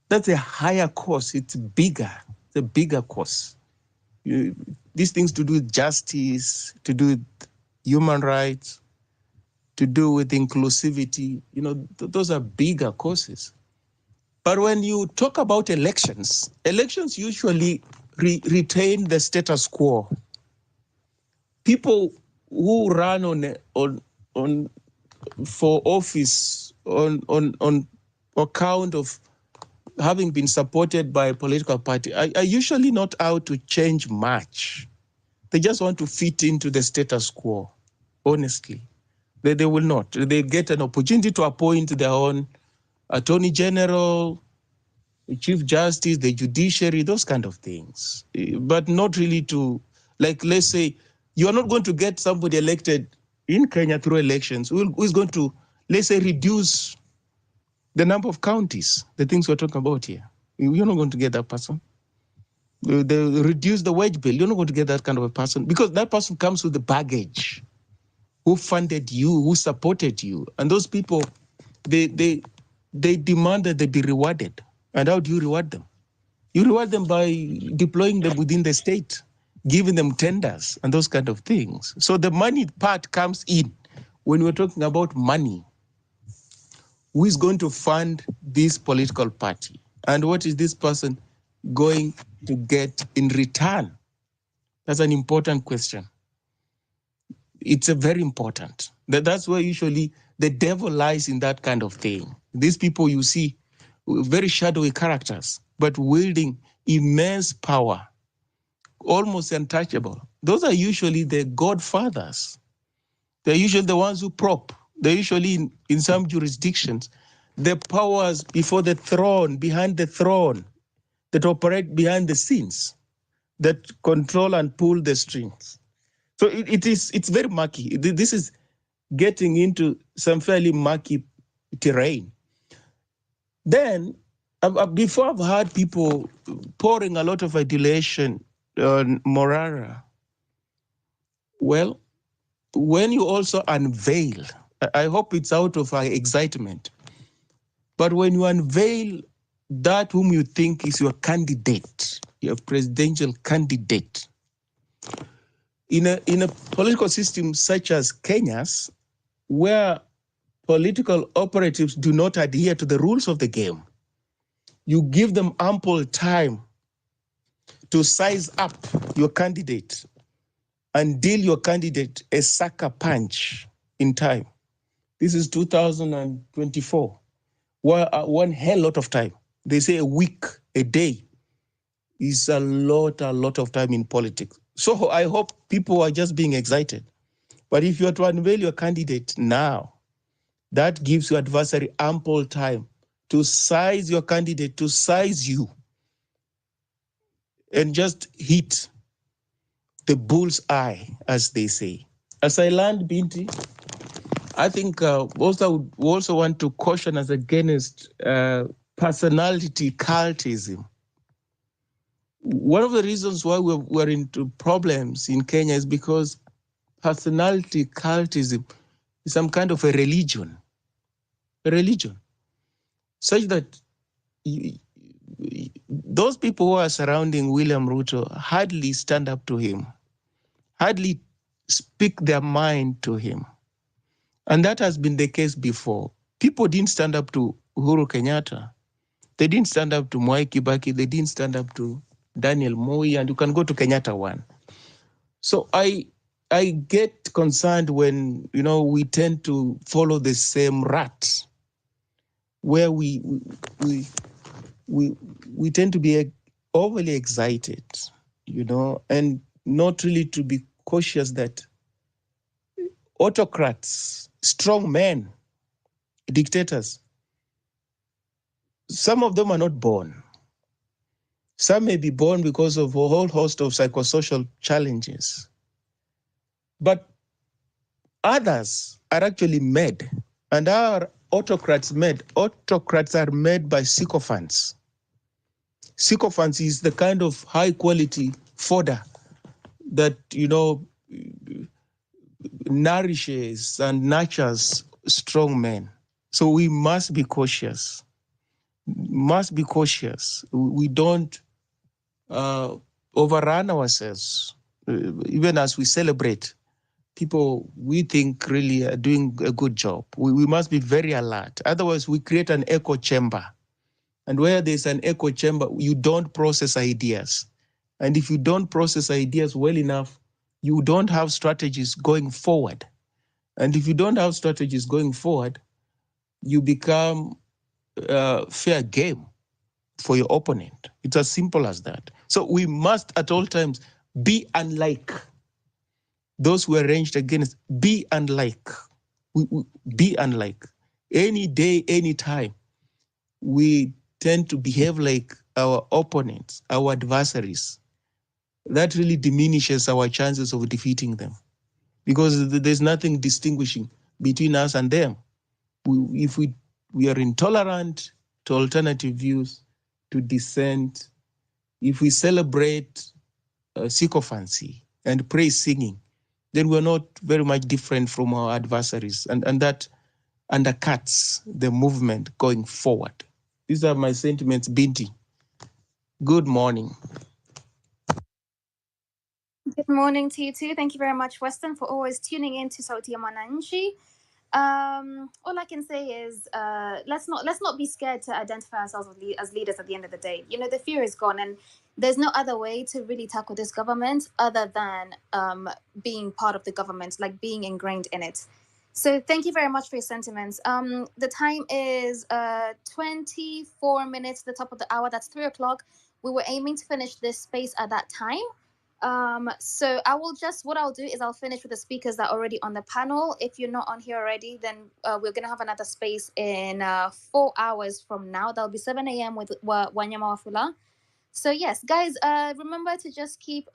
that's a higher course. It's bigger. It's a bigger course. These things to do with justice, to do with human rights, to do with inclusivity, those are bigger courses. But when you talk about elections usually retain the status quo. People who run for office on account of having been supported by a political party are usually not out to change much. They just want to fit into the status quo, honestly. They will not. They get an opportunity to appoint their own attorney general, chief justice, the judiciary, those kind of things. But not really to, let's say, you are not going to get somebody elected in Kenya through elections who is going to, let's say, reduce the number of counties, the things we're talking about here. You're not going to get that person. They reduce the wage bill. You're not going to get that kind of a person because that person comes with the baggage. Who funded you, who supported you. And those people, they they demand that they be rewarded. And how do you reward them? You reward them by deploying them within the state, giving them tenders and those kind of things. So the money part comes in. When we're talking about money, who is going to fund this political party? And what is this person going to get in return? That's an important question. It's a very important. That's where usually the devil lies in that kind of thing. These people you see, very shadowy characters, but wielding immense power, almost untouchable. Those are usually the godfathers. They're usually the ones who prop. They're usually in some jurisdictions, the powers before the throne, behind the throne, that operate behind the scenes, that control and pull the strings. So it's very murky. This is getting into some fairly murky terrain. Then, before I've heard people pouring a lot of adulation on Morara, well, when you also unveil, I hope it's out of excitement, but when you unveil that whom you think is your candidate, your presidential candidate, in a political system such as Kenya's, where political operatives do not adhere to the rules of the game, you give them ample time to size up your candidate and deal your candidate a sucker punch in time. This is 2024. One hell lot of time. They say a week, a day is a lot of time in politics. So I hope people are just being excited. But if you are to unveil your candidate now, that gives your adversary ample time to size your candidate, to size you, and just hit the bull's eye, as they say. As I learned, Binti, I think also would also want to caution us against personality cultism. One of the reasons why we're into problems in Kenya is because personality cultism is some kind of a religion, such that those people who are surrounding William Ruto hardly stand up to him, hardly speak their mind to him. And that has been the case before. People didn't stand up to Uhuru Kenyatta. They didn't stand up to Mwai Kibaki. They didn't stand up to Daniel Moi, and you can go to Kenyatta 1. So I get concerned when, we tend to follow the same rut, where we tend to be overly excited, and not really to be cautious that autocrats, strong men, dictators, some of them are not born. Some may be born because of a whole host of psychosocial challenges. But others are actually made. And our autocrats are made by sycophants. Sycophants is the kind of high quality fodder that, nourishes and nurtures strong men. So we must be cautious. We don't overrun ourselves. Even as we celebrate, people we think really are doing a good job. We must be very alert. Otherwise, we create an echo chamber. And where there's an echo chamber, you don't process ideas. And if you don't process ideas well enough, you don't have strategies going forward. And if you don't have strategies going forward, you become fair game for your opponent. It's as simple as that. So we must at all times be unlike those who are ranged against. Be unlike. Be unlike. Any day, any time, we tend to behave like our opponents, our adversaries. That really diminishes our chances of defeating them, because there's nothing distinguishing between us and them. If we are intolerant to alternative views, to dissent, if we celebrate sycophancy and praise singing, then we're not very much different from our adversaries. And that undercuts the movement going forward. These are my sentiments, Binti. Good morning. Good morning to you too. Thank you very much, Weston, for always tuning in to Sauti ya Mwananchi. All I can say is let's not be scared to identify ourselves as leaders at the end of the day. You know, the fear is gone, and there's no other way to really tackle this government other than being part of the government, like being ingrained in it. So thank you very much for your sentiments. The time is 24 minutes to the top of the hour. That's 3:00. We were aiming to finish this space at that time. So what I'll do is I'll finish with the speakers that are already on the panel. If you're not on here already, then we're gonna have another space in 4 hours from now. That'll be 7 a.m. with Wanyama Wafula. So yes, guys, remember to just keep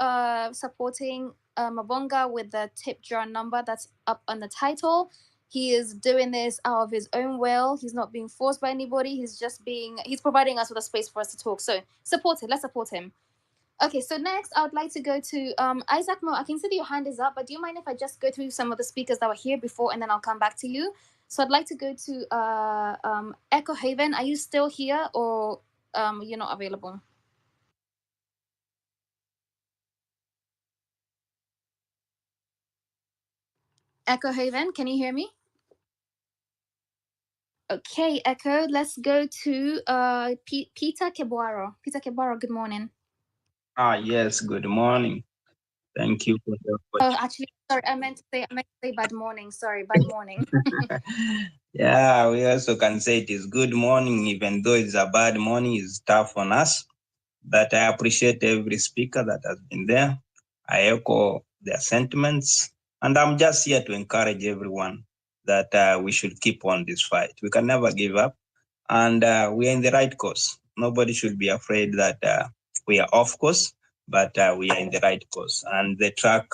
supporting Mabonga with the tip jar number that's up on the title. He is doing this out of his own will. He's not being forced by anybody. He's providing us with a space for us to talk. So support it. Let's support him. Okay, so next I would like to go to Isaac Mo. I can see that your hand is up, but do you mind if I just go through some of the speakers that were here before and then I'll come back to you? So I'd like to go to Echo Haven. Are you still here or you're not available? Echo Haven, can you hear me? Okay, Echo, let's go to Peter Kebwaro. Peter Kebwaro, good morning. Yes, good morning. Thank you for the opportunity. Oh, actually, sorry, I meant to say bad morning. Sorry, bad morning. Yeah, we also can say it is good morning, even though it's a bad morning, it's tough on us. But I appreciate every speaker that has been there. I echo their sentiments, and I'm just here to encourage everyone that we should keep on this fight. We can never give up, and we are in the right course. Nobody should be afraid that we are off course, but we are in the right course. And the track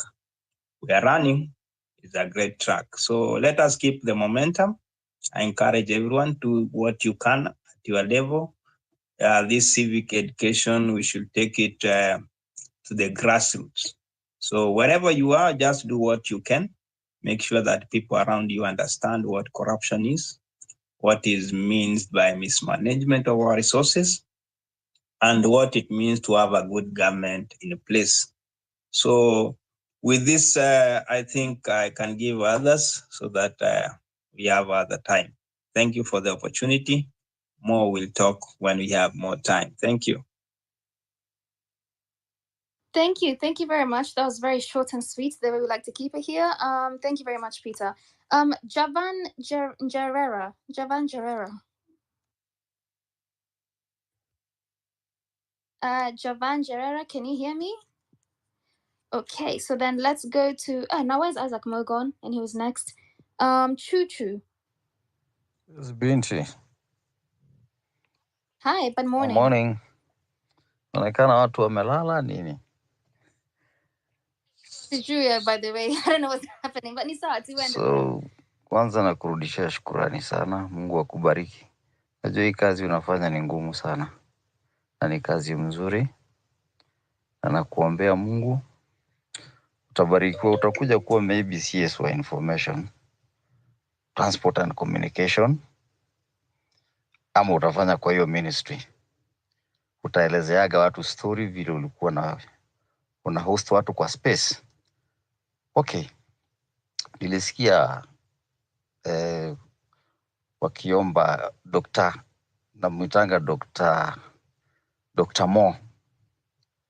we are running is a great track. So let us keep the momentum. I encourage everyone to what you can at your level. This civic education, we should take it to the grassroots. So wherever you are, just do what you can. Make sure that people around you understand what corruption is, what is means by mismanagement of our resources, and what it means to have a good government in place. So with this, I think I can give others so that we have other time. Thank you for the opportunity. More will talk when we have more time. Thank you. Thank you. Thank you very much. That was very short and sweet, the way we like to keep it here. Thank you very much, Peter. Javan Jarera. Javan Jarera. Javan Jarera, can you hear me? Okay, so then let's go to now where's Isaac Mogon? And he was next. Choo Choo. It's Binti. Hi, good morning. Good morning. Naonekana watu wamelala nini? Julia, by the way, I don't know what's happening, but ni sawa tu So kwanza nakurudishia shukurani sana. Mungu akubariki. Najua hii kazi unafanya ni ngumu sana na ni kazi mzuri, na nakuombea Mungu utabarikiwa. Utakuja kuwa maybe CS wa information, transport and communication, ama utafanya kwa hiyo ministry. Utaelezeaga watu story vile ulikuwa na una host watu kwa space. Okay, nilisikia wakiomba namwitanga Dr. Mo.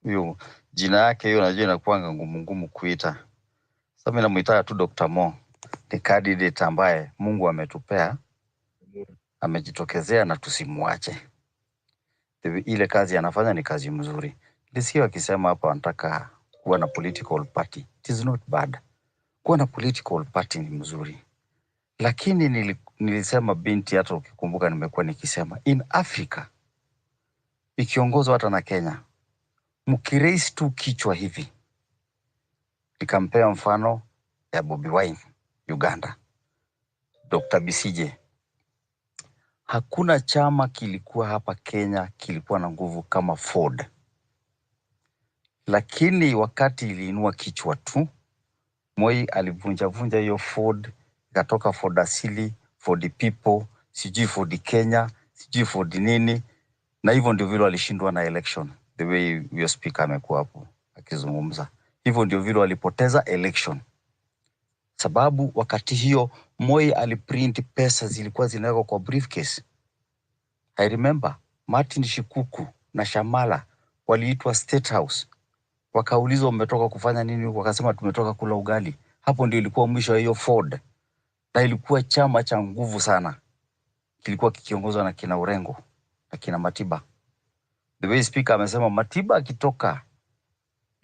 Hiyo jina yake hiyo najua inakuanga ngumu kuita. Sasa mimi namuitaka tu Dr. Mo. Ni candidate ambaye Mungu ametupea, amejitokezea na tusimuache. Ile kazi anafanya ni kazi mzuri. Nilisikia wakisema hapa wanataka kuwa na political party. It is not bad. Kuwa na political party ni mzuri. Lakini nilisema Binti, hata ukikumbuka nimekuwa nikisema in Africa ikiongozwa hata na Kenya, mkiraise tu kichwa hivi. Nikampea mfano ya Bobi Wine Uganda, Dr. Bisije. Hakuna chama kilikuwa hapa Kenya kilikuwa na nguvu kama Ford. Lakini wakati iliinua kichwa tu, Moi alivunja hiyo Ford, ikatoka Ford asili, for the people, sijui for the Kenya, sijui for the nini, na hivyo ndio vile walishindwa na election. The way your speaker amekuwa hapo akizungumza, hivyo ndio vile walipoteza election. Sababu wakati hiyo Moi aliprint pesa zilikuwa zinawekwa kwa briefcase. I remember Martin Shikuku na Shamala waliitwa State House. Wakaulizwa umetoka kufanya nini? Wakasema tumetoka kula ugali. Hapo ndio ilikuwa mwisho wa hiyo Ford. Na ilikuwa chama cha nguvu sana. Kilikuwa kikiongozwa na kina Urengo na kina Matiba. The way speaker amesema Matiba akitoka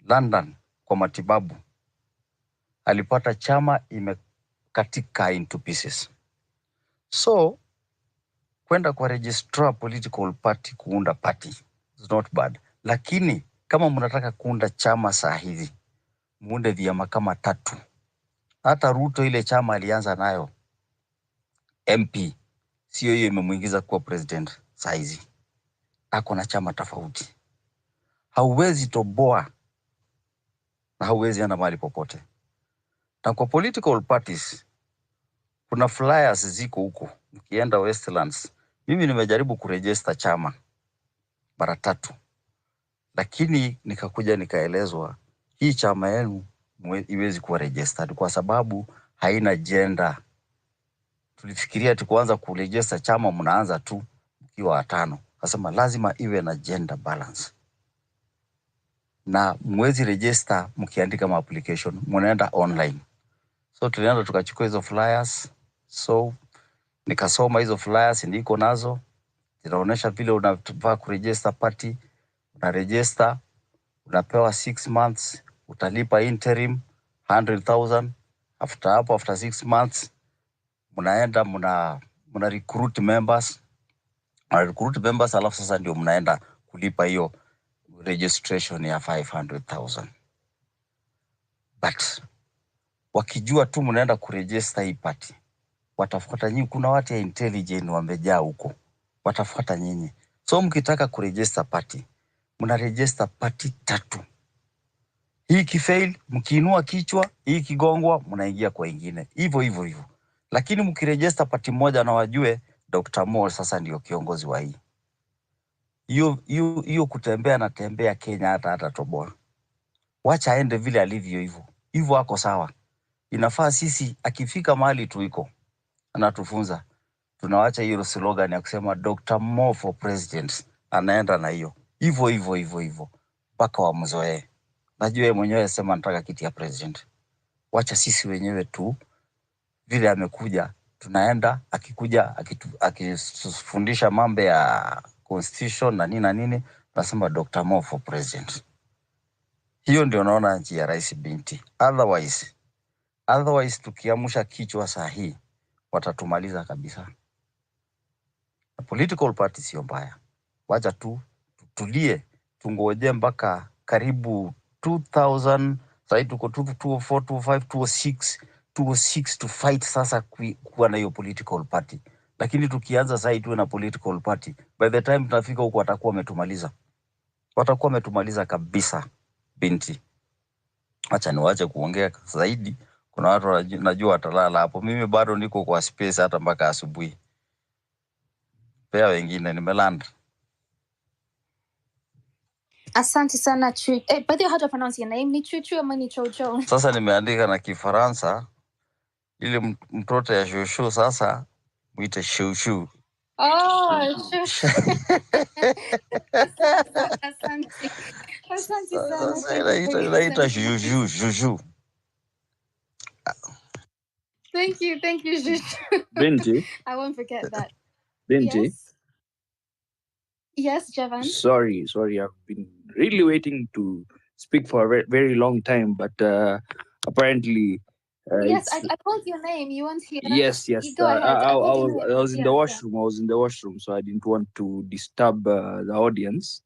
London kwa matibabu alipata chama imekatika into pieces. So kwenda kwa registrar political party kuunda party is not bad. Lakini kama mnataka kuunda chama saa hizi, muunde vyama kama 3. Hata Ruto ile chama alianza nayo MP, sio hiyo imemuingiza kuwa president saa hizi. Ako na chama tofauti. Hauwezi toboa na hauwezi enda mahali popote. Na kwa political parties kuna flyers ziko huko. Ukienda Westlands, mimi nimejaribu kuregister chama mara 3. Lakini nikakuja nikaelezwa hii chama yenu iwezi kuwa registered kwa sababu haina gender. Tulifikiria tukuanza kuregister chama mnaanza tu mkiwa 5. Nasema lazima iwe na gender balance. Na mwezi register mkiandika application, mnaenda online. So tulienda tukachukua hizo flyers. So nikasoma hizo flyers niko nazo. Zinaonyesha vile unafaa kuregister party, unaregister, unapewa 6 months, utalipa interim 100,000. After 6 months mnaenda mna recruit members. Recruit members alafu sasa ndio mnaenda kulipa hiyo registration ya 500,000. But wakijua tu mnaenda kuregister hii party, watafuata nyinyi. Kuna watu ya intelligence wamejaa huko, watafuata nyinyi. So mkitaka kuregister party, mna register party 3. Hii kifail, mkiinua kichwa, hii kigongwa, mnaingia kwa ingine. Hivyo. Lakini mkiregister party moja na wajue Dr. Moore sasa ndio kiongozi wa hii. Hiyo kutembea na tembea Kenya hata toboa. Wacha aende vile alivyo hivyo. Hivyo ako sawa. Inafaa sisi akifika mahali tuiko anatufunza. Tunawacha hiyo slogan ya kusema Dr. Moore for president. Anaenda na hiyo. Hivyo. Mpaka wamzoee. Najua yeye mwenyewe sema nataka kiti ya president. Wacha sisi wenyewe tu vile amekuja tunaenda, akikuja akifundisha mambo ya constitution na nini nasema Dr. Moore for president. Hiyo ndio naona njia ya Rais Binti. Otherwise tukiamsha kichwa sahihi watatumaliza kabisa. Na political party sio mbaya. Wacha tu tutulie, tungoje mpaka karibu 2000, sasa tuko 204, 25, 206 to fight sasa kuwa na hiyo political party. Lakini tukianza sasa tuwe na political party, by the time tunafika huko watakuwa wametumaliza. Watakuwa wametumaliza kabisa. Binti, acha niwache kuongea zaidi. Kuna watu najua watalala hapo. Mimi bado niko kwa space hata mpaka asubuhi. Pea wengine nimelanda. Asante sana Chu. By the way, how do I pronounce your name? Ni Chuchu ama ni Chocho? Sasa nimeandika na Kifaransa ili mtoto ya shushu sasa muite shushu. Oh, Shushu. Asante. Asante sana. Sasa shushu. Thank you, Shushu. Binti. I won't forget that. Binti. Yes, Javan. Sorry. I've been really waiting to speak for a very, very long time, but apparently. Yes, I called your name. You weren't here. Yes. You go ahead. I was in the washroom. I was in the washroom, so I didn't want to disturb the audience.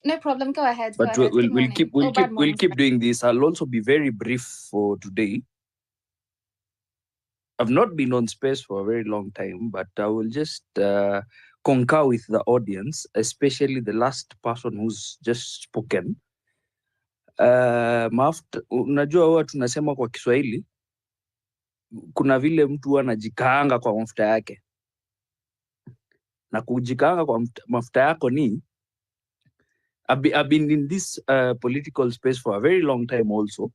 No problem. Go ahead. But we'll keep doing this. I'll also be very brief for today. I've not been on space for a very long time, but I will just concur with the audience, especially the last person who's just spoken. Unajua huwa tunasema kwa Kiswahili, kuna vile mtu anajikaanga kwa mafuta yake, na kujikaanga kwa mafuta yako ni I've been in this political space for a very long time also,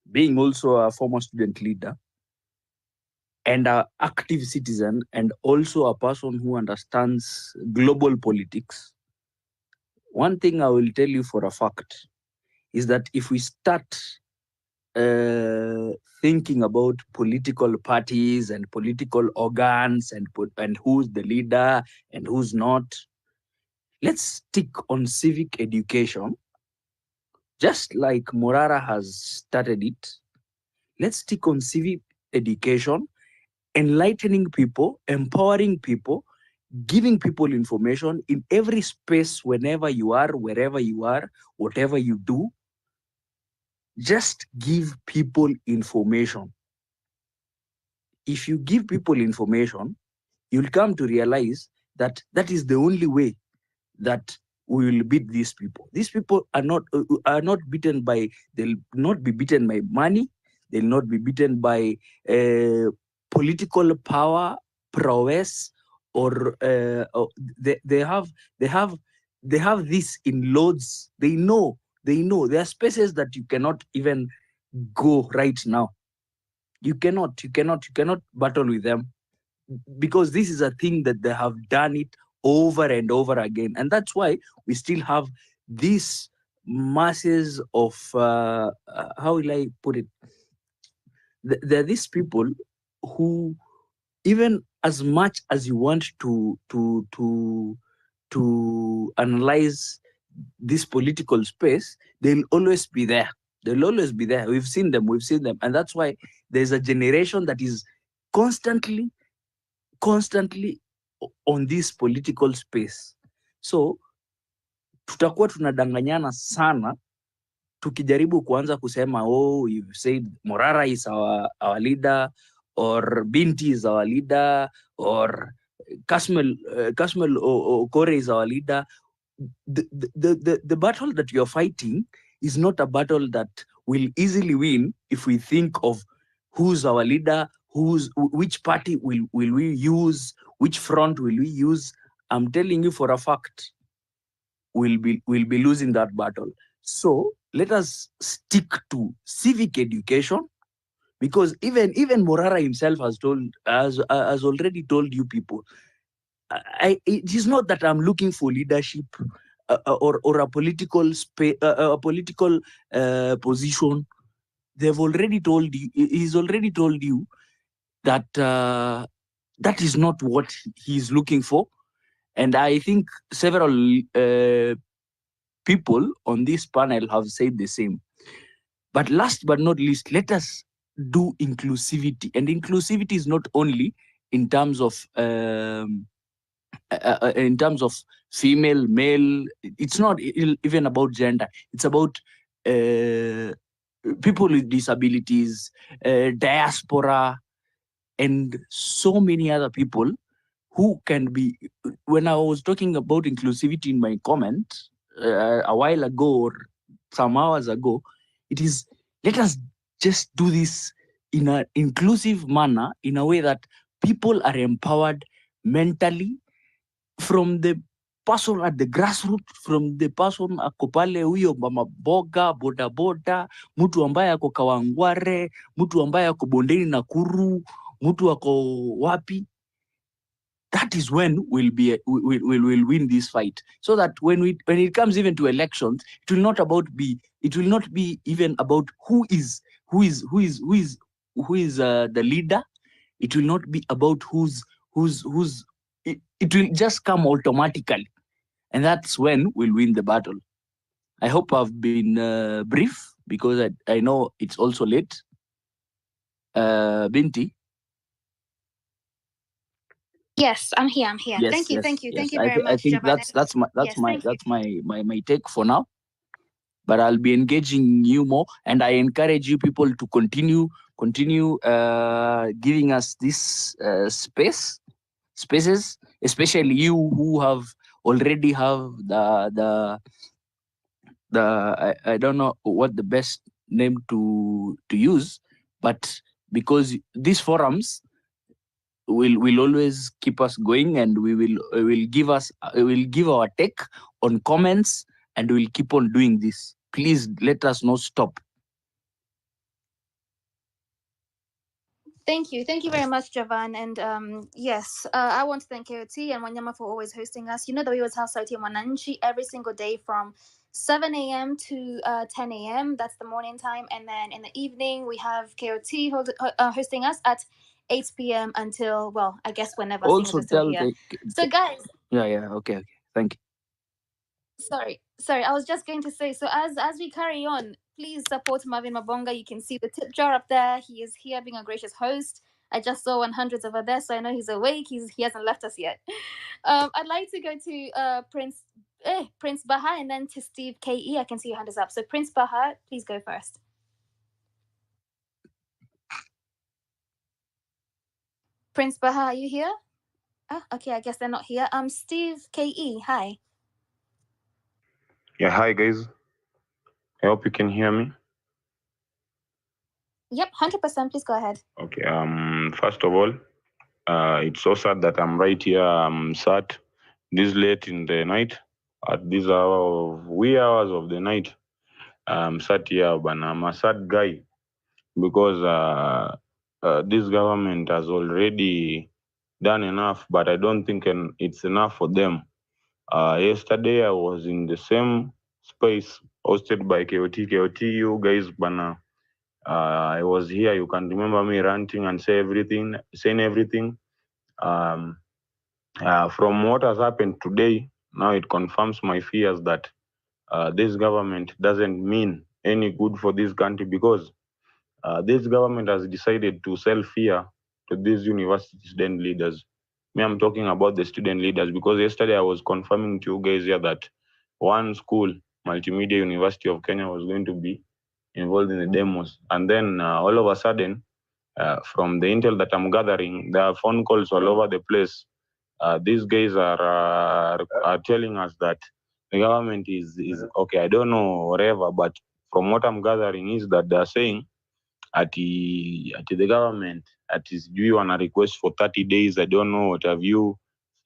being also a former student leader and an active citizen, and also a person who understands global politics. One thing I will tell you for a fact is that if we start thinking about political parties and political organs and who's the leader and who's not, let's stick on civic education, just like Morara has started it. Let's stick on civic education, enlightening people, empowering people, giving people information in every space, whenever you are, wherever you are, whatever you do. Just give people information. If you give people information, you'll come to realize that that is the only way that we will beat these people. These people are not beaten by, they'll not be beaten by money. They'll not be beaten by political power, prowess, or they have this in loads. They know there are spaces that you cannot even go right now. You cannot battle with them, because this is a thing that they have done it over and over again. And that's why we still have these masses of, how will I put it? There are these people who, even as much as you want to analyze this political space, they'll always be there. They'll always be there. We've seen them. And that's why there's a generation that is constantly on this political space. So tutakuwa tunadanganyana sana tukijaribu kuanza kusema, oh, you've said Morara is our leader, or Binti is our leader, or Kasmel Okore is our leader. The battle that you're fighting is not a battle that will easily win if we think of who's our leader, which party will we use, which front will we use. I'm telling you for a fact, we'll be losing that battle. So let us stick to civic education, because even Morara himself has already told you people, it is not that I'm looking for leadership or a political position. They've already told you. He's already told you that that is not what he's looking for. And I think several people on this panel have said the same. But last but not least, let us do inclusivity. And inclusivity is not only in terms of female, male. It's not even about gender. It's about people with disabilities, diaspora, and so many other people who can be. When I was talking about inclusivity in my comment a while ago or some hours ago, it is, let us just do this in an inclusive manner, in a way that people are empowered mentally, from the person at the grassroots, from the person ako pale, huyo mama boga, boda boda, mtu ambaye ako Kawangware, mtu ambaye ako bondeni Nakuru, mtu ako wapi. That is when we'll win this fight. So that when it comes even to elections, it will not be even about who is the leader. It will not be about who's it will just come automatically, and that's when we'll win the battle. I hope I've been brief, because I know it's also late. Binti. Yes, I'm here. Yes, thank you yes, very yes. much. I think that's my take for now. But I'll be engaging you more, and I encourage you people to continue giving us this spaces, especially you who already have I don't know what the best name to use, but because these forums will always keep us going, and we will give our take on comments, and we'll keep on doing this. Please let us not stop. Thank you very much, Javan. And yes, I want to thank KOT and Wanyama for always hosting us. You know that we always have Sauti ya Mwananchi every single day from 7 a.m. to 10 a.m. That's the morning time, and then in the evening we have KOT hosting us at 8 p.m. until, well, I guess whenever Also things are still tell here. So guys, okay, thank you. Sorry, I was just going to say, so as we carry on, please support Marvin Mabonga. You can see the tip jar up there. He is here being a gracious host. I just saw 100s over there, so I know he's awake. He hasn't left us yet. I'd like to go to Prince Baha and then to Steve KE. I can see your hand is up. So Prince Baha, please go first. Prince Baha, are you here? Oh, okay, I guess they're not here. Steve KE, hi. Yeah, hi guys. I hope you can hear me. Yep, 100%. Please go ahead. Okay. First of all, it's so sad that I'm right here. I'm sat this late in the night, at this wee hours of the night. I'm sat here, but I'm a sad guy because this government has already done enough, but I don't think it's enough for them. Yesterday I was in the same space hosted by KOT. KOT, you guys, bana. I was here. You can remember me ranting and saying everything. From what has happened today, now it confirms my fears that this government doesn't mean any good for this country, because this government has decided to sell fear to these university student leaders. Me, I'm talking about the student leaders, because yesterday I was confirming to you guys here that one school, Multimedia University of Kenya, was going to be involved in the demos. And then all of a sudden, from the intel that I'm gathering, there are phone calls all over the place. These guys are telling us that the government is okay. I don't know whatever, but from what I'm gathering is that they're saying at the government do you want a request for 30 days? I don't know what have you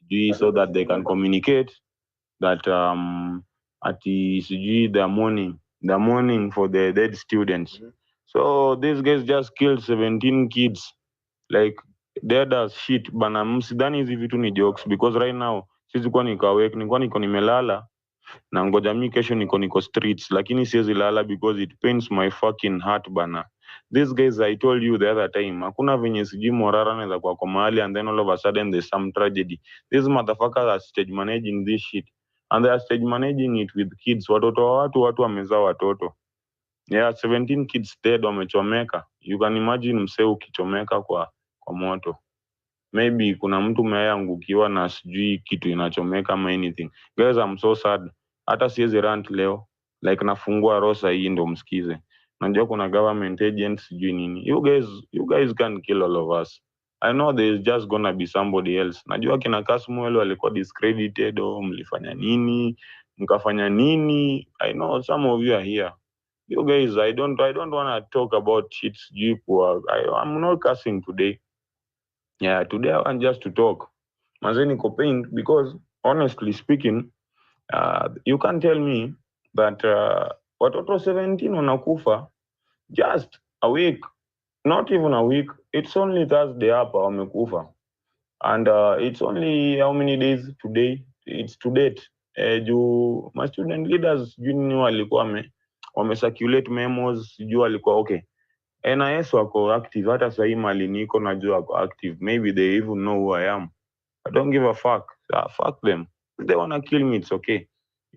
do, so that they can communicate that at the mourning for the dead students. So these guys just killed 17 kids, like dead as shit bana. Msidhani hizi vitu ni jokes, because right now sisi kwa nilikuwa niko nimelala na ngoja mimi kesho niko streets, lakini siwezi lala because it pains my fucking heart bana. These guys, I told you the other time, hakuna venye sijui morara anaweza kwa mahali and then all of a sudden there's some tragedy. These motherfuckers are stage managing this shit, and they are stage managing it with kids. Watoto wa watu wamezaa watoto. Yeah, 17 kids dead, wamechomeka. You can imagine msee ukichomeka kwa moto. Maybe kuna mtu meangukiwa na sijui kitu inachomeka ama anything. Guys, I'm so sad. Hata siwezi rant leo. Like nafungua rosa hii ndo msikize. Najua kuna government agents sijui nini. You guys can kill all of us. I know there's just gonna be somebody else. Najua kina Kasmuel walikuwa discredited, mlifanya nini, mkafanya nini. I know some of you are here. You guys, I don't want to talk about shit sijui kwa. I'm not cursing today. Yeah, today I want just to talk. Mazeni pain, because honestly speaking, you can't tell me that watoto 17 wanakufa just a week, not even a week. It's only Thursday hapa wamekufa, and it's only how many days today? It's to date. Juu my student leaders juu walikuwa wamecirculate memos, juu walikuwa okay. NIS wako active, hata sahii mali niko najua wako active. Maybe they even know who I am. I don't give a fuck. Fuck them. If they wanna kill me, it's okay.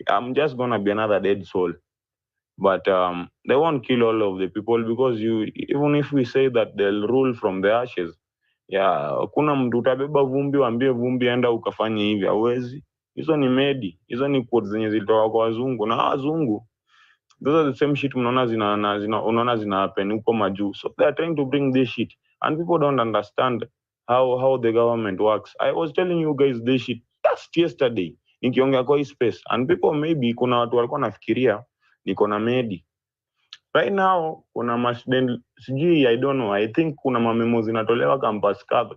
I'm just gonna be another dead soul. But they won't kill all of the people, because even if we say that they'll rule from the ashes, yeah, kuna mtu utabeba vumbi, waambie vumbi enda ukafanye hivi, hawezi. Hizo ni medi, hizo ni quotes zenye zilitoka kwa wazungu, na wazungu those are the same shit unaona zina happen huko majuu. So they are trying to bring this shit, and people don't understand how the government works. I was telling you guys this shit just yesterday nikiongea kwa hii space, and people maybe kuna watu walikuwa nafikiria niko na medi. Right now kuna mashden sijui, I don't know, I think kuna mamemo zinatolewa campus kadha.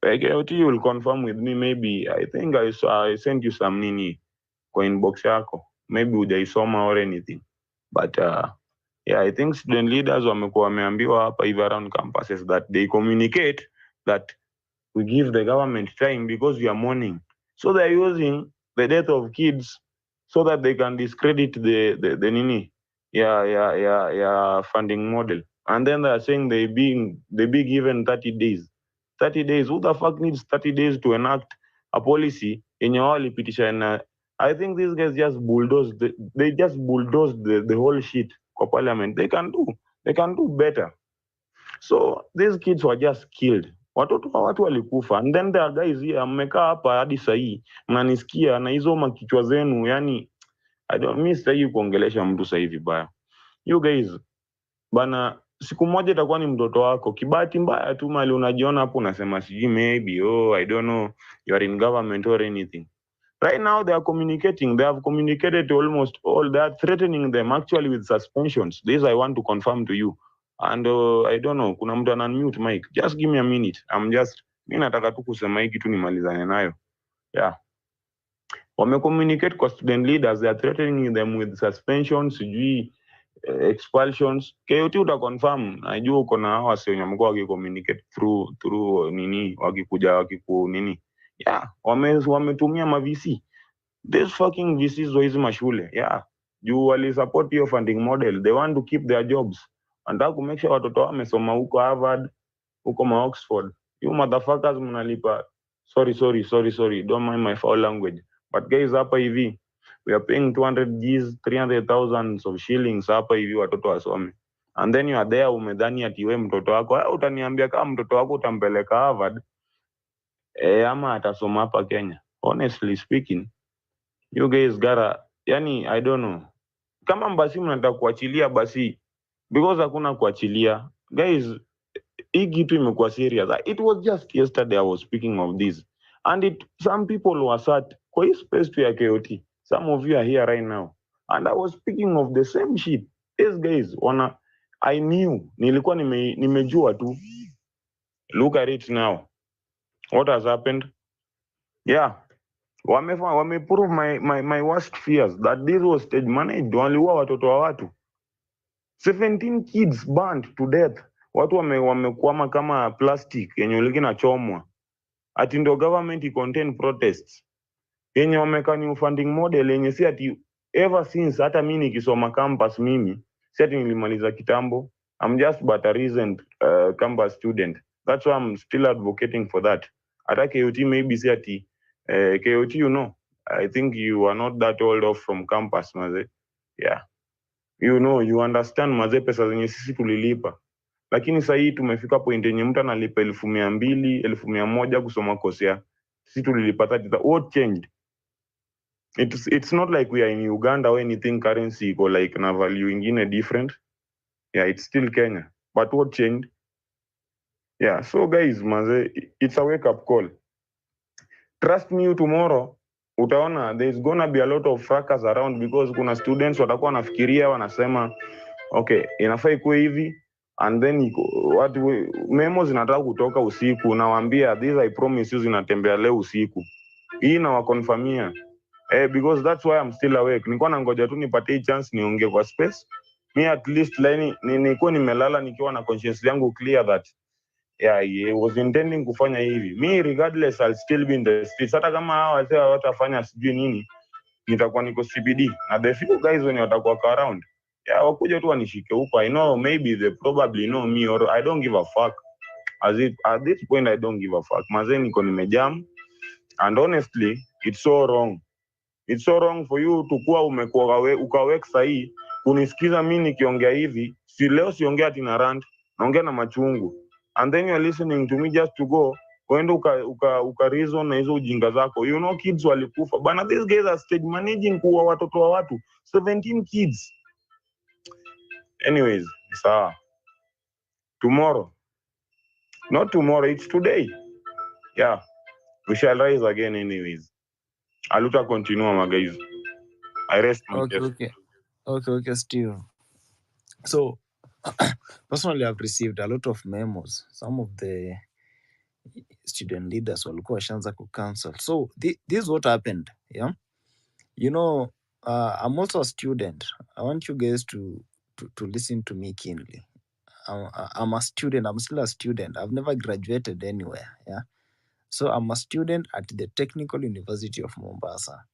KOT will confirm with me, maybe I think I sent you some nini kwa inbox yako, maybe hujaisoma or anything, but yeah, I think student leaders wamekuwa wameambiwa hapa hivi around campuses that they communicate that we give the government time because we are mourning. So they are using the death of kids so that they can discredit the nini funding model. And then they are saying they be given 30 days. 30 days. Who the fuck needs 30 days to enact a policy in your petition? I think these guys just bulldozed the whole shit for parliament. They can do better. So these kids were just killed. Watoto wa watu walikufa. And then there are guys here, mmekaa hapa hadi sahii mnanisikia na hizo makichwa zenu, yani mi sitaki kuongelesha mtu sahii vibaya. You guys bana, siku moja itakuwa ni mtoto wako. Kibahati mbaya tu mali unajiona hapo unasema sijui maybe I don't know, you are in government or anything. Right now they are communicating. They have communicated to almost all. They are threatening them actually with suspensions. This I want to confirm to you. And I don't know, kuna mtu anamute mic. Just give me a minute. Mi nataka tu kusema hiki tu nimalizane nayo. Yeah. Wamecommunicate kwa student leaders. They are threatening them with suspensions, sijui expulsions. KOT utaconfirm. Najua uko na hawa wase wenye wamekuwa wakicommunicate through nini, wakiku nini. Yeah, wametumia ma-VC. These fucking VCs wa hizi mashule, yeah, juu wali support hiyo funding model. They want to keep their jobs. Wanataka ku make sure watoto wao wamesoma huko Harvard, huko Oxford. You motherfuckers mnalipa. Sorry, don't mind my foul language. But guys, hapa hivi we are paying 200 Gs, 300,000 of shillings hapa hivi watoto wasome. And then you are there umedhani ati wewe mtoto wako, utaniambia kama mtoto wako utampeleka Harvard ama atasoma hapa Kenya. Honestly speaking, you guys gotta, yani I don't know, kama mbasi mnataka kuachilia basi, because hakuna kuachilia guys. Hii kitu imekuwa serious. It was just yesterday I was speaking of this, and some people were sat kwa hii space tu ya KOT. Some of you are here right now, and I was speaking of the same shit. These guys I knew, nilikuwa nimejua tu. Look at it now, what has happened. Yeah, wame prove my worst fears that this was stage managed. Waliua watoto wa watu, 17 kids burned to death. Watu wamekwama kama plastic yenye uliki na chomwa. Ati ndo government contain protests yenye wamekani funding model yenye si ati ever since. Hata mimi nikisoma campus, mimi si ati nilimaliza kitambo. I'm just but a recent campus student. That's why I'm still advocating for that. Hata KOT maybe si ati KOT, you know, I think you are not that old off from campus maze. Yeah, you know, you understand maze, pesa zenye sisi tulilipa. Lakini sasa hii tumefika point yenye mtu analipa 200,000, 1,100 kusoma kosia. Sisi tulilipata tita. What changed? It's not like we are in Uganda or anything currency iko like na value ingine different. Yeah, it's still Kenya. But what changed? Yeah, so guys, maze, it's a wake up call. Trust me, tomorrow utaona there's gonna be a lot of fracas around, because kuna students watakuwa wanafikiria wanasema okay, inafaa ikuwe hivi, and then watu memo zinataka kutoka usiku, nawaambia this I promise you zinatembea leo usiku. Hii na wakonfirmia because that's why I'm still awake. Nilikuwa nangoja tu nipate chance niongee kwa space. Me at least nilikuwa nimelala nikiwa na conscience yangu clear that yeah, I was intending kufanya hivi. Me regardless I'll still be in the streets. Hata kama hawa wazee watafanya sijui nini, nitakuwa niko CBD. Na the few guys when watakuwa around, yeah, wakuja tu wanishike huko. I know maybe they probably know me, or I don't give a fuck. At this point I don't give a fuck. Mazee niko nimejam, and honestly it's so wrong. It's so wrong for you to kuwa ukaweka sahi kunisikiza mimi nikiongea hivi. Si leo siongea tina rant, naongea na machungu. And then you are listening to me just to go kwenda uka reason na hizo ujinga zako. You know kids walikufa. Bana, these guys are stage managing kuwa watoto wa watu. 17 kids. Anyways, sawa. Tomorrow. Not tomorrow, it's today. Yeah. We shall rise again anyways. Aluta continua, my guys. I rest my case. Okay, Steve. So personally, I've received a lot of memos. Some of the student leaders walikuwa washaanza kucancel. So this is what happened. Yeah, you know, I'm also a student. I want you guys to listen to me keenly. I'm a student. I'm still a student. I've never graduated anywhere. Yeah, so I'm a student at the Technical University of Mombasa.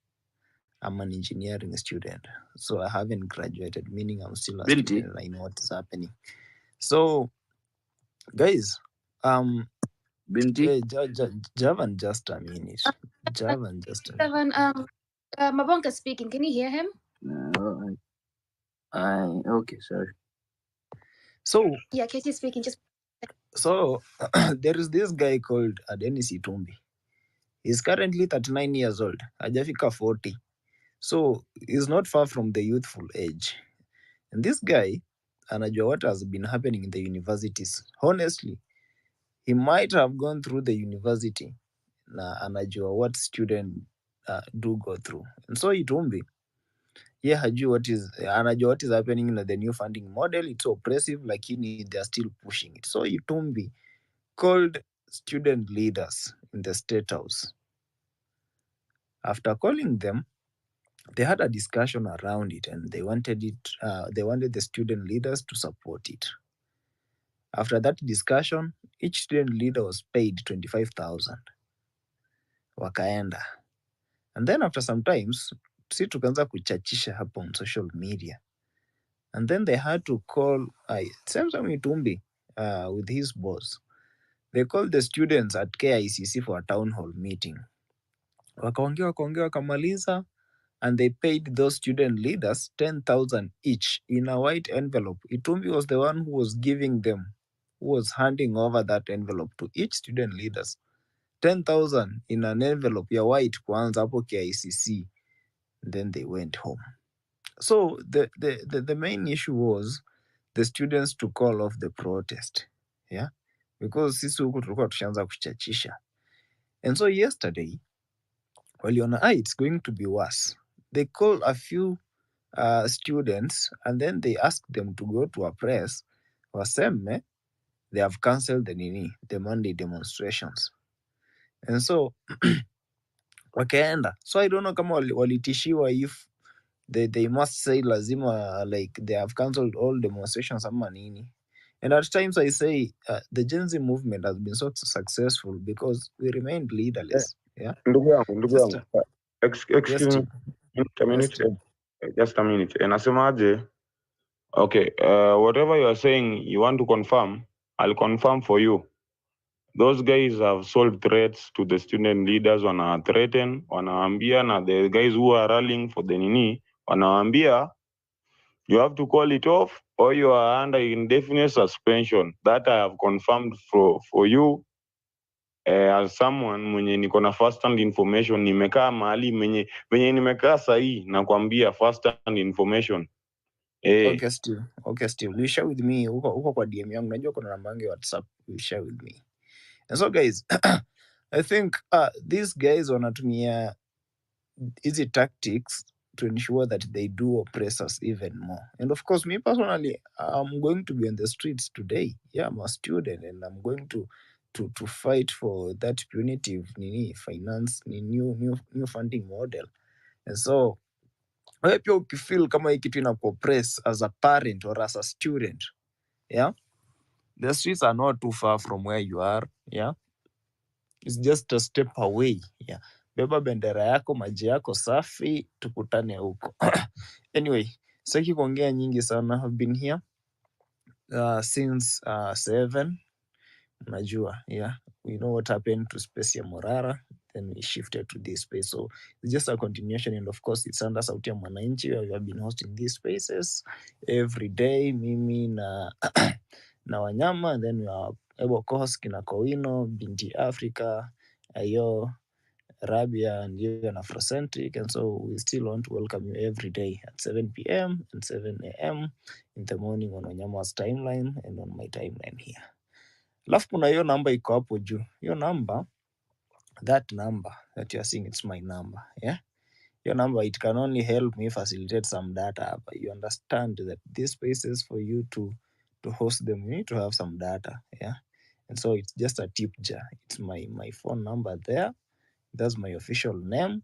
I'm an engineering student, so I haven't graduated, meaning I'm still a Binti, student and I know what is happening. So, guys, Binti, Javan, just a minute. Javan, just a minute. Seven, Mabonka speaking. Can you hear him? okay, sorry. So, Yeah, Katie speaking. Just so there is this guy called Adenis Itumbi. He's currently 39 years old. Hajafika 40. So he's not far from the youthful age. And this guy, anajua what has been happening in the universities. Honestly, he might have gone through the university na anajua what students do go through. And so Itumbi, anajua what is happening in the new funding model. It's oppressive, lakini they're still pushing it. So Itumbi called student leaders in the State House. After calling them, they had a discussion around it, and they wanted the student leaders to support it. After that discussion, each student leader was paid 25,000. Wakaenda. And then after some times, si tukaanza kuchachisha hapo on social media. And then they had to call Samson Itumbi with his boss. They called the students at KICC for a town hall meeting. Wakaongea wakamaliza, and they paid those student leaders 10,000 each in a white envelope. Itumbi was the one who was giving them, who was handing over that envelope to each student leaders. 10,000 in an envelope ya white kwanza hapo KICC. Then they went home. So the main issue was the students to call off the protest. Yeah, because sisi huku tulikuwa tushaanza kuchachisha. And so yesterday, waliona it's going to be worse. They called a few students, and then they asked them to go to a press. Waseme they have cancelled the Monday demonstrations. And so wakaenda. So I don't know kama walitishiwa if they must say lazima, like they have cancelled all demonstrations ama nini. And at times I say the Gen Z movement has been so successful because we remained leaderless. Yeah. Ndugu yangu. Excuse me. Just a minute. Nasemaje? Okay, whatever you are saying you want to confirm, I'll confirm for you. Those guys have sold threats to the student leaders, wana threaten, wanaambia, na the guys who are rallying for the nini, wanaambia, you have to call it off or you are under indefinite suspension. That I have confirmed for you. As someone mwenye niko na first hand information, nimekaa mahali mwenye nimekaa sahi, nakwambia first hand information. Okay, Steve. You share with me uko kwa DM yangu, najua kuna namba yangu ya WhatsApp. You share with me. And so guys, I think these guys wanatumia easy tactics to ensure that they do oppress us even more. And of course, me personally, I'm going to be on the streets today. Yeah, I'm a student, and I'm going to fight for that punitive finance new funding model. And so wewe pia ukifeel kama hii kitu inakuoppress as a parent or as a student, yeah, the streets are not too far from where you are. Yeah, it's just a step away. Yeah, beba bendera yako, maji yako safi, tukutane huko. Anyway, sitaki kuongea nyingi sana. I've been here since 7. Najua, yeah, we know what happened to space ya Morara, then we shifted to this space. So it's just a continuation, and of course it's under Sauti ya Mwananchi, where we have been hosting these spaces every day, mimi na na Wanyama, and then we are able co-host kina Kowino, Binti Africa, Ayo, Rabia, and even Afrocentric. And so we still want to welcome you every day at 7 p.m. and 7 a.m. in the morning on Wanyama's timeline and on my timeline here. Alafu kuna hiyo namba iko hapo juu. Hiyo namba, that number that you are seeing, it's my number. Yeah. Your number, it can only help me facilitate some data, but you understand that these spaces, for you to host them, you need to have some data. Yeah. And so it's just a tip jar. It's my phone number there. That's my official name.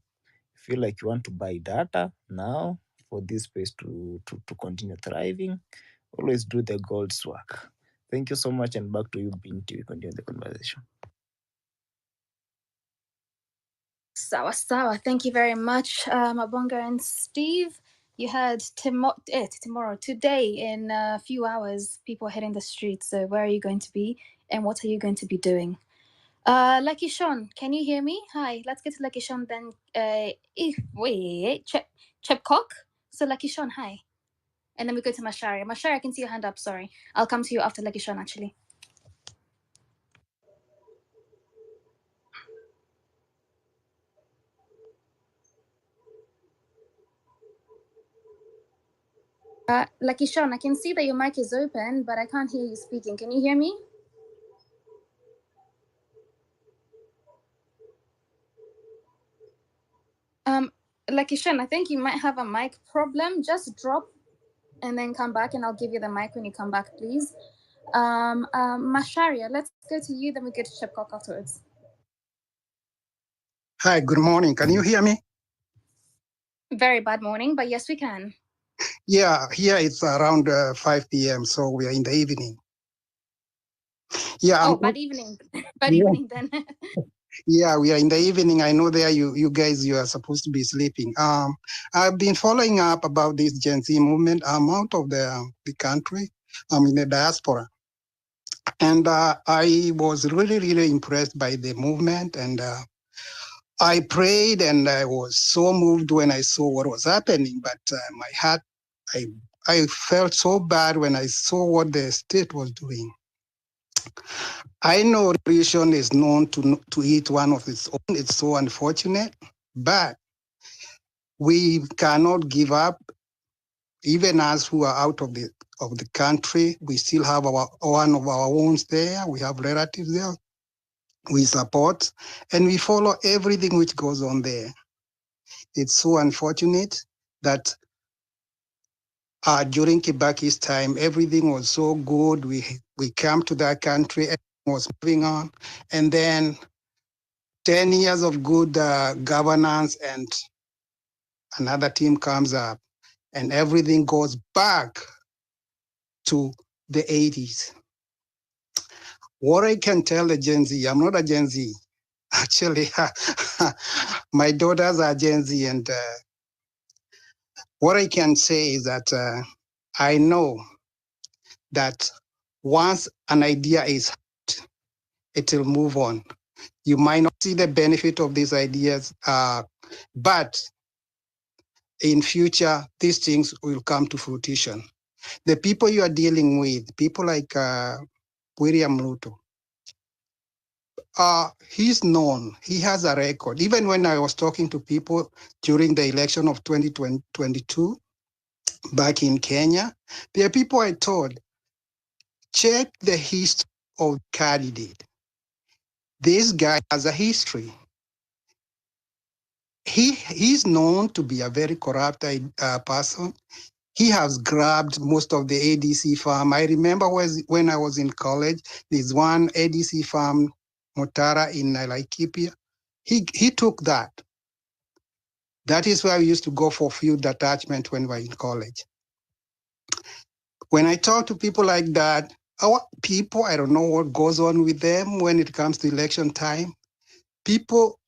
Feel like you want to buy data now for this space to continue thriving, always do the God's work. Thank you so much, and back to you, Binti. We continue the conversation. Sawa sawa. Thank you very much, Mabonga and Steve. You had tomorrow, today, in a few hours, people hitting the streets. So where are you going to be, and what are you going to be doing? Lucky Sean, can you hear me? Hi, let's get to Lucky Sean then. Chepcock. So Lucky Sean, hi. And then we go to Masharia. Masharia, I can see your hand up. Sorry. I'll come to you after Lucky Sean, actually. Lucky Sean, I can see that your mic is open, but I can't hear you speaking. Can you hear me? Lucky Sean, I think you might have a mic problem. Just drop and then come back, and I'll give you the mic when you come back, please. Masharia, let's go to you, then we get to Chepcock afterwards. Hi, good morning. Can you hear me? Very bad morning, but yes, we can. Yeah, here it's around 5 p.m., so we are in the evening. Yeah. Bad evening. Bad evening then. Yeah, we are in the evening. I know there you guys, you are supposed to be sleeping. I've been following up about this Gen Z movement. I'm out of the country. I'm in the diaspora. And I was really, really impressed by the movement. And I prayed, and I was so moved when I saw what was happening. But my heart, I felt so bad when I saw what the state was doing. I know revolution is known to eat one of its own. It's so unfortunate, but we cannot give up. Even us who are out of the country, we still have one of our own there. We have relatives there. We support, and we follow everything which goes on there. It's so unfortunate that during Kibaki's time, everything was so good. We came to that country, everything was moving on. And then 10 years of good governance, and another team comes up, and everything goes back to the 80s. What I can tell the Gen Z, I'm not a Gen Z. Actually, my daughters are Gen Z, and what I can say is that I know that once an idea is hot, it will move on. You might not see the benefit of these ideas, but in future, these things will come to fruition. The people you are dealing with, people like William Ruto, he's known. He has a record. Even when I was talking to people during the election of 2022 back in Kenya, there are people I told, check the history of the candidate. This guy has a history. He's known to be a very corrupt person. He has grabbed most of the ADC farm. I remember when I was in college, there's one ADC farm, Motara in Laikipia. He took that. That is where we used to go for field attachment when we were in college. When I talk to people like that, our people, I don't know what goes on with them when it comes to election time. People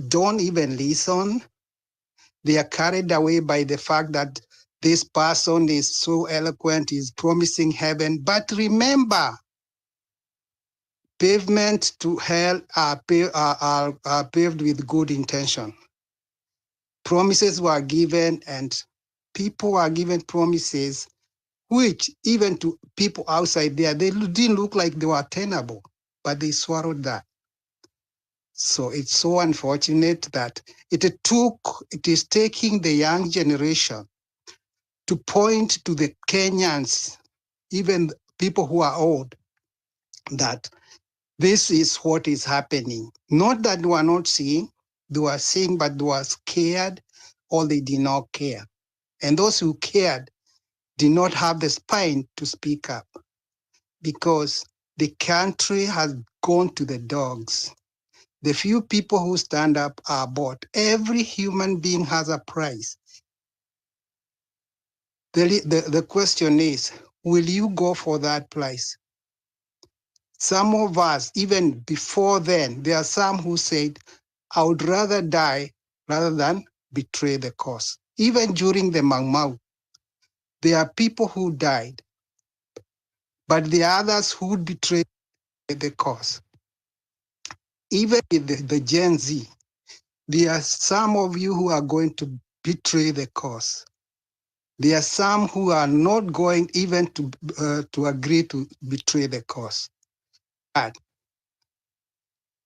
don't even listen. They are carried away by the fact that this person is so eloquent, is promising heaven. But remember, pavement to hell are paved with good intention. Promises were given, and people were given promises which even to people outside there, they didn't look like they were attainable, but they swallowed that. So it's so unfortunate that it is taking the young generation to point to the Kenyans, even people who are old, that this is what is happening. Not that they were not seeing, they were seeing, but they were scared or they did not care. And those who cared did not have the spine to speak up because the country has gone to the dogs. The few people who stand up are bought. Every human being has a price. The question is, will you go for that price? Some of us, even before then, there are some who said, I would rather die rather than betray the cause. Even during the Mau Mau, there are people who died, but the others who betrayed the cause. Even with the Gen Z, there are some of you who are going to betray the cause. There are some who are not going even to agree to betray the cause. But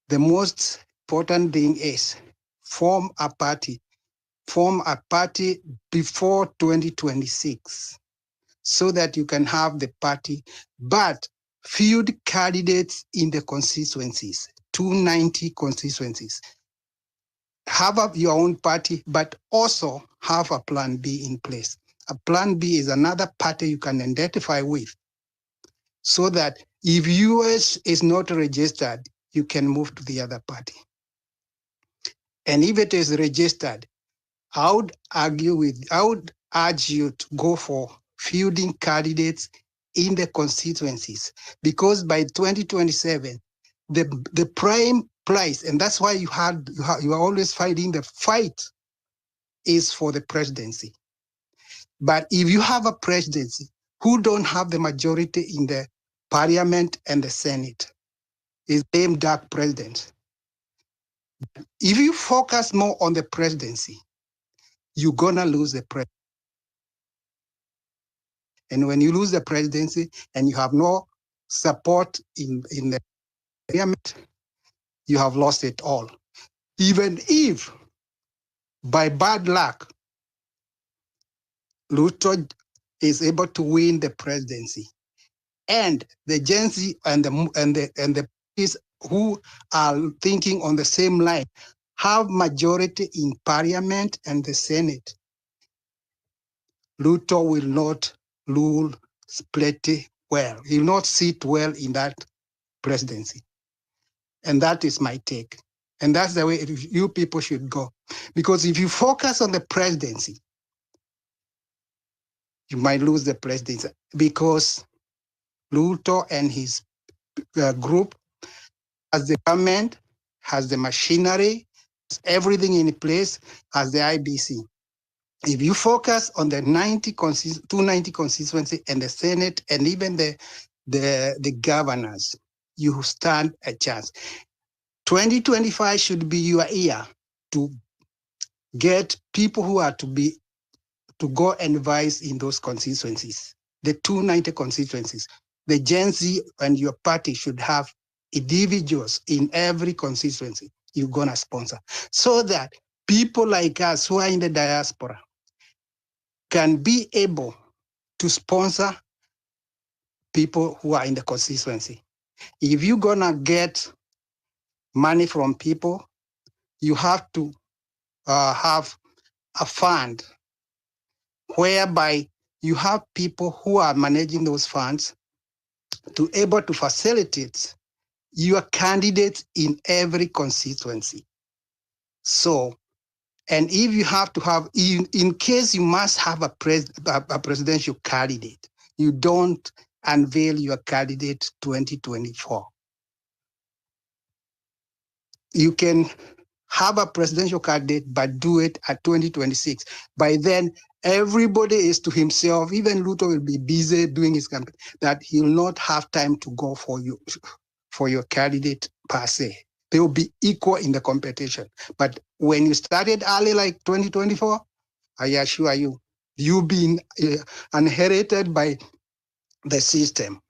the most important thing is form a party before 2026 so that you can have the party, but field candidates in the constituencies, 290 constituencies. Have your own party, but also have a plan B in place. A plan B is another party you can identify with so that if yours is not registered, you can move to the other party. And if it is registered, I would urge you to go for fielding candidates in the constituencies, because by 2027, the prime place, and that's why you are always fighting, the fight is for the presidency. But if you have a presidency who don't have the majority in the parliament and the Senate, is named dark president. If you focus more on the presidency, you're gonna lose the president. And when you lose the presidency and you have no support in the parliament, you have lost it all. Even if, by bad luck, Ruto is able to win the presidency, and the Gen Z and the parties who are thinking on the same line have majority in parliament and the Senate, Ruto will not rule pretty well. He will not sit well in that presidency. And that is my take. And that's the way you people should go. Because if you focus on the presidency, you might lose the presidency, because Ruto and his group has the government, has the machinery, has everything in place, has the IBC. If you focus on the 290 constituency and the Senate and even the governors, you stand a chance. 2025 should be your year to get people who are to go and advise in those constituencies, the 290 constituencies. The Gen Z and your party should have individuals in every constituency you're going to sponsor, so that people like us who are in the diaspora can be able to sponsor people who are in the constituency. If you're going to get money from people, you have to have a fund whereby you have people who are managing those funds to able to facilitate your candidates in every constituency. So, and if you have to have, in case you must have a presidential candidate, you don't unveil your candidate 2024. You can have a presidential candidate, but do it at 2026. By then, everybody is to himself. Even Ruto will be busy doing his campaign, that he'll not have time to go for your candidate per se. They will be equal in the competition. But when you started early, like 2024, I assure you, you've been inherited by the system.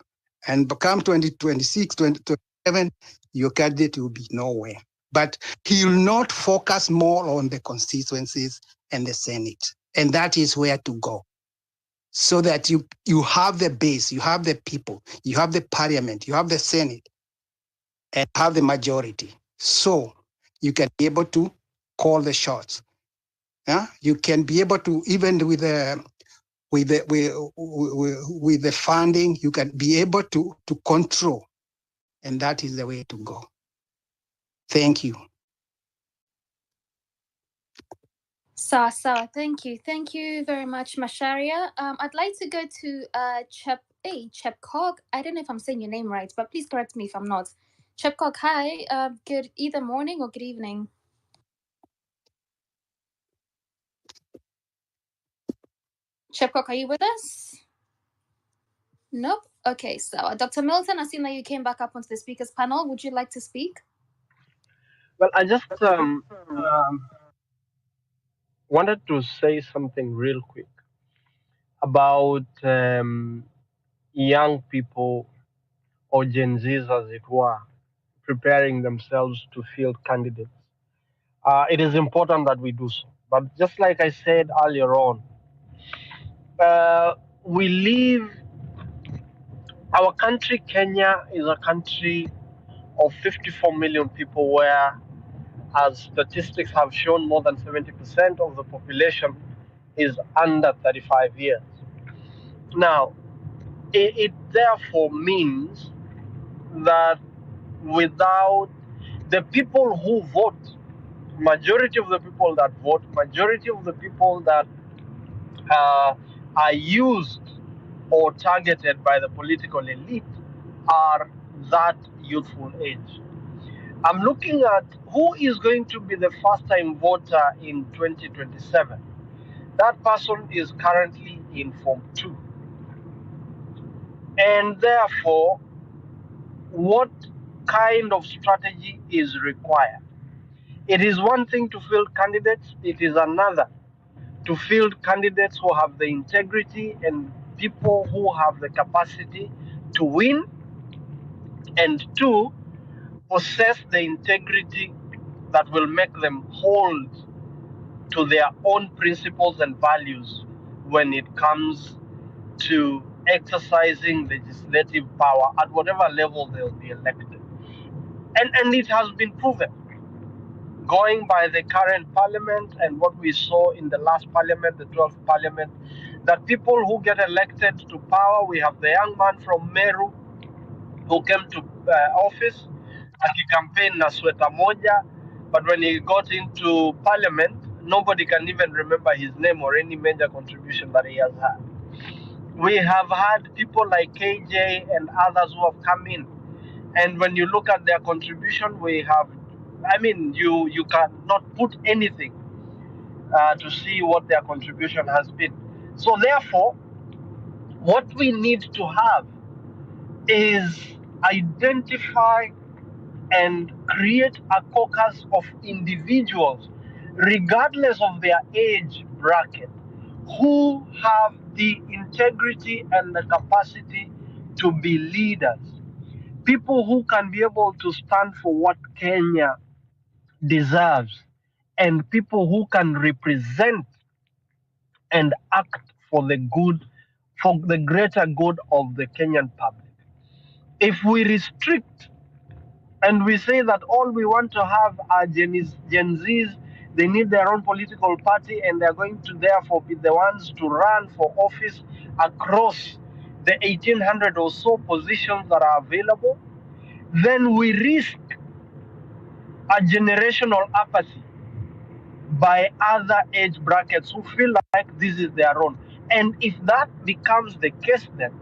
And become 2026, 2027, your candidate will be nowhere. But he will not focus more on the constituencies and the Senate. And that is where to go. So that you have the base, you have the people, you have the parliament, you have the Senate, and have the majority. So you can be able to call the shots. Yeah, you can be able to, even with the funding, you can be able to control, and that is the way to go. Thank you. Sawa, thank you. Thank you very much, Masharia. I'd like to go to Chepkog. I don't know if I'm saying your name right, but please correct me if I'm not. Chepkog, hi. Good either morning or good evening. Chepkog, are you with us? Nope. Okay, so Dr. Milton, I seen that you came back up onto the speakers panel. Would you like to speak? Well, I just wanted to say something real quick about young people or Gen Zs, as it were, preparing themselves to field candidates. It is important that we do so. But just like I said earlier on, we live, our country, Kenya, is a country of 54 million people where, as statistics have shown, more than 70% of the population is under 35 years. Now, it therefore means that without the people who vote, majority of the people that vote, majority of the people that are used or targeted by the political elite are that youthful age. I'm looking at who is going to be the first time voter in 2027. That person is currently in Form 2. And therefore, what kind of strategy is required? It is one thing to field candidates, it is another to field candidates who have the integrity and people who have the capacity to win, and two, possess the integrity that will make them hold to their own principles and values when it comes to exercising legislative power at whatever level they'll be elected. And it has been proven, going by the current parliament and what we saw in the last parliament, the 12th parliament, that people who get elected to power, we have the young man from Meru who came to office, campaign na sweta moja, but when he got into parliament, nobody can even remember his name or any major contribution that he has had. We have had people like KJ and others who have come in, and when you look at their contribution, we have, I mean, you cannot put anything to see what their contribution has been. So therefore, what we need to have is identify and create a caucus of individuals, regardless of their age bracket, who have the integrity and the capacity to be leaders. People who can be able to stand for what Kenya deserves, and people who can represent and act for the good, for the greater good of the Kenyan public. If we restrict and we say that all we want to have are Gen Zs, they need their own political party and they're going to therefore be the ones to run for office across the 1,800 or so positions that are available, then we risk a generational apathy by other age brackets who feel like this is their own. And if that becomes the case, then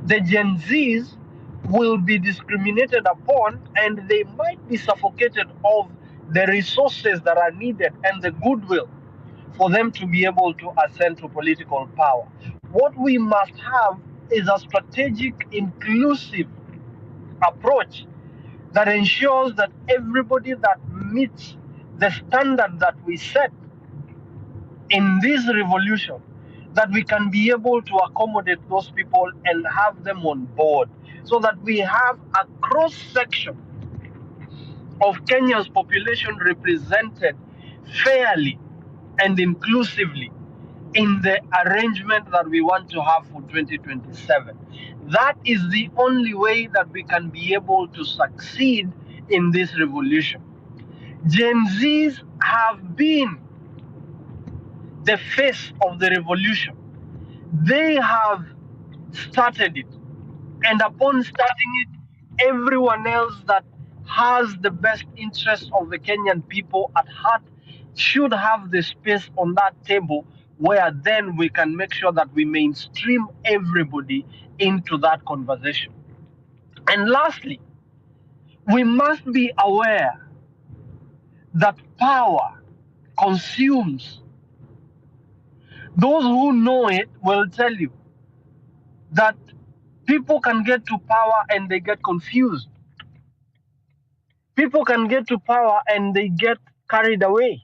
the Gen Zs will be discriminated upon and they might be suffocated of the resources that are needed and the goodwill for them to be able to ascend to political power. What we must have is a strategic, inclusive approach that ensures that everybody that meets the standard that we set in this revolution, that we can be able to accommodate those people and have them on board, so that we have a cross section of Kenya's population represented fairly and inclusively in the arrangement that we want to have for 2027. That is the only way that we can be able to succeed in this revolution. Gen Zs have been the face of the revolution. They have started it. And upon starting it, everyone else that has the best interest of the Kenyan people at heart should have the space on that table where then we can make sure that we mainstream everybody into that conversation. And lastly, we must be aware that power consumes. Those who know it will tell you that people can get to power and they get confused. People can get to power and they get carried away.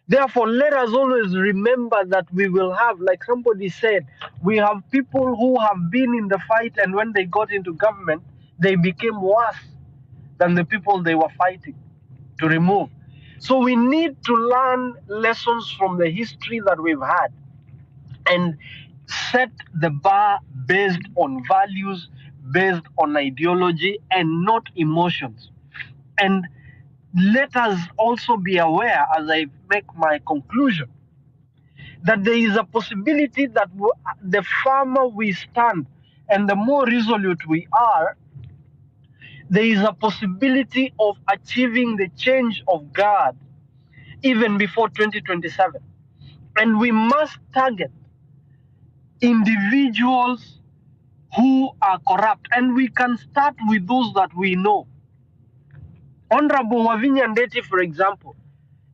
Therefore, let us always remember that we will have, like somebody said, we have people who have been in the fight, and when they got into government, they became worse than the people they were fighting to remove. So we need to learn lessons from the history that we've had and set the bar based on values, based on ideology, and not emotions. And let us also be aware, as I make my conclusion, that there is a possibility that the firmer we stand and the more resolute we are, there is a possibility of achieving the change of God even before 2027. And we must target individuals who are corrupt. And we can start with those that we know. Honorable Wavinya Ndeti, for example,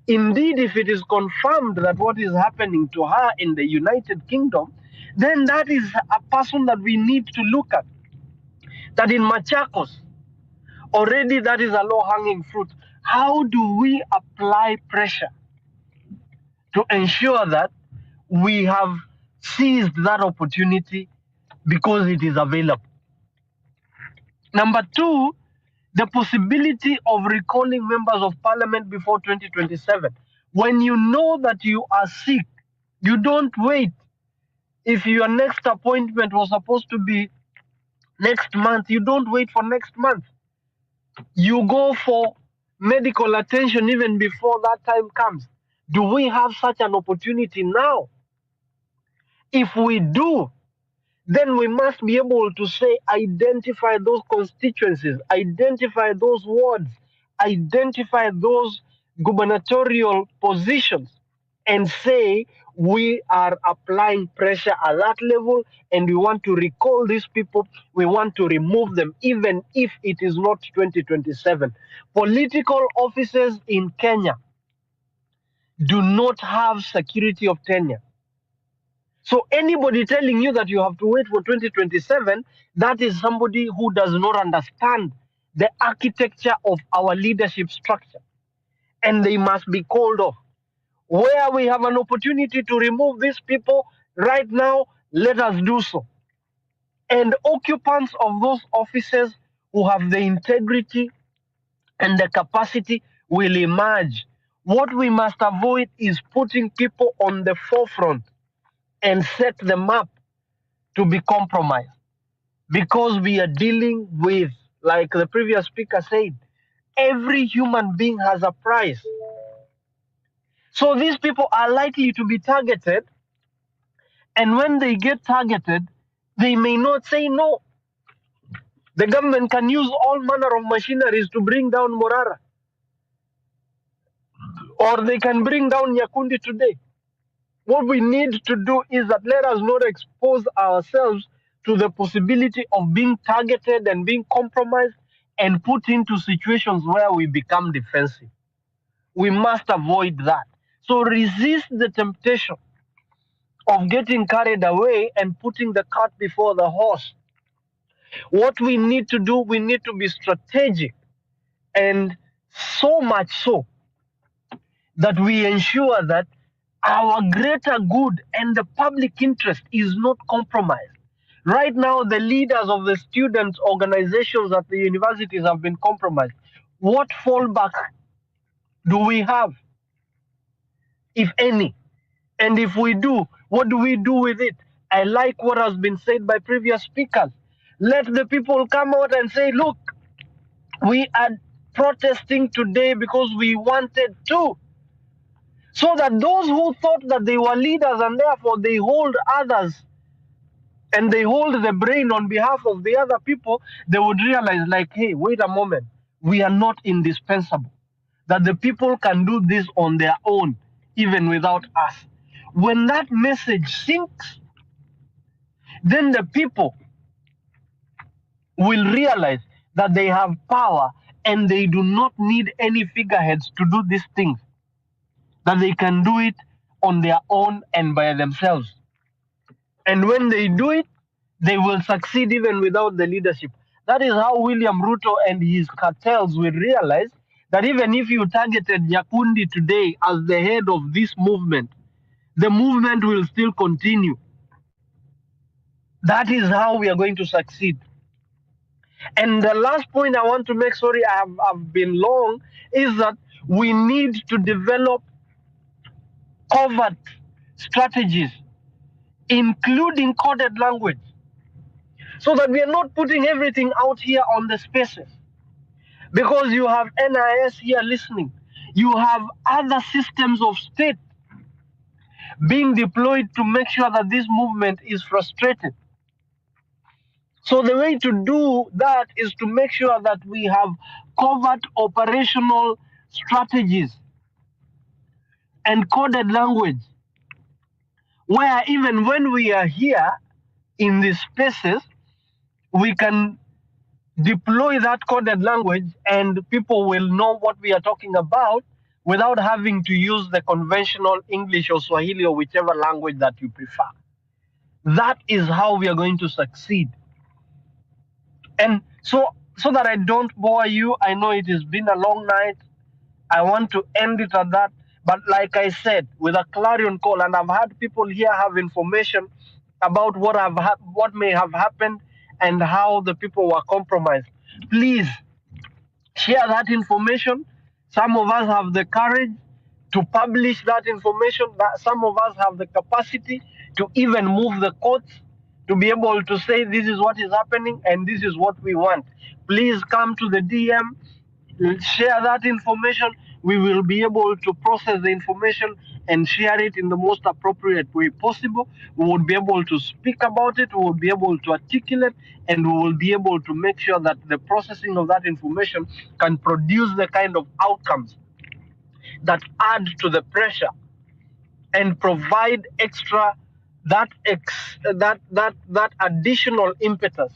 indeed, if it is confirmed that what is happening to her in the United Kingdom, then that is a person that we need to look at. That in Machakos, already that is a low-hanging fruit. How do we apply pressure to ensure that we have seized that opportunity because it is available? Number two, the possibility of recalling members of parliament before 2027. When you know that you are sick, you don't wait. If your next appointment was supposed to be next month, you don't wait for next month. You go for medical attention even before that time comes. Do we have such an opportunity now? If we do, then we must be able to say, identify those constituencies, identify those wards, identify those gubernatorial positions, and say, we are applying pressure at that level and we want to recall these people, we want to remove them, even if it is not 2027. Political offices in Kenya do not have security of tenure. So anybody telling you that you have to wait for 2027, that is somebody who does not understand the architecture of our leadership structure. And they must be called off. Where we have an opportunity to remove these people right now, let us do so. And occupants of those offices who have the integrity and the capacity will emerge. What we must avoid is putting people on the forefront and set them up to be compromised, because we are dealing with, like the previous speaker said, every human being has a price. So these people are likely to be targeted, and when they get targeted, they may not say no. The government can use all manner of machineries to bring down Morara, or they can bring down Nyakundi today. What we need to do is that let us not expose ourselves to the possibility of being targeted and being compromised and put into situations where we become defensive. We must avoid that. So resist the temptation of getting carried away and putting the cart before the horse. What we need to do, we need to be strategic, and so much so that we ensure that our greater good and the public interest is not compromised. Right now, the leaders of the student organizations at the universities have been compromised. What fallback do we have, if any? And if we do, what do we do with it? I like what has been said by previous speakers. Let the people come out and say, look, we are protesting today because we wanted to. So that those who thought that they were leaders and therefore they hold others and they hold the brain on behalf of the other people, they would realize, like, hey, wait a moment, we are not indispensable. That the people can do this on their own, even without us. When that message sinks, then the people will realize that they have power and they do not need any figureheads to do these things, that they can do it on their own and by themselves. And when they do it, they will succeed even without the leadership. That is how William Ruto and his cartels will realize that even if you targeted Nyakundi today as the head of this movement, the movement will still continue. That is how we are going to succeed. And the last point I want to make, sorry, I've been long, is that we need to develop covert strategies, including coded language, so that we are not putting everything out here on the spaces. Because you have NIS here listening, you have other systems of state being deployed to make sure that this movement is frustrated. So the way to do that is to make sure that we have covert operational strategies and coded language, where even when we are here in these spaces, we can deploy that coded language and people will know what we are talking about without having to use the conventional English or Swahili or whichever language that you prefer. That is how we are going to succeed. And so that I don't bore you, I know it has been a long night. I want to end it at that. But like I said, with a clarion call, and I've had people here have information about what may have happened and how the people were compromised. Please share that information. Some of us have the courage to publish that information. Some of us have the capacity to even move the courts to be able to say this is what is happening and this is what we want. Please come to the DM, share that information. We will be able to process the information and share it in the most appropriate way possible. We will be able to speak about it, we will be able to articulate, and we will be able to make sure that the processing of that information can produce the kind of outcomes that add to the pressure and provide extra that additional impetus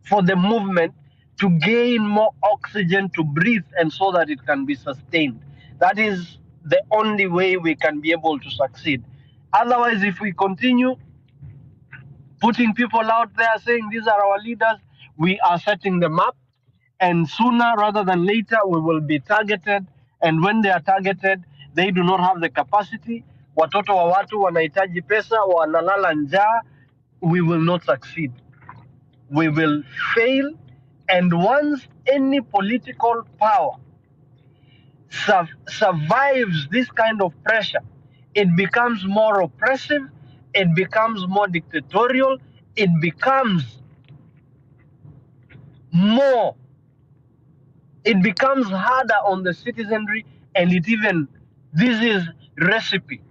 for the movement to gain more oxygen to breathe and so that it can be sustained. That is the only way we can be able to succeed. Otherwise, if we continue putting people out there saying these are our leaders, we are setting them up, and sooner rather than later we will be targeted, and when they are targeted they do not have the capacity, watoto wa watu wanahitaji pesa, wanalala njaa, we will not succeed. We will fail, and once any political power survives this kind of pressure, it becomes more oppressive, it becomes more dictatorial, it becomes harder on the citizenry, and this is recipe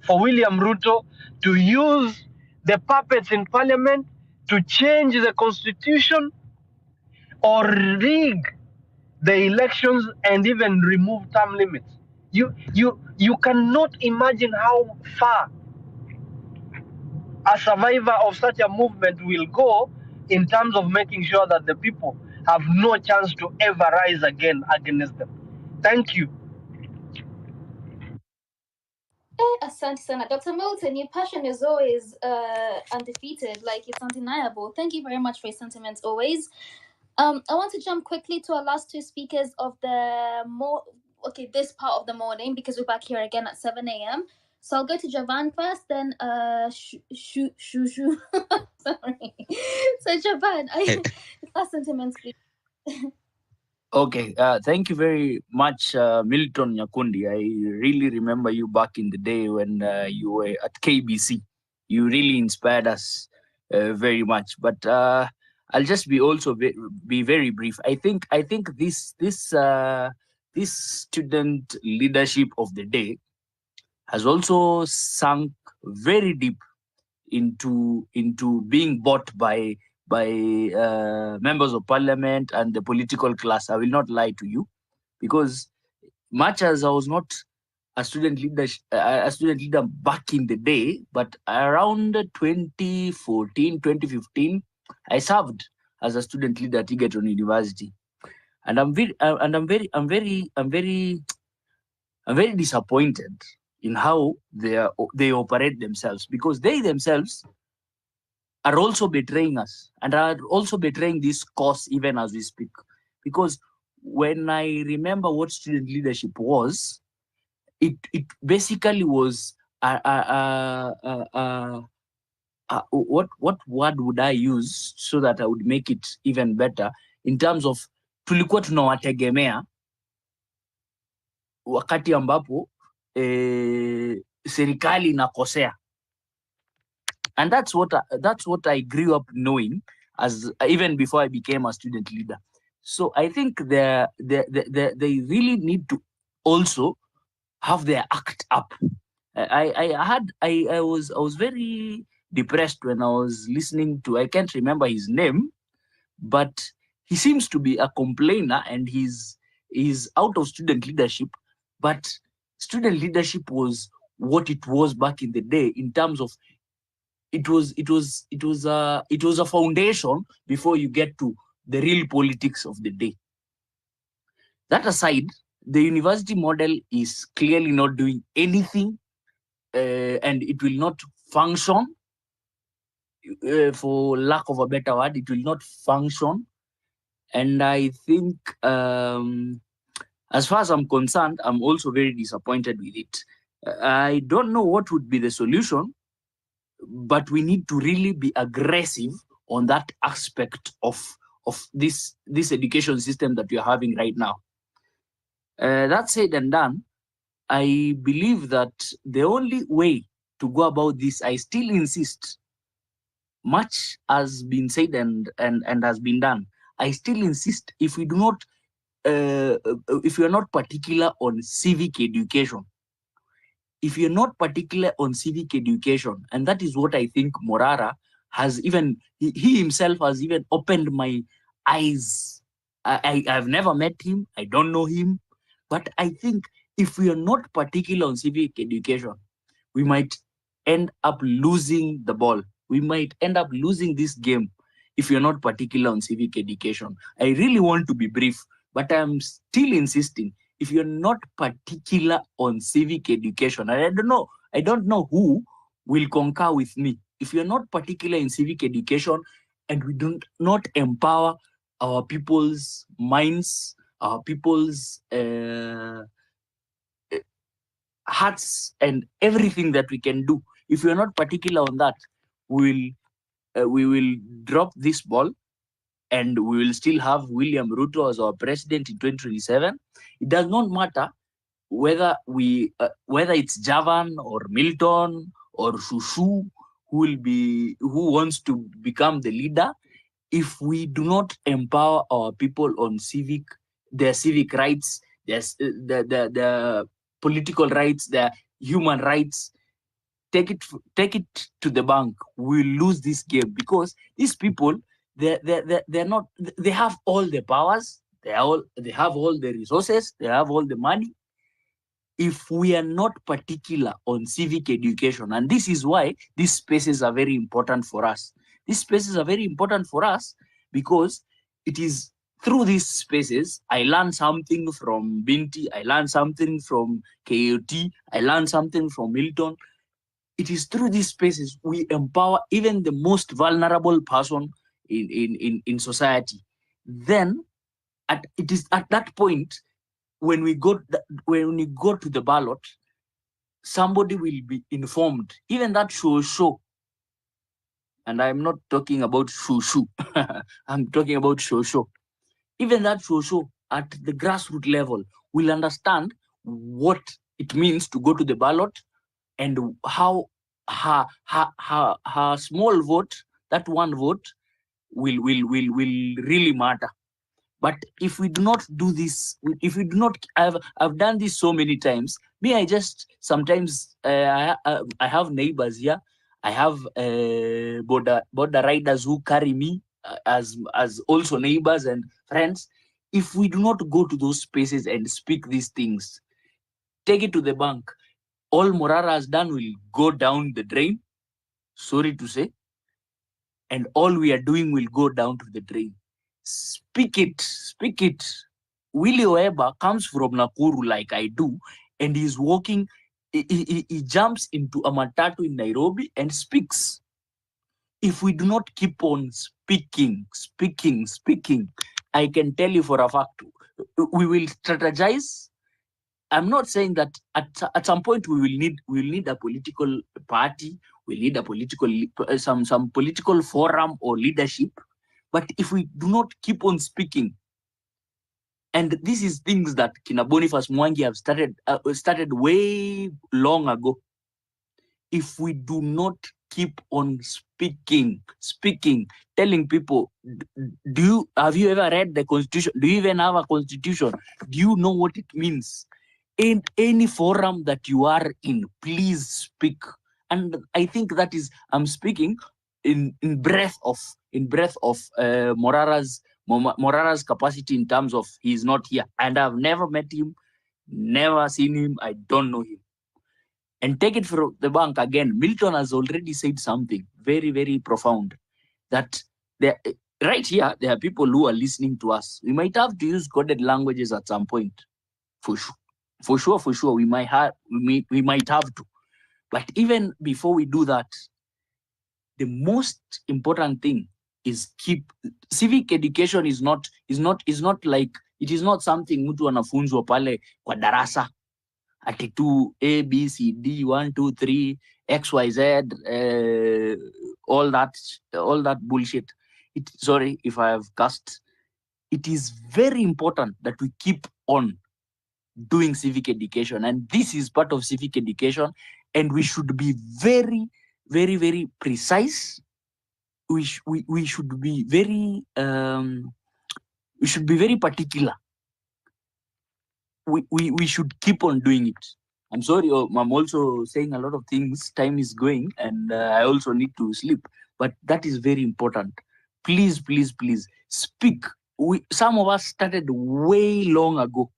for William Ruto to use the puppets in parliament to change the constitution or rig the elections and even remove term limits. You cannot imagine how far a survivor of such a movement will go in terms of making sure that the people have no chance to ever rise again against them. Thank you. Asante sana. Dr. Milton, your passion is always undefeated, like it's undeniable. Thank you very much for your sentiments always. I want to jump quickly to our last two speakers of this part of the morning, because we're back here again at 7 a.m. So I'll go to Javan first, then Shushu. Sorry. So Javan, last sentiments, please. Okay, thank you very much, Milton Nyakundi. I really remember you back in the day when you were at KBC. You really inspired us very much. But I'll just be also be very brief. I think this student leadership of the day has also sunk very deep into being bought by members of parliament and the political class. I will not lie to you, because much as I was not a student leader back in the day, but around 2014, 2015, I served as a student leader at Egerton University, and I'm very disappointed in how they operate themselves, because they themselves are also betraying us and are also betraying this cause even as we speak. Because when I remember what student leadership was, it basically was what word would I use so that I would make it even better, in terms of tulikuwa tunawategemea wakati ambapo serikali inakosea. And that's what I grew up knowing, as even before I became a student leader. So I think they really need to also have their act up. I was very depressed when I was listening to, I can't remember his name, but he seems to be a complainer, and he's out of student leadership. But student leadership was what it was back in the day, in terms of it was a foundation before you get to the real politics of the day. That aside, the university model is clearly not doing anything, and it will not function, for lack of a better word, it will not function. And I think, as far as I'm concerned, I'm also very disappointed with it. I don't know what would be the solution, but we need to really be aggressive on that aspect of this education system that we are having right now. That said and done, I believe that the only way to go about this, I still insist, much has been said and has been done, I still insist, if we do not, if we are not particular on civic education, if you're not particular on civic education, and that is what I think Morara has even, he himself has even opened my eyes. I've never met him, I don't know him, but I think if we are not particular on civic education, we might end up losing the ball. We might end up losing this game if you're not particular on civic education. I really want to be brief, but I'm still insisting, if you're not particular on civic education, and I don't know who will concur with me. If you're not particular in civic education, and we do not empower our people's minds, our people's hearts, and everything that we can do, if we're not particular on that, we will drop this ball, and we will still have William Ruto as our president in 2027. It does not matter whether it's Javan or Milton or Shushu who wants to become the leader. If we do not empower our people on their civic rights, the political rights, their human rights, take it to the bank, we'll lose this game, because these people, they're not, they have all the powers, they have all the resources, they have all the money. If we are not particular on civic education, and this is why these spaces are very important for us. These spaces are very important for us because it is through these spaces I learn something from Binti, I learn something from KOT, I learn something from Milton. It is through these spaces we empower even the most vulnerable person in society. Then it is at that point, when we go to the ballot, somebody will be informed. Even that show, and I'm not talking about shushu, I'm talking about show. Even that show at the grassroots level will understand what it means to go to the ballot, and how her small vote, that one vote, will really matter. But if we do not do this, if we do not, I've done this so many times. Me, I just sometimes I have neighbors here. I have border riders who carry me as also neighbors and friends. If we do not go to those spaces and speak these things, take it to the bank. All Morara has done will go down the drain. Sorry to say. And all we are doing will go down to the drain. Speak it, speak it. Willie Oeba comes from Nakuru like I do, and he's walking, he jumps into a matatu in Nairobi and speaks. If we do not keep on speaking, I can tell you for a fact, we will strategize. I'm not saying that at some point we will need a political party, we'll need a political some political forum or leadership. But if we do not keep on speaking, and this is things that Kina Boniface Mwangi have started way long ago. If we do not keep on speaking, telling people, have you ever read the Constitution? Do you even have a Constitution? Do you know what it means? In any forum that you are in, please speak. And I think that is, I'm speaking in breadth of Morara's capacity in terms of he's not here. And I've never met him, never seen him, I don't know him. And take it from the bank again. Milton has already said something very, very profound, that there, right here, there are people who are listening to us. We might have to use coded languages at some point, for sure. We might have to. But even before we do that, the most important thing is civic education is not like, it is not something mtu anafunzwa pale kwa darasa ati tu A, B, C, D, 1, 2, 3, X, Y, Z, all that bullshit. Sorry if I have cussed. It is very important that we keep on doing civic education, and this is part of civic education, and we should be very, very, very precise. We should be very particular. We should keep on doing it. I'm sorry, I'm also saying a lot of things. Time is going, and I also need to sleep. But that is very important. Please, please, please speak. Some of us started way long ago.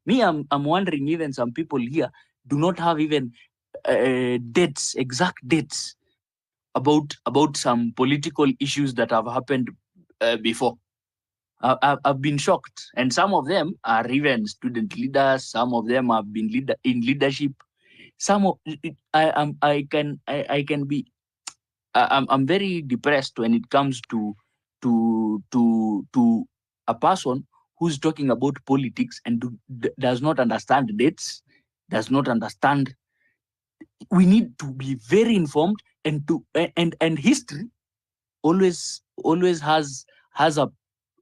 Me, I'm wondering, even some people here do not have even exact dates about some political issues that have happened before. I've been shocked, and some of them are even student leaders. Some of them have been in leadership. I'm very depressed when it comes to a person who's talking about politics and does not understand dates, does not understand. We need to be very informed, and history always has a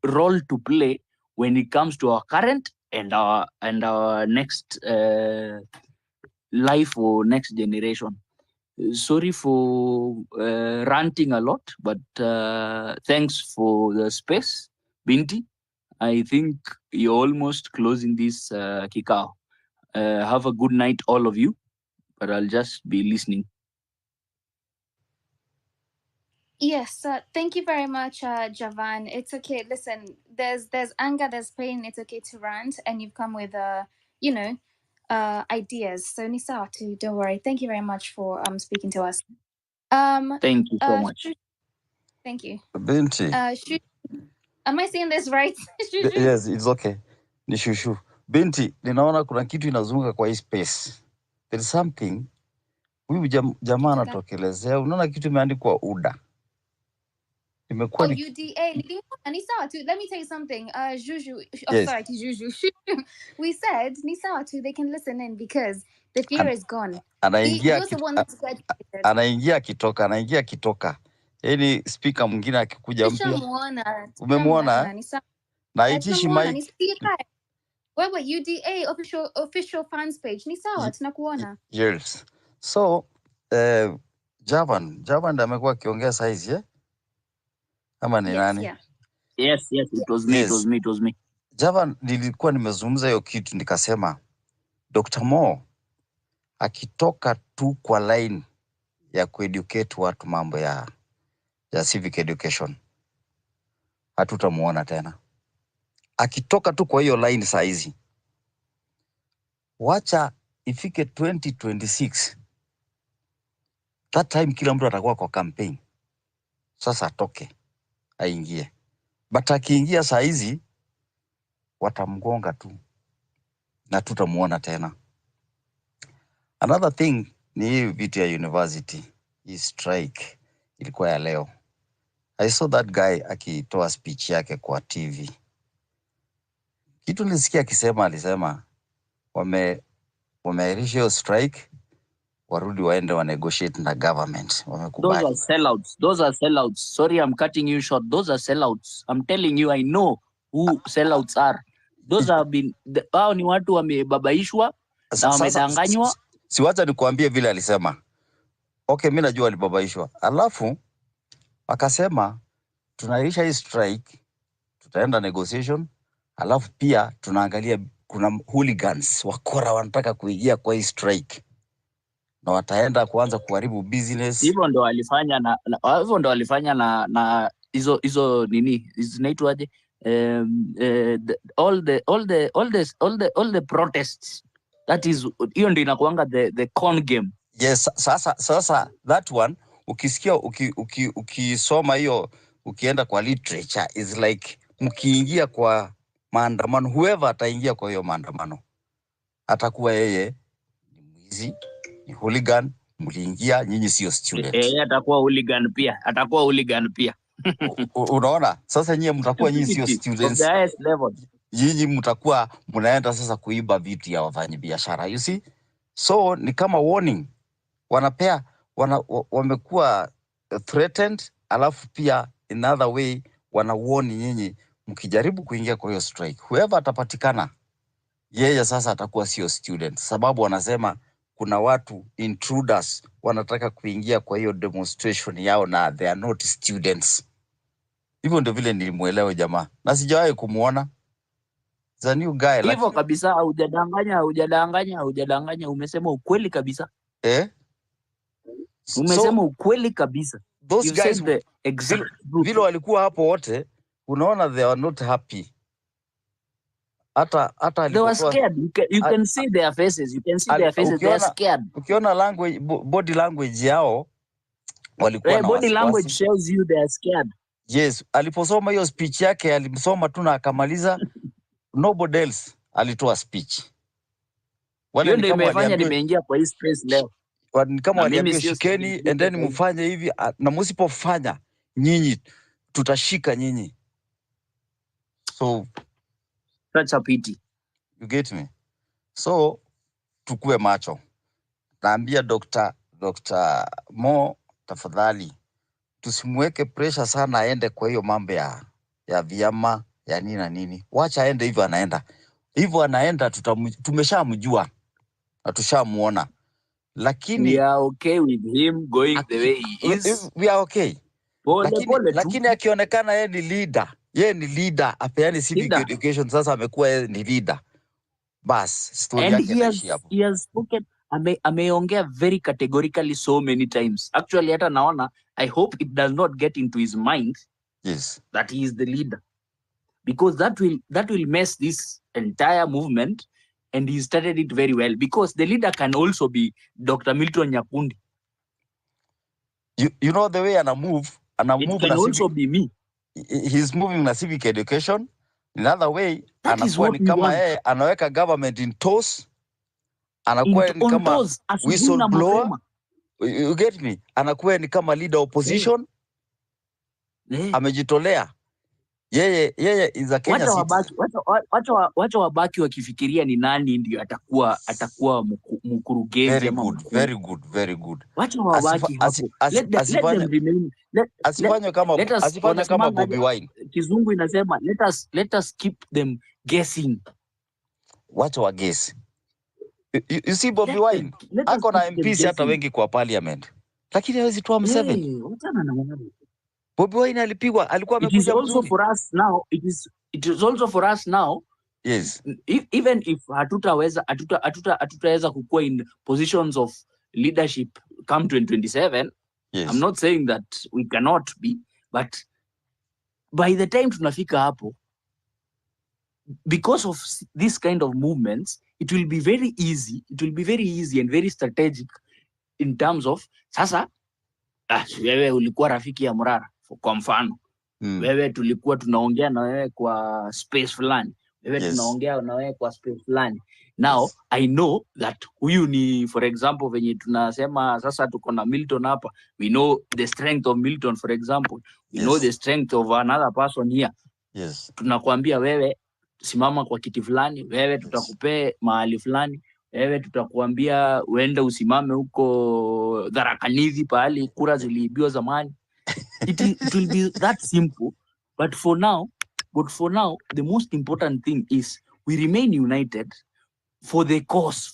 role to play when it comes to our current and our next life or next generation. Sorry for ranting a lot, but thanks for the space, Binti. I think you're almost closing this kikao. Have a good night, all of you, but I'll just be listening. Yes, thank you very much, Javan. It's okay. Listen, there's anger, there's pain. It's okay to rant, and you've come with ideas. So Nisa, don't worry. Thank you very much for speaking to us. Thank you so much. Thank you. Binti. Am I saying this right? Yes, it's okay. Ni Shushu. Binti, ninaona kuna kitu inazunguka kwa hii space. There is something. Huyu jamaa anatokelezea. Unaona kitu imeandikwa UDA. UDA. Let me tell you something. Juju. Oh, yes. sorry, Juju. We said Nisawatu, they can listen in because the fear is gone. Anaingia akitoka. Yaani speaker mwingine akikuja mpya. Umemwona? Na itishi mic. Wewe UDA official fans page. Ni sawa tunakuona. Yes. So, Javan amekuwa akiongea saizi Ama ni Yes, nani? yeah. Yes, it was me, Yes. it was me. Java nilikuwa nimezungumza hiyo kitu nikasema Dr. Mo akitoka tu kwa line ya kueducate watu mambo ya civic education hatutamuona tena. Akitoka tu kwa hiyo line saa hizi, wacha ifike 2026, that time kila mtu atakuwa kwa campaign. Sasa atoke aingie, but akiingia saa hizi watamgonga tu na tutamuona tena. Another thing ni hii vitu ya university, hii strike ilikuwa ya leo. I saw that guy akitoa speech yake kwa TV. Kitu nilisikia akisema, alisema wameahirisha hiyo strike, warudi waende wa negotiate na government. Wamekubali. Those are sellouts. Sorry, I'm cutting you short. Those are sellouts. I'm telling you, I know who sellouts are. Those have been, hao ni watu wamebabaishwa na wamedanganywa. Siwacha nikuambie vile alisema. Okay, mimi najua alibabaishwa. Alafu akasema tunairisha hii strike, tutaenda negotiation, alafu pia tunaangalia kuna hooligans wakora wanataka kuingia kwa hii strike na wataenda kuanza kuharibu business. Hivyo ndo walifanya na hizo nini zinaitwaje, all the protests. That is, hiyo ndio inakuanga the con game. Yes, sasa that one ukisikia ukisoma hiyo, ukienda kwa literature is like mkiingia kwa maandamano, whoever ataingia kwa hiyo maandamano atakuwa yeye ni mwizi, ni hooligan, mliingia nyinyi sio student. Atakuwa hooligan pia. Unaona? Sasa nyinyi mtakuwa nyinyi sio students. Nyinyi mtakuwa mnaenda sasa kuiba vitu ya wafanyabiashara. You see? So ni kama warning. Wamekuwa threatened, alafu pia in other way wana warn nyinyi mkijaribu kuingia kwa hiyo strike, whoever atapatikana yeye sasa atakuwa sio student, sababu wanasema kuna watu intruders wanataka kuingia kwa hiyo demonstration yao na they are not students. Hivyo ndio vile nilimuelewa jamaa, na sijawahi kumuona. It's a new guy. Hivyo kabisa, hujadanganya, umesema ukweli kabisa. Umesema ukweli kabisa. Those guys vile walikuwa hapo wote, unaona they are not happy. Hata they were scared. You can see their faces. They are scared. Ukiona language, body language yao walikuwa na body language shows you they are scared. Yes, aliposoma hiyo speech yake, alimsoma tu na akamaliza. Nobody else alitoa speech. Wale ndio imefanya nimeingia kwa hii space leo. Ni kama waliambia shikeni and then mfanye hivi, na msipofanya nyinyi tutashika nyinyi. So such a pity. You get me? So tukue macho. Naambia Dr. Mo, tafadhali tusimweke pressure sana aende kwa hiyo mambo ya vyama ya nini na nini. Wacha aende hivyo, anaenda tumeshamjua na tushamuona. Lakini we are okay with him going the way he is. We are okay. Lakini akionekana yeye ni leader, apeani civic education, sasa amekuwa yeye ni leader. Bas, story yake inaishia hapo. He has spoken, ameongea very categorically so many times. Actually hata naona, I hope it does not get into his mind that he is the leader, because that will mess this entire movement. And he started it very well, because the leader can also be Dr. Milton Nyakundi. You know the way ana move it can also be me. He's moving na civic education. Another way, anakuwa ni kama yeye anaweka government in toes. Anakuwa ni kama whistleblower. You get me? Anakuwa ni kama leader opposition. Amejitolea. Yeye is a Kenya citizen. Wacha wabaki wakifikiria ni nani ndio atakuwa mkurugenzi ama mkuu. Very good. Wacha wabaki hapo. Asifanye kama Bobby Wine. Kizungu inasema let us keep them guessing. Wacha wa guess. You see Bobby Wine ako na MPs hata wengi kwa parliament, lakini hawezi toa 7. Bobi Wine alipigwa, alikuwa It is amekuja also mzuri. for us now. It is also for us now. Yes. Even if hatutaweza kukua in positions of leadership come 2027, Yes. I'm not saying that we cannot be, but by the time tunafika hapo, because of this kind of movements, it will be very easy. It will be very easy and very strategic in terms of sasa, wewe ulikuwa rafiki ya Morara kwa mfano. Wewe tulikuwa tunaongea na wewe kwa space fulani. Wewe tunaongea na wewe kwa space fulani. Now, I know that huyu ni, for example, venye tunasema sasa tuko na Milton hapa. We know the strength of Milton, for example. We know the strength of another person here. Yes. Tunakuambia wewe simama kwa kiti fulani, wewe tutakupea mahali fulani, wewe tutakuambia uende usimame huko Dharakanithi pahali kura ziliibiwa zamani. It will be that simple. But for now, the most important thing is we remain united for the cause.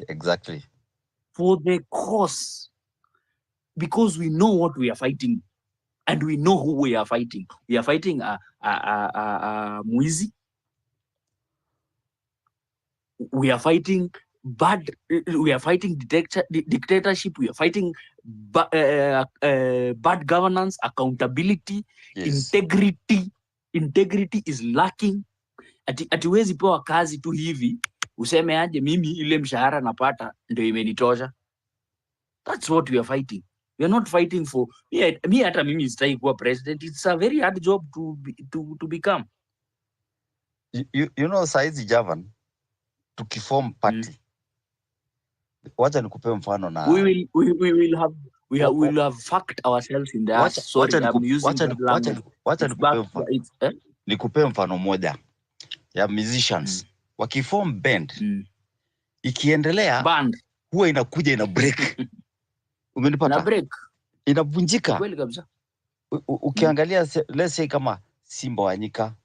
Exactly. For the cause. Because we know what we are fighting. And we know who we are fighting. We are fighting Muizi. We are fighting dictatorship. We are fighting bad governance, accountability, integrity. Integrity is lacking. Atiwezi pewa kazi tu hivi useme aje mimi ile mshahara napata ndio imenitosha. That's what we are fighting. We are not fighting for me hata mimi sitaki kuwa president. It's a very hard job to become. You know, saizi Javan tukiform party. Wacha nikupe mfano na we will have fucked ourselves in the ass. Sorry, I'm using that language. Nikupe mfano moja ya musicians wakiform band ikiendelea band huwa inakuja ina break. Umenipata? Na break. Inavunjika. Kweli kabisa. Ukiangalia let's say kama Simba Wanyika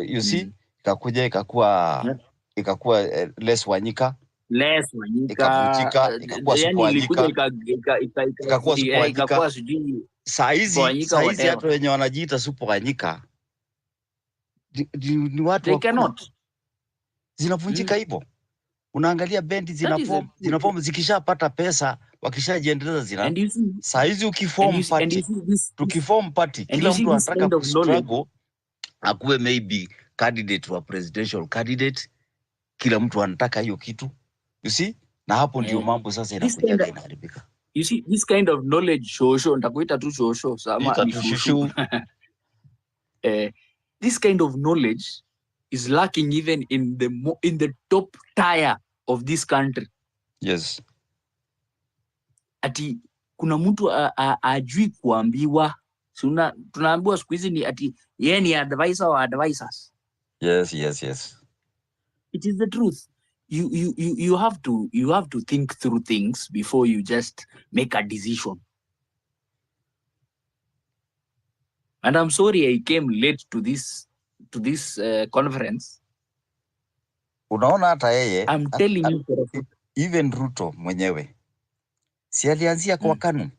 you see ikakuja ikakuwa less Wanyika ikavunjika, ikakuwa Super Wanyika ikakuwa Super Wanyika. Saizi hata wenye wanajiita Super Wanyika ni watu wakubwa. Zinavunjika hivyo. Unaangalia bendi zinaform zikishapata pesa wakishajiendeleza saizi ukiform party tukiform party kila mtu anataka kustruggle akuwe maybe candidate wa presidential candidate, kila mtu anataka hiyo kitu, you see, na hapo ndio mambo sasa inakuja inaharibika. You see, this kind of knowledge shosho nitakuita tu shosho sama ni shushu. This kind of knowledge is lacking even in the top tier of this country. Yes. Ati kuna mtu ajui kuambiwa. Tunaambiwa siku hizi ni ati yeye ni advisor or advisors. Yes. It is the truth. You have to think through things before you just make a decision. And I'm sorry I came late to this conference. Unaona hata yeye I'm telling you even Ruto mwenyewe si alianzia kwa KANU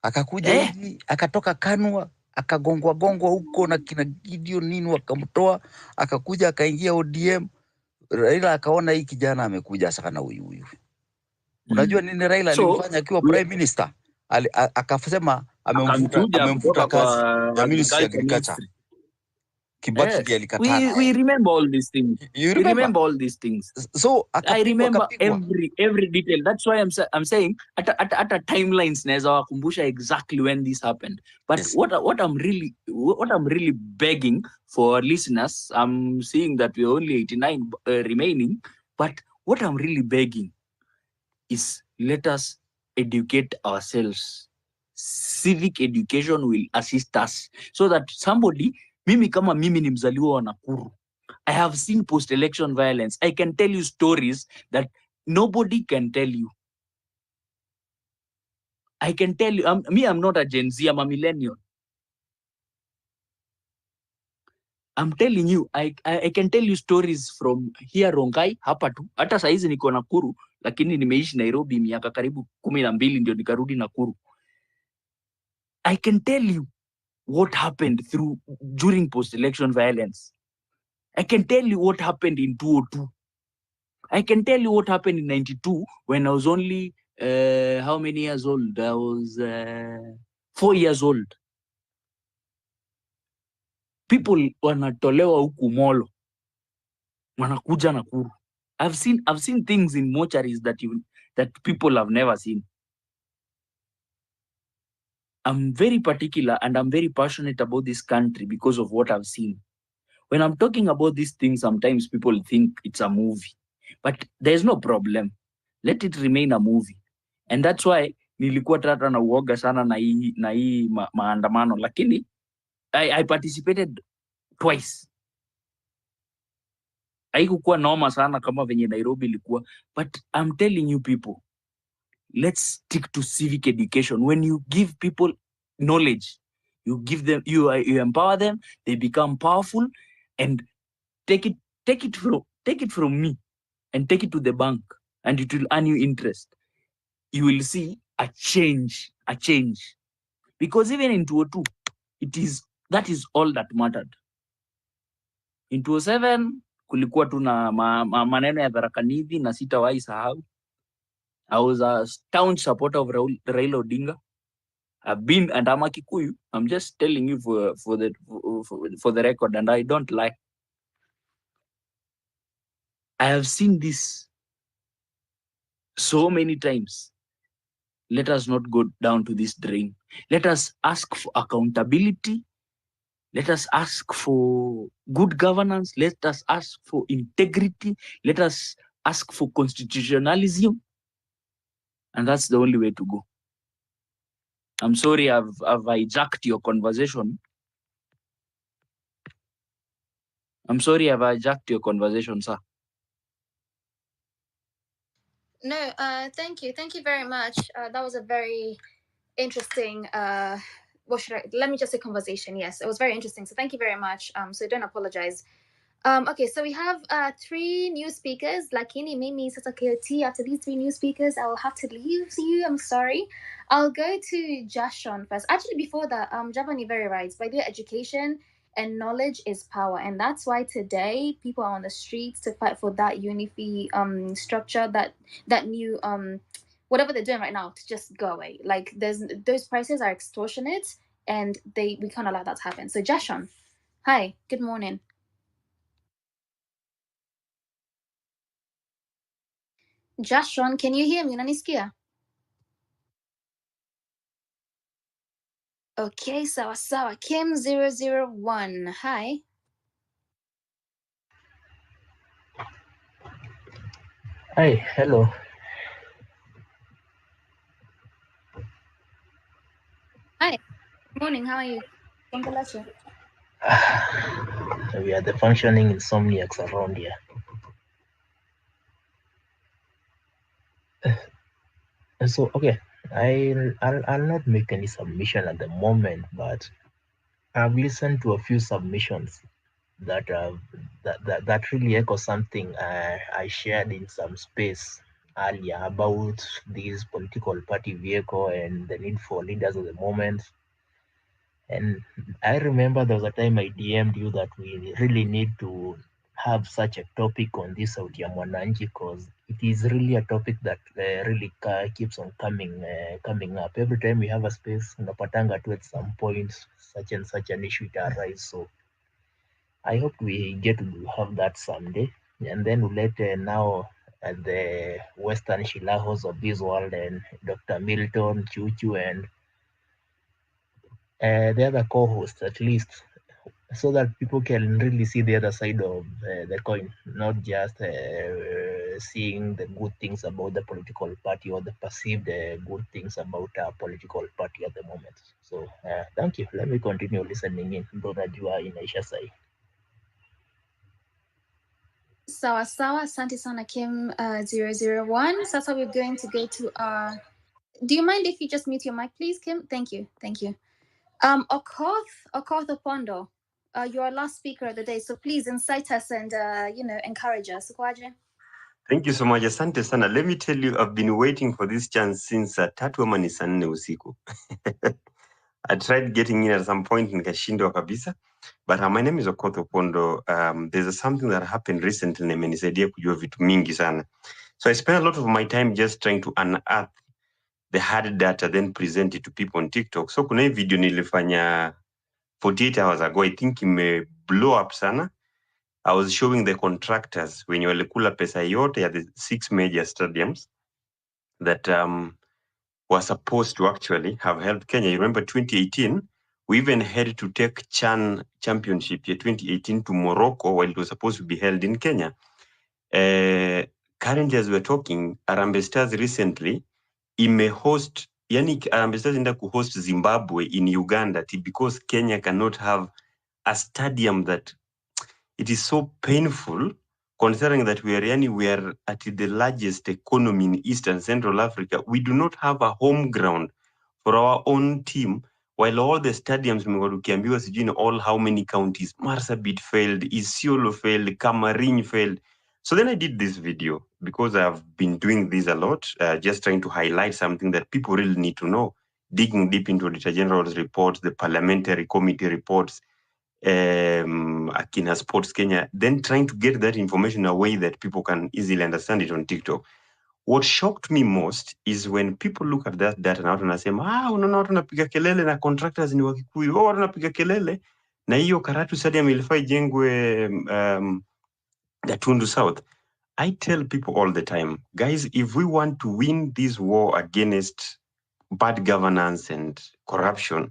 akakuja hivi akatoka KANU akagongwa huko na kina Gideon nini wakamtoa akakuja akaingia ODM. Raila akaona hii kijana amekuja sana huyu. Unajua nini Raila alifanya akiwa prime minister? Akasema amemfuta kazi ya Ministry of Agriculture. Kibaki ndiye alikataa. We remember all these things. You remember all these things. So I remember every detail. That's why I'm saying at a timelines naweza wakumbusha exactly when this happened. But what I'm really begging for listeners, I'm seeing that we're only 89 remaining, but what I'm really begging is let us educate ourselves. Civic education will assist us so that mimi kama mimi ni mzaliwa wa Nakuru, I have seen post-election violence. I can tell you stories that nobody can tell you. I can tell you, I'm not a Gen Z, I'm a millennial. I'm telling you, I can tell you stories from here Rongai, hapa tu. Hata saizi niko Nakuru, lakini nimeishi Nairobi miaka karibu 12 ndio nikarudi Nakuru. I can tell you what happened during post-election violence. I can tell you what happened in 2002. I can tell you what happened in 92 when I was only, how many years old? I was 4 years old. People wanatolewa huku Molo, wanakuja Nakuru. I've seen things in mortuaries that people have never seen. I'm very particular and I'm very passionate about this country because of what I've seen. When I'm talking about these things, sometimes people think it's a movie, but there's no problem. Let it remain a movie. And that's why nilikuwa tata na uoga sana na hii maandamano, lakini I participated twice. Haikukuwa noma sana kama venye Nairobi ilikuwa, but I'm telling you people, let's stick to civic education. When you give people knowledge, you give them, you empower them, they become powerful, and take it from me and take it to the bank, and it will earn you interest. You will see a change. Because even in 2002, that is all that mattered. In 2007, kulikuwa tu na maneno ya Tharaka Nithi na sitawahi sahau. I was a staunch supporter of Raila Odinga. I've been, and I'm a Kikuyu. I'm just telling you for the record, and I don't lie. I have seen this so many times. Let us not go down to this drain. Let us ask for accountability. Let us ask for good governance. Let us ask for integrity. Let us ask for constitutionalism. And that's the only way to go. I'm sorry I've hijacked your conversation. I'm sorry I've hijacked your conversation, sir. No, thank you. Thank you very much. That was a very interesting, let me just say conversation. Yes, it was very interesting. So thank you very much. So don't apologize. Okay, so we have 3 new speakers. Lakini mimi sasa KOT, after these 3 new speakers, I will have to leave you. I'm sorry. I'll go to Jashon first. Actually, before that, Javan, you're very right. By the way, education and knowledge is power, and that's why today people are on the streets to fight for that unity structure, that new whatever they're doing right now to just go away. Like those prices are extortionate, and we can't allow that to happen. So Jashon, hi, good morning. Jashon, can you hear me? Unanisikia? Okay, sawa sawa. Kim 001. Hi. Hi, hello. Hi. Good morning. How are you? Kongolache. We are the functioning insomniacs around here. So okay, I'll not make any submission at the moment, but I've listened to a few submissions that really echo something I shared in some space earlier about this political party vehicle and the need for leaders of the moment. And I remember there was a time I DM'd you that we really need to have such a topic on this Sauti ya Mwananchi, because it is really a topic that really keeps on coming up. Every time we have a space, unapatanga tu at some point such and such an issue to arise. So I hope we get to have that someday. And then we'll let now the Western Shilahos of this world and Dr. Milton, Chuchu, and the other co-hosts, at least, so that people can really see the other side of the coin, not just seeing the good things about the political party or the perceived good things about our political party at the moment. So thank you. Let me continue listening in. Brother Jua inaisha sai. Sawa sawa. Asante sana Kim 001. Sasa we're going to go to do you mind if you just mute your mic, please, Kim? Thank you. Thank you. Okoth Opondo, you're our last speaker of the day, so please incite us and encourage us. Kwaje? Thank you so much. Asante sana. Let me tell you, I've been waiting for this chance since 3 ama ni saa 4 usiku. I tried getting in at some point nikashindwa kabisa. But my name is Okoth Opondo. There's something that happened recently na imenisaidia kujua vitu mingi sana. So I spent a lot of my time just trying to unearth the hard data, then present it to people on TikTok. So kuna hii video nilifanya 48 hours ago, I think ime blow up sana. I was showing the contractors wenye walikula pesa yote ya the 6 major stadiums that were supposed to actually have helped Kenya. You remember 2018, we even had to take CHAN championship year 2018 to Morocco while it was supposed to be held in Kenya. Currently, as we're talking, Harambee Stars recently host, yani Harambee Stars enda host Zimbabwe in Uganda because Kenya cannot have a stadium that it is so painful considering that we are at the largest economy in East and Central Africa. We do not have a home ground for our own team, while all the stadiums ukiambiwa sijui in all how many counties, Marsabit failed, Isiolo failed, Kamarin failed. So then I did this video because I've been doing this a lot, just trying to highlight something that people really need to know, digging deep into Auditor General's reports, the parliamentary committee reports, Akina Sports Kenya, then trying to get that information in a way that people can easily understand it on TikTok. What shocked me most is when people look at that data na watu nasema, unaona watu napiga kelele na contractors ni Wakikuyu, watu napiga kelele na hiyo Karatu Stadium ilifaa ijengwe Gatundu South. I tell people all the time, guys, if we want to win this war against bad governance and corruption,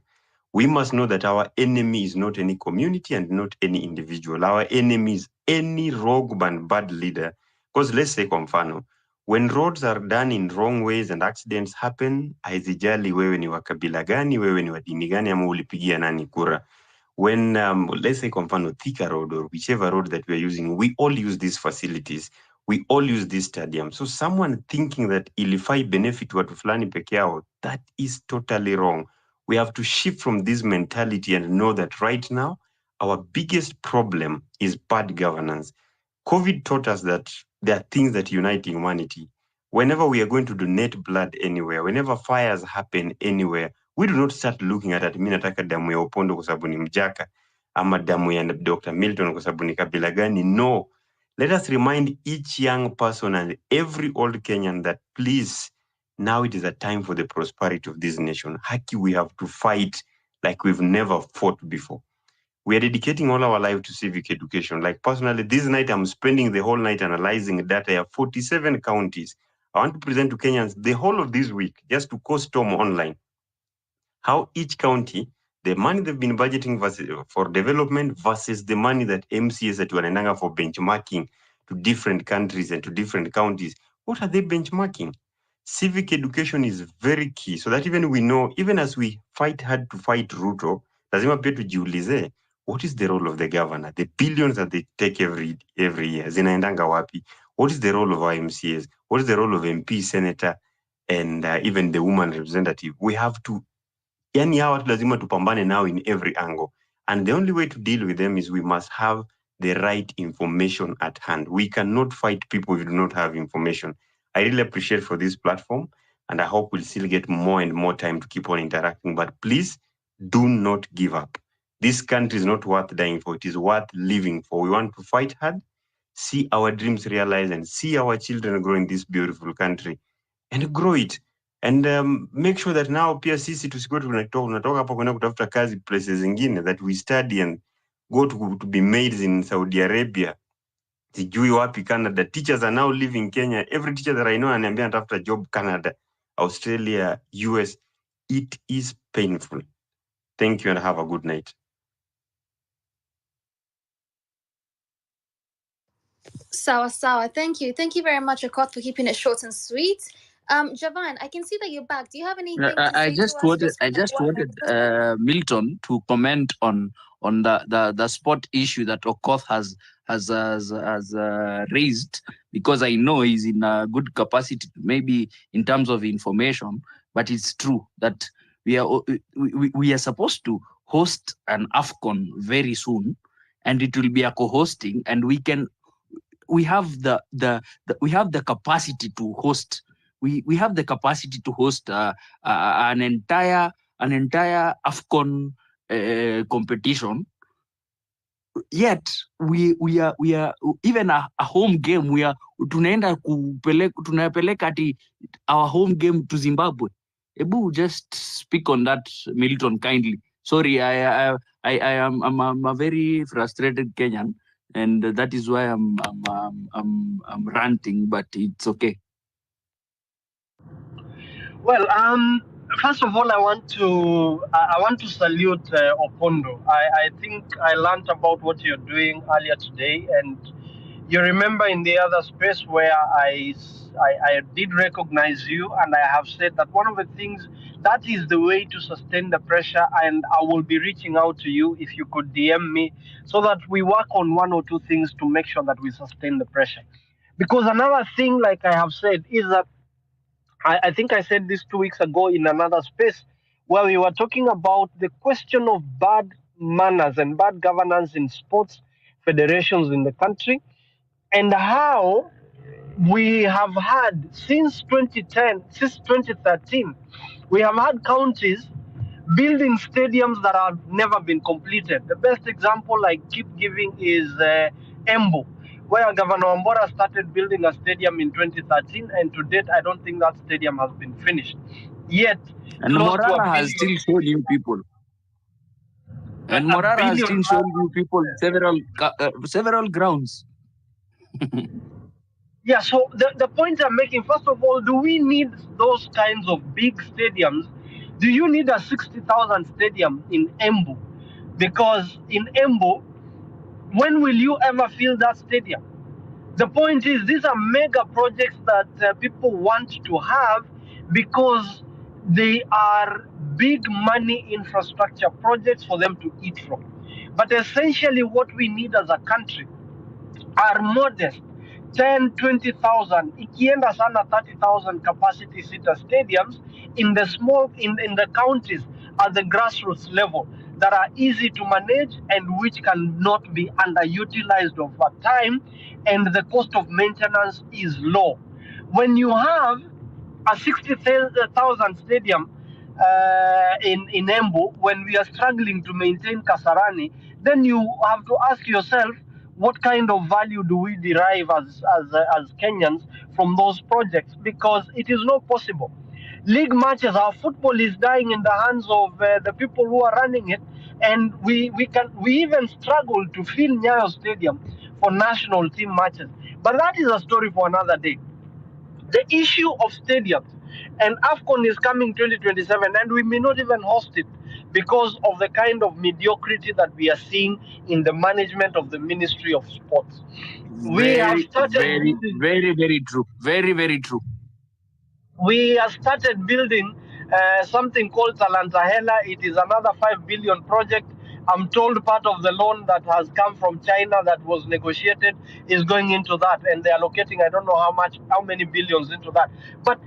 we must know that our enemy is not any community and not any individual. Our enemy is any rogue and bad leader. Because let's say kwa mfano, when roads are done in wrong ways and accidents happen, haizijali wewe ni wa kabila gani, wewe ni wa dini gani, ama ulipigia nani kura. When, let's say kwa mfano, Thika Road or whichever road that we are using, we all use these facilities. We all use this stadium. So someone thinking that ilifai benefit watu fulani peke yao, that is totally wrong. We have to shift from this mentality and know that right now, our biggest problem is bad governance. COVID taught us that there are things that unite humanity. Whenever we are going to donate blood anywhere, whenever fires happen anywhere, we do not start looking at mi nataka damu ya Opondo kwa sababu ni Mjaka, ama damu ya Dr. Milton kwa sababu ni kabila gani. No. Let us remind each young person and every old Kenyan that please, now it is a time for the prosperity of this nation. Haki, we have to fight like we've never fought before. We are dedicating all our life to civic education. Like personally, this night I'm spending the whole night analyzing data of 47 counties. I want to present to Kenyans the whole of this week just to co-storm online how each county, the money they've been budgeting for development versus the money that MCS that wanaendanga for benchmarking to different countries and to different counties. What are they benchmarking? Civic education is very key so that even we know, even as we fight hard to fight Ruto, lazima pia tujiulize, what is the role of the governor? The billions that they take every year, zinaendanga wapi? What is the role of our MCAs? What is the role of MP, senator, and even the woman representative? We have to, yani hawa watu lazima tupambane now in every angle. And the only way to deal with them is we must have the right information at hand. We cannot fight people if we do not have information. I really appreciate for this platform, and I hope we'll still get more and more time to keep on interacting. But please do not give up. This country is not worth dying for. It is worth living for. We want to fight hard, see our dreams realized, and see our children grow in this beautiful country and grow it. And make sure that now pia sisi tusikuwe tunatoka hapa kwenda kutafuta kazi places zingine, that we study and go to be maids in Saudi Arabia, sijui wapi Canada. Teachers are now leaving Kenya. Every teacher that I know ananiambia natafuta job Canada, Australia, US. It is painful. Thank you and have a good night. Sawa. Thank you very much, Okoth, for keeping it short and sweet. Javan, I can see that you're back. Do you have anything to say I just wanted Milton to comment on the sport issue that Okoth has raised, because I know he's in a good capacity, maybe in terms of information, but it's true that we are supposed to host an AFCON very soon, and it will be a co-hosting, and we have the capacity to host. We have the capacity to host an entire an entire AFCON competition. Yet we are even a home game, we are tunapeleka ati our home game to Zimbabwe. Ebu just speak on that, Milton, kindly. Sorry, I'm a very frustrated Kenyan, and that is why I'm ranting, but it's okay. Well, first of all, I want to salute Opondo. I think I learned about what you're doing earlier today, and you remember in the other space where I did recognize you, and I have said that one of the things that is the way to sustain the pressure, and I will be reaching out to you if you could DM me so that we work on one or two things to make sure that we sustain the pressure. Because another thing, like I have said, is that I think I said this 2 weeks ago in another space where we were talking about the question of bad manners and bad governance in sports federations in the country, and how we have had since 2013, we have had counties building stadiums that have never been completed. The best example I keep giving is Embu, where Governor Wambora started building a stadium in 2013, and to date, I don't think that stadium has been finished. Yet, and close to Morara $1 has still billion. shown you people. And $1 Morara has billion. still shown you people several grounds. Yeah, so the point I'm making, first of all, do we need those kinds of big stadiums? Do you need a 60,000 stadium in Embu? Because in Embu, when will you ever fill that stadium? The point is, these are mega projects that people want to have because they are big money infrastructure projects for them to eat from. But essentially, what we need as a country are modest 10, 20,000, ikienda sana 30,000 capacity seater stadiums in the in the counties at the grassroots level that are easy to manage and which cannot be underutilized over time, and the cost of maintenance is low. When you have a 60,000 stadium in Embu, when we are struggling to maintain Kasarani, then you have to ask yourself, what kind of value do we derive as Kenyans from those projects? Because it is not possible. League matches, our football is dying in the hands of the people who are running it, and we even struggle to fill Nyayo Stadium for national team matches. But that is a story for another day. The issue of stadiums, and AFCON is coming 2027, and we may not even host it because of the kind of mediocrity that we are seeing in the management of the Ministry of Sports. We have started very true. Very true. We have started building something called Talanta Hela. It is another 5 billion project. I'm told part of the loan that has come from China that was negotiated is going into that, and they're allocating, I don't know how many billions into that. But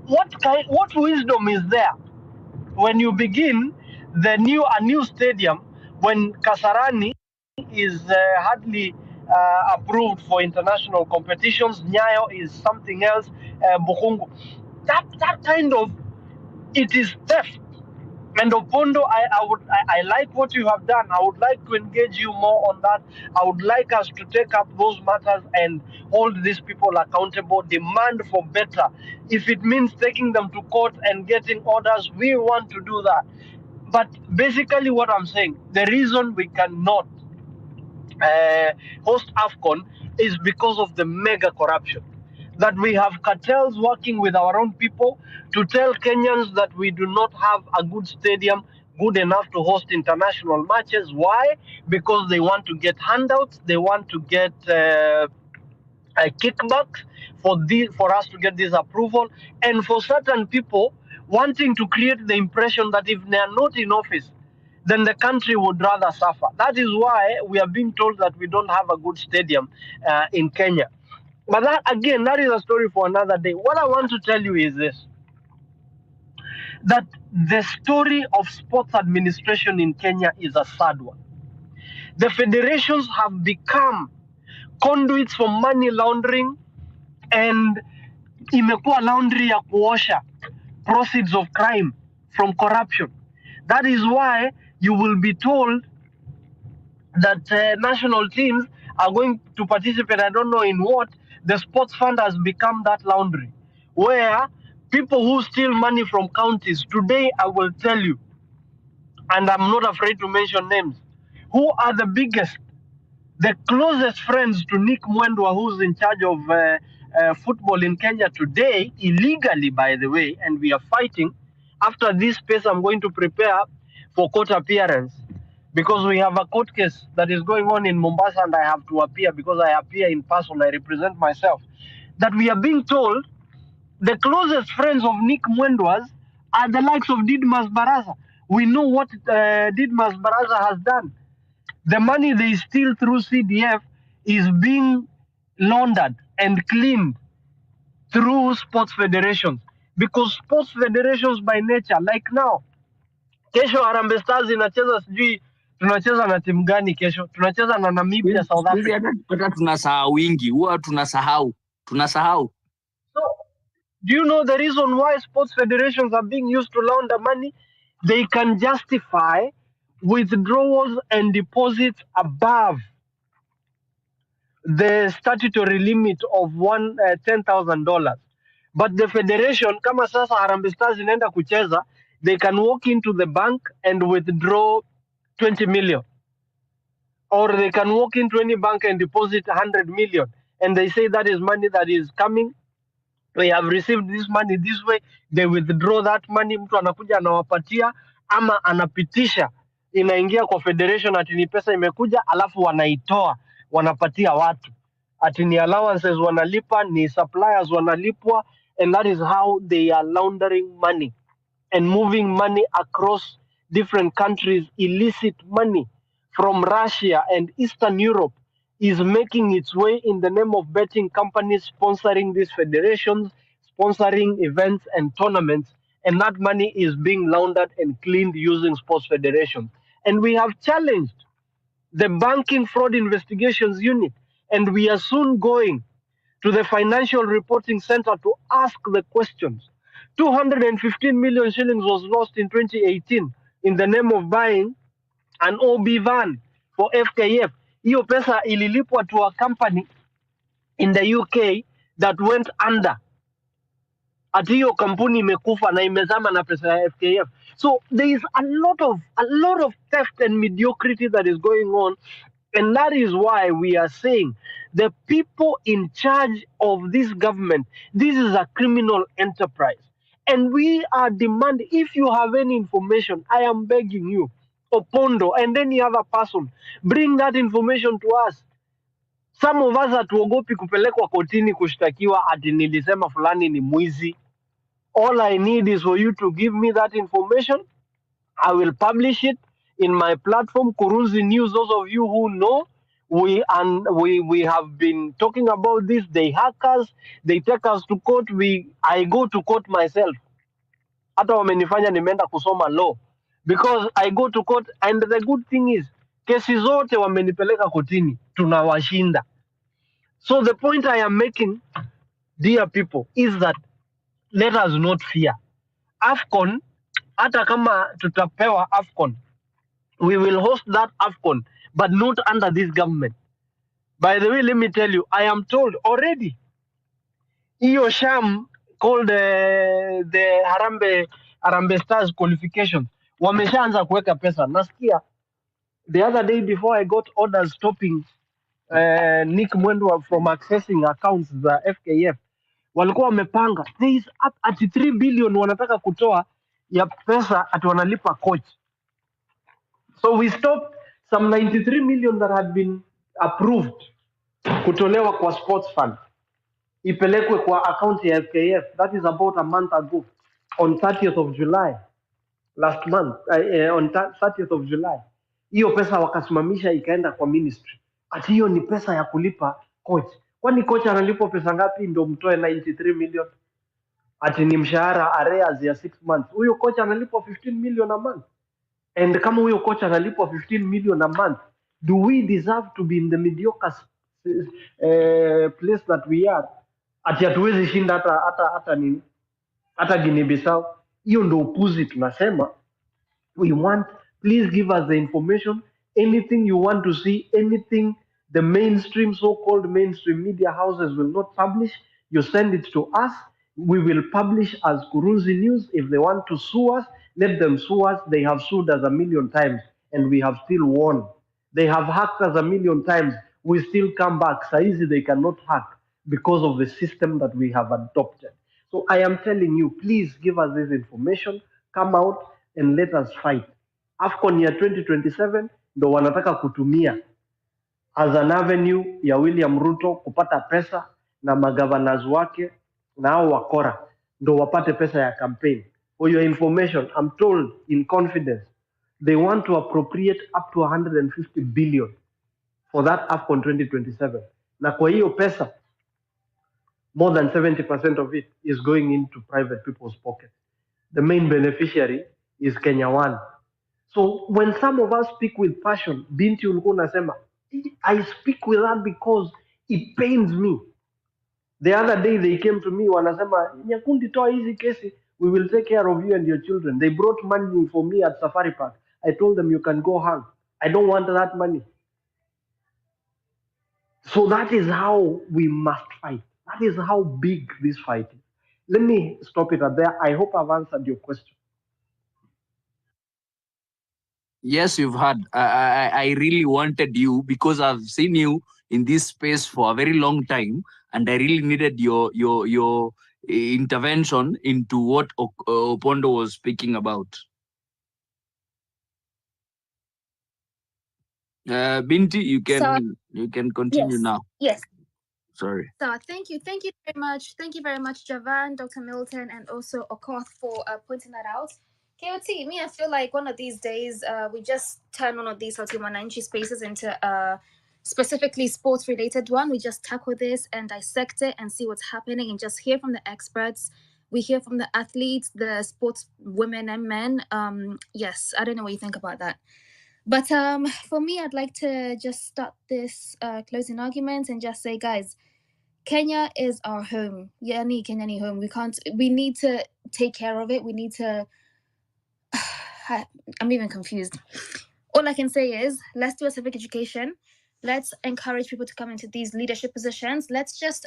what wisdom is there when you begin a new stadium when Kasarani is hardly approved for international competitions? Nyayo is something else. Bukhungu, that kind of, it is theft. And Opondo, I like what you have done. I would like to engage you more on that. I would like us to take up those matters and hold these people accountable, demand for better. If it means taking them to court and getting orders, we want to do that. But basically what I'm saying, the reason we cannot host AFCON is because of the mega corruption. That we have cartels working with our own people to tell Kenyans that we do not have a good stadium good enough to host international matches. Why? Because they want to get handouts, they want to get kickbacks for us to get this approval, and for certain people wanting to create the impression that if they are not in office, then the country would rather suffer. That is why we are being told that we don't have a good stadium in Kenya. But that, again, that is a story for another day. What I want to tell you is this, that the story of sports administration in Kenya is a sad one. The federations have become conduits for money laundering, and imekuwa laundry ya kuosha proceeds of crime from corruption. That is why you will be told that national teams are going to participate, I don't know in what. The sports fund has become that laundry, where people who steal money from counties, today I will tell you, and I'm not afraid to mention names, who are the biggest, the closest friends to Nick Mwendwa, who's in charge of football in Kenya today, illegally, by the way, and we are fighting. After this space, I'm going to prepare for court appearance because we have a court case that is going on in Mombasa and I have to appear because I appear in person, I represent myself. That we are being told the closest friends of Nick Mwendwas are the likes of Didmas Baraza. We know what Didmas Baraza has done. The money they steal through CDF is being laundered and cleaned through sports federations, because sports federations by nature, like now, kesho Harambee Stars inacheza, sijui tunacheza na timu gani kesho? Tunacheza na Namibia, South Africa. Hata tunasahau wingi, huwa tunasahau. So, do you know the reason why sports federations are being used to launder money? They can justify withdrawals and deposits above the statutory limit of $10,000. But the federation, kama sasa Harambee Stars inaenda kucheza, they can walk into the bank and withdraw 20 million. Or they can walk into any bank and deposit 100 million. And they say that is money that is coming. We have received this money this way. They withdraw that money, mtu anakuja anawapatia, ama anapitisha, inaingia kwa federation ati ni pesa imekuja, alafu wanaitoa, wanapatia watu. Ati ni allowances wanalipa, ni suppliers wanalipwa, and that is how they are laundering money and moving money across different countries. Illicit money from Russia and Eastern Europe is making its way in the name of betting companies, sponsoring these federations, sponsoring events and tournaments, and that money is being laundered and cleaned using sports federations. And we have challenged the Banking Fraud Investigations Unit, and we are soon going to the Financial Reporting Center to ask the questions. 215 million shillings was lost in 2018 in the name of buying an OB van for FKF. Hiyo pesa ililipwa to a company in the UK that went under. Ati hiyo kampuni imekufa na imezama na pesa ya FKF. So there is a lot of theft and mediocrity that is going on, and that is why we are saying the people in charge of this government, this is a criminal enterprise. And we are demanding, if you have any information, I am begging you, Opondo and any other person, bring that information to us. Some of us hatuogopi kupelekwa kotini kushtakiwa ati nilisema fulani ni mwizi. All I need is for you to give me that information. I will publish it in my platform, Kurunzi News. Those of you who know, we have been talking about this. They hack us, they take us to court. I go to court myself. Hata wamenifanya nimeenda kusoma law, because I go to court, and the good thing is kesi zote wamenipeleka kotini, tunawashinda. So the point I am making, dear people, is that let us not fear. AFCON, hata kama tutapewa AFCON, we will host that AFCON, but not under this government. By the way, let me tell you, I am told already, hiyo sham called the Harambee Stars qualifications, wameshaanza kuweka pesa. Nasikia the other day before I got orders stopping Nick Mwendwa from accessing accounts za FKF, walikuwa wamepanga, there is up at 3 billion wanataka kutoa ya pesa ati wanalipa coach. So we stopped some 93 million that had been approved kutolewa kwa sports fund, ipelekwe kwa account ya FKF. That is about a month ago, on 30th of July last month, on 30th of July. Hiyo pesa wakasimamisha ikaenda kwa ministry. Ati hiyo ni pesa ya kulipa coach. Kwani coach analipwa pesa ngapi ndio mtoe 93 million? Ati ni mshahara arrears ya 6 months. Huyo coach analipwa 15 million a month. And kama huyo coach analipwa 15 million a month, do we deserve to be in the mediocre place that we are? Ati hatuwezi shinda hata nini? Hata Guinea Bissau. Hiyo ndo upuzi tunasema. We want, please give us the information, anything you want to see, anything the mainstream, so-called mainstream media houses will not publish, you send it to us. We will publish as Kurunzi News. If they want to sue us, let them sue us. They have sued us 1,000,000 times and we have still won. They have hacked us 1,000,000 times. We still come back. So easy they cannot hack because of the system that we have adopted. So I am telling you, please give us this information. Come out and let us fight. AFCON ya 2027 ndo wanataka kutumia as an avenue ya William Ruto kupata pesa na magavanas wake na hao wakora ndo wapate pesa ya campaign. For your information, I'm told in confidence they want to appropriate up to 150 billion for that AFCON 2027. Na kwa hiyo pesa, more than 70% of it is going into private people's pockets. The main beneficiary is Kenya One. So when some of us speak with passion, binti ulikuwa unasema, I speak with that because it pains me. The other day they came to me wanasema, Nyakundi toa hizi kesi, we will take care of you and your children. They brought money for me at Safari Park. I told them you can go hang. I don't want that money. So that is how we must fight. That is how big this fight is. Let me stop it at there. I hope I've answered your question. Yes, you've heard. I really wanted you because I've seen you in this space for a very long time, and I really needed your intervention into what Opondo was speaking about. Binti, you can continue now. Yes. Sorry. So thank you very much. Thank you very much, Javan, Dr. Milton, and also Okoth for pointing that out. KOT, me, I feel like one of these days we just turn one of these Mananchi spaces into a specifically sports related one. We just tackle this and dissect it and see what's happening and just hear from the experts. We hear from the athletes, the sports women and men. Yes, I don't know what you think about that. But for me, I'd like to just start this closing argument and just say, guys, Kenya is our home. Yani Kenyani home. We need to take care of it. We need to, I'm even confused. All I can say is, let's do a civic education. Let's encourage people to come into these leadership positions. Let's just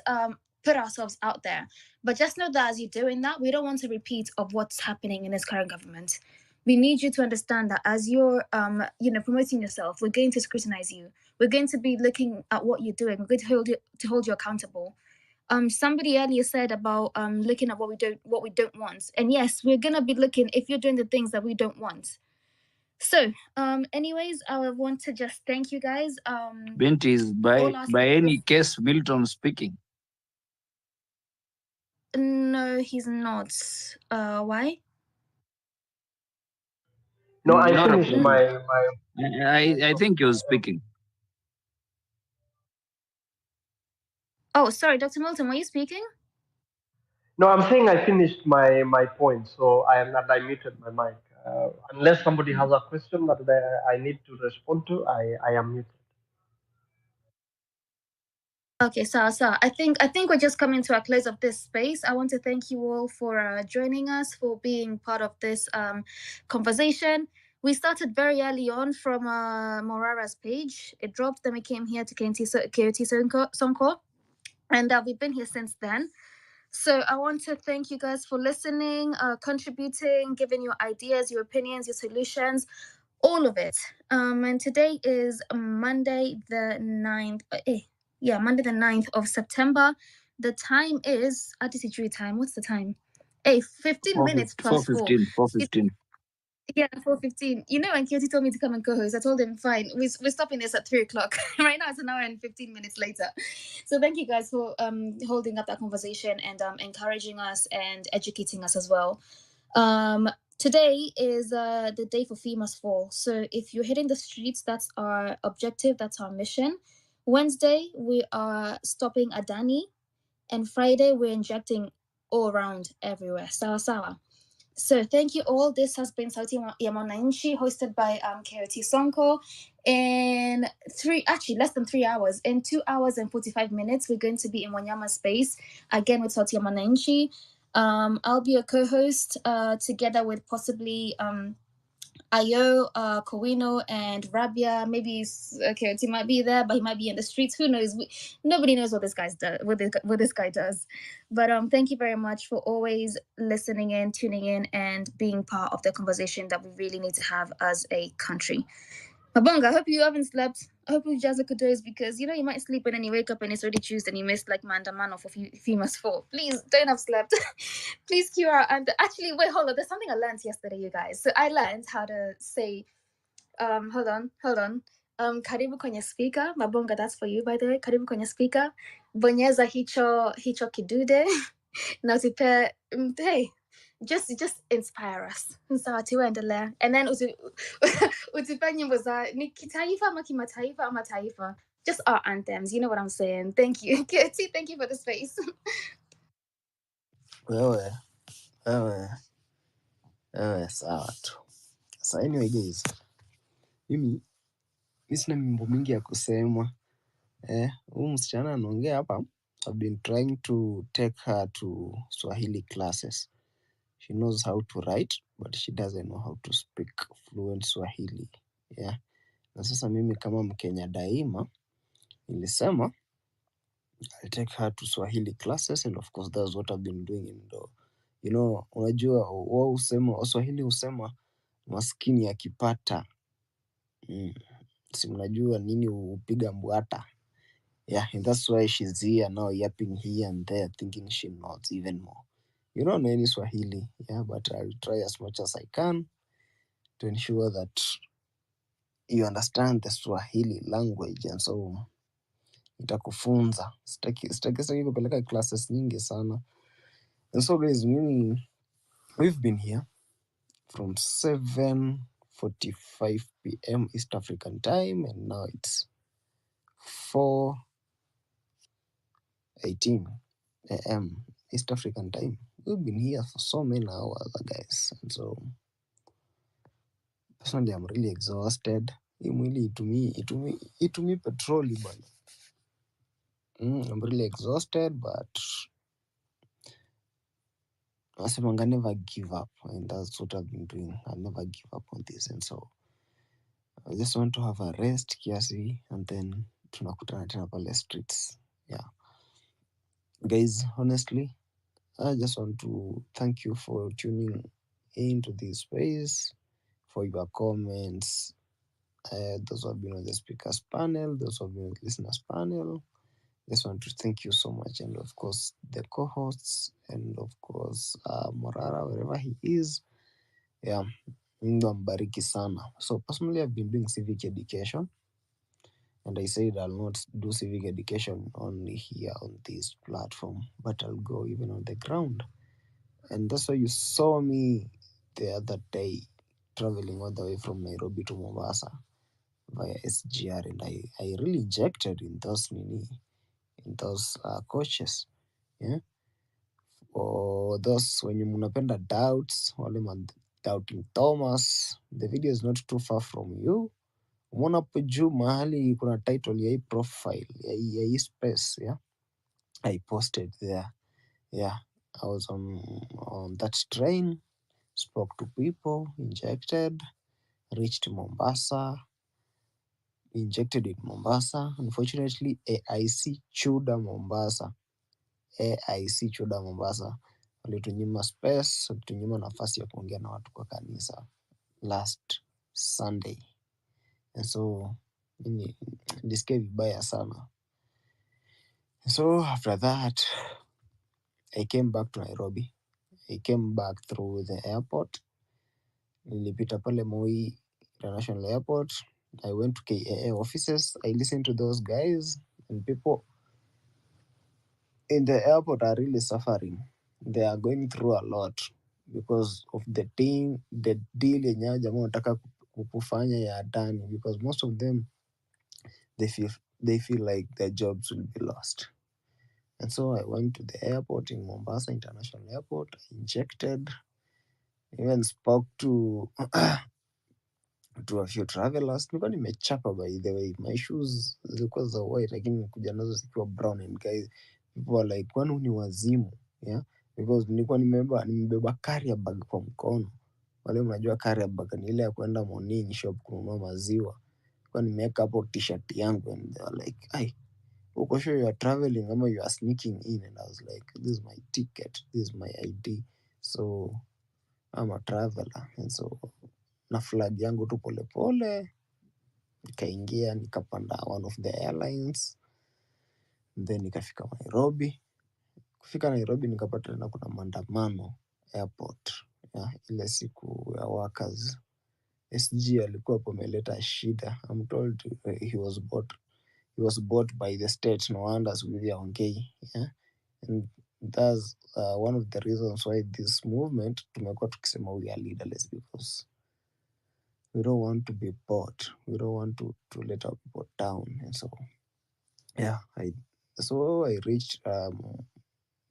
put ourselves out there. But just know that as you're doing that, we don't want a repeat of what's happening in this current government. We need you to understand that as you're promoting yourself, we're going to scrutinize you. We're going to be looking at what you're doing. We're going to hold you accountable. Somebody earlier said about looking at what we don't want. And yes, we're gonna be looking if you're doing the things that we don't want. So, anyways, I want to just thank you guys. Binti, is by any case Milton speaking? No, he's not. Why? No, I finished my. I think you're speaking. Oh, sorry, Dr. Milton, were you speaking? No, I'm saying I finished my point, so I muted my mic. Unless somebody has a question that I need to respond to, I am muted. Okay, so I think we're just coming to a close of this space. I want to thank you all for joining us, for being part of this conversation. We started very early on from Morara's page. It dropped, then we came here to KOT Sonko, and we've been here since then. So I want to thank you guys for listening, contributing, giving your ideas, your opinions, your solutions, all of it. And today is Monday the 9th. Monday the 9th of September. The time is Adisijuri time. What's the time? 15 minutes plus 4:15. Yeah, 4:15. You know, when Kioti told me to come and co-host, I told him, fine, we're stopping this at 3:00. Right now, it's an hour and 15 minutes later. So thank you guys for holding up that conversation and encouraging us and educating us as well. Today is the day for Fee Must Fall. So if you're hitting the streets, that's our objective, that's our mission. Wednesday, we are stopping Adani. And Friday, we're injecting all around everywhere. Sawa. So thank you all. This has been Sauti ya Mwananchi, hosted by KOT Sonko. In less than 3 hours. In 2 hours and 45 minutes, we're going to be in Wanyama space, again with Sauti ya Mwananchi. I'll be a co-host together with possibly Ayo, Kowino, and Rabia. Maybe he might be there, but he might be in the streets. Who knows? Nobody knows what this guy does. But thank you very much for always listening in, tuning in, and being part of the conversation that we really need to have as a country. Mabonga, I hope you haven't slept. I hope you just could doze, because you might sleep and then you wake up and it's already Tuesday and you missed like Mandamano for Famous 4. Please don't have slept. Please, Kira. And actually, wait, hold on. There's something I learned yesterday, you guys. So I learned how to say, hold on. Karibu kwenye speaker. Mabonga, that's for you, by the way. Karibu kwenye speaker. Bonyeza hicho kidude. Na usipe, hey, just inspire us. Sawa, tuendelee. And then utupe nyimbo za ni kitaifa ama kimataifa ama taifa. Just our anthems. You know what I'm saying? Thank you. Keti, thank you for the space. Wewe sawa tu. So anyway guys, mimi sina mambo mingi ya kusema. Huyu msichana anaongea hapa. I've been trying to take her to Swahili classes. She knows how to write, but she doesn't know how to speak fluent Swahili. Yeah. Na sasa mimi kama Mkenya daima nilisema I'll take her to Swahili classes, and of course that's what I've been doing. And unajua wao Waswahili husema maskini akipata si mnajua nini upiga mbwata. Yeah, and that's why she's here now, yapping here and there, thinking she knows even more. You don't know any Swahili, yeah, but I'll try as much as I can to ensure that you understand the Swahili language. And so nitakufunza. Sitaki kupeleka classes nyingi sana. And so guys, we've been here from 7:45 p.m. East African time, and now it's 4:18 a.m. East African time. We've been here for so many hours, guys. And so personally, I'm really exhausted. Hii mwili itumii petroli bwana. I'm really exhausted, but I never give up, and that's what I've been doing. I never give up on this, and so I just want to have a rest kiasi, and then tunakutana tena pale streets. Yeah, guys, honestly, I just want to thank you for tuning into this space, for your comments. Those who have been on the speakers panel, those who have been on the listeners panel. Just want to thank you so much, and of course the co-hosts, and of course Morara, wherever he is. Yeah, Mungu ambariki sana. So personally, I've been doing civic education, and I said I'll not do civic education only here on this platform, but I'll go even on the ground. And that's why you saw me the other day traveling all the way from Nairobi to Mombasa via SGR, and I really injected in those coaches. Yeah, for those wenye mnapenda doubts, wale doubting Thomas, the video is not too far from you. Umeona hapo juu mahali kuna title ya hii profile ya hii space, yeah, I posted there. Yeah, I was on that train, spoke to people, injected, reached Mombasa, injected in Mombasa. Unfortunately, AIC Chuda Mombasa walitunyima space, walitunyima nafasi ya kuongea na watu kwa kanisa last Sunday. And so nilisikia vibaya sana. So after that, I came back to Nairobi. I came back through the airport. Nilipita pale Moi International Airport. I went to KAA offices. I listened to those guys, and people in the airport are really suffering. They are going through a lot because of the deal yenye jamaa wanataka kufanya ya ndani, because most of them they feel like their jobs will be lost. And so I went to the airport in Mombasa International Airport, injected, even spoke to a few travelers. Nilikuwa nimechapa, by the way. My shoes zilikuwa za white, lakini nikuja nazo zikiwa brown, and guys, people were like, kwani ni wazimu? Yeah, because nilikuwa nimebeba carrier bag kwa mkono. Wale mnajua carrier bag ni ile ya kwenda morning shop kununua maziwa. Kwa nimeweka hapo t-shirt yangu and they were like, "Ai, uko sure you are traveling ama you are sneaking in?" And I was like, "This is my ticket, this is my ID, so I'm a traveler." And so na flag yangu tu polepole nikaingia nikapanda one of the airlines, then nikafika Nairobi. Kufika Nairobi nikapata tena kuna maandamano airport ile siku ya workers. SG alikuwa hapo ameleta shida. I'm told he was bought by the state. No wonder we are okay. And that's one of the reasons why this movement tumekuwa tukisema we are leaderless, because we don't want to be bought. We don't want to let our people down. And so I reached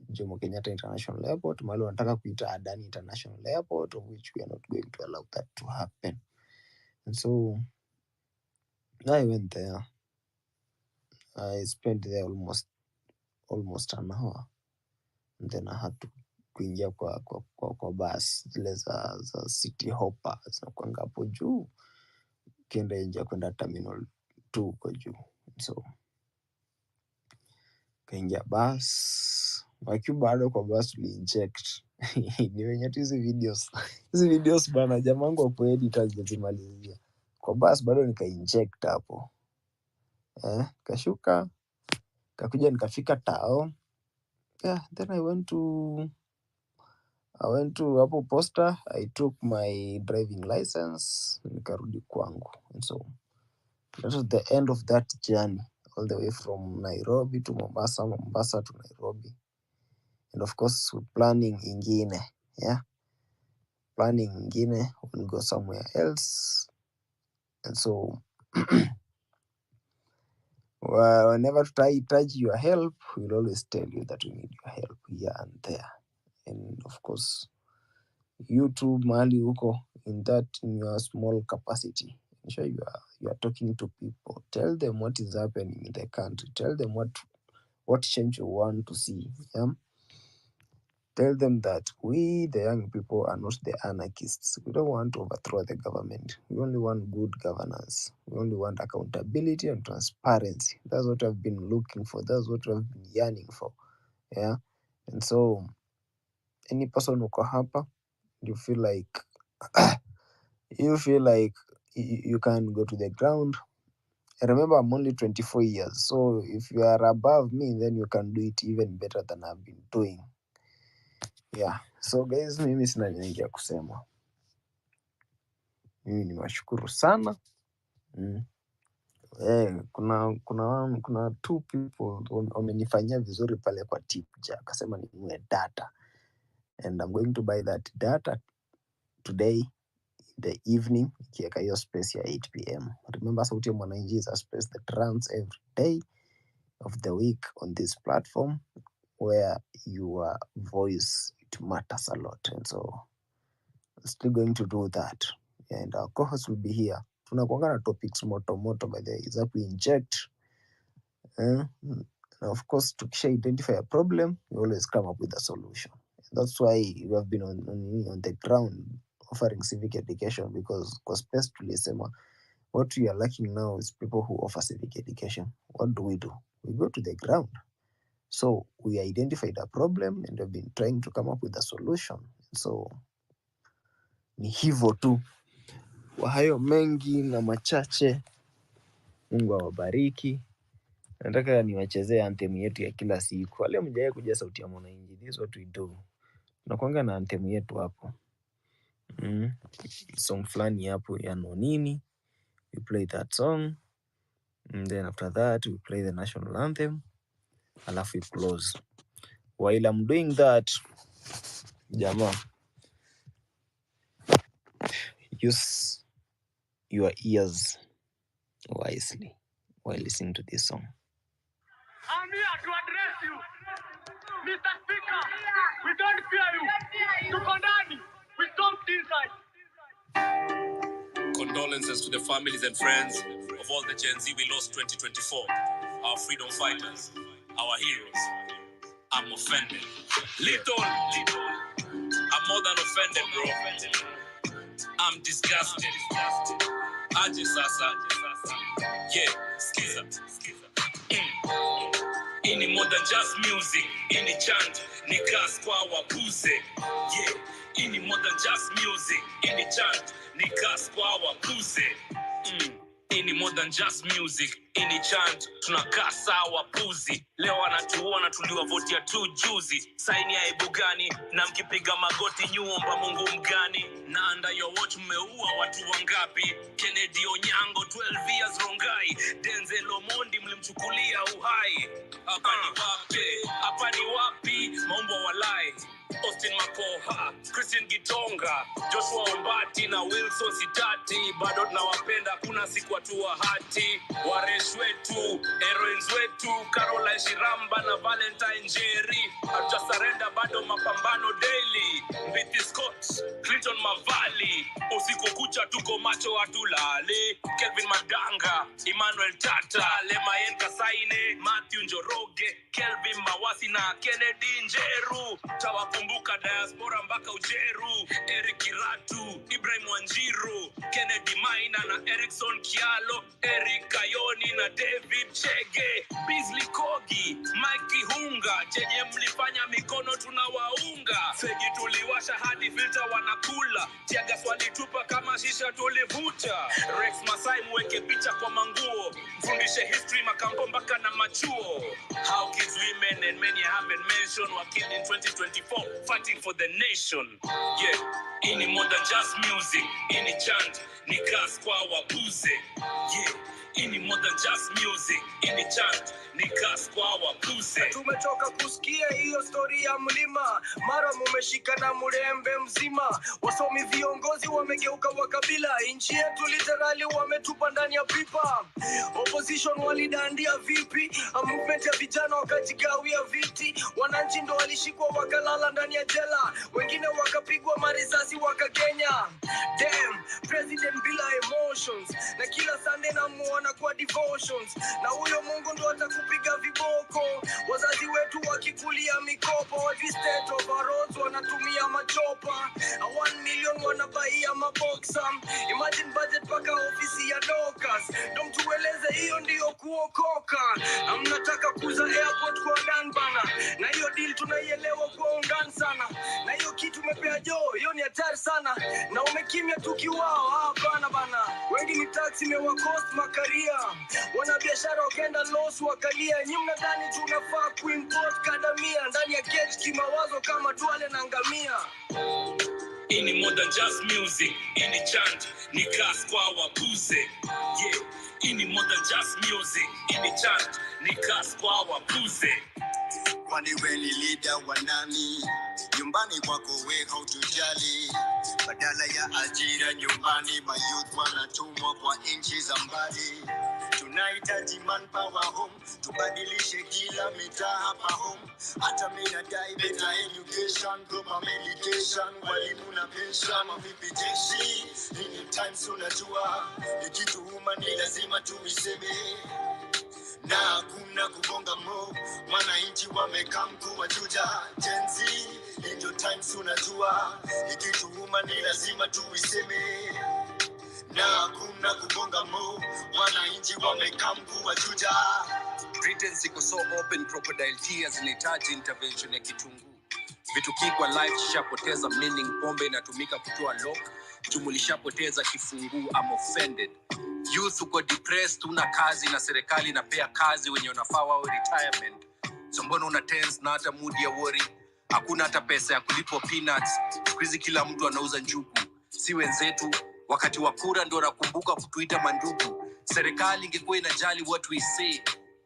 Jomo Kenyatta International Airport, mahali wanataka kuita Adani International Airport, of which we are not going to allow that to happen. And so I went there. I spent there almost an hour, and then I had to kuingia kwa bus zile za city hopper zinakuanga hapo juu, ukienda nje kwenda terminal 2 huko juu. So kaingia bus, wakiwa bado kwa bus tuliinject ni wenye tu hizi videos bana, jamangu wapo editors zimalizia kwa bus, bado nika-inject hapo kashuka kakuja nikafika tao. Then I went to hapo posta, I took my driving license, nikarudi kwangu. And so that was the end of that journey, all the way from Nairobi to Mombasa, Mombasa to Nairobi. And of course we're planning ingine, planning ingine, we'll go somewhere else. And so whenever touch your help, we'll always tell you that we need your help here and there. And of course you too, mahali huko, in your small capacity, ensure you are talking to people. Tell them what is happening in the country. Tell them what change you want to see. Tell them that we, the young people, are not the anarchists. We don't want to overthrow the government. We only want good governance. We only want accountability and transparency. That's what I've been looking for. That's what I've been yearning for. And so any person uko hapa, you feel like you can go to the ground. Remember, I'm only 24 years. So if you are above me, then you can do it even better than I've been doing. So guys, mimi sina mengi ya kusema. Mimi niwashukuru sana. Kuna two people wamenifanyia vizuri pale kwa Tipja, akasema ninunue data, and I'm going to buy that data today in the evening, nikiweka hiyo space ya 8 p.m. Remember, Sauti ya Mwananchi is a space that runs every day of the week on this platform, where your voice, it matters a lot. And so I'm still going to do that, and our co-host will be here. Tunakuanga na topics moto by the way, is that we inject and of course tukisha identify a problem, we always come up with a solution. That's why we have been on the ground offering civic education, because kwa space tulisema what we are lacking now is people who offer civic education. What do? We go to the ground. So we identified a problem and we've been trying to come up with a solution. So ni hivyo tu. Kwa hayo mengi na machache, Mungu awabariki. Nataka niwachezee anthem yetu ya kila siku. Wale mjaye kuja Sauti ya Mwananchi, this is what we do. Tunakuanga na anthem yetu hapo. Song fulani hapo ya nonini. We play that song. And then after that, we play the national anthem. Alafu we close. While I'm doing that, jamaa, use your ears wisely while listening to this song. I'm here to address you, Mr. Speaker. We don't fear you. Tuko ndani. We stomped inside. Condolences to the families and friends of all the Gen Z we lost 2024. Our freedom fighters, our heroes. I'm offended. Little, I'm more than offended, bro. I'm disgusted. Aje sasa. Yeah, skiza. Ini more than just music. Ini chant, ni gas kwa wapuze. Yeah, ini more than just music. Ini chant, ni gas kwa wapuze. Ini more than just music. Ini chant, tunakaa sawa puzi. Leo wanatuona tuliwavotia tu juzi. Saini ya aibu gani? Na mkipiga magoti nyumba Mungu mgani? Na under your watch mmeua watu wangapi? Kennedy Onyango 12 years Rongai. Denzel Omondi mlimchukulia uhai. Hapa ni wapi? Hapa ni wapi? Maumbo walai. Austin Makoha, Christian Gitonga, Joshua Ombati na Wilson Sitati. Bado tunawapenda, kuna siku watu wa hati. Waresh wetu, heroines wetu, Caroline Shiramba na Valentine Jerry. Hatuja surrender, bado mapambano daily. Mbithi Scott, Clinton Mavali. Usiku kucha tuko macho hatulale. Kelvin Madanga, Emmanuel Tata, Lemayen Kasaine, Matthew Njoroge, Kelvin Mawasi na Kennedy Njeru. Tawakumbuka diaspora mpaka Ujeru. Eric Kiratu, Ibrahim Wanjiru, Kennedy Maina na Erickson Kialo, Eric Kayoni na David Chege, Beasley Kogi, Mike Hunga. Chenye mlifanya mikono tunawaunga. Fegi tuliwasha hadi filter wanakula. Tiaga swali tupa kama shisha tulivuta. Rex Masai mweke picha kwa manguo. Mfundishe history makambo mpaka na machuo. How kids, women and many haven't mentioned were killed in 2024 fighting for the nation. Yeah, ini more than just music. Ini chant, ni gas kwa wapuze. Yeah, ini more than just music. Ini chant, ni gas kwa wapuze. Tumetoka kusikia hiyo story ya mlima. Mara mumeshika na murembe mzima. Wasomi viongozi wamegeuka wakabila. Inchi yetu literally wametupa ndani ya pipa. Opposition walidandia vipi? Movement ya vijana wakajigawia viti. Wananchi ndo walishikwa wakalala ndani ya jela. Wengine wakapigwa marisasi wakakenya. Damn, president bila emotions. Na kila Sunday namuona kwa devotions. Na huyo Mungu ndo atakupiga viboko. Wazazi wetu wakikulia mikopo. Every state of our roads wanatumia machopa. 1 million wanabaia maboxa. Imagine budget paka ofisi ya Dokas. Ndo mtueleze hiyo ndiyo kuokoka. Mnataka kuza airport kwa Dan bana. Na hiyo deal tunaielewa kwa undani sana. Na hiyo kitu mepea joo, hiyo ni hatari sana. Na umekimya tukiwao, hapana bana. Wengi ni taxi mewakost makaria. Wanabiashara wakenda loss wakalia. Nyi mnadhani tunafaa kuimport kadamia. Ndani ya cage kimawazo kama Duale na ngamia. Ini more than just music. Ini chant, ni gas kwa wapuze. Yeah, ini more than just music. Ini chant, ni gas kwa wapuze. Kwani we ni leader wa nani? Nyumbani kwako we hautujali. Badala ya ajira nyumbani, mayouth wanatumwa kwa inchi za mbali. Tunahitaji manpower home, tubadilishe kila mitaa hapa home. Hata mimi nadai better education, proper medication, walimu na pension. Vipi jeshi, hii times unajua, ikituuma ni lazima tuiseme. Na hakuna kubonga mo, wananchi wamekaa mkuu wa juja. Gen Z, ndio times unajua, ikituuma ni lazima tuiseme. Na hakuna kubonga mo, wananchi wamekaa mkuu wa juja. Britain siko so open, crocodile tears zinahitaji intervention ya kitunguu. Vitu kikwa life shapoteza meaning, pombe inatumika kutoa lock. Jumulishapoteza kifunguu, I'm offended. Youth uko depressed, una kazi na serikali inapea kazi wenye unafaa wawe retirement. So mbona una tense na hata mood ya worry? Hakuna hata pesa ya kulipo peanuts. Siku hizi kila mtu anauza njugu. Si wenzetu wakati wa kura ndio nakumbuka kutuita mandugu. Serikali ingekuwa inajali what we say.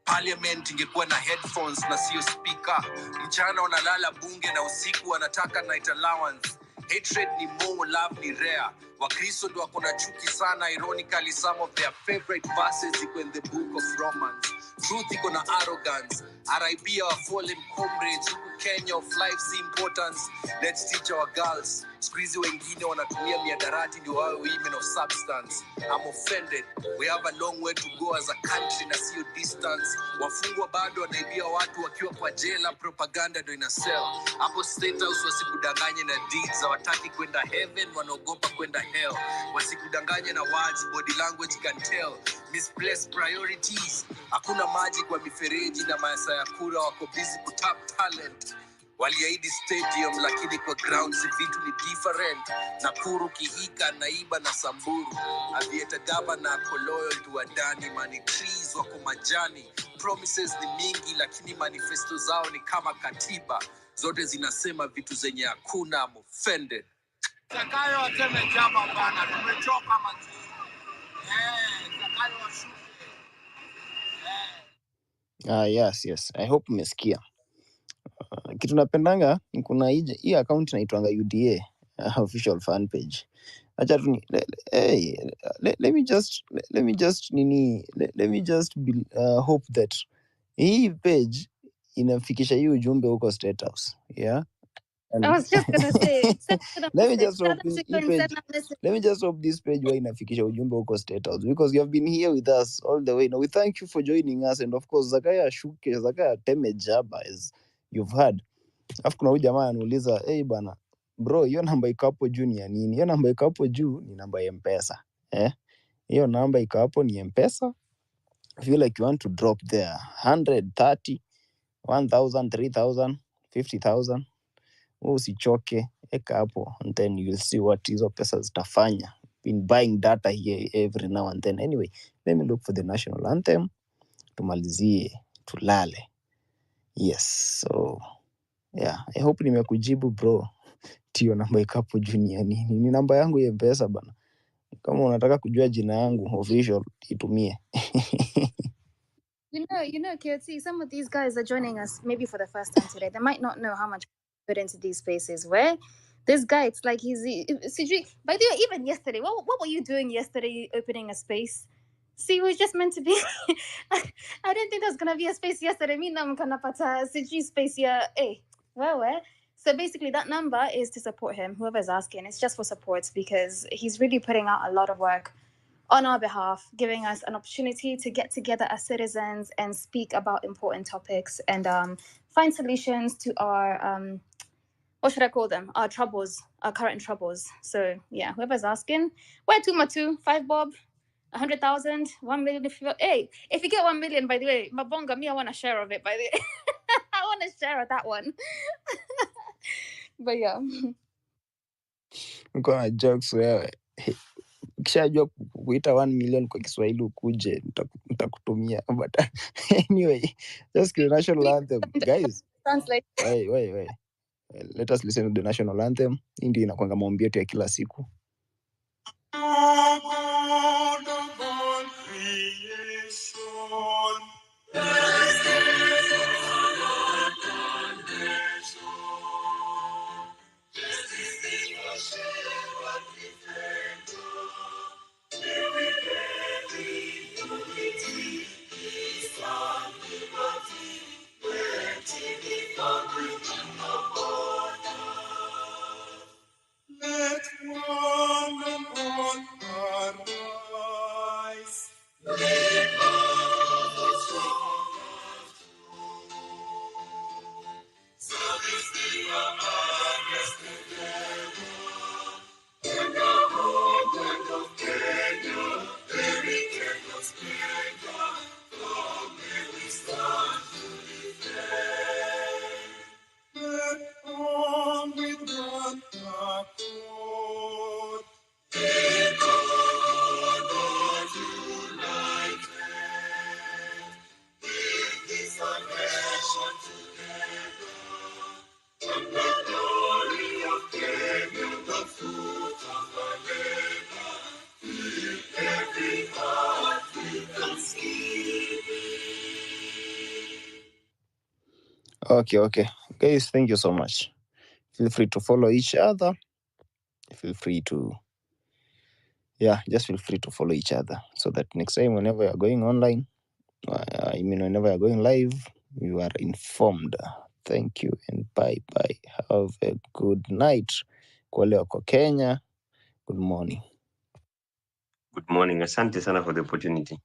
Parliament ingekuwa na headphones na sio speaker. Mchana wanalala bunge na usiku wanataka night allowance. Hatred ni more, love ni rare. Wakristo ndio wako na chuki sana. Ironically, some of their favorite verses iko in the book of Romans. Truth iko na arrogance. RIP our fallen comrades. Huku Kenya of life's importance. Let's teach our girls Siku hizi wengine wanatumia miadarati ndio wawe women of substance. I'm offended. We have a long way to go as a country na sio distance. Wafungwa bado wanaibia watu wakiwa kwa jela, propaganda ndio ina sell. Hapo State House wasikudanganye na deeds, hawataki kwenda heaven, wanaogopa kwenda hell. Wasikudanganye na words, body language can tell. Misplaced priorities. Hakuna maji kwa mifereji na masaa ya kura, wako busy kutap talent. Waliahidi stadium lakini kwa ground si vitu ni different. Nakuru, Kihika, Naiba na Samburu. Avieta Gavana ako loyal to Adani. Money trees wako majani. Promises ni mingi lakini manifesto zao ni kama katiba. Zote zinasema vitu zenye hakuna. I'm offended. Zakayo ateme jaba bana, tumechoka mazi. Zakayo washuke. Yes. I hope mmesikia. Kitu napendanga kuna hii account inaitwanga UDA official fan page. Acha tu let me just hope that hii page inafikisha hii ujumbe huko State House. Yeah. I was just gonna say, send to the Let me message. just Tell hope them to go hii and page. send a message. Let me just hope this page wa inafikisha ujumbe huko State House, because you have been here with us all the way. Now we thank you for joining us, and of course Zakaya Shuke, Zakaya Teme Jaba, as you've heard. Alafu kuna huyu jamaa anauliza, hey bana, bro, hiyo namba iko hapo juu ni ya nini? Hiyo namba iko hapo juu ni namba ya M-Pesa. Hiyo namba iko hapo ni M-Pesa. If you like you want to drop there 130, 1,000, 3,000, 50,000, usichoke, eka hapo, and then you'll see what hizo pesa zitafanya. Been buying data here every now and then. Anyway, let me look for the national anthem. Tumalizie, tulale. Yes, so yeah, I hope nimekujibu bro. Tio namba iko hapo juu ni ya nini? Ni namba yangu ya M-Pesa bana. Kama unataka kujua jina yangu official, itumie. You know, KOT, some of these guys are joining us maybe for the first time today. They might not know how much put into these spaces. Where this guy, it's like by the way, even yesterday, what were you doing yesterday opening a space? See, it was just meant to be. I didn't think there was gonna be a space yesterday. Me nam kanapata CG space here. Hey, where? So basically, that number is to support him. Whoever's asking, it's just for support because he's really putting out a lot of work on our behalf, giving us an opportunity to get together as citizens and speak about important topics and find solutions to our what should I call them? Our troubles, our current troubles. So yeah, whoever's asking, where to Matu? 5 bob, 100,000, 1 million. If you get 1 million, by the way, Mabonga, me, I want a share of it. By the way, I want a share of that one. But yeah. Niko na jokes wewe. Ukishajua kuita 1 million kwa Kiswahili ukuje nitakutumia. But anyway, just the national anthem. Guys, Translate. wait. Let us listen to the national anthem. Hii ndio inakuanga maombi yetu ya kila siku. Let one and all arise. Let all with one accord. Okay. Guys, thank you so much. Feel free to follow each other. Feel free to just feel free to follow each other so that next time whenever you're going online, whenever you're going live, you are informed. Thank you and bye. Have a good night. kwa wale wako Kenya. Good morning. Good morning. Asante sana for the opportunity.